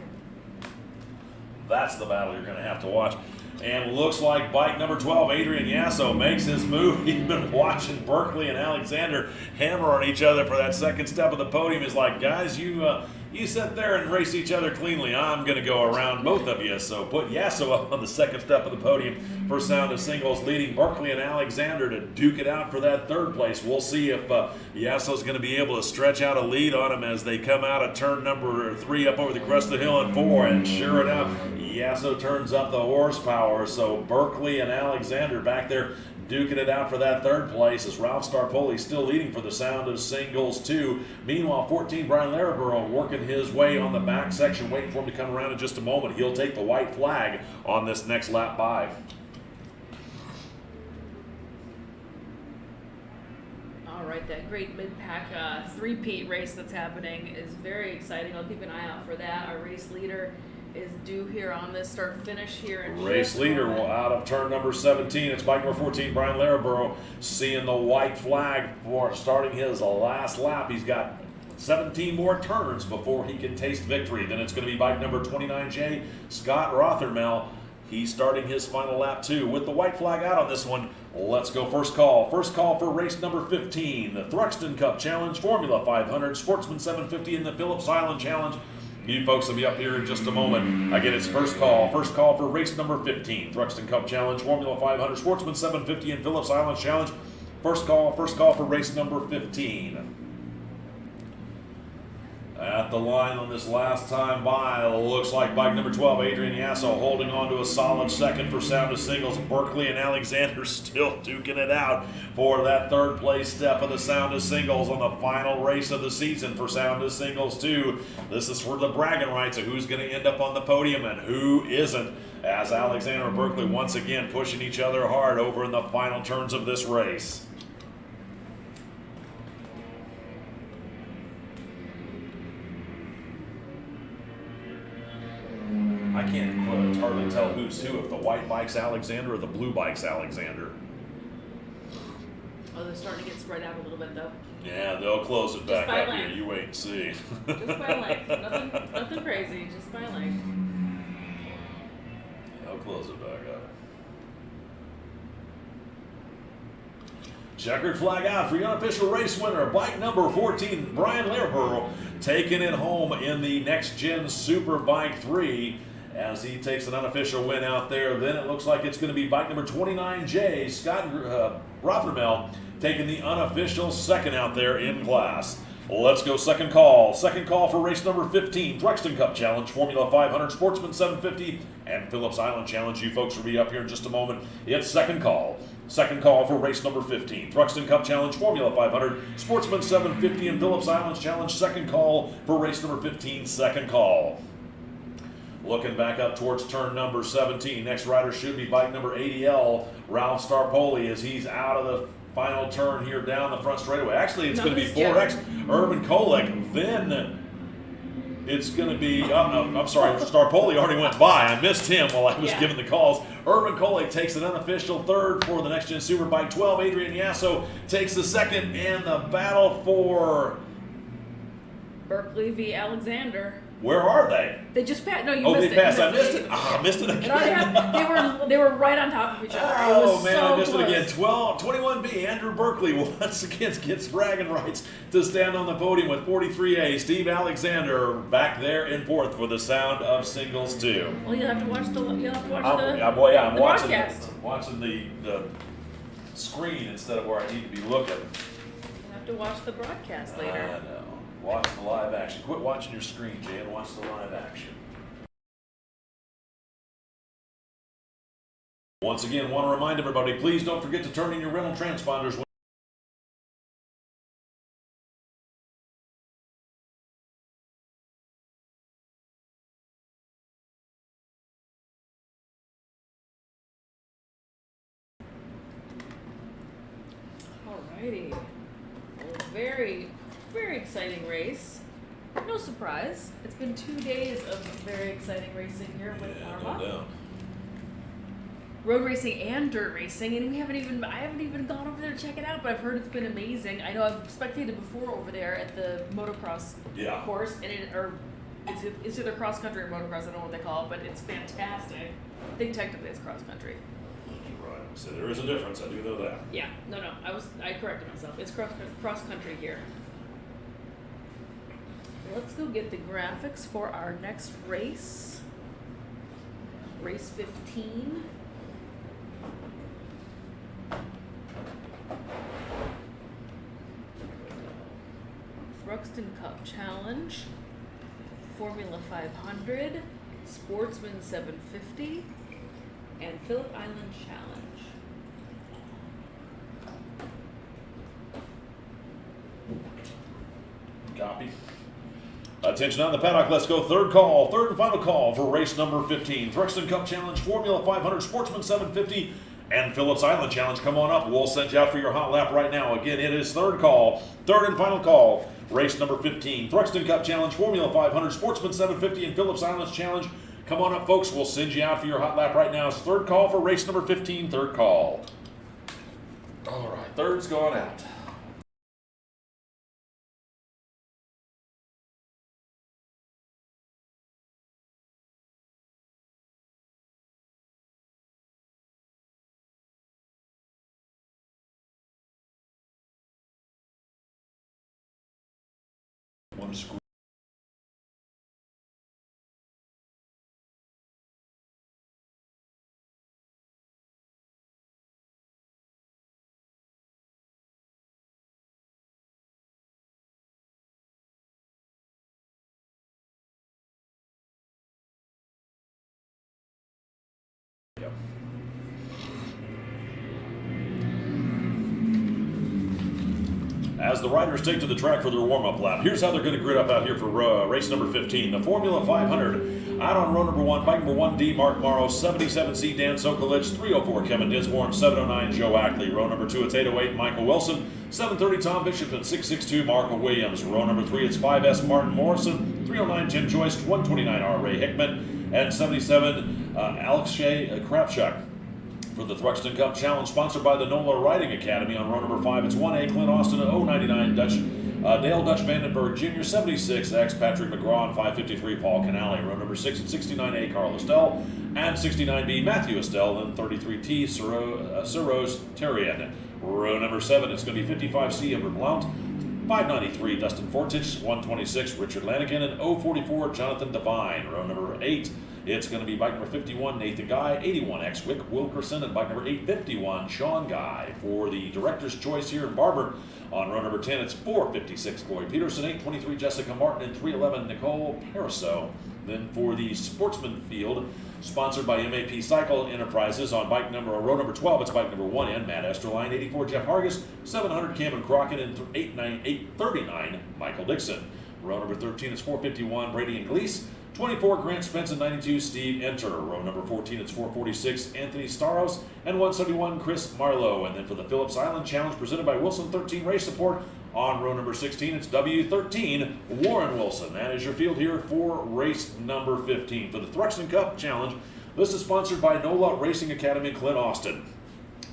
That's the battle you're going to have to watch. And looks like bike number 12, Adrian Yasso, makes his move. He's been watching Berkeley and Alexander hammer on each other for that second step of the podium. He's like, guys, you sit there and race each other cleanly. I'm going to go around both of you. So put Yasso up on the second step of the podium for Sound of Singles, leading Berkeley and Alexander to duke it out for that third place. We'll see if Yasso's going to be able to stretch out a lead on him as they come out of turn number 3 up over the crest of the hill in 4. And sure enough, Yasso turns up the horsepower. So Berkeley and Alexander back there duking it out for that third place as Ralph Starpoli still leading for the Sound of Singles 2. Meanwhile, 14, Brian Laraborough working his way on the back section, waiting for him to come around in just a moment. He'll take the white flag on this next lap by. All right, that great mid-pack three-peat race that's happening is very exciting. I'll keep an eye out for that. Our race leader is due here on this start-finish here. In Race leader will out of turn number 17. It's bike number 14, Brian Laraborough, seeing the white flag for starting his last lap. He's got 17 more turns before he can taste victory. Then it's going to be bike number 29J, Scott Rothermel. He's starting his final lap too with the white flag out on this one. Let's go first call. First call for race number 15, the Thruxton Cup Challenge, Formula 500, Sportsman 750, and the Phillips Island Challenge. You folks will be up here in just a moment. Again, it's first call. First call for race number 15, Thruxton Cup Challenge, Formula 500, Sportsman 750, and Phillips Island Challenge. First call for race number 15. At the line on this last time by, looks like bike number 12, Adrian Yasso, holding on to a solid second for Sound of Singles. Berkeley and Alexander still duking it out for that third place step of the Sound of Singles on the final race of the season for Sound of Singles 2. This is for the bragging rights of who's going to end up on the podium and who isn't, as Alexander and Berkeley once again pushing each other hard over in the final turns of this race. I can't hardly tell who's who, if the white bike's Alexander or the blue bike's Alexander. Oh, they're starting to get spread out a little bit, though. Yeah, they'll close it back by up length. here. You wait and see. Just by length. Nothing crazy. Just by length. They'll close it back up. Checkered flag out for your unofficial race winner, bike number 14, Brian Learburl, taking it home in the Next Gen Superbike 3 as he takes an unofficial win out there. Then it looks like it's going to be bike number 29J, Scott Rothermel, taking the unofficial second out there in class. Let's go second call. Second call for race number 15, Thruxton Cup Challenge, Formula 500, Sportsman 750, and Phillips Island Challenge. You folks will be up here in just a moment. It's second call. Second call for race number 15, Thruxton Cup Challenge, Formula 500, Sportsman 750, and Phillips Island Challenge. Second call for race number 15, second call. Looking back up towards turn number 17. Next rider should be bike number 80L, Ralph Starpoli, as he's out of the final turn here down the front straightaway. Actually, it's going to be 4X, Irvin Kolek. Then it's going to be, I'm sorry, Starpoli already went by. I missed him while I was giving the calls. Irvin Kolek takes an unofficial third for the Next Gen Superbike 12. Adrian Yasso takes the second, and the battle for Berkeley v. Alexander. Where are they? They just passed. No, you Oh, missed they it. passed. I missed it. I missed it again. They were right on top of each other. It Oh was man, so I missed close. it again. 21B, Andrew Berkeley once again gets bragging rights to stand on the podium with 43A. Steve Alexander back there in fourth for the Sound of Singles 2. Well, you'll have to watch the. I'm watching broadcast. the screen instead of where I need to be looking. You'll have to watch the broadcast I later. know. Watch the live action. Quit watching your screen, Jay, and watch the live action. Once again, want to remind everybody, please don't forget to turn in your rental transponders. Alrighty. Well, very exciting race. No surprise. It's been 2 days of very exciting racing here with AHRMA. No doubt. Road racing and dirt racing, and I haven't even gone over there to check it out, but I've heard it's been amazing. I know I've spectated before over there at the motocross course, and it's either cross country or motocross. I don't know what they call it, but it's fantastic. I think technically it's cross country. Right. So there is a difference. I do know that. Yeah, no, I corrected myself. It's cross country here. Let's go get the graphics for our next race. Race 15. Thruxton Cup Challenge, Formula 500, Sportsman 750, and Phillip Island Challenge. Copy. Attention on the paddock, let's go third and final call for race number 15. Thruxton Cup Challenge, Formula 500, Sportsman 750, and Phillips Island Challenge. Come on up, we'll send you out for your hot lap right now. Again, it is third and final call, race number 15. Thruxton Cup Challenge, Formula 500, Sportsman 750, and Phillips Island Challenge. Come on up, folks, we'll send you out for your hot lap right now. It's third call for race number 15, third call. All right, third's going out. Williams. Yep. As the riders take to the track for their warm-up lap, here's how they're going to grid up out here for race number 15. The Formula 500 out on row number 1, bike number 1D, Mark Morrow, 77C, Dan Sokolich, 304, Kevin Dinsmore, 709, Joe Ackley. Row number 2, it's 808, Michael Wilson, 730, Tom Bishop, and 662, Marco Williams. Row number 3, it's 5S, Martin Morrison, 309, Tim Joyce, 129, R. Ray Hickman, and 77, Alex Shea Krapchuk. For the Thruxton Cup Challenge, sponsored by the NOLA Riding Academy. On row number 5, it's 1A, Clint Austin, 099, Dale Dutch Vandenberg Jr., 76X, Patrick McGraw, and 553, Paul Canale. Row number 6 and 69A, Carl Estelle, and 69B, Matthew Estelle, and 33T, Suros Terrian. Row number 7, it's going to be 55C, Edward Blount, 593, Dustin Fortich, 126, Richard Lanigan, and 044, Jonathan Devine. Row number 8, it's going to be bike number 51, Nathan Guy, 81X, Wick Wilkerson, and bike number 851, Sean Guy. For the Director's Choice here in Barber, on row number 10, it's 456, Chloe Peterson, 823, Jessica Martin, and 311, Nicole Pariseau. Then for the Sportsman field, sponsored by MAP Cycle Enterprises, on row number 12, it's bike number 1N, Matt Esterline, 84, Jeff Hargis, 700, Cameron Crockett, and 839, Michael Dixon. Row number 13 is 451, Brady and Gleese, 24, Grant Spence, and 92, Steve Enter. Row number 14, it's 446, Anthony Staros, and 171, Chris Marlowe. And then for the Phillips Island Challenge, presented by Wilson 13 Race Support, on row number 16, it's W13, Warren Wilson. That is your field here for race number 15. For the Thruxton Cup Challenge, this is sponsored by NOLA Racing Academy, Clint Austin.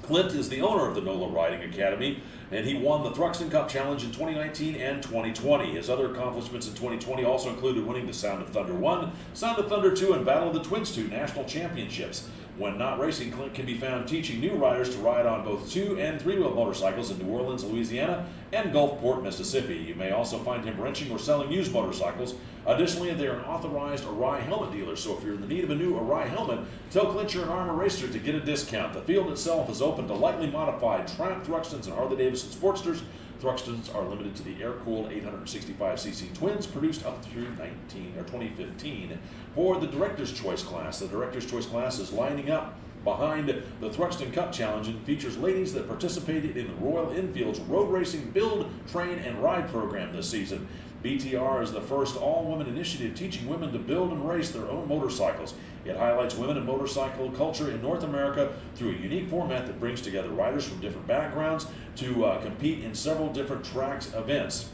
Clint is the owner of the NOLA Riding Academy, and he won the Thruxton Cup Challenge in 2019 and 2020. His other accomplishments in 2020 also included winning the Sound of Thunder 1, Sound of Thunder 2, and Battle of the Twins 2 national championships. When not racing, Clint can be found teaching new riders to ride on both 2- and 3-wheel motorcycles in New Orleans, Louisiana, and Gulfport, Mississippi. You may also find him wrenching or selling used motorcycles. Additionally, they are an authorized AHRMA helmet dealer, so if you're in the need of a new AHRMA helmet, tell Clint you're an AHRMA racer to get a discount. The field itself is open to lightly modified Triumph Thruxtons and Harley-Davidson Sportsters. Thruxtons are limited to the air-cooled 865cc twins produced up through 2015. For the Director's Choice class, the Director's Choice class is lining up behind the Thruxton Cup Challenge and features ladies that participated in the Royal Enfield's road racing build, train, and ride program this season. BTR is the first all-women initiative teaching women to build and race their own motorcycles. It highlights women in motorcycle culture in North America through a unique format that brings together riders from different backgrounds to compete in several different tracks events.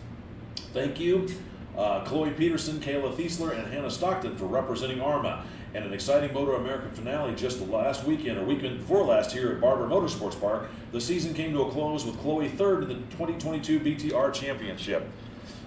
Thank you, Chloe Peterson, Kayla Thiesler, and Hannah Stockton for representing AHRMA. And an exciting Moto America finale just last weekend, or weekend before last, here at Barber Motorsports Park. The season came to a close with Chloe third in the 2022 BTR Championship.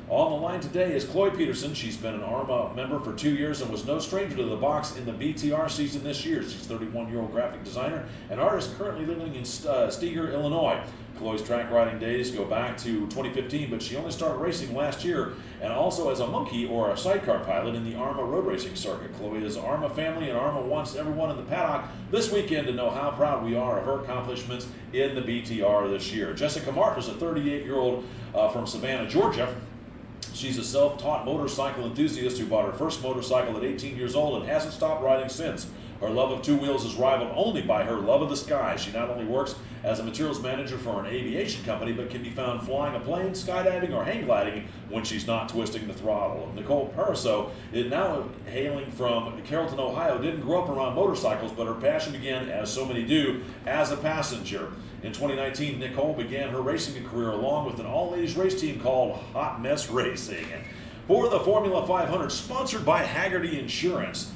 On the line today is Chloe Peterson. She's been an AHRMA member for 2 years and was no stranger to the box in the BTR season this year. She's a 31-year-old graphic designer and artist currently living in Steger, Illinois. Chloe's track riding days go back to 2015, but she only started racing last year, and also as a monkey or a sidecar pilot in the AHRMA road racing circuit. Chloe is AHRMA family, and AHRMA wants everyone in the paddock this weekend to know how proud we are of her accomplishments in the BTR this year. Jessica Martin is a 38-year-old from Savannah, Georgia. She's a self-taught motorcycle enthusiast who bought her first motorcycle at 18 years old and hasn't stopped riding since. Her love of two wheels is rivaled only by her love of the sky. She not only works as a materials manager for an aviation company, but can be found flying a plane, skydiving, or hang gliding when she's not twisting the throttle. Nicole Pariseau is now hailing from Carrollton, Ohio. Didn't grow up around motorcycles, but her passion began, as so many do, as a passenger. In 2019, Nicole began her racing career along with an all-ladies race team called Hot Mess Racing. For the Formula 500, sponsored by Haggerty Insurance.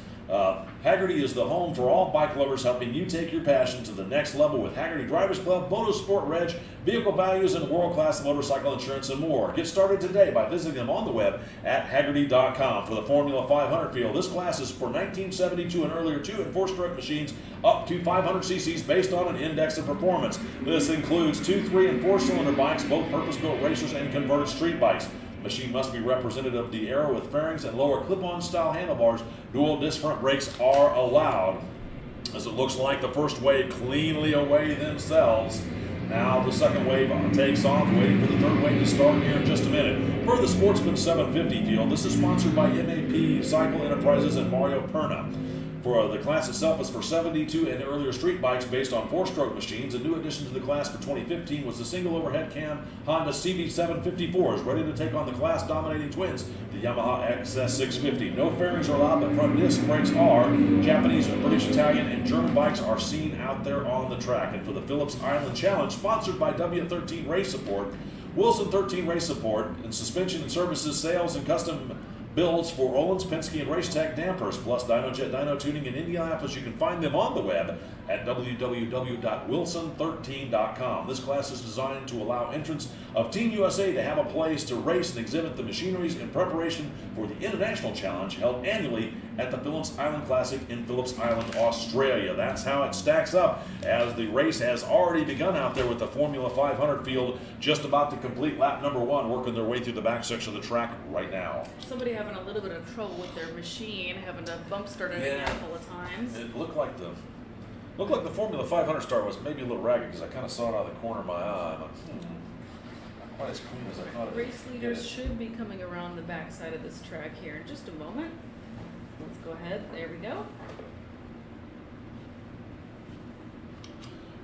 Haggerty is the home for all bike lovers, helping you take your passion to the next level with Haggerty Drivers Club, Motorsport Reg, vehicle values, and world-class motorcycle insurance and more. Get started today by visiting them on the web at Haggerty.com. For the Formula 500 field, this class is for 1972 and earlier 2- and 4-stroke machines up to 500 cc's based on an index of performance. This includes 2-, 3-, and 4-cylinder bikes, both purpose-built racers and converted street bikes. Machine must be representative of the era with fairings and lower clip-on style handlebars. Dual disc front brakes are allowed. As it looks like the first wave cleanly away themselves. Now the second wave takes off, waiting for the third wave to start here in just a minute. For the Sportsman 750 field, this is sponsored by MAP Cycle Enterprises and Mario Perna. For the class itself is for 72 and earlier street bikes based on 4-stroke machines. A new addition to the class for 2015 was the single overhead cam Honda CB754 is ready to take on the class dominating twins, the Yamaha XS650. No fairings are allowed, but front disc brakes are. Japanese, British, Italian, and German bikes are seen out there on the track. And for the Phillips Island Challenge, sponsored by W13 Race Support, Wilson 13 Race Support, and suspension and services, sales, and custom builds for Olin's, Penske, and Racetech dampers, plus DynoJet Dyno Tuning in Indianapolis. You can find them on the web at www.wilson13.com. This class is designed to allow entrants of Team USA to have a place to race and exhibit the machineries in preparation for the International Challenge held annually at the Phillips Island Classic in Phillips Island, Australia. That's how it stacks up, as the race has already begun out there with the Formula 500 field just about to complete lap number 1, working their way through the back section of the track right now. Somebody having a little bit of trouble with their machine, having to bump start it a handful of times. It looked like the Formula 500 start was maybe a little ragged because I kind of saw it out of the corner of my eye. I'm like, not quite as clean as I thought it would. Race leaders should be coming around the back side of this track here in just a moment. Let's go ahead. There we go.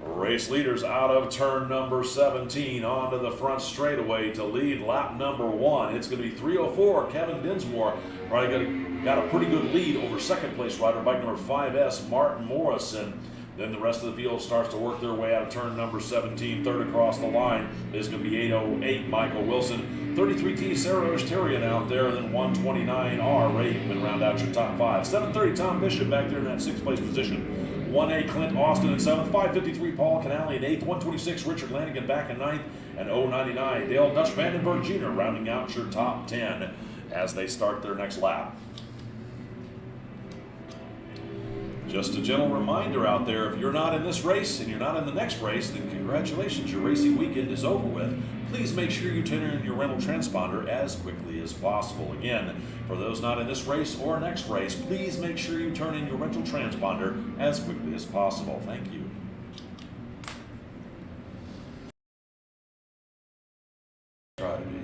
Race leaders out of turn number 17 onto the front straightaway to lead lap number 1. It's going to be 304. Kevin Dinsmore probably got a pretty good lead over second place rider, bike number 5S, Martin Morrison. Then the rest of the field starts to work their way out of turn number 17. Third across the line is going to be 808 Michael Wilson. 33T Sarah Osterian out there, and then 129R Ray Hickman round out your top 5. 730 Tom Bishop back there in that 6th place position. 1A Clint Austin in 7th, 553 Paul Canale in 8th, 126 Richard Lanigan back in 9th, and 099 Dale Dutch Vandenberg Jr. rounding out your top 10 as they start their next lap. Just a gentle reminder out there, if you're not in this race and you're not in the next race, then congratulations, your racing weekend is over with. Please make sure you turn in your rental transponder as quickly as possible. Again, for those not in this race or next race, please make sure you turn in your rental transponder as quickly as possible. Thank you. Try to be,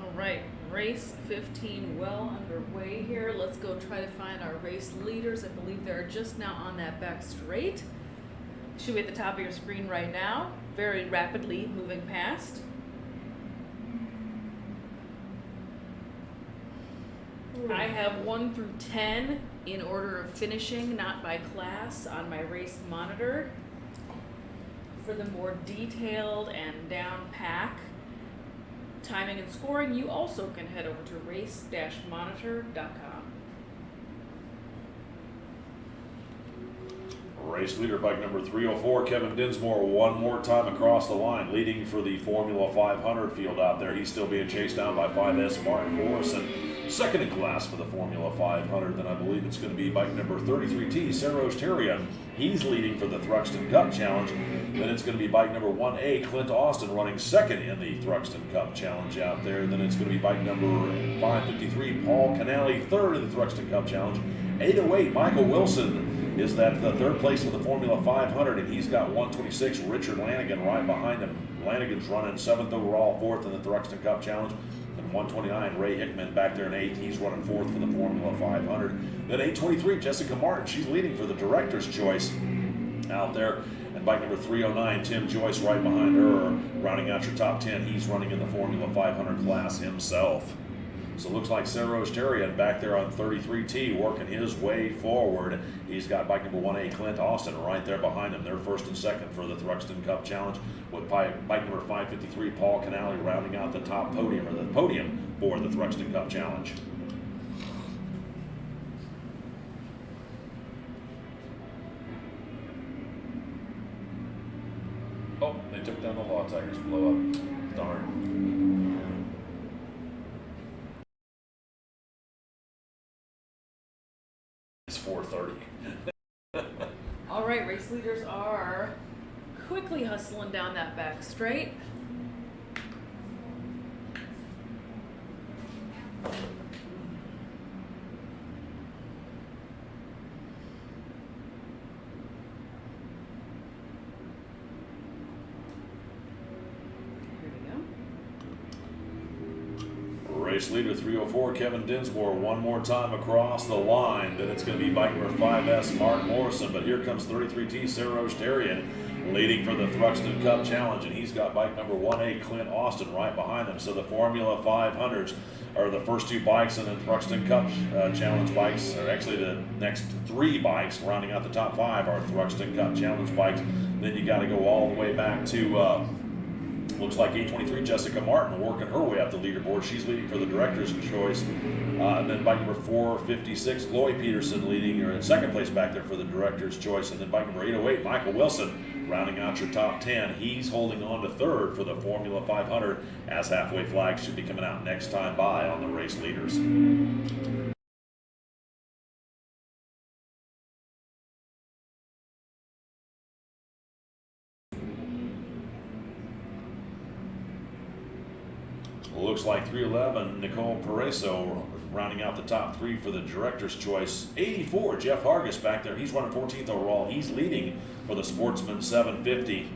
All right, race 15 well underway here. Let's go try to find our race leaders. I believe they're just now on that back straight. Should be at the top of your screen right now, very rapidly moving past. I have 1 through 10 in order of finishing, not by class, on my race monitor. For the more detailed and down pack timing and scoring, you also can head over to race-monitor.com. Race leader bike number 304, Kevin Dinsmore, one more time across the line, leading for the Formula 500 field out there. He's still being chased down by 5S Martin Morrison. Second in class for the Formula 500, then I believe it's going to be bike number 33T, Saroj Terrian. He's leading for the Thruxton Cup Challenge. Then it's going to be bike number 1A, Clint Austin, running second in the Thruxton Cup Challenge out there. Then it's going to be bike number 553, Paul Canale, third in the Thruxton Cup Challenge. 808, Michael Wilson is that the third place for the Formula 500, and he's got 126, Richard Lanigan right behind him. Lanigan's running 7th overall, 4th in the Thruxton Cup Challenge. And 129, Ray Hickman back there in 8th. He's running 4th for the Formula 500. Then 823, Jessica Martin. She's leading for the Director's Choice out there. And bike number 309, Tim Joyce right behind her, rounding out your top 10. He's running in the Formula 500 class himself. So it looks like Saroj Terrian back there on 33T working his way forward. He's got bike number 1A, Clint Austin, right there behind him. They're first and second for the Thruxton Cup Challenge, with bike number 553, Paul Canale, rounding out the top podium, or the podium for the Thruxton Cup Challenge. Oh, they took down the Law Tigers, blow up. Darn. It's 4:30. All right, race leaders are quickly hustling down that back straight. Race leader 304, Kevin Dinsmore, one more time across the line. Then it's going to be bike number 5S, Mark Morrison. But here comes 33T, Sarah Tarian, leading for the Thruxton Cup Challenge. And he's got bike number 1A, Clint Austin, right behind them. So the Formula 500s are the first two bikes, and then Thruxton Cup Challenge bikes are actually the next three bikes. Rounding out the top five are Thruxton Cup Challenge bikes. Then you got to go all the way back to looks like 823 Jessica Martin working her way up the leaderboard. She's leading for the director's choice. And then bike number 456, Chloe Peterson leading her in second place back there for the director's choice. And then bike number 808, Michael Wilson, rounding out your top 10. He's holding on to third for the Formula 500 as halfway flags should be coming out next time by on the race leaders. Looks like 311, Nicole Pereso rounding out the top three for the director's choice. 84, Jeff Hargis back there. He's running 14th overall. He's leading for the Sportsman 750.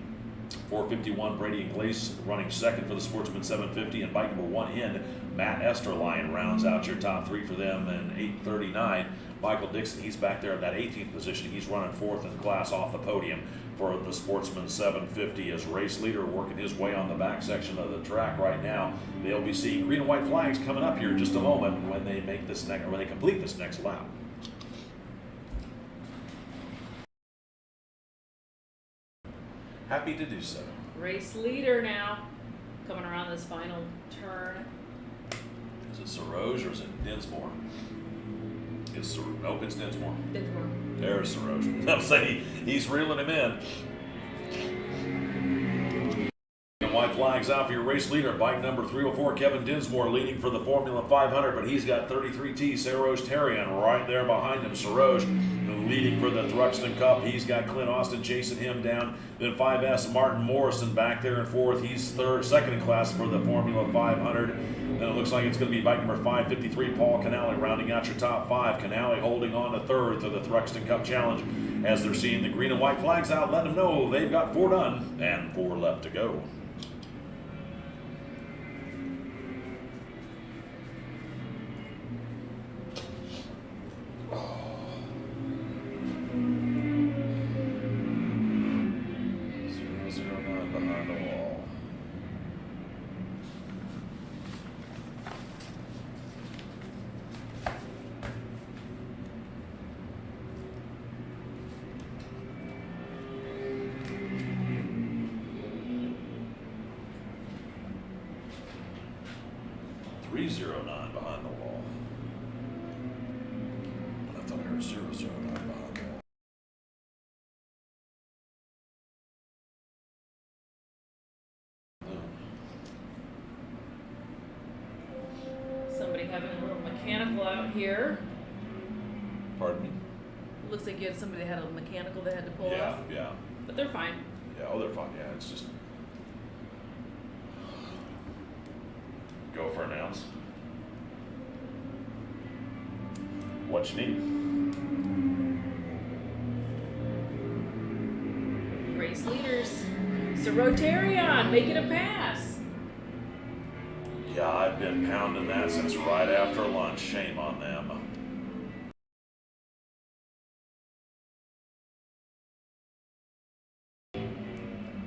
451, Brady and Glaze running second for the Sportsman 750. And bike number 1 in, Matt Esterline rounds out your top three for them. And 839, Michael Dixon, he's back there at that 18th position. He's running fourth in class off the podium for the Sportsman 750 as race leader working his way on the back section of the track right now. They'll be seeing green and white flags coming up here in just a moment when they make this next, or when they complete this next lap. Happy to do so. Race leader now, coming around this final turn. Is it Saroge or is it Dinsmore? Nope, it's Dinsmore. Dinsmore. There's Saroge. I'm saying he's reeling him in. White flags out for your race leader. Bike number 304, Kevin Dinsmore, leading for the Formula 500, but he's got 33T, Saroj Tarian, right there behind him. Saroj leading for the Thruxton Cup. He's got Clint Austin chasing him down. Then 5S, Martin Morrison back there in fourth. He's second in class for the Formula 500. Then it looks like it's going to be bike number 553, Paul Canale, rounding out your top five. Canale holding on to third to the Thruxton Cup Challenge as they're seeing the green and white flags out, letting them know they've got 4 done and 4 left to go. Behind the wall. I thought I heard 009 behind the wall. Somebody having a little mechanical out here. Pardon me? Looks like you had somebody that had a mechanical they had to pull off. Yeah. But they're fine. Yeah, oh, they're fine. Yeah, it's just go for an ounce. What you need. Race leaders. Sorotarian making a pass. Yeah, I've been pounding that since right after lunch. Shame on them.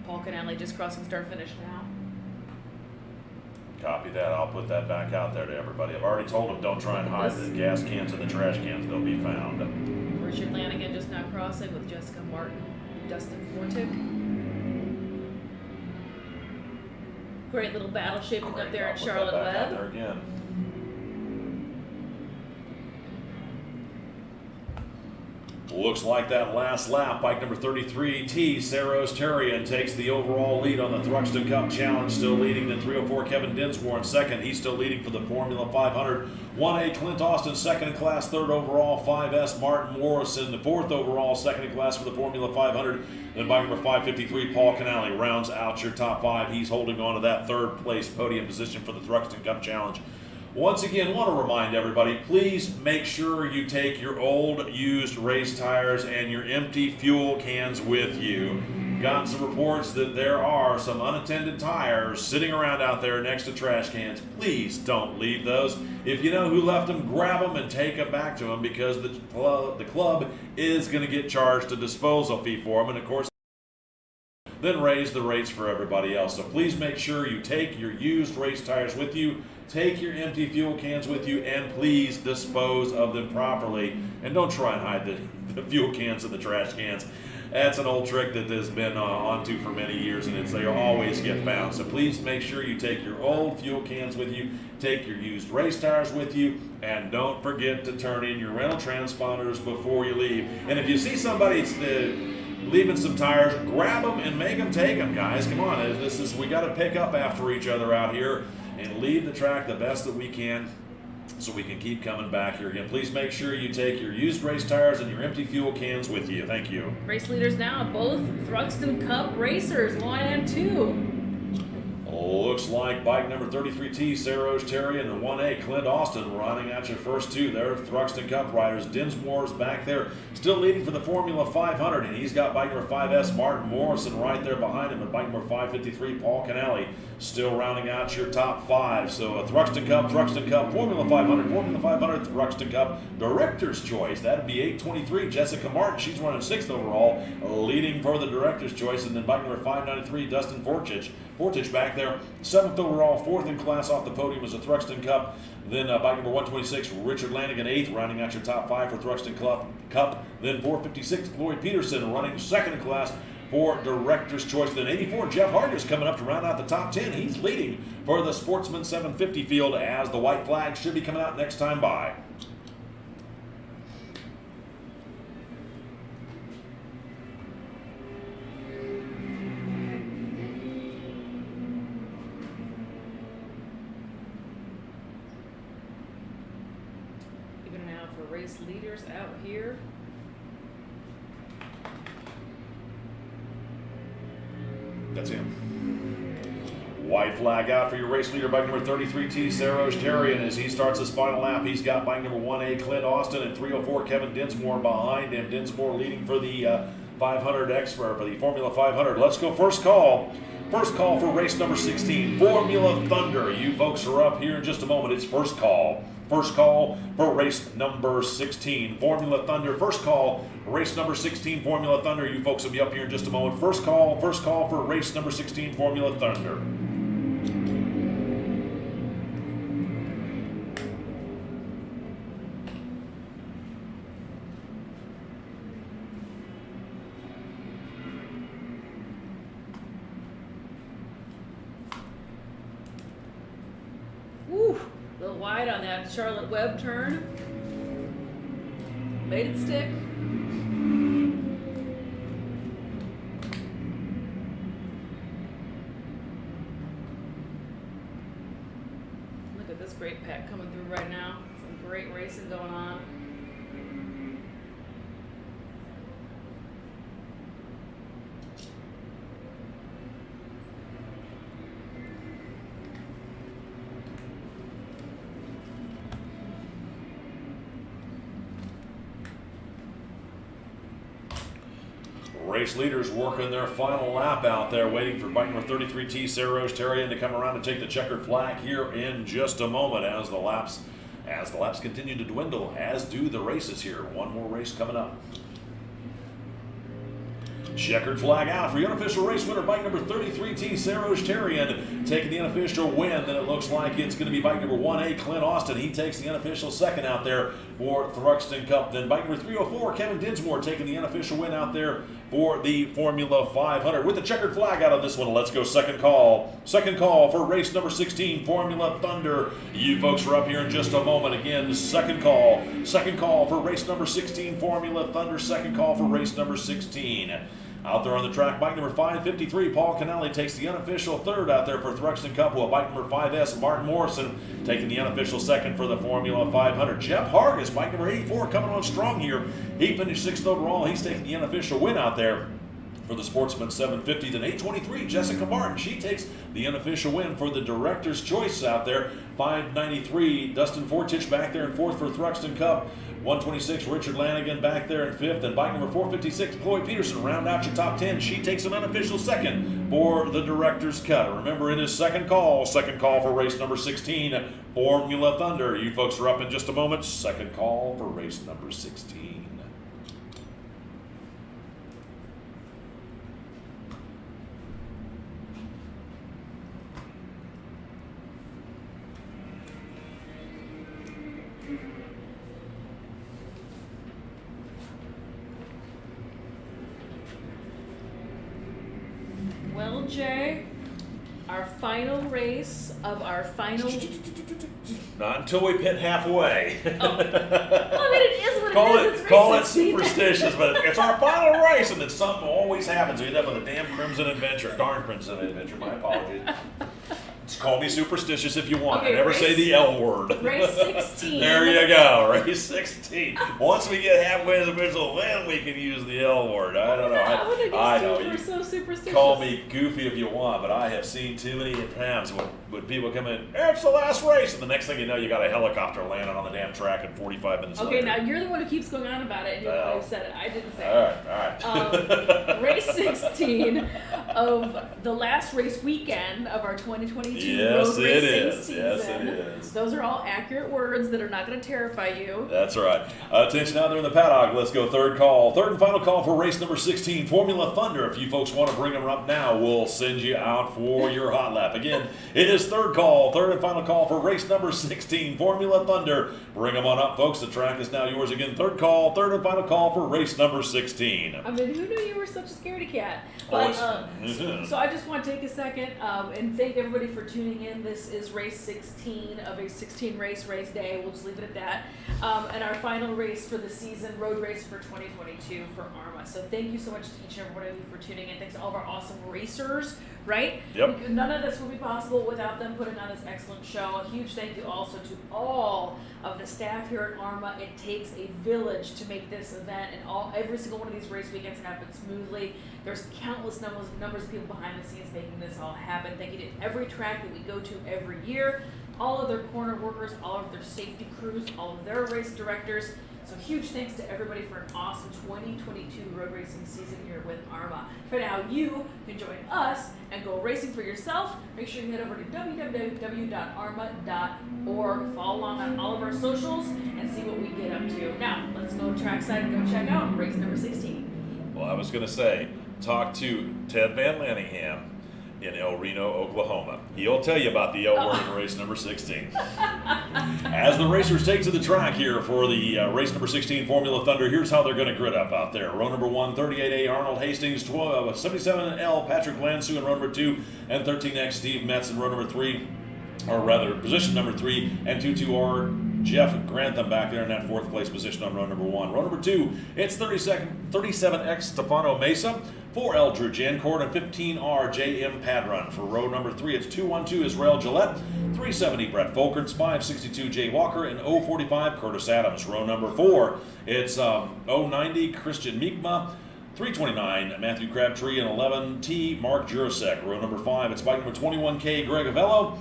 Paul Canale just crossing start finish now. Copy that. I'll put that back out there to everybody. I've already told them don't try and hide the gas cans and the trash cans. They'll be found. Richard Lanigan just now crossing with Jessica Martin, Dustin Fortick. Great little battle shaping up there in Charlotte Back out Webb. there again. Looks like that last lap, bike number 33, T. Saros Terrian takes the overall lead on the Thruxton Cup Challenge, still leading. Then 304 Kevin Dinsmore in second. He's still leading for the Formula 500. 1A Clint Austin, second in class, third overall. 5S Martin Morrison, the fourth overall, second in class for the Formula 500. Then bike number 553, Paul Canale, rounds out your top five. He's holding on to that third place podium position for the Thruxton Cup Challenge. Once again, want to remind everybody, please make sure you take your old used race tires and your empty fuel cans with you. Got some reports that there are some unattended tires sitting around out there next to trash cans. Please don't leave those. If you know who left them, grab them and take them back to them, because the club is going to get charged a disposal fee for them. And of course, then raise the rates for everybody else. So please make sure you take your used race tires with you, take your empty fuel cans with you, and please dispose of them properly. And don't try and hide the fuel cans in the trash cans. That's an old trick that has been onto for many years, and they always get found. So please make sure you take your old fuel cans with you, take your used race tires with you, and don't forget to turn in your rental transponders before you leave. And if you see somebody leaving some tires, grab them and make them take them, guys. Come on, we got to pick up after each other out here and leave the track the best that we can, so we can keep coming back here again. Please make sure you take your used race tires and your empty fuel cans with you. Thank you. Race leaders now, both Thruxton Cup racers, 1 and 2. Looks like bike number 33T, Saros Terrian, and 1A, Clint Austin, running out your first two there. Thruxton Cup riders. Dinsmore's back there, still leading for the Formula 500, and he's got bike number 5S, Martin Morrison, right there behind him, and bike number 553, Paul Canale, still rounding out your top five. So Thruxton Cup, Formula 500, Thruxton Cup, Director's Choice. That'd be 823, Jessica Martin. She's running 6th overall, leading for the Director's Choice, and then bike number 593, Dustin Fortich back there, 7th overall, 4th in class off the podium is a Thruxton Cup. Then bike number 126, Richard Lanigan, 8th, rounding out your top five for Thruxton Cup. Then 456, Lloyd Peterson, running 2nd in class for Director's Choice. Then 84, Jeff Hargis coming up to round out the top 10. He's leading for the Sportsman 750 field, as the white flag should be coming out next time by. Race leaders out here. That's him. White flag out for your race leader, bike number 33T, Saros Terrian, as he starts his final lap. He's got bike number 1A, Clint Austin, and 304 Kevin Dinsmore behind him. Dinsmore leading for the 500 expert for the Formula 500. Let's go first call. First call for race number 16, Formula Thunder. You folks are up here in just a moment. It's first call. First call for race number 16, Formula Thunder. First call, race number 16, Formula Thunder. You folks will be up here in just a moment. First call for race number 16, Formula Thunder. Woo! A little wide on that Charlotte Webb turn. Made it stick. Look at this great pack coming through right now. Some great racing going on. Race leaders working their final lap out there, waiting for bike number 33T, Saros Terrian, to come around and take the checkered flag here in just a moment as the laps continue to dwindle, as do the races here. One more race coming up. Checkered flag out for the unofficial race winner, bike number 33T, Saros Terrian, taking the unofficial win. Then it looks like it's going to be bike number 1A, Clint Austin. He takes the unofficial second out there for Thruxton Cup. Then bike number 304, Kevin Dinsmore, taking the unofficial win out there for the Formula 500. With the checkered flag out on this one, let's go second call. Second call for race number 16, Formula Thunder. You folks are up here in just a moment. Again, second call. Second call for race number 16, Formula Thunder. Second call for race number 16. Out there on the track, bike number 553, Paul Canale takes the unofficial third out there for Thruxton Cup, while bike number 5S, Martin Morrison, taking the unofficial second for the Formula 500. Jeff Hargis, bike number 84, coming on strong here. He finished 6th overall. He's taking the unofficial win out there for the Sportsman 750. Then 823, Jessica Martin, she takes the unofficial win for the Director's Choice out there. 593, Dustin Fortich back there in 4th for Thruxton Cup. 126, Richard Lanigan back there in 5th. And bike number 456, Chloe Peterson, round out your top 10. She takes an unofficial second for the Director's Cut. Remember, it is second call for race number 16, Formula Thunder. You folks are up in just a moment. Second call for race number 16. Well, Jay, our final race of our final. Not until we pit halfway. Oh. Well, I mean, it is what Call it it, is. It's call race it 16. superstitious, but it's our final race, and then something always happens. We end up with a damn Crimson Adventure. Darn Crimson Adventure, my apologies. Just call me superstitious if you want. Okay, I never say the L word. Race 16. There you go, race 16. Once we get halfway to the official, then we can use the L word. I don't know. I know. We're You so superstitious. call me goofy if you want, but I have seen too many times when people come in, it's the last race, and the next thing you know, you got a helicopter landing on the damn track in 45 minutes Okay, later. now you're the one who keeps going on about it, and you're the one who said it. I didn't say it. All right. Race 16 of the last race weekend of our 2022 Yes, road it racing is. season. Yes, it is. Those are all accurate words that are not going to terrify you. That's right. Attention out there in the paddock. Let's go third call. Third and final call for race number 16, Formula Thunder. If you folks want to bring them up now, we'll send you out for your hot lap. Again, it is third call, third and final call for race number 16, Formula Thunder. Bring them on up, folks. The track is now yours again. Third call, third and final call for race number 16. I mean, who knew you were such a scaredy cat? But, Oh, so I just want to take a second and thank everybody for tuning in. This is race 16 of a 16 race day. We'll just leave it at that. And our final race for the season, road race for 2022 for AHRMA. So thank you so much to each and every one of you for tuning in. Thanks to all of our awesome racers, right? Yep. None of this would be possible without them putting on this excellent show. A huge thank you also to all of the staff here at AHRMA. It takes a village to make this event, and every single one of these race weekends happen smoothly. There's countless numbers of people behind the scenes making this all happen. Thank you to every track that we go to every year, all of their corner workers, all of their safety crews, all of their race directors. So huge thanks to everybody for an awesome 2022 road racing season here with AHRMA. For now, you can join us and go racing for yourself. Make sure you head over to www.arma.org. Follow along on all of our socials and see what we get up to. Now, let's go trackside and go check out race number 16. Well, I was going to say, talk to Ted Van Lanningham in El Reno, Oklahoma. He'll tell you about the L word in race number 16. As the racers take to the track here for the race number 16 Formula Thunder, here's how they're going to grid up out there. Row number 1, 38A Arnold Hastings, 77L Patrick Lansu in row number 2, and 13X Steve Metz in row number 3, or rather position number 3, and 22R Jeff Grantham back there in that 4th place position on row number 1. Row number 2, it's 37X Stefano Mesa, 4L Drew Jancourt, and 15R JM Padron. For row number 3, it's 212 Israel Gillette, 370 Brett Folkerts, 562 Jay Walker, and 045 Curtis Adams. Row number 4, it's 090 Christian Miekma, 329 Matthew Crabtree, and 11T Mark Jurasek. Row number 5, it's bike number 21K Greg Avello,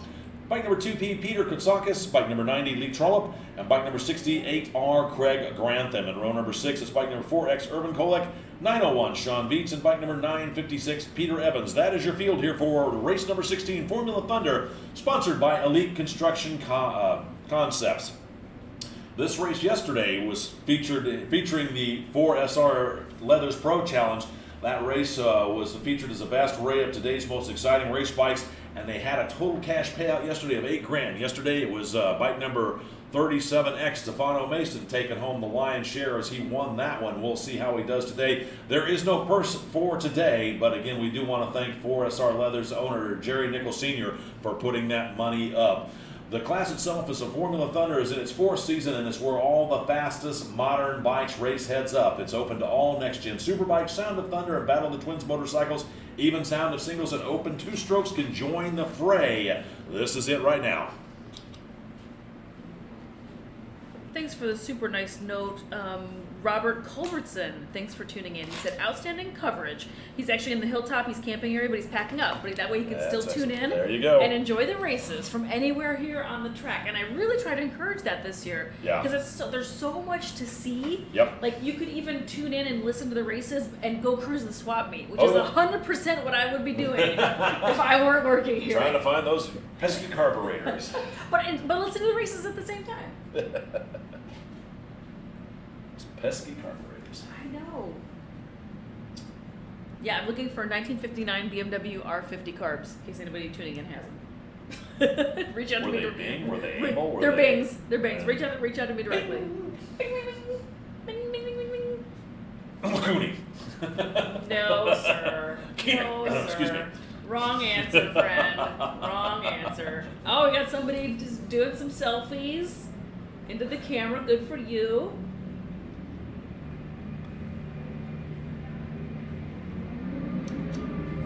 bike number 2P Peter Kutsakis, bike number 90 Lee Trollope, and bike number 68R Craig Grantham. And row number 6 is bike number 4X Irvin Kolek, 901 Sean Viets, and bike number 956 Peter Evans. That is your field here for race number 16 Formula Thunder, sponsored by Elite Construction Concepts. This race yesterday was featuring the 4SR Leathers Pro Challenge. That race was featured as a vast array of today's most exciting race bikes, and they had a total cash payout yesterday of $8,000. Yesterday it was bike number 37X, Stefano Mason, taking home the lion's share as he won that one. We'll see how he does today. There is no purse for today, but again, we do want to thank 4SR Leathers owner Jerry Nichols Sr. for putting that money up. The class itself is a Formula Thunder, is in its 4th season, and it's where all the fastest modern bikes race heads up. It's open to all next-gen superbikes, Sound of Thunder, and Battle of the Twins motorcycles. Even Sound of Singles and Open 2-strokes can join the fray. This is it right now. Thanks for the super nice note. Robert Culbertson, thanks for tuning in. He said, outstanding coverage. He's actually in the Hilltop. He's camping area, but he's packing up. But that way he can still tune in There you go. and enjoy the races from anywhere here on the track. And I really try to encourage that this year. Yeah. Because there's so much to see. Yep. Like, you could even tune in and listen to the races and go cruise the swap meet, which Oh, is yeah. 100% what I would be doing if I weren't working here. Trying to find those pesky carburetors. But listen to the races at the same time. Pesky carburetors. I know. Yeah, I'm looking for 1959 BMW R50 carbs, in case anybody tuning in has them. Reach out to Were me. they Bing? Were they Amo? Were They're they... Bings. They're Bings. Yeah. Reach out to me directly. Bing, bing, bing, bing, bing, bing, bing, bing. Cooney. No, sir. Keener. No, sir. Excuse me. Wrong answer, friend. Wrong answer. Oh, we got somebody just doing some selfies into the camera. Good for you.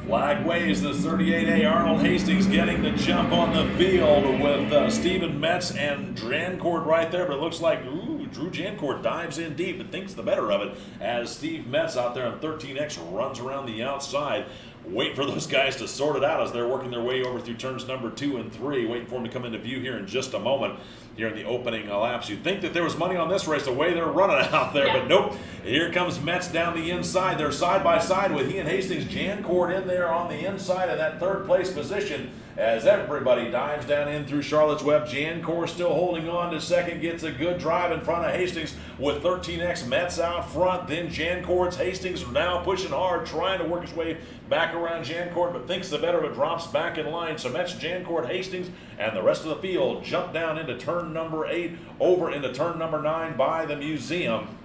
Flag waves, the 38A Arnold Hastings getting the jump on the field with Steven Metz and Jancourt right there, but it looks like Drew Jancourt dives in deep and thinks the better of it as Steve Metz out there on 13X runs around the outside. Wait for those guys to sort it out as they're working their way over through turns number 2 and 3. Waiting for them to come into view here in just a moment here in the opening laps. You'd think that there was money on this race the way they're running out there, but nope. Here comes Metz down the inside. They're side by side with Ian Hastings. Jancourt in there on the inside of that 3rd place position as everybody dives down in through Charlotte's Web. Jancourt still holding on to 2nd, gets a good drive in front of Hastings with 13X. Metz out front, then Jancourt's Hastings now pushing hard, trying to work his way back around Jancourt, but thinks the better of it, drops back in line. So Metz, Jancourt, Hastings, and the rest of the field jump down into turn number 8, over into turn number 9 by the museum.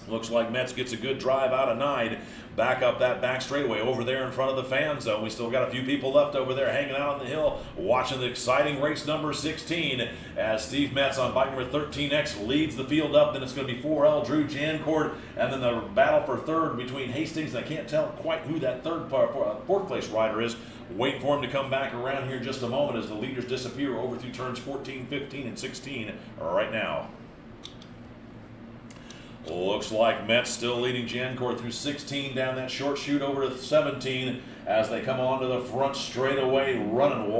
Looks like Metz gets a good drive out of 9. Back up that back straightaway over there in front of the fan zone. We still got a few people left over there hanging out on the hill watching the exciting race number 16 as Steve Metz on bike number 13X leads the field up. Then it's going to be 4L Drew Jancourt, and then the battle for 3rd between Hastings. I can't tell quite who that 4th place rider is. Waiting for him to come back around here in just a moment as the leaders disappear over through turns 14, 15, and 16 right now. Looks like Metz still leading Jancourt through 16 down that short chute over to 17 as they come onto the front straightaway, running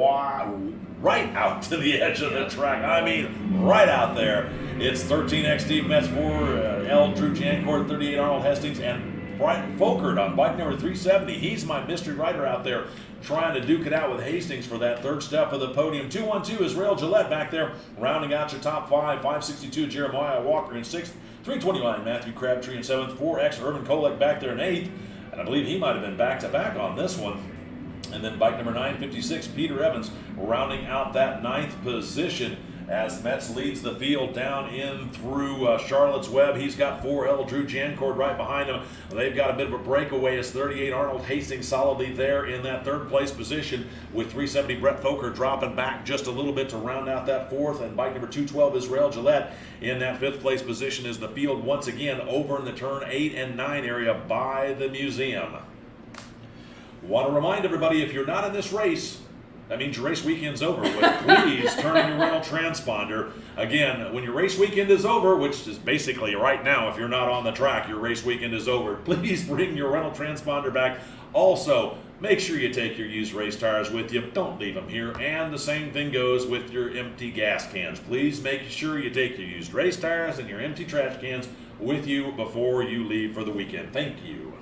right out to the edge of the track. I mean, right out there. It's 13X Steve Metz, 4L Drew Jancourt, 38 Arnold Hastings, and Brian Folkert on bike number 370. He's my mystery rider out there trying to duke it out with Hastings for that 3rd step of the podium. 212 is Rail Gillette back there, rounding out your top 5. 562 Jeremiah Walker in 6th. 329 Matthew Crabtree in 7th. 4X Urban Kolek back there in 8th. And I believe he might have been back-to-back on this one. And then bike number 956, Peter Evans, rounding out that 9th position as Metz leads the field down in through Charlotte's Web. He's got 4L Drew Jancourt right behind him. They've got a bit of a breakaway as 38 Arnold Hastings solidly there in that 3rd place position with 370 Brett Folkert dropping back just a little bit to round out that 4th. And bike number 212 is Rail Gillette in that 5th place position as the field once again over in the turn 8 and 9 area by the museum. Want to remind everybody, if you're not in this race, that means your race weekend's over. But please turn in your rental transponder. Again, when your race weekend is over, which is basically right now, if you're not on the track, your race weekend is over. Please bring your rental transponder back. Also, make sure you take your used race tires with you. Don't leave them here. And the same thing goes with your empty gas cans. Please make sure you take your used race tires and your empty trash cans with you before you leave for the weekend. Thank you.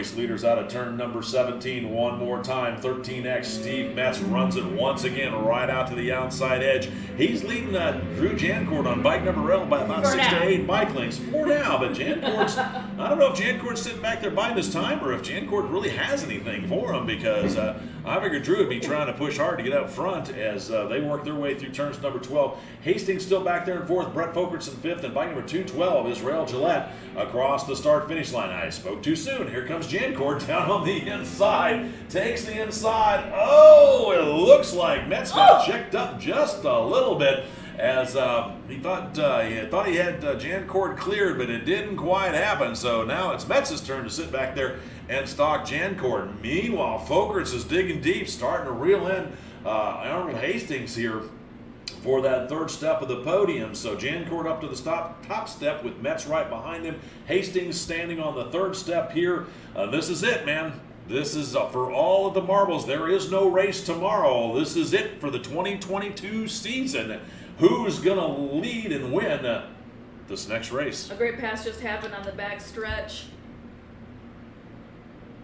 Race leaders out of turn number 17 one more time. 13X Steve Metz runs it once again right out to the outside edge. He's leading Drew Jancourt on bike number L by about 6 to 8 bike lengths. For now, but Jancourt's, I don't know if Jancourt's sitting back there biding his time or if Jancourt really has anything for him, because I figured Drew would be trying to push hard to get up front as they work their way through turns number 12. Hastings still back there in fourth. Brett Fokertson fifth, and bike number 212 is Rail Gillette across the start-finish line. I spoke too soon. Here comes Jancourt down on the inside. Takes the inside. Oh, it looks like Metz got checked up just a little bit, as he thought he had Jancourt cleared, but it didn't quite happen. So now it's Metz's turn to sit back there and stalk Jancourt. Meanwhile, Fokerts is digging deep, starting to reel in Arnold Hastings here for that third step of the podium. So Jancourt up to the top step with Metz right behind him. Hastings standing on the third step here. This is it, man. This is for all of the marbles. There is no race tomorrow. This is it for the 2022 season. Who's going to lead and win this next race? A great pass just happened on the back stretch.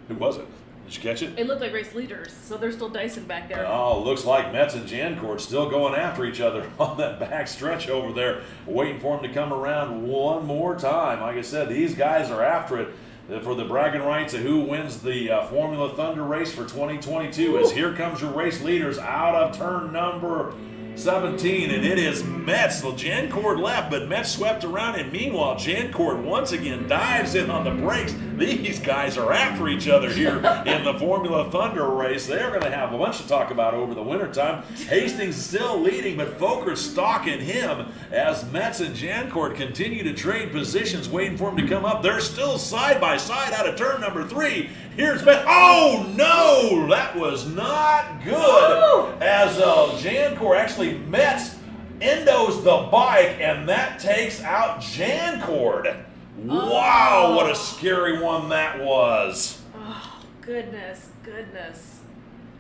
Who was it? Did you catch it? It looked like race leaders, so they're still dicing back there. Oh, looks like Metz and Jancourt still going after each other on that back stretch over there, waiting for him to come around one more time. Like I said, these guys are after it for the bragging rights of who wins the Formula Thunder race for 2022. As here comes your race leaders out of turn number 17, and it is Metz. Well, Jancourt left, but Metz swept around, and meanwhile, Jancourt once again dives in on the brakes. These guys are after each other here in the Formula Thunder race. They're going to have a bunch to talk about over the wintertime. Hastings still leading, but Foker's stalking him as Metz and Jancourt continue to trade positions, waiting for him to come up. They're still side by side out of turn number 3. Here's Metz. Oh, no! That was not good. As Jancourt, actually Metz endos the bike, and that takes out Jancourt. Wow, what a scary one that was. Oh, goodness.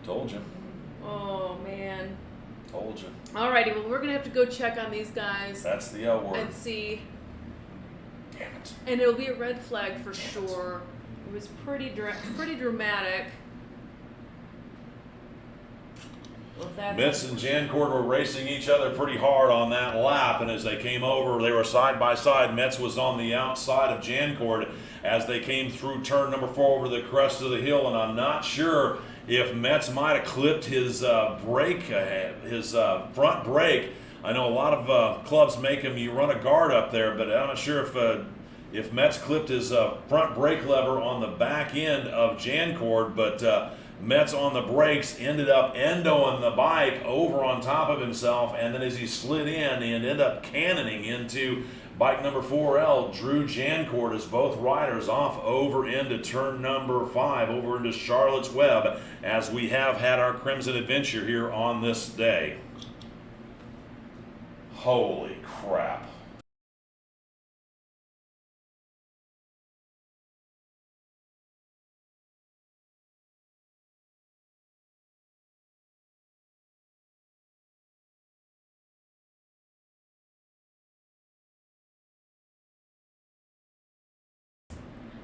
Told you. Oh, man. Told you. Alrighty, well, we're going to have to go check on these guys. That's the L word. And see. Damn it. And it'll be a red flag for sure. It was pretty dramatic. Well, Metz and Jancourt were racing each other pretty hard on that lap, and as they came over, they were side by side. Metz was on the outside of Jancourt as they came through turn number 4 over the crest of the hill, and I'm not sure if Metz might have clipped his brake, his front brake. I know a lot of clubs make him you run a guard up there, but I'm not sure if Metz clipped his front brake lever on the back end of Jancourt, but Metz on the brakes ended up endoing the bike over on top of himself, and then as he slid in, he ended up cannoning into bike number 4L, Drew Jancourt, as both riders off over into turn number 5, over into Charlotte's Web, as we have had our Crimson Adventure here on this day. Holy crap.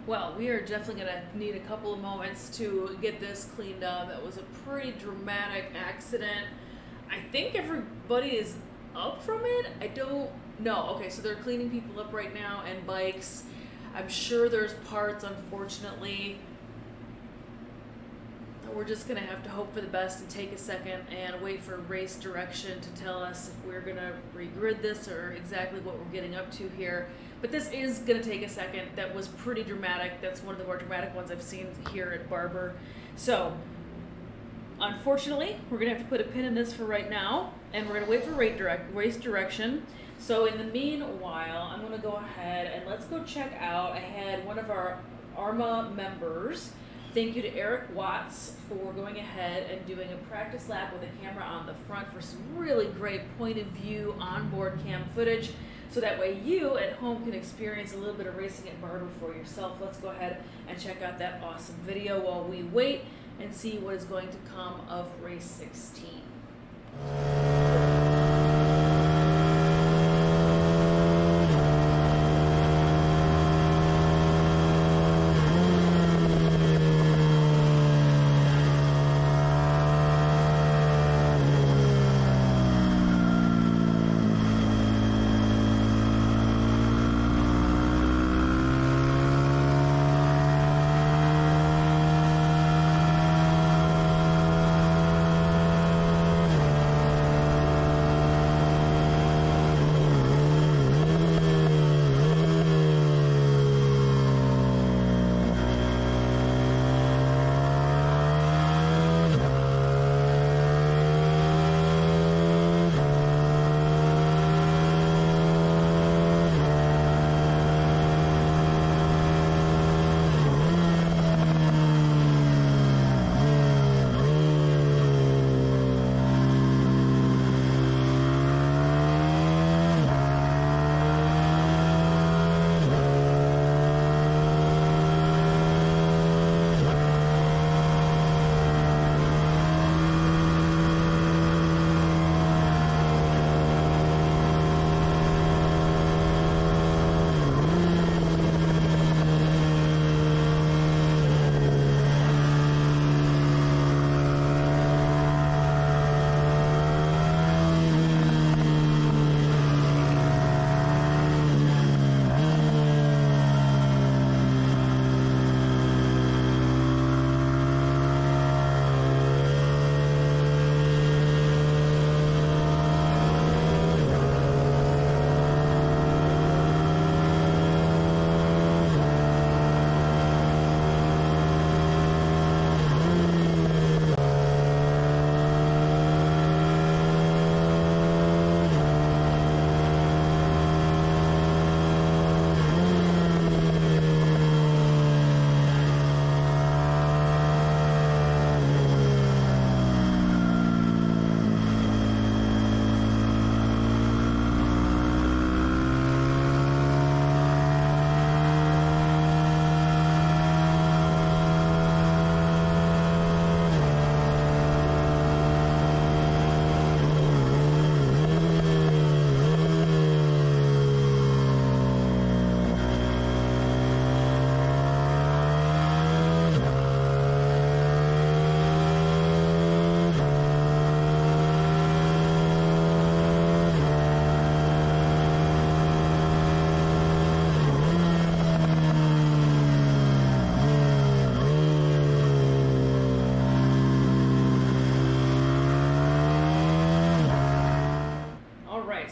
Well, we are definitely going to need a couple of moments to get this cleaned up. That was a pretty dramatic accident. I think everybody is up from it. I don't know. Okay, so they're cleaning people up right now and bikes. I'm sure there's parts, unfortunately. We're just going to have to hope for the best and take a second and wait for race direction to tell us if we're going to regrid this or exactly what we're getting up to here. But this is going to take a second. That was pretty dramatic. That's one of the more dramatic ones I've seen here at Barber. So, unfortunately, we're going to have to put a pin in this for right now, and we're going to wait for race direction. So in the meanwhile, I'm going to go ahead and let's go check out. I had one of our AHRMA members. Thank you to Eric Watts for going ahead and doing a practice lap with a camera on the front for some really great point of view onboard cam footage. So that way you at home can experience a little bit of racing at Barber for yourself. Let's go ahead and check out that awesome video while we wait and see what is going to come of race 16.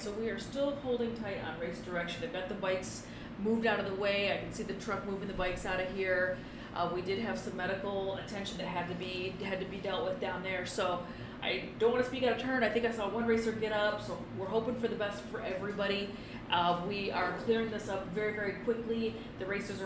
so we are still holding tight on race direction. They've got the bikes moved out of the way. I can see the truck moving the bikes out of here. We did have some medical attention that had to be dealt with down there. So I don't want to speak out of turn. I think I saw one racer get up, so we're hoping for the best for everybody. We are clearing this up very, very quickly. The rest of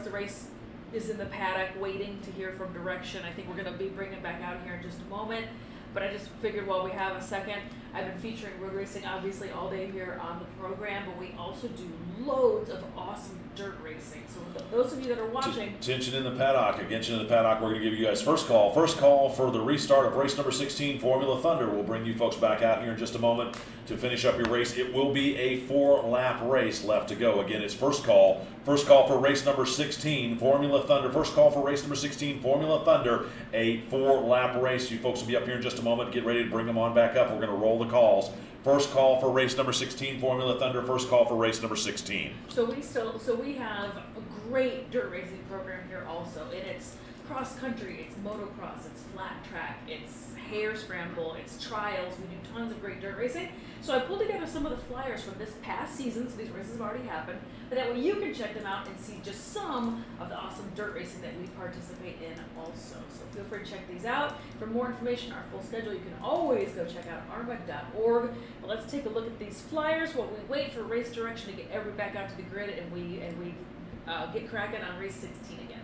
the race is in the paddock waiting to hear from direction. I think we're going to be bringing it back out here in just a moment. But I just figured while we have a second, I've been featuring road racing obviously all day here on the program, but we also do loads of awesome dirt racing. So those of you that are watching, Attention in the paddock. Attention in the paddock. We're going to give you guys first call. First call for the restart of race number 16, Formula Thunder. We'll bring you folks back out here in just a moment to finish up your race. It will be a 4-lap race left to go. Again, it's first call. First call for race number 16, Formula Thunder. First call for race number 16, Formula Thunder. A 4-lap race. You folks will be up here in just a moment. Get ready to bring them on back up. We're going to roll the calls. First call for race number 16, Formula Thunder. First call for race number 16. So we have a great dirt racing program here also, and it's cross country, it's motocross, it's flat track, it's hare scramble, it's trials. We do tons of great dirt racing. So I pulled together some of the flyers from this past season, so these races have already happened, but that way you can check them out and see just some of the awesome dirt racing that we participate in also. So feel free to check these out. For more information, our full schedule, you can always go check out AHRMA.org. But let's take a look at these flyers while we wait for race direction to get everybody back out to the grid and we get cracking on race 16 again.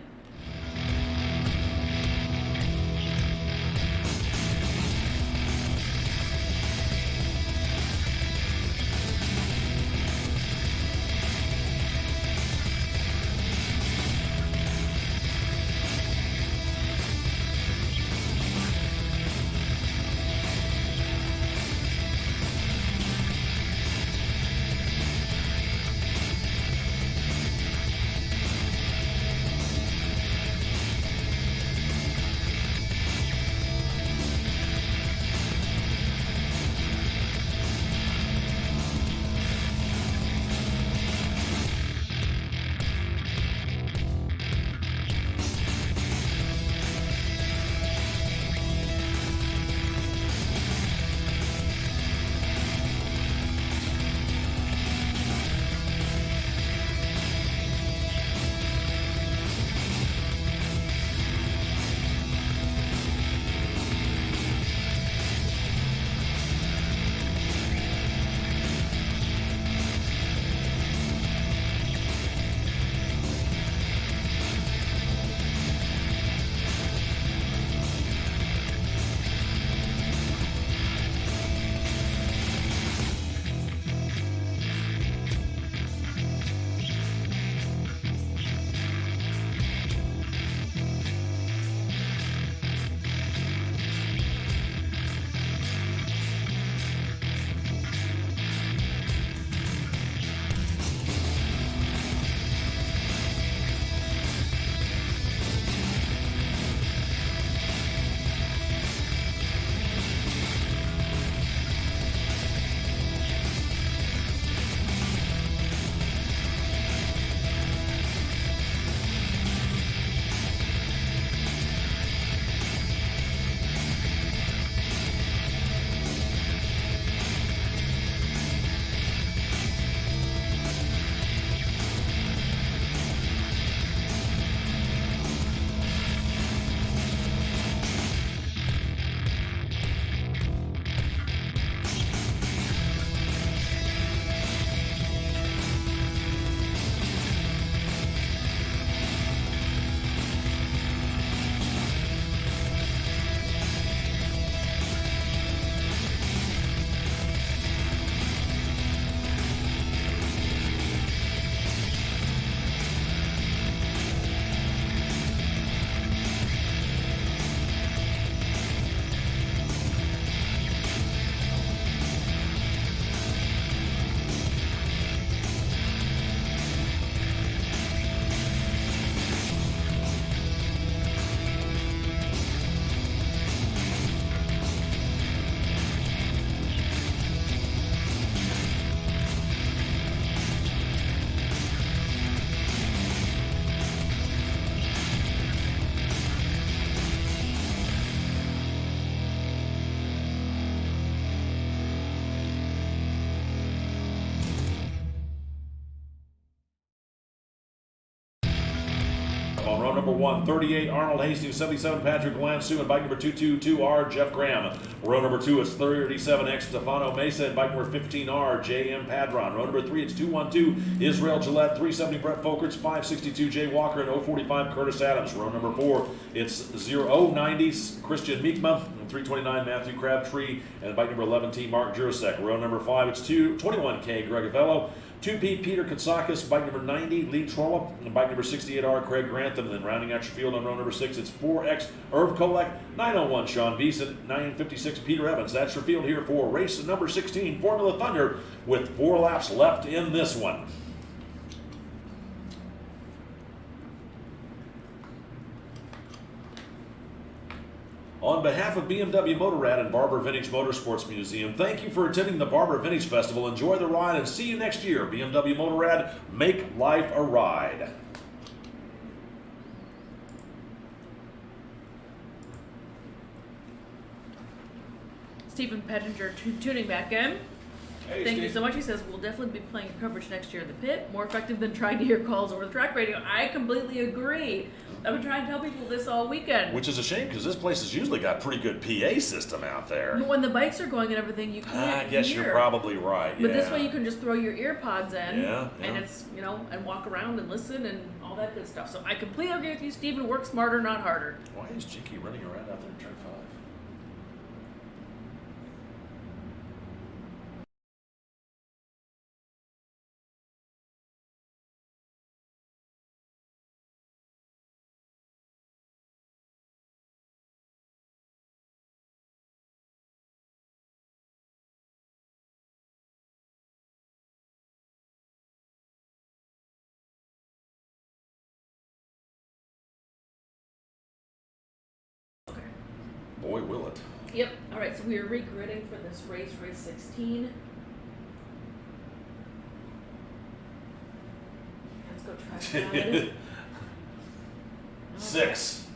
number 1, 38, Arnold Hastings, 77, Patrick Lansu, and bike number 222R, Jeff Graham. Row number 2, it's 37X, Stefano Mesa, and bike number 15R, JM Padron. Row number 3, it's 212, Israel Gillette, 370, Brett Folkerts, 562, Jay Walker, and 045, Curtis Adams. Row number 4, it's 090, Christian Meekma, and 329, Matthew Crabtree, and bike number 11, T. Mark Jurasek. Row number 5, it's 221K, Greg Avello, 2P, Peter Katsakis, bike number 90, Lee Trollop, and bike number 68R, Craig Grantham. And then rounding out your field on row number 6, it's 4X, Irv Kolek, 901, Sean Beeson, 956, Peter Evans. That's your field here for race number 16, Formula Thunder, with 4 laps left in this one. On behalf of BMW Motorrad and Barber Vintage Motorsports Museum, thank you for attending the Barber Vintage Festival. Enjoy the ride and see you next year. BMW Motorrad, make life a ride. Stephen Pettinger tuning back in. Hey, Thank you Steve. so much. He says, we'll definitely be playing coverage next year in the pit. More effective than trying to hear calls over the track radio. I completely agree. I've been trying to tell people this all weekend. Which is a shame because this place has usually got pretty good PA system out there. But when the bikes are going and everything, you can't I guess hear. you're probably right. But yeah. this way you can just throw your ear pods in Yeah, and yeah. it's, and walk around and listen and all that good stuff. So I completely agree with you, Stephen. Work smarter, not harder. Why is Jinky running around out there in turn 5? Boy, will it. Yep. All right. So we are regridding for this race 16. Let's go track side. 6.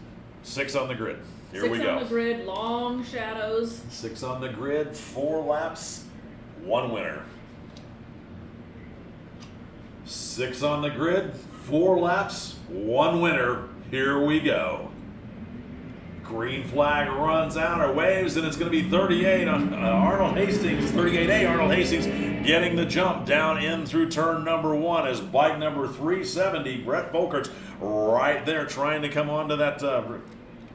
6 on the grid. Here 6 we go. on the grid, long shadows. 6 on the grid, 4 laps, 1 winner. 6 on the grid, 4 laps, 1 winner. Here we go. Green flag runs out or waves, and it's going to be 38 on Arnold Hastings, 38A Arnold Hastings getting the jump down in through turn number 1 as bike number 370, Brett Folkerts, right there trying to come onto that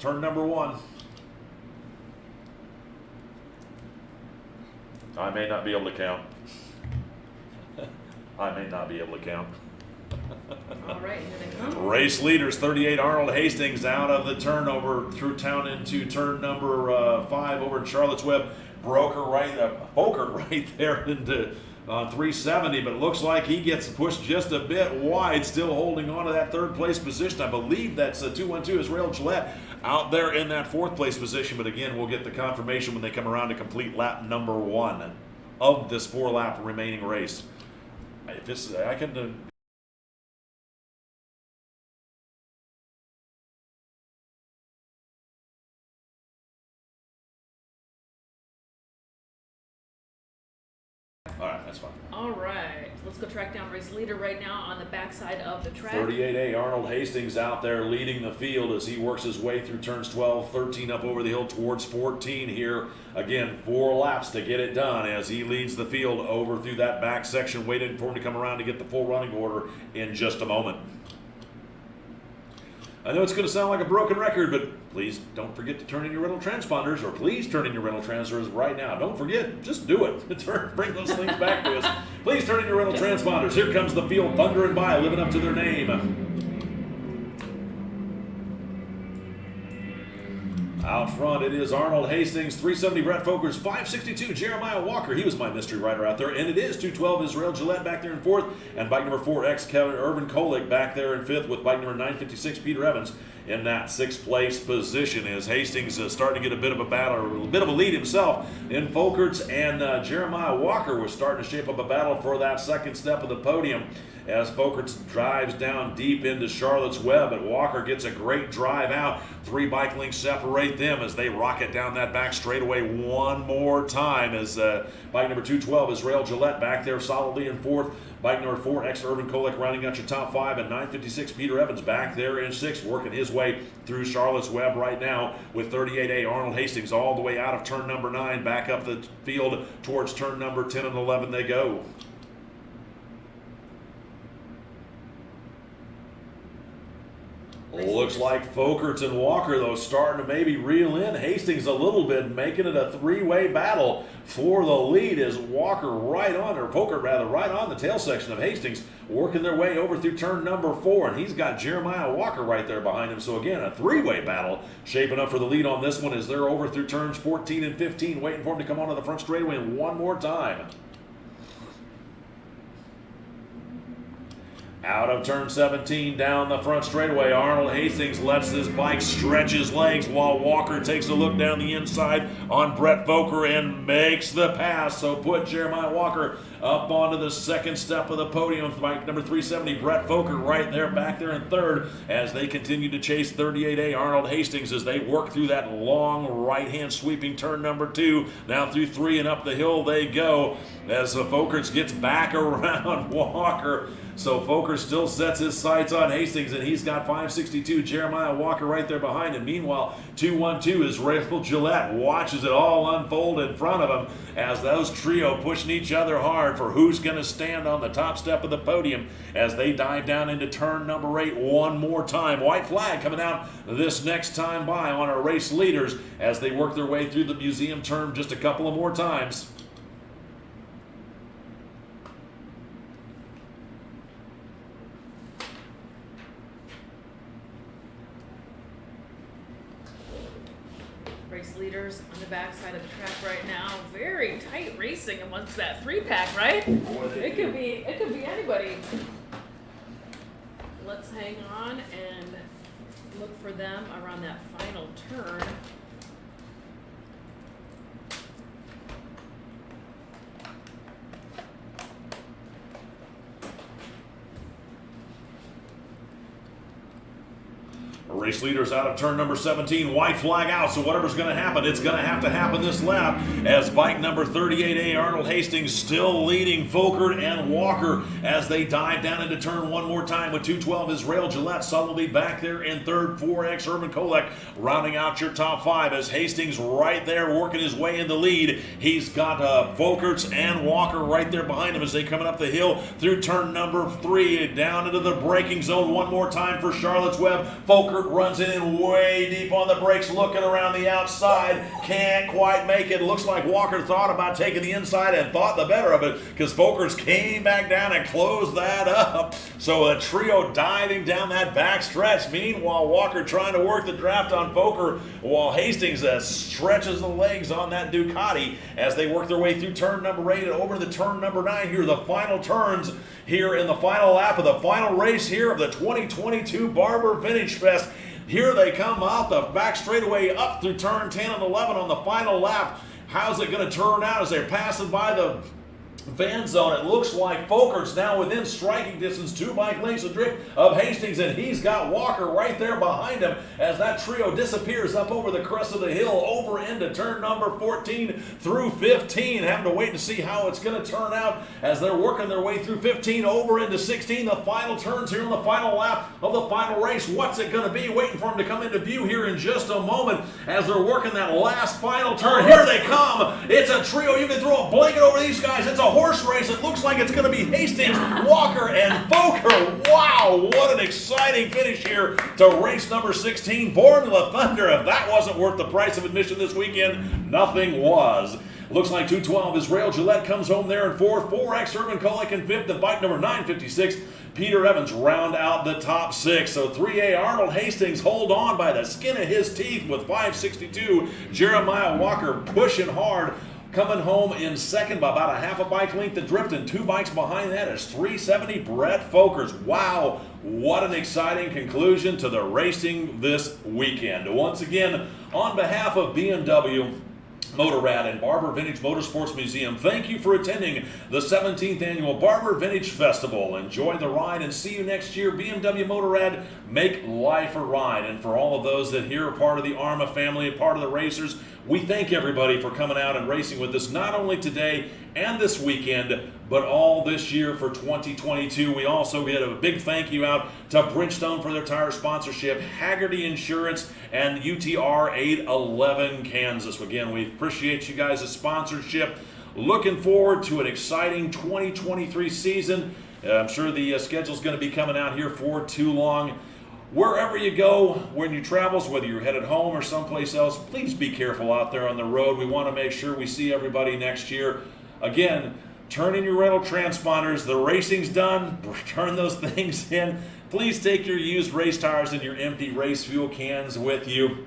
turn number 1. I may not be able to count. I may not be able to count. All right, here they come. Race leaders, 38 Arnold Hastings out of the turnover through town into turn number 5 over in Charlotte's Web. Folker right there into 370, but it looks like he gets pushed just a bit wide, still holding on to that 3rd place position. I believe that's 212 Israel Gillette out there in that 4th place position, but again, we'll get the confirmation when they come around to complete lap number 1 of this 4-lap remaining race. If this, I can... All right, that's fine. All right, let's go track down race leader right now on the backside of the track. 38A Arnold Hastings out there leading the field as he works his way through turns 12, 13 up over the hill towards 14 here. Again, 4 laps to get it done as he leads the field over through that back section, waiting for him to come around to get the full running order in just a moment. I know it's going to sound like a broken record, but please don't forget to turn in your rental transponders, or please turn in your rental transfers right now. Don't forget, just do it. Bring those things back to us. Please turn in your rental transponders. Here comes the field thundering by, living up to their name. Out front, it is Arnold Hastings, 370 Brett Folkerts, 562 Jeremiah Walker. He was my mystery rider out there. And it is 212 Israel Gillette back there in 4th. And bike number 4X Kevin Irvin Kolek back there in 5th with bike number 956 Peter Evans in that 6th place position as Hastings starting to get a bit of a battle, a bit of a lead himself in Folkerts, and Jeremiah Walker was starting to shape up a battle for that 2nd step of the podium as Folkerts drives down deep into Charlotte's Web, but Walker gets a great drive out. 3 bike lengths separate them as they rocket down that back straightaway one more time as bike number 212 Israel Gillette back there solidly in 4th. Bike number 4, Urban Kolek rounding out your top 5, and 956 Peter Evans back there in 6th, working his way through Charlotte's Web right now with 38A Arnold Hastings all the way out of turn number 9, back up the field towards turn number 10 and 11 they go. Looks like Folkerts and Walker, though, starting to maybe reel in Hastings a little bit, making it a 3-way battle for the lead as Walker Folkert right on the tail section of Hastings, working their way over through turn number 4, and he's got Jeremiah Walker right there behind him. So again, a 3-way battle shaping up for the lead on this one as they're over through turns 14 and 15, waiting for him to come onto the front straightaway one more time. Out of turn 17, down the front straightaway, Arnold Hastings lets his bike stretch his legs while Walker takes a look down the inside on Brett Foker and makes the pass. So put Jeremiah Walker up onto the second step of the podium. Bike number 370, Brett Foker right there, back there in 3rd as they continue to chase 38A Arnold Hastings as they work through that long right-hand sweeping turn number 2. Now through 3 and up the hill they go as Folkerts gets back around Walker. So Foker still sets his sights on Hastings, and he's got 562 Jeremiah Walker right there behind him. Meanwhile, 212 Israel Gillette watches it all unfold in front of him as those trio pushing each other hard for who's going to stand on the top step of the podium as they dive down into turn number 8 one more time. White flag coming out this next time by on our race leaders as they work their way through the museum turn just a couple of more times. Race leaders on the backside of the track right now. Very tight racing amongst that 3-pack, right? It could be anybody. Let's hang on and look for them around that final turn. Race leaders out of turn number 17, white flag out, so whatever's going to happen, it's going to have to happen this lap as bike number 38A Arnold Hastings still leading Folkert and Walker as they dive down into turn one more time with 212 Israel Gillette solidly back there in 3rd, 4X Urban Kolek rounding out your top 5 as Hastings right there working his way in the lead. He's got Folkerts and Walker right there behind him as they coming up the hill through turn number 3 down into the braking zone one more time for Charlotte's Web. Folkert runs in way deep on the brakes, looking around the outside, can't quite make it. Looks like Walker thought about taking the inside and thought the better of it because Folkerts came back down and closed that up. So a trio diving down that back stretch. Meanwhile, Walker trying to work the draft on Folker while Hastings stretches the legs on that Ducati as they work their way through turn number 8 and over to turn number 9. Here are the final turns here in the final lap of the final race here of the 2022 Barber Vintage Fest. Here they come out the back straightaway up through turn 10 and 11 on the final lap. How's it going to turn out as they're passing by the fan zone? It looks like Folkert's now within striking distance, 2 bike lengths adrift of Hastings, and he's got Walker right there behind him as that trio disappears up over the crest of the hill over into turn number 14 through 15. Having to wait to see how it's going to turn out as they're working their way through 15 over into 16. The final turns here on the final lap of the final race. What's it going to be? Waiting for them to come into view here in just a moment as they're working that last final turn. Here they come. It's a trio. You can throw a blanket over these guys. It's a horse race. It looks like it's going to be Hastings, Walker, and Foker. Wow, what an exciting finish here to race number 16, Formula Thunder. If that wasn't worth the price of admission this weekend, nothing was. Looks like 212 Israel Gillette comes home there in 4th, 4X Urban Kolek in 5th, and bike number 956 Peter Evans round out the top 6. So 3A Arnold Hastings hold on by the skin of his teeth with 562. Jeremiah Walker pushing hard, coming home in 2nd by about a half a bike length adrift, and 2 bikes behind that is 370 Brett Folkerts. Wow, what an exciting conclusion to the racing this weekend. Once again, on behalf of BMW, Motorrad and Barber Vintage Motorsports Museum, thank you for attending the 17th Annual Barber Vintage Festival. Enjoy the ride and see you next year. BMW Motorrad, make life a ride. And for all of those that here are part of the AHRMA family and part of the racers, we thank everybody for coming out and racing with us, not only today and this weekend, but all this year for 2022. We also get a big thank you out to Bridgestone for their tire sponsorship, Haggerty Insurance, and UTR 811 Kansas. Again, we appreciate you guys' sponsorship. Looking forward to an exciting 2023 season. I'm sure the schedule's going to be coming out here for too long. Wherever you go, when you travel, whether you're headed home or someplace else, please be careful out there on the road. We want to make sure we see everybody next year. Again, turn in your rental transponders. The racing's done. Turn those things in. Please take your used race tires and your empty race fuel cans with you.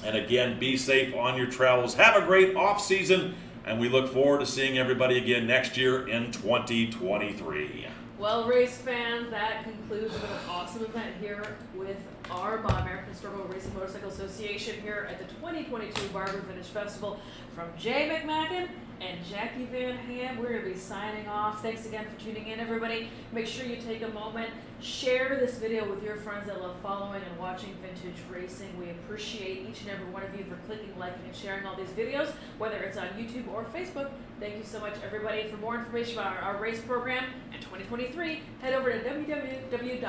And again, be safe on your travels. Have a great off season, and we look forward to seeing everybody again next year in 2023. Well, race fans, that concludes an awesome event here with AHRMA, American Historical Racing Motorcycle Association, here at the 2022 Barber Vintage Festival. From Jay McMackin and Jackie Van Ham, we're going to be signing off. Thanks again for tuning in, everybody. Make sure you take a moment, share this video with your friends that love following and watching vintage racing. We appreciate each and every one of you for clicking, liking, and sharing all these videos, whether it's on YouTube or Facebook. Thank you so much, everybody. For more information about our race program in 2023, head over to www.arma.org.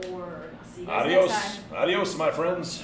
I'll see you guys next time. Adios, my friends.